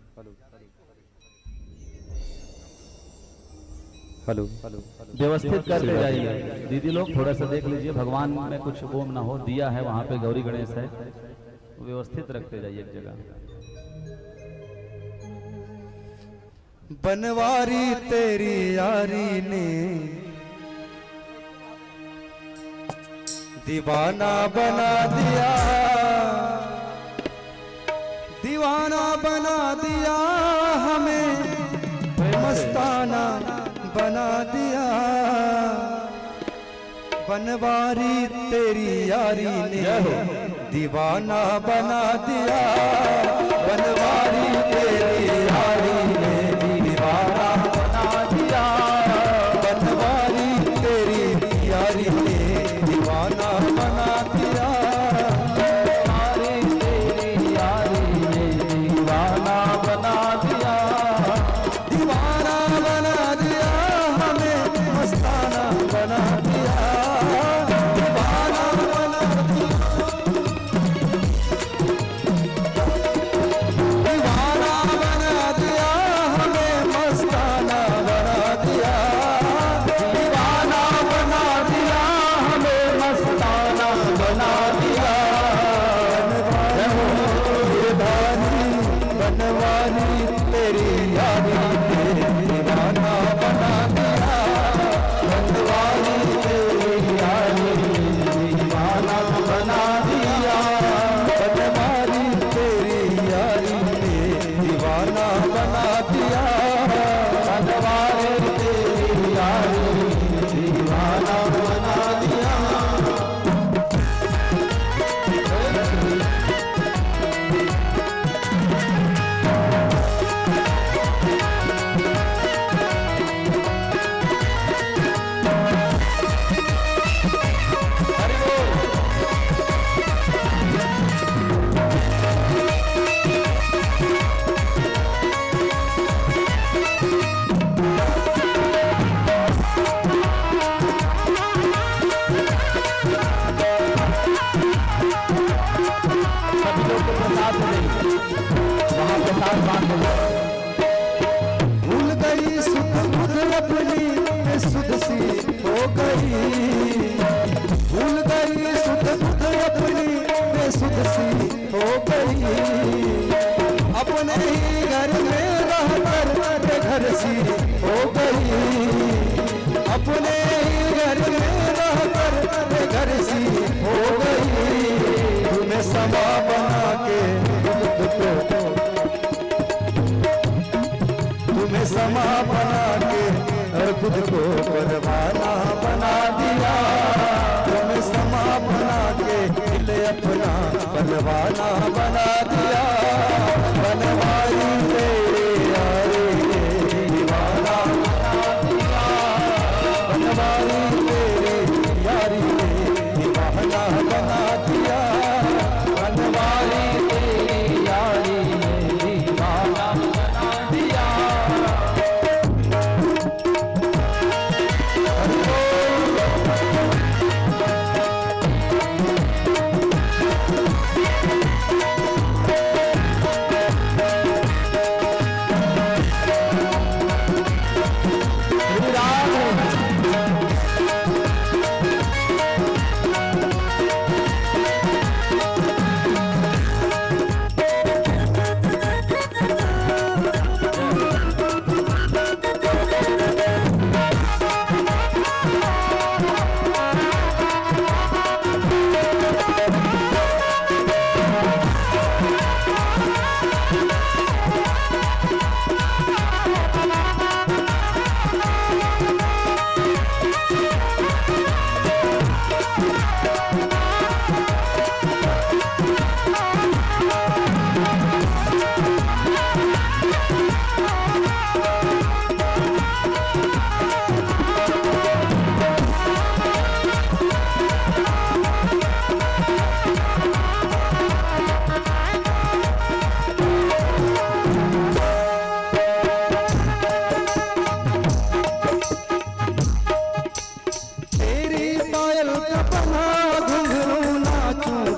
Speaker 1: hello hello
Speaker 3: व्यवस्थित करते जाइए। दीदी लोग थोड़ा सा देख लीजिए, भगवान में कुछ ओम ना हो। दिया है वहां पे, गौरी गणेश है, व्यवस्थित रखते जाइए एक जगह।
Speaker 1: बनवारी तेरी यारी ने दीवाना बना दिया, दीवाना बना दिया हमें, मस्ताना बना दिया। बनवारी तेरी यारी ने दीवाना बना दिया, बनवारी तेरी यारी ने दीवाना बना दिया, बनवारी तेरी यारी ने दीवाना बना दिया, बनवारी तेरी यारी ने दीवाना बना दिया, दीवाना बना दिया हमें, मस्ताना बना दिया, दीवाना बना दिया, दीवाना हो गई। अपने ही घर में रहकर बेघरसी हो गई। अपने ही घर में रहकर बेघरसी हो गई। तुम्हें समा बना के खुद को, तुम्हें समा बना के और खुद को परवाना बना दिया। तुम्हें समा बना के दिल अपना परवाना बना दिया। बनवाई तेरे यारे दीवाना बना दिया। बनवाई तेरे यारी दीवाना बना दिया। बनवाई तेरी यारी दीवाना बना दिया।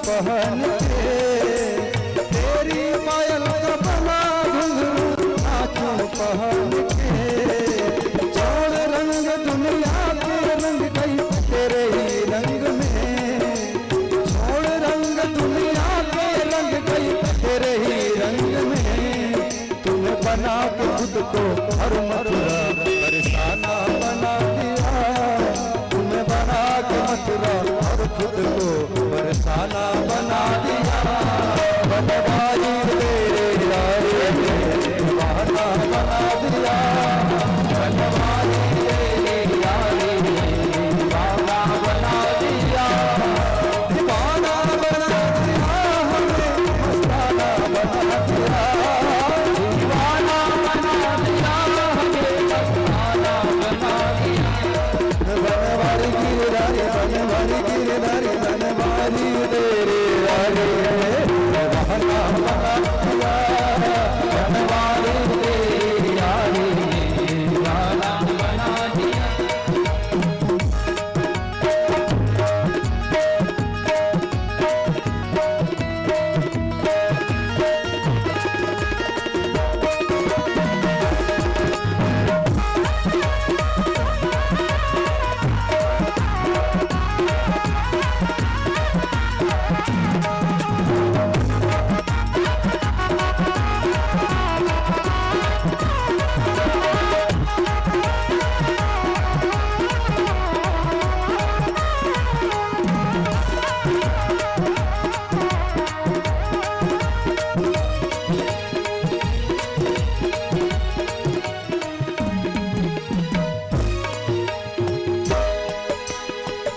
Speaker 1: पहन के तेरी पायल का बना घुंघरू नाचूं पहन के। छोड़ रंग दुनिया के रंग गई तेरे ही रंग में। छोड़ रंग दुनिया के रंग गई तेरे ही रंग में। तुम्हें बना के खुद को हर मथुरा बरसाना बना दिया। तुम्हें बना के मथुरा और खुद को बरसाना बना दिया। बनवाई तेरे यारे दीवाना बना दिया। बनवाई तेरे यारे दीवाना बना दिया। दीवाना बना दिया हमें मस्ताना बना दिया। दीवाना बना दिया हमें मस्ताना बना दिया। बनवारी गिरधारी बनवारी गिरधारी बनवारी तेरे यारे दीवाना बना दिया। बनवारी तेरे यारे दीवाना बना दिया।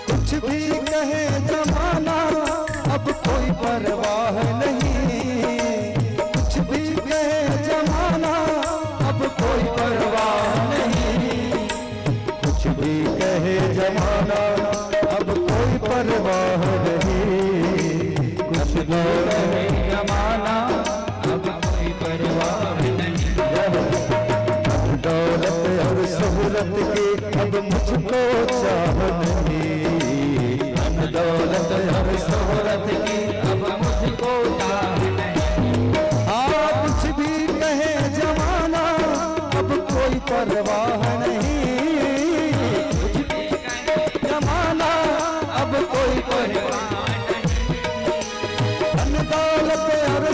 Speaker 1: कुछ भी कहे जमाना अब कोई परवाह नहीं। कुछ भी कहे जमाना अब कोई परवाह नहीं। कुछ भी कहे जमाना अब कोई परवाह नहीं। कुछ भी कहे जमाना अब कोई परवाह नहीं। दौलत और सहूलत की अब मुझको चाह नहीं। दौलत और सहूलत की अब मुझको चाह नहीं। हाँ कुछ भी कहे जमाना अब कोई परवाह नहीं। कुछ भी कहे जमाना अब कोई परवाह नहीं। धन दौलत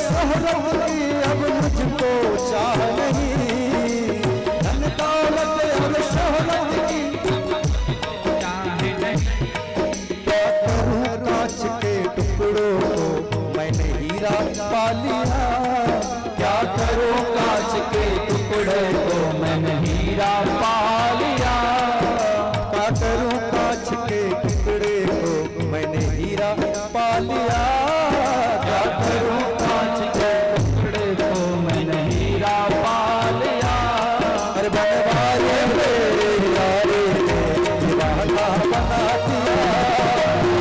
Speaker 1: शोहरत की अब मुझको चाह नहीं, धन दौलत अब शोहरत की चाह नहीं। क्या करूं कांच के टुकड़ों को मैंने हीरा पा लिया, क्या करूं कांच के टुकड़े को मैंने हीरा पा लिया, क्या करूं कांच के टुकड़े को मैंने हीरा पा लिया, क्या करूं कांच के टुकड़े को मैंने हीरा पा लिया। अरे बनवारे मेरे यारे ने दीवाना बना दिया,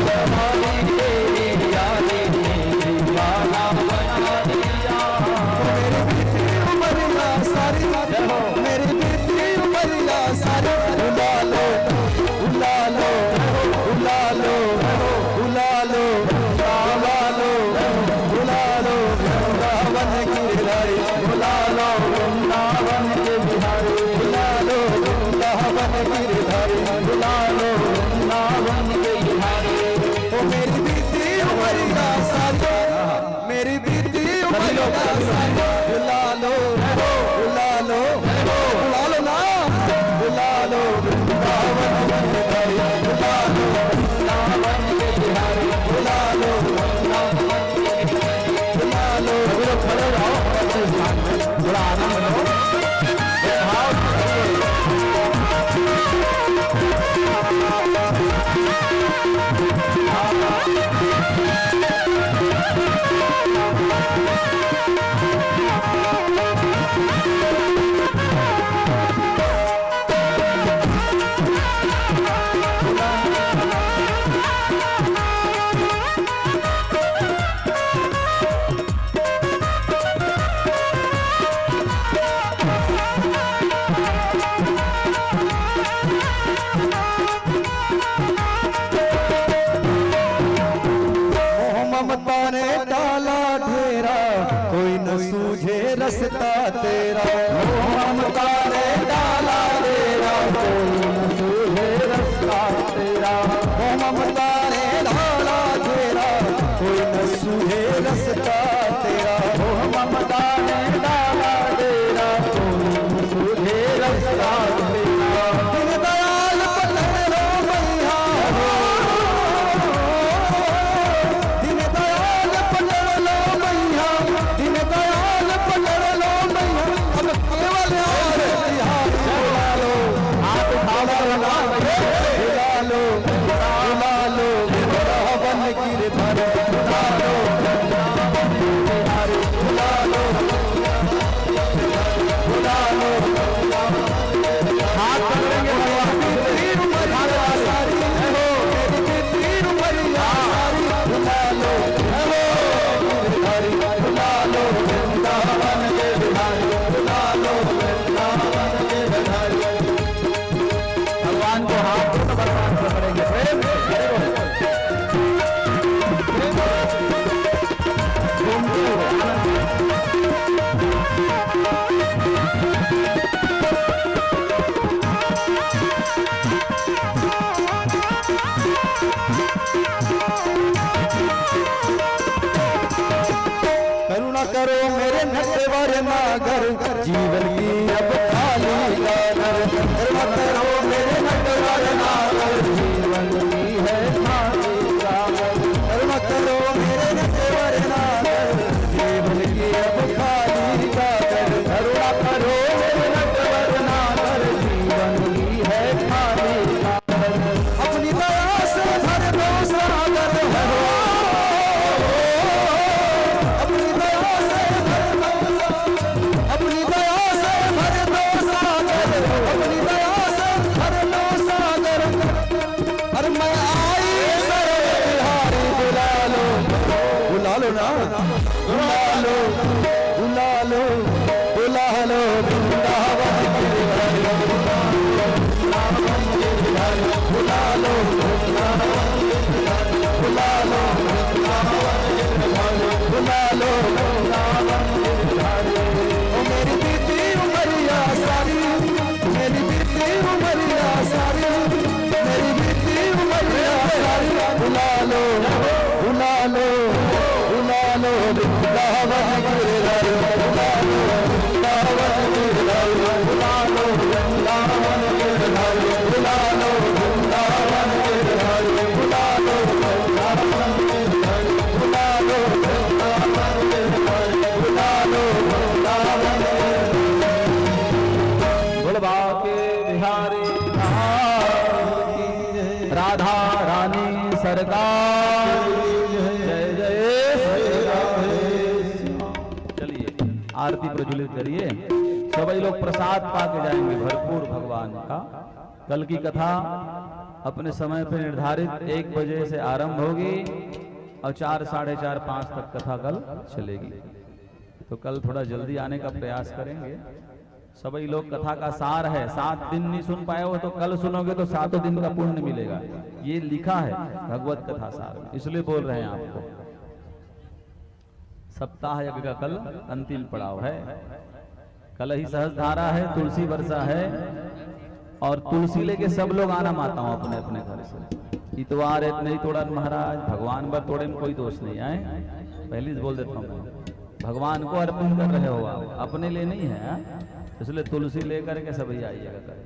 Speaker 1: बनवारे मेरे यारे ने दीवाना बना दिया। मेरी बीती उमरिया सारी, मेरी बीती उमरिया सारी, उला लो उला लो उला लो उला लो उला लो उला लो वृंदावन गिरधारी, उला लो वृंदावन के बिहारी, उला लो वृंदावन गिरधारी, उला लो वृंदावन के बिहारी। ओ मेरी बीती उमरिया सारी, मेरी बीती उमरिया सारी, उला लो उला लो उला लो ना, उला लो वृंदावन गिरधारी, उला लो वृंदावन के बिहारी, उला लो वृंदावन के बिहारी, उला लो। खड़े रहो, थोड़ा आनंद लो, ममता ने डाला ढेरा, कोई न सूझे रस्ता तेरा, ममता ने डाला ढेरा, कोई न सूझे रस्ता तेरा, ममता ने डाला ढेरा, कोई न सूझे रस्ता तेरा, ममता ने डाला ढेरा, कोई न सूझे रस्ता तेरा। दिन दयाल पलट रो मैया, दिन दयाल पकड़ लो मैया, दिन दयाल पकड़ लो मैया, अब केवल यार बिहारी बुला लो, हाथ उठा लो, बुला लो बुला लो वृंदावन गिरधारी, बुला लो बिहारी, बुला लो बुला लो, हाथ पकड़ेंगे तीर उमरिया सारी, मेरी तीर उमरिया सारी, बुला लो गिरधारी, बुला लो वृंदावन के बिहारी, बुला लो वृंदावन के बिहारी। भगवान को हाथ भगवान पकड़ेंगे, प्रेम करुणा करो मेरे नटवर नागर, जीवन की अब खाली गागर, करुणा करो मेरे नटवर नागर, जीवन की है खाली गागर, करुणा करो मेरे नटवर नागर, जीवन की अब खाली गागर, करुणा करो मेरे नटवर नागर, जीवन की है खाली गागर। अपनी दया से भर दो सागर, अपनी दया से भर दो सागर, अपनी दया से भर दो सागर। अरे मैं आई सरे बिहारी, बुला लो ना, बुला लो बुला लो बुला लो वृंदावन गिरधारी, बुला लो बुला लो बुला लो ओ मेरी बीती उमरिया सारी, मेरी बीती उमरिया सारी, मेरी बीती उमरिया सारी, बुला लो बुला लो बुला लो
Speaker 3: बुलवा के बिहारी राधा रानी सरकार जय जय श्री राधे। चलिए आरती प्रज्वलित करिए, सभी लोग प्रसाद पाके जाएंगे भरपूर भगवान का। कल की कथा अपने समय पर निर्धारित 1 बजे से आरंभ होगी और 4, साढ़े 4, 5 तक कथा कल चलेगी। तो कल थोड़ा जल्दी आने का प्रयास करेंगे। सभी लोग कथा का सार है, 7 दिन नहीं सुन पाए हो तो कल सुनोगे तो 7 दिन का पुण्य मिलेगा। ये लिखा है भगवत कथा सार में, इसलिए बोल रहे हैं आपको। सप्ताह यज्ञ का कल अंतिम पड़ाव है। कल ही सहस्त्रधारा है, तुलसी वर्षा है और तुलसी लेके सब लोग आना माता हूं अपने अपने घर से। इतवार नहीं तोड़ा महाराज, भगवान पर तोड़े में कोई दोष नहीं आए, पहले से बोल देता हूँ। भगवान को अर्पण कर रहे हो आप, अपने लिए नहीं है, इसलिए तुलसी लेकर के सभी आइएगा कल।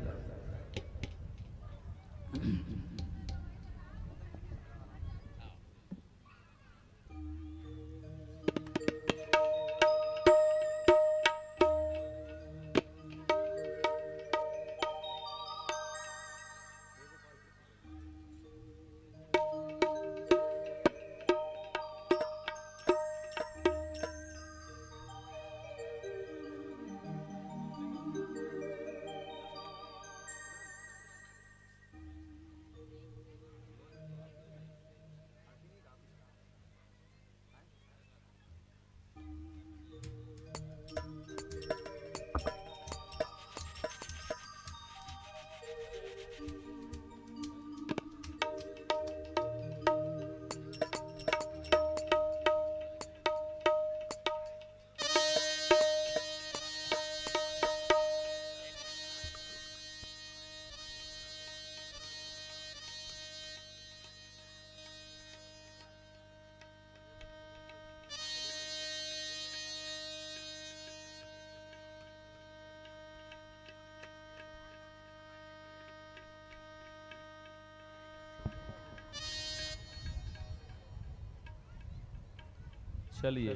Speaker 3: चलिए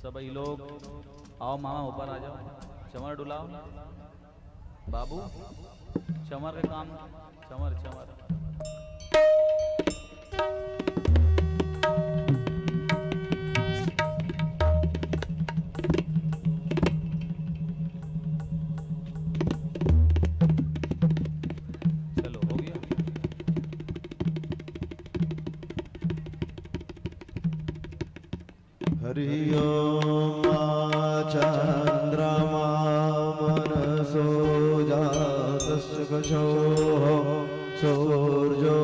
Speaker 3: सभी लोग आओ, मामा ऊपर आ जाओ, चमर डुलाओ। बाबू चमर के काम, चमर चमर। चलो हो गया।
Speaker 1: हरि ओम चंद्रमा मनसो जातस्य कशो सूर्यो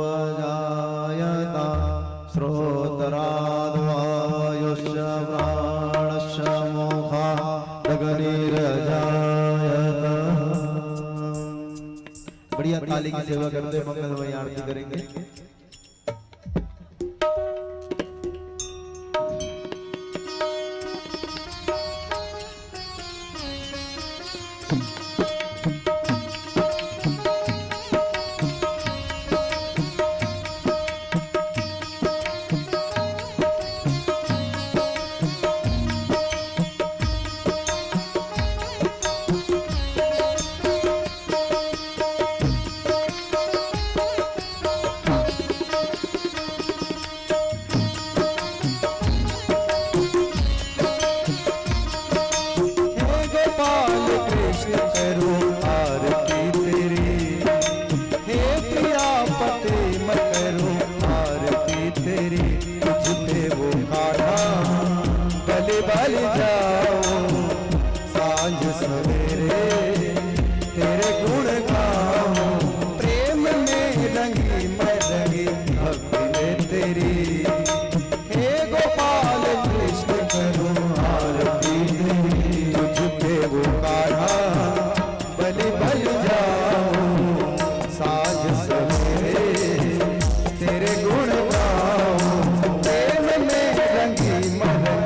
Speaker 1: अजायता श्रोतराद्वायुष्य प्राणस्य मोखादग्निरजायत। बढ़िया ताली की सेवा करते मंगलमय आरती करेंगे।
Speaker 5: तेरे गुण गाऊं, प्रेम में रंगी मरंगी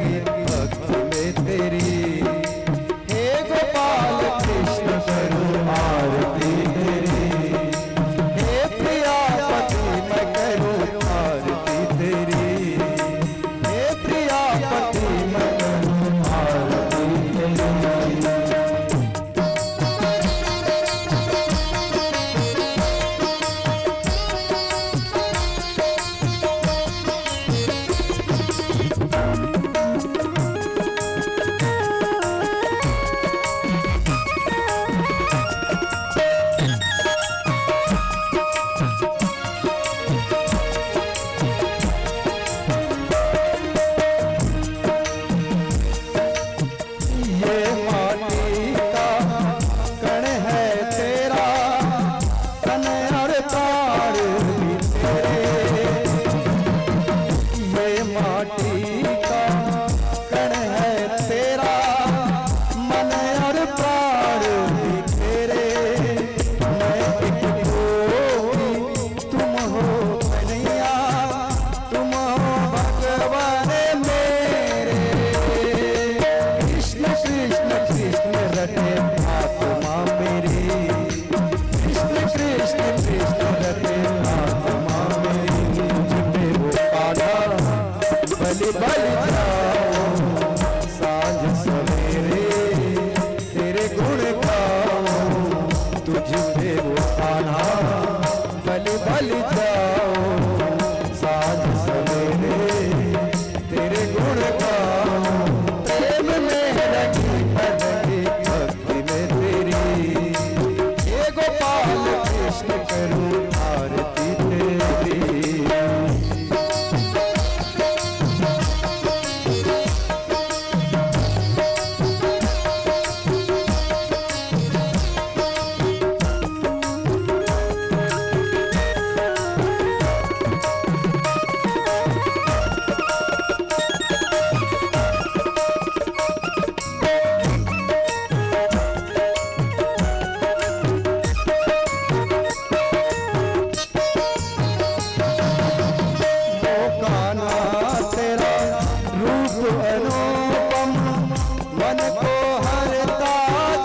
Speaker 1: मन को हरता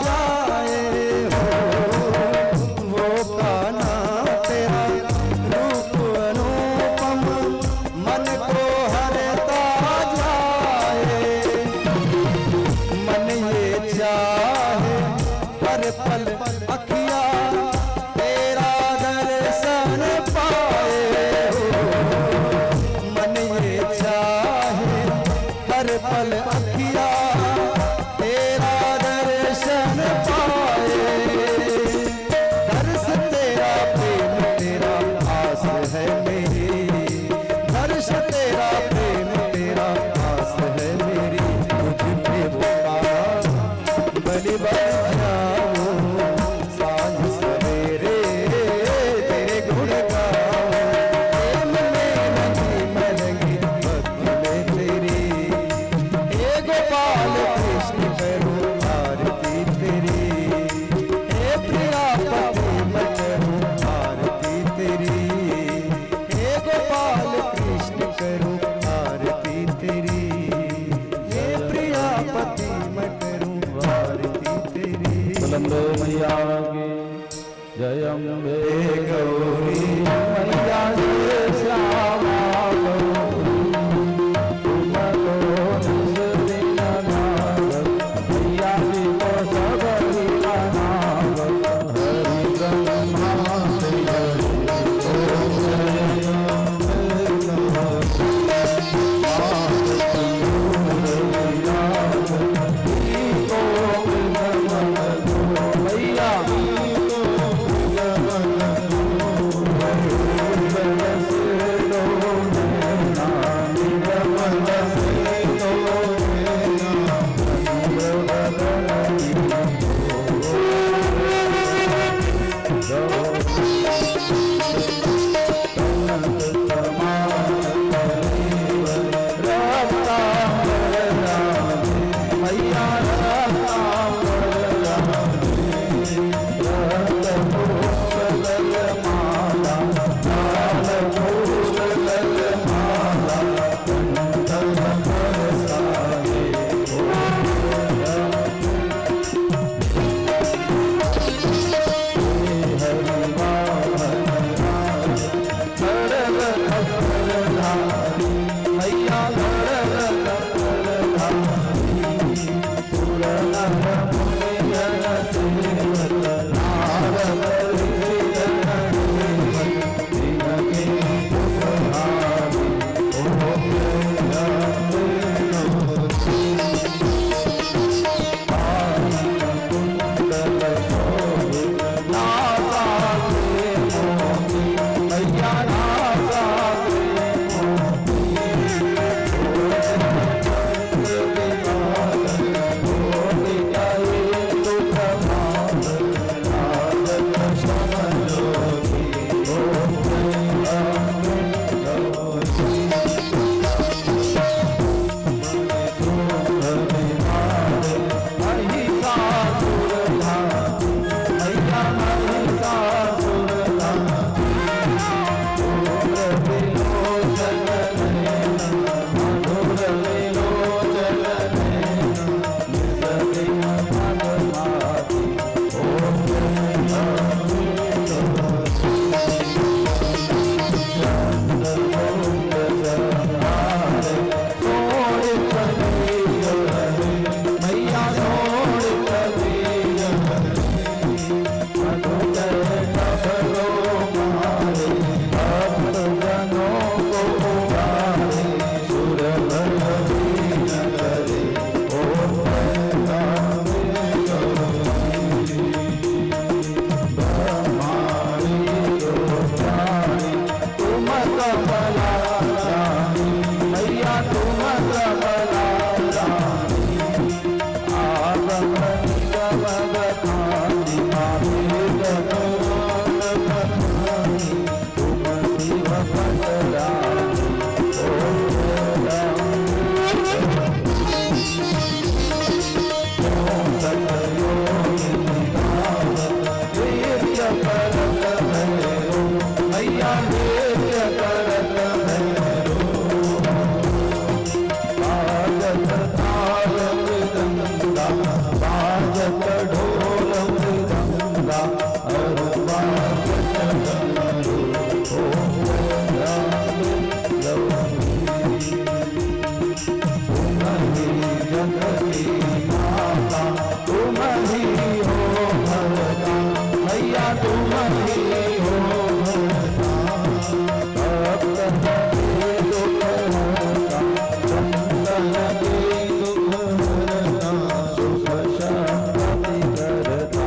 Speaker 1: जाए हो वो कान्हा तेरा रूप अनुपम मन को हरता जाए मन ये चाहे हर पल अखिया तेरा दर्शन पाए हो मन ये चाहे हर पल अखिया तेरा दर्शन पाए दर्श तेरा प्रेम तेरा आस है मेरी दर्श तेरा प्रेम तेरा आस है मेरी तुझ पे पुकारा बलि बन जाऊं सांझ सवेरे तेरे गुण गाऊं प्रेम में लगी मैं लगी भक्ति में तेरी हे गोपाल कृष्ण करूं आरती तेरी हे प्रिया पति मैं करूं आरती तेरी हे गोपाल कृष्ण करूं आरती तेरी हे प्रिया पति मैं करूं आरती तेरी
Speaker 2: बुलंदो मैया की जय अम्बे
Speaker 1: हे गौरी
Speaker 2: मैया जय श्यामा गौरी तुम तो निज दिन नाग मैया जी को सबरी का नाग हरि ब्रह्मा से मैया
Speaker 1: जग की माता तुम ही हो भरता मैया तुम ही हो भरता भक्त के दुख हरता संतन के दुख हरता सुख शांति करता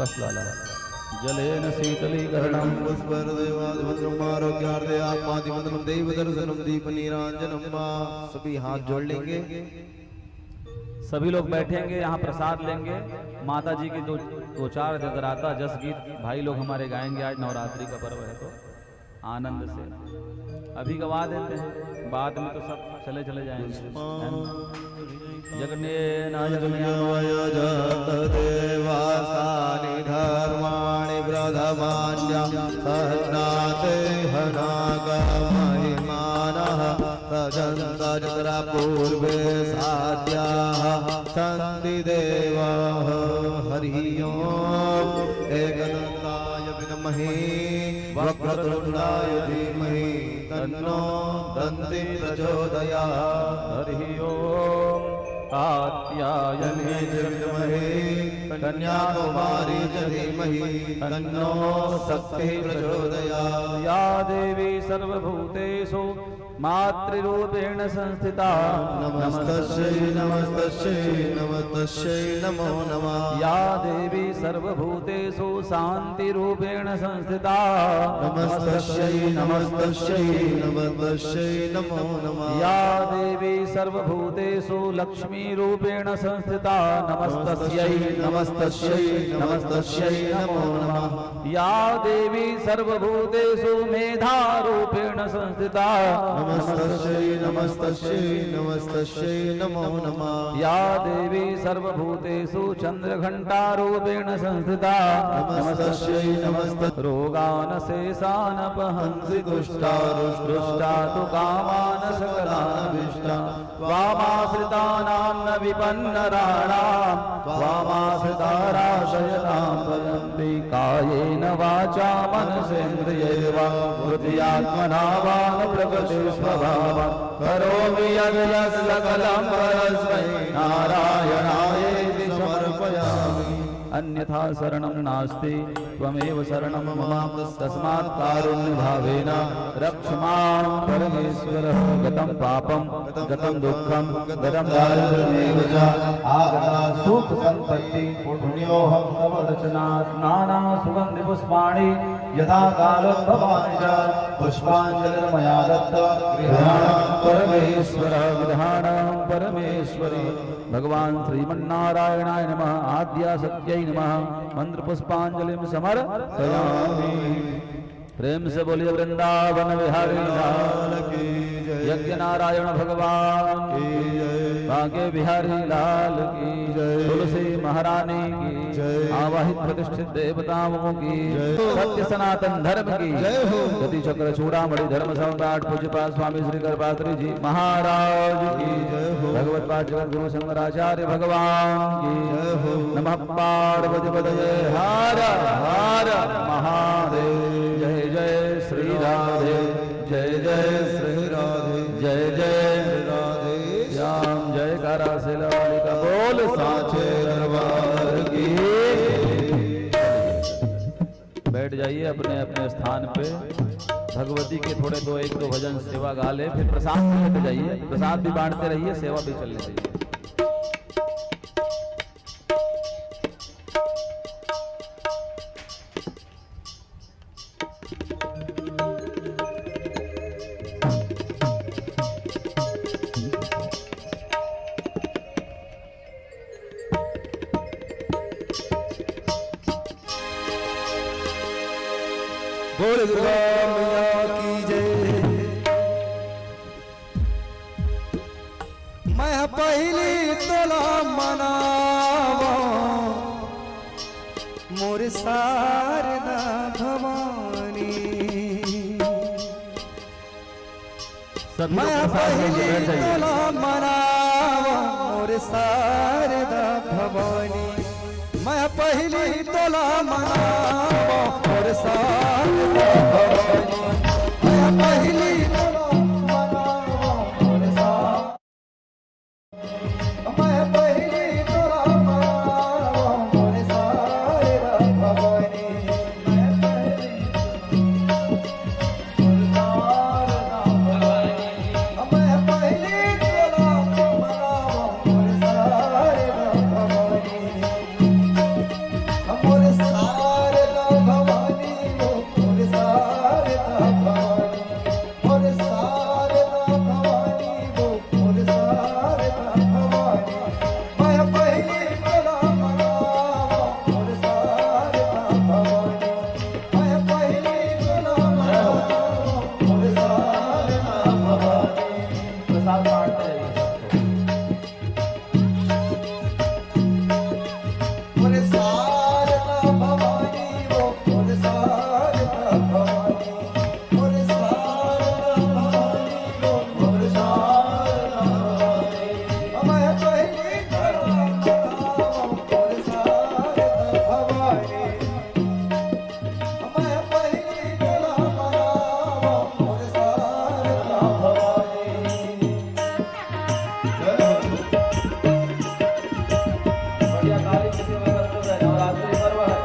Speaker 2: बस लाला जलेन शीतलीकरणं
Speaker 1: पुष्पदेवादिमंत्रोमारोग्यार्थे आत्मादिमंत्रम देवदर्शनम दीप नीरांजनम सभी हाथ जोड़ लेंगे।
Speaker 2: सभी लोग बैठेंगे, यहाँ प्रसाद लेंगे। माता जी की दो चार जगराता जस गीत भाई लोग हमारे गाएंगे। आज नवरात्रि का पर्व है तो आनंद से अभी गवा देते हैं, बाद में तो सब चले चले जाएंगे। जगने
Speaker 1: देवासानि धर्माणि प्रथमान्या सहस्राते हनागमहिमानः सजन्तजत्रा पूर्वे साध्याः सन्ति देवाः हरिः ओम् एकदन्ताय विद्महे वक्रतुण्डाय धीमहि तन्नो दन्ति प्रचोदयात् हरिः ओम्
Speaker 2: कात्यायने
Speaker 1: च विद्महे कन्याकुमारी च धीमहि तन्नो शक्तिः प्रचोदयात्
Speaker 2: या देवी सर्वभूतेषु मातृरूपेण संस्थिता
Speaker 1: नमस्तस्यै नमस्तस्यै नमस्तस्यै नमो नमः।
Speaker 2: या देवी सर्वभूतेषु शान्तिरूपेण संस्थिता
Speaker 1: नमस्तस्यै नमस्तस्यै नमस्तस्यै नमो नमः।
Speaker 2: या देवी सर्वभूतेषु लक्ष्मीरूपेण संस्थिता नमस्तस्यै
Speaker 1: नमस्तस्यै नमस्तस्यै नमो नमः।
Speaker 2: या देवी सर्वभूतेषु मेधारूपेण संस्थिता
Speaker 1: नमस्तस्यै नमस्तस्यै नमस्तस्यै नमो नमः
Speaker 3: या देवी सर्वभूतेषु चन्द्रघण्टारूपेण संस्थिता
Speaker 1: नमस्तस्यै नमस्तस्यै
Speaker 3: रोगान् शेषानपहंसि दुष्टा तु कामान् सकलानभीष्टान् त्वामाश्रितानां न विपन्नराणां त्वामाश्रिताराशयतां भजन्ति कायेन वाचा मनसेन्द्रियैर्वा हृदयात्मना वा न प्रकृतिस्वभावं करोमि यद् सकलं परस्मै नारायणायेति समर्पयामि अन्यथा शरणं नास्ति त्वमेव शरणं मम तस्मात् कारुण्यभावेन रक्ष मां परमेश्वर गतं पापं गतं दुःखं गतं दारिद्र्यमेव च
Speaker 4: आगता सुख संपत्ति पुण्योऽहं तव रचनात् नाना सुगन्धि पुष्पाणि यथा कालोद्भवानि च पुष्पाञ्जलिर्मया दत्त गृहाणं
Speaker 3: परमेश्वर विधानं परमेश्वरी भगवान श्रीमन्नारायणाय नमः आद्या सत्यै नमः मंत्र पुष्पांजलिं समर्पयामि। प्रेम से बोलिए वृंदावन बिहारी लाल की जय, यज्ञ नारायण भगवान की जय, बांके बिहारी लाल की जय, तुलसी महारानी की जय, आवाहित प्रतिष्ठित देवताओं की जय, सत्य सनातन धर्म की जय हो। गति चक्र चूड़ामणि धर्म सम्राट पूज्यपाद स्वामी श्री करपात्री जी महाराज की जय हो। भगवत पाठक गुरु शंकराचार्य भगवान की जय हो। नमः पार्वती पतये हर हर महादेव। जय जय श्री राधे जय जय श्री राधे जय जय राधे श्याम जय करा सिलाली का बोल साचे दरबार की। बैठ जाइए अपने अपने स्थान पे। भगवती के थोड़े एक दो भजन सेवा गा ले, फिर प्रसाद में लेते जाइए। प्रसाद भी बांटते रहिए, सेवा भी चलने दीजिए।
Speaker 1: बोल दुर्गा मैया की जय। मैं पहली तोला मनावा मोर शारदा भवानी। मैं पहली तोला मनावा मोर शारदा भवानी। मैं पहली तोला मनावा मोर शारदा भवानी। मैं पहली तोला मनावा मोर शारदा। मैं पहली तोला मनावा मोर शारदा भवानी। मैं पहली तोला मैं पहली तोला मनावा मोर शारदा भवानी। मोर शारदा भवानी मोर शारदा भवानी। मोर शारदा भवानी मोर शारदा भवानी। मैं पहली तोला मनावा मोर शारदा भवानी। मैं पहली तोला मनावा मोर शारदा भवानी।
Speaker 4: प्रसाद बांटते रहिए।
Speaker 1: मोर शारदा भवानी मोर शारदा भवानी। मोर शारदा भवानी मोर शारदा भवानी। मैं पहली तोला मनावा मोर शारदा भवानी। मैं पहली तोला मनावा मोर शारदा भवानी।
Speaker 4: बढ़िया काली की सेवा करते हुए नवरात्रि पर्व है।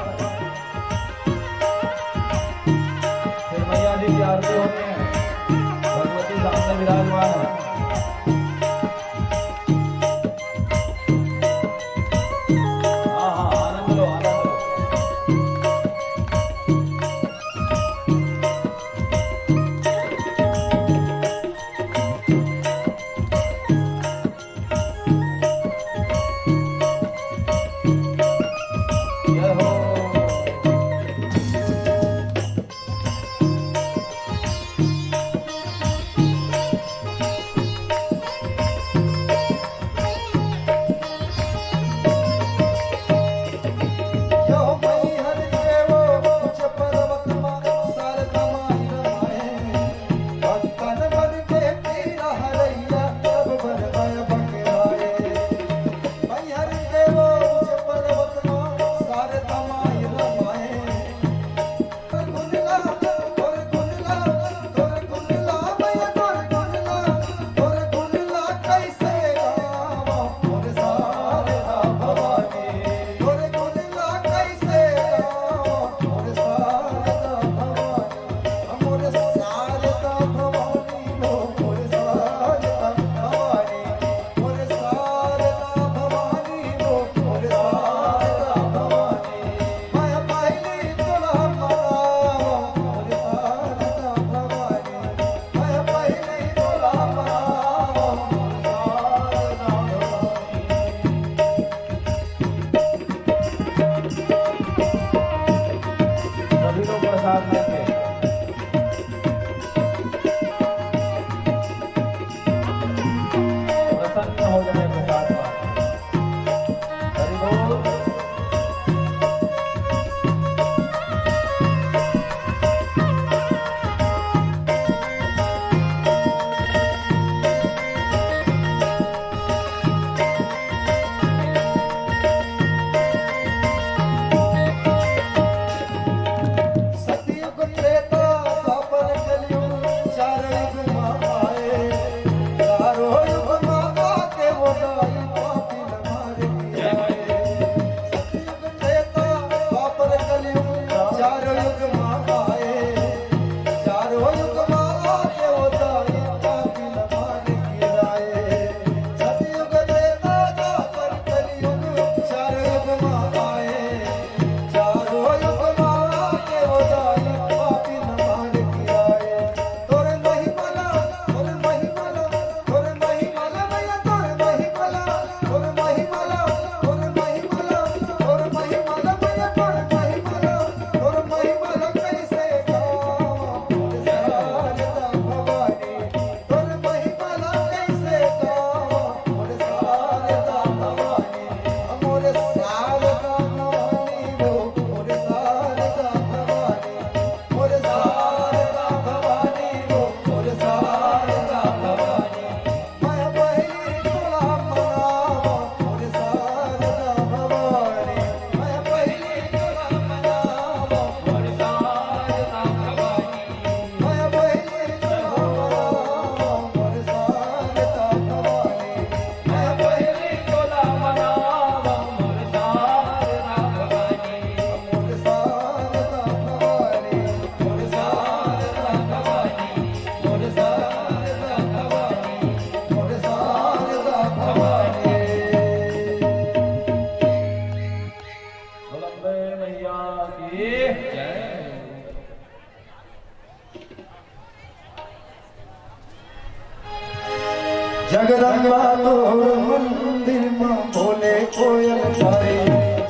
Speaker 1: जगदम्बा तोर मंदिर में बोले कोयल कारी,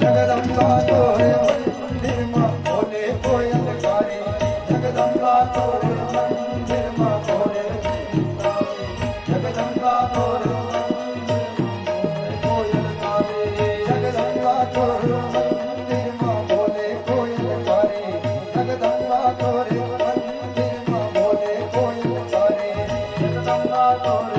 Speaker 1: जगदम्बा तोर मंदिर में बोले कोयल कारी, जगदम्बा तोर मंदिर में बोले जगदम्बा तोर कोयल कारी, जगदम्बा तोर मंदिर में बोले कोयल कारी, जगदम्बा तोर मंदिर में बोले कोयल कारी, जगदम्बा तोर कोयल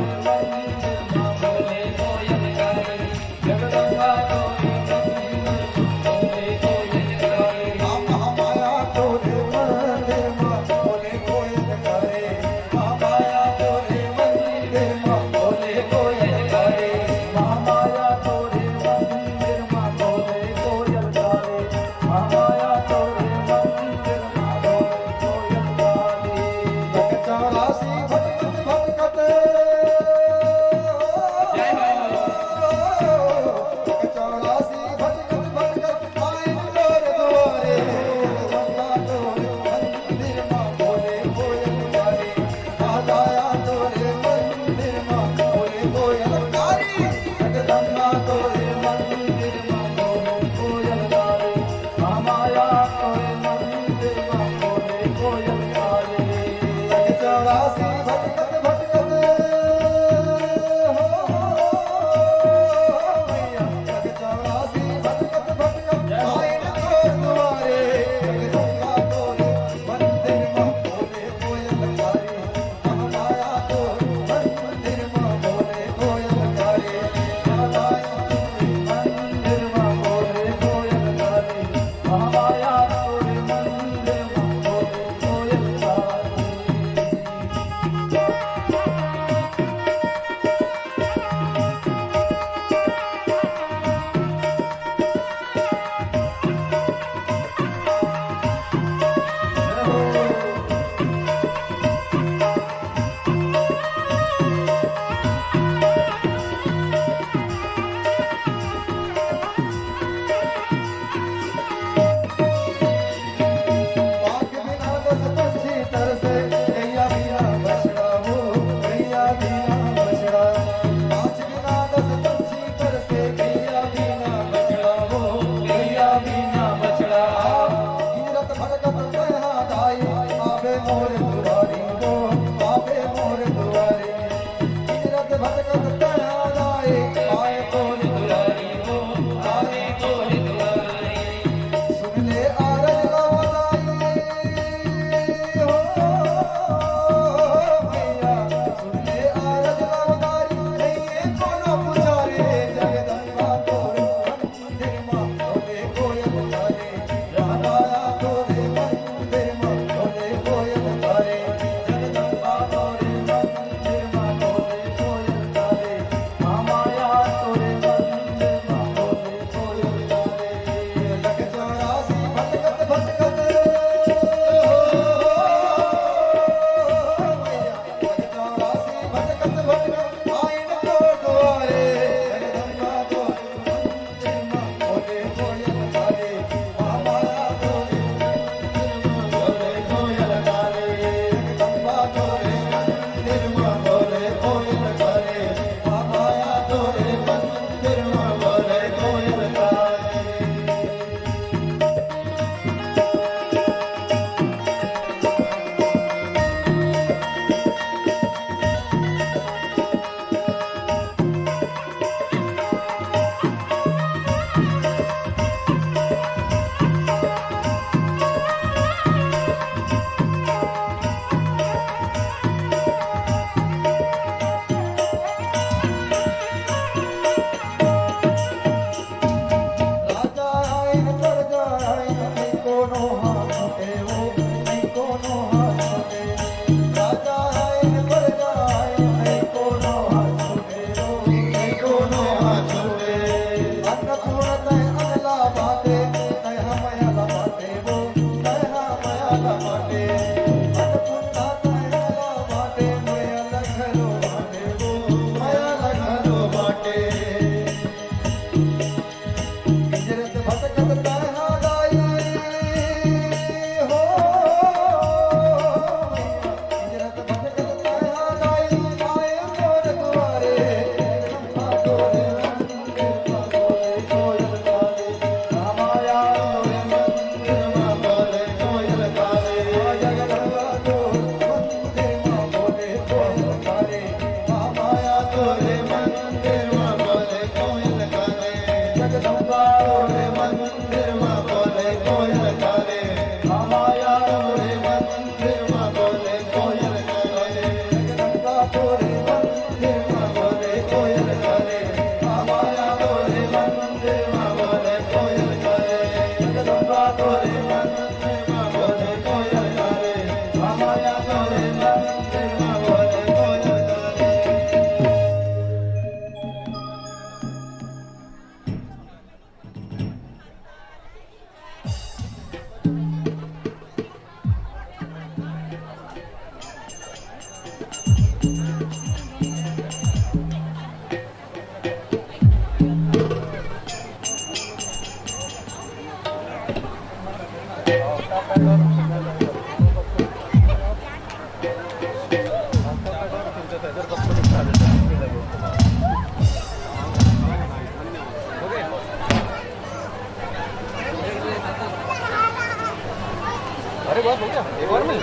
Speaker 5: अरे बस हो गया, एक और में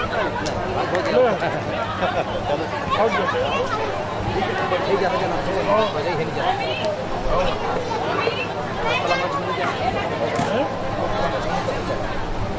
Speaker 5: ठीक है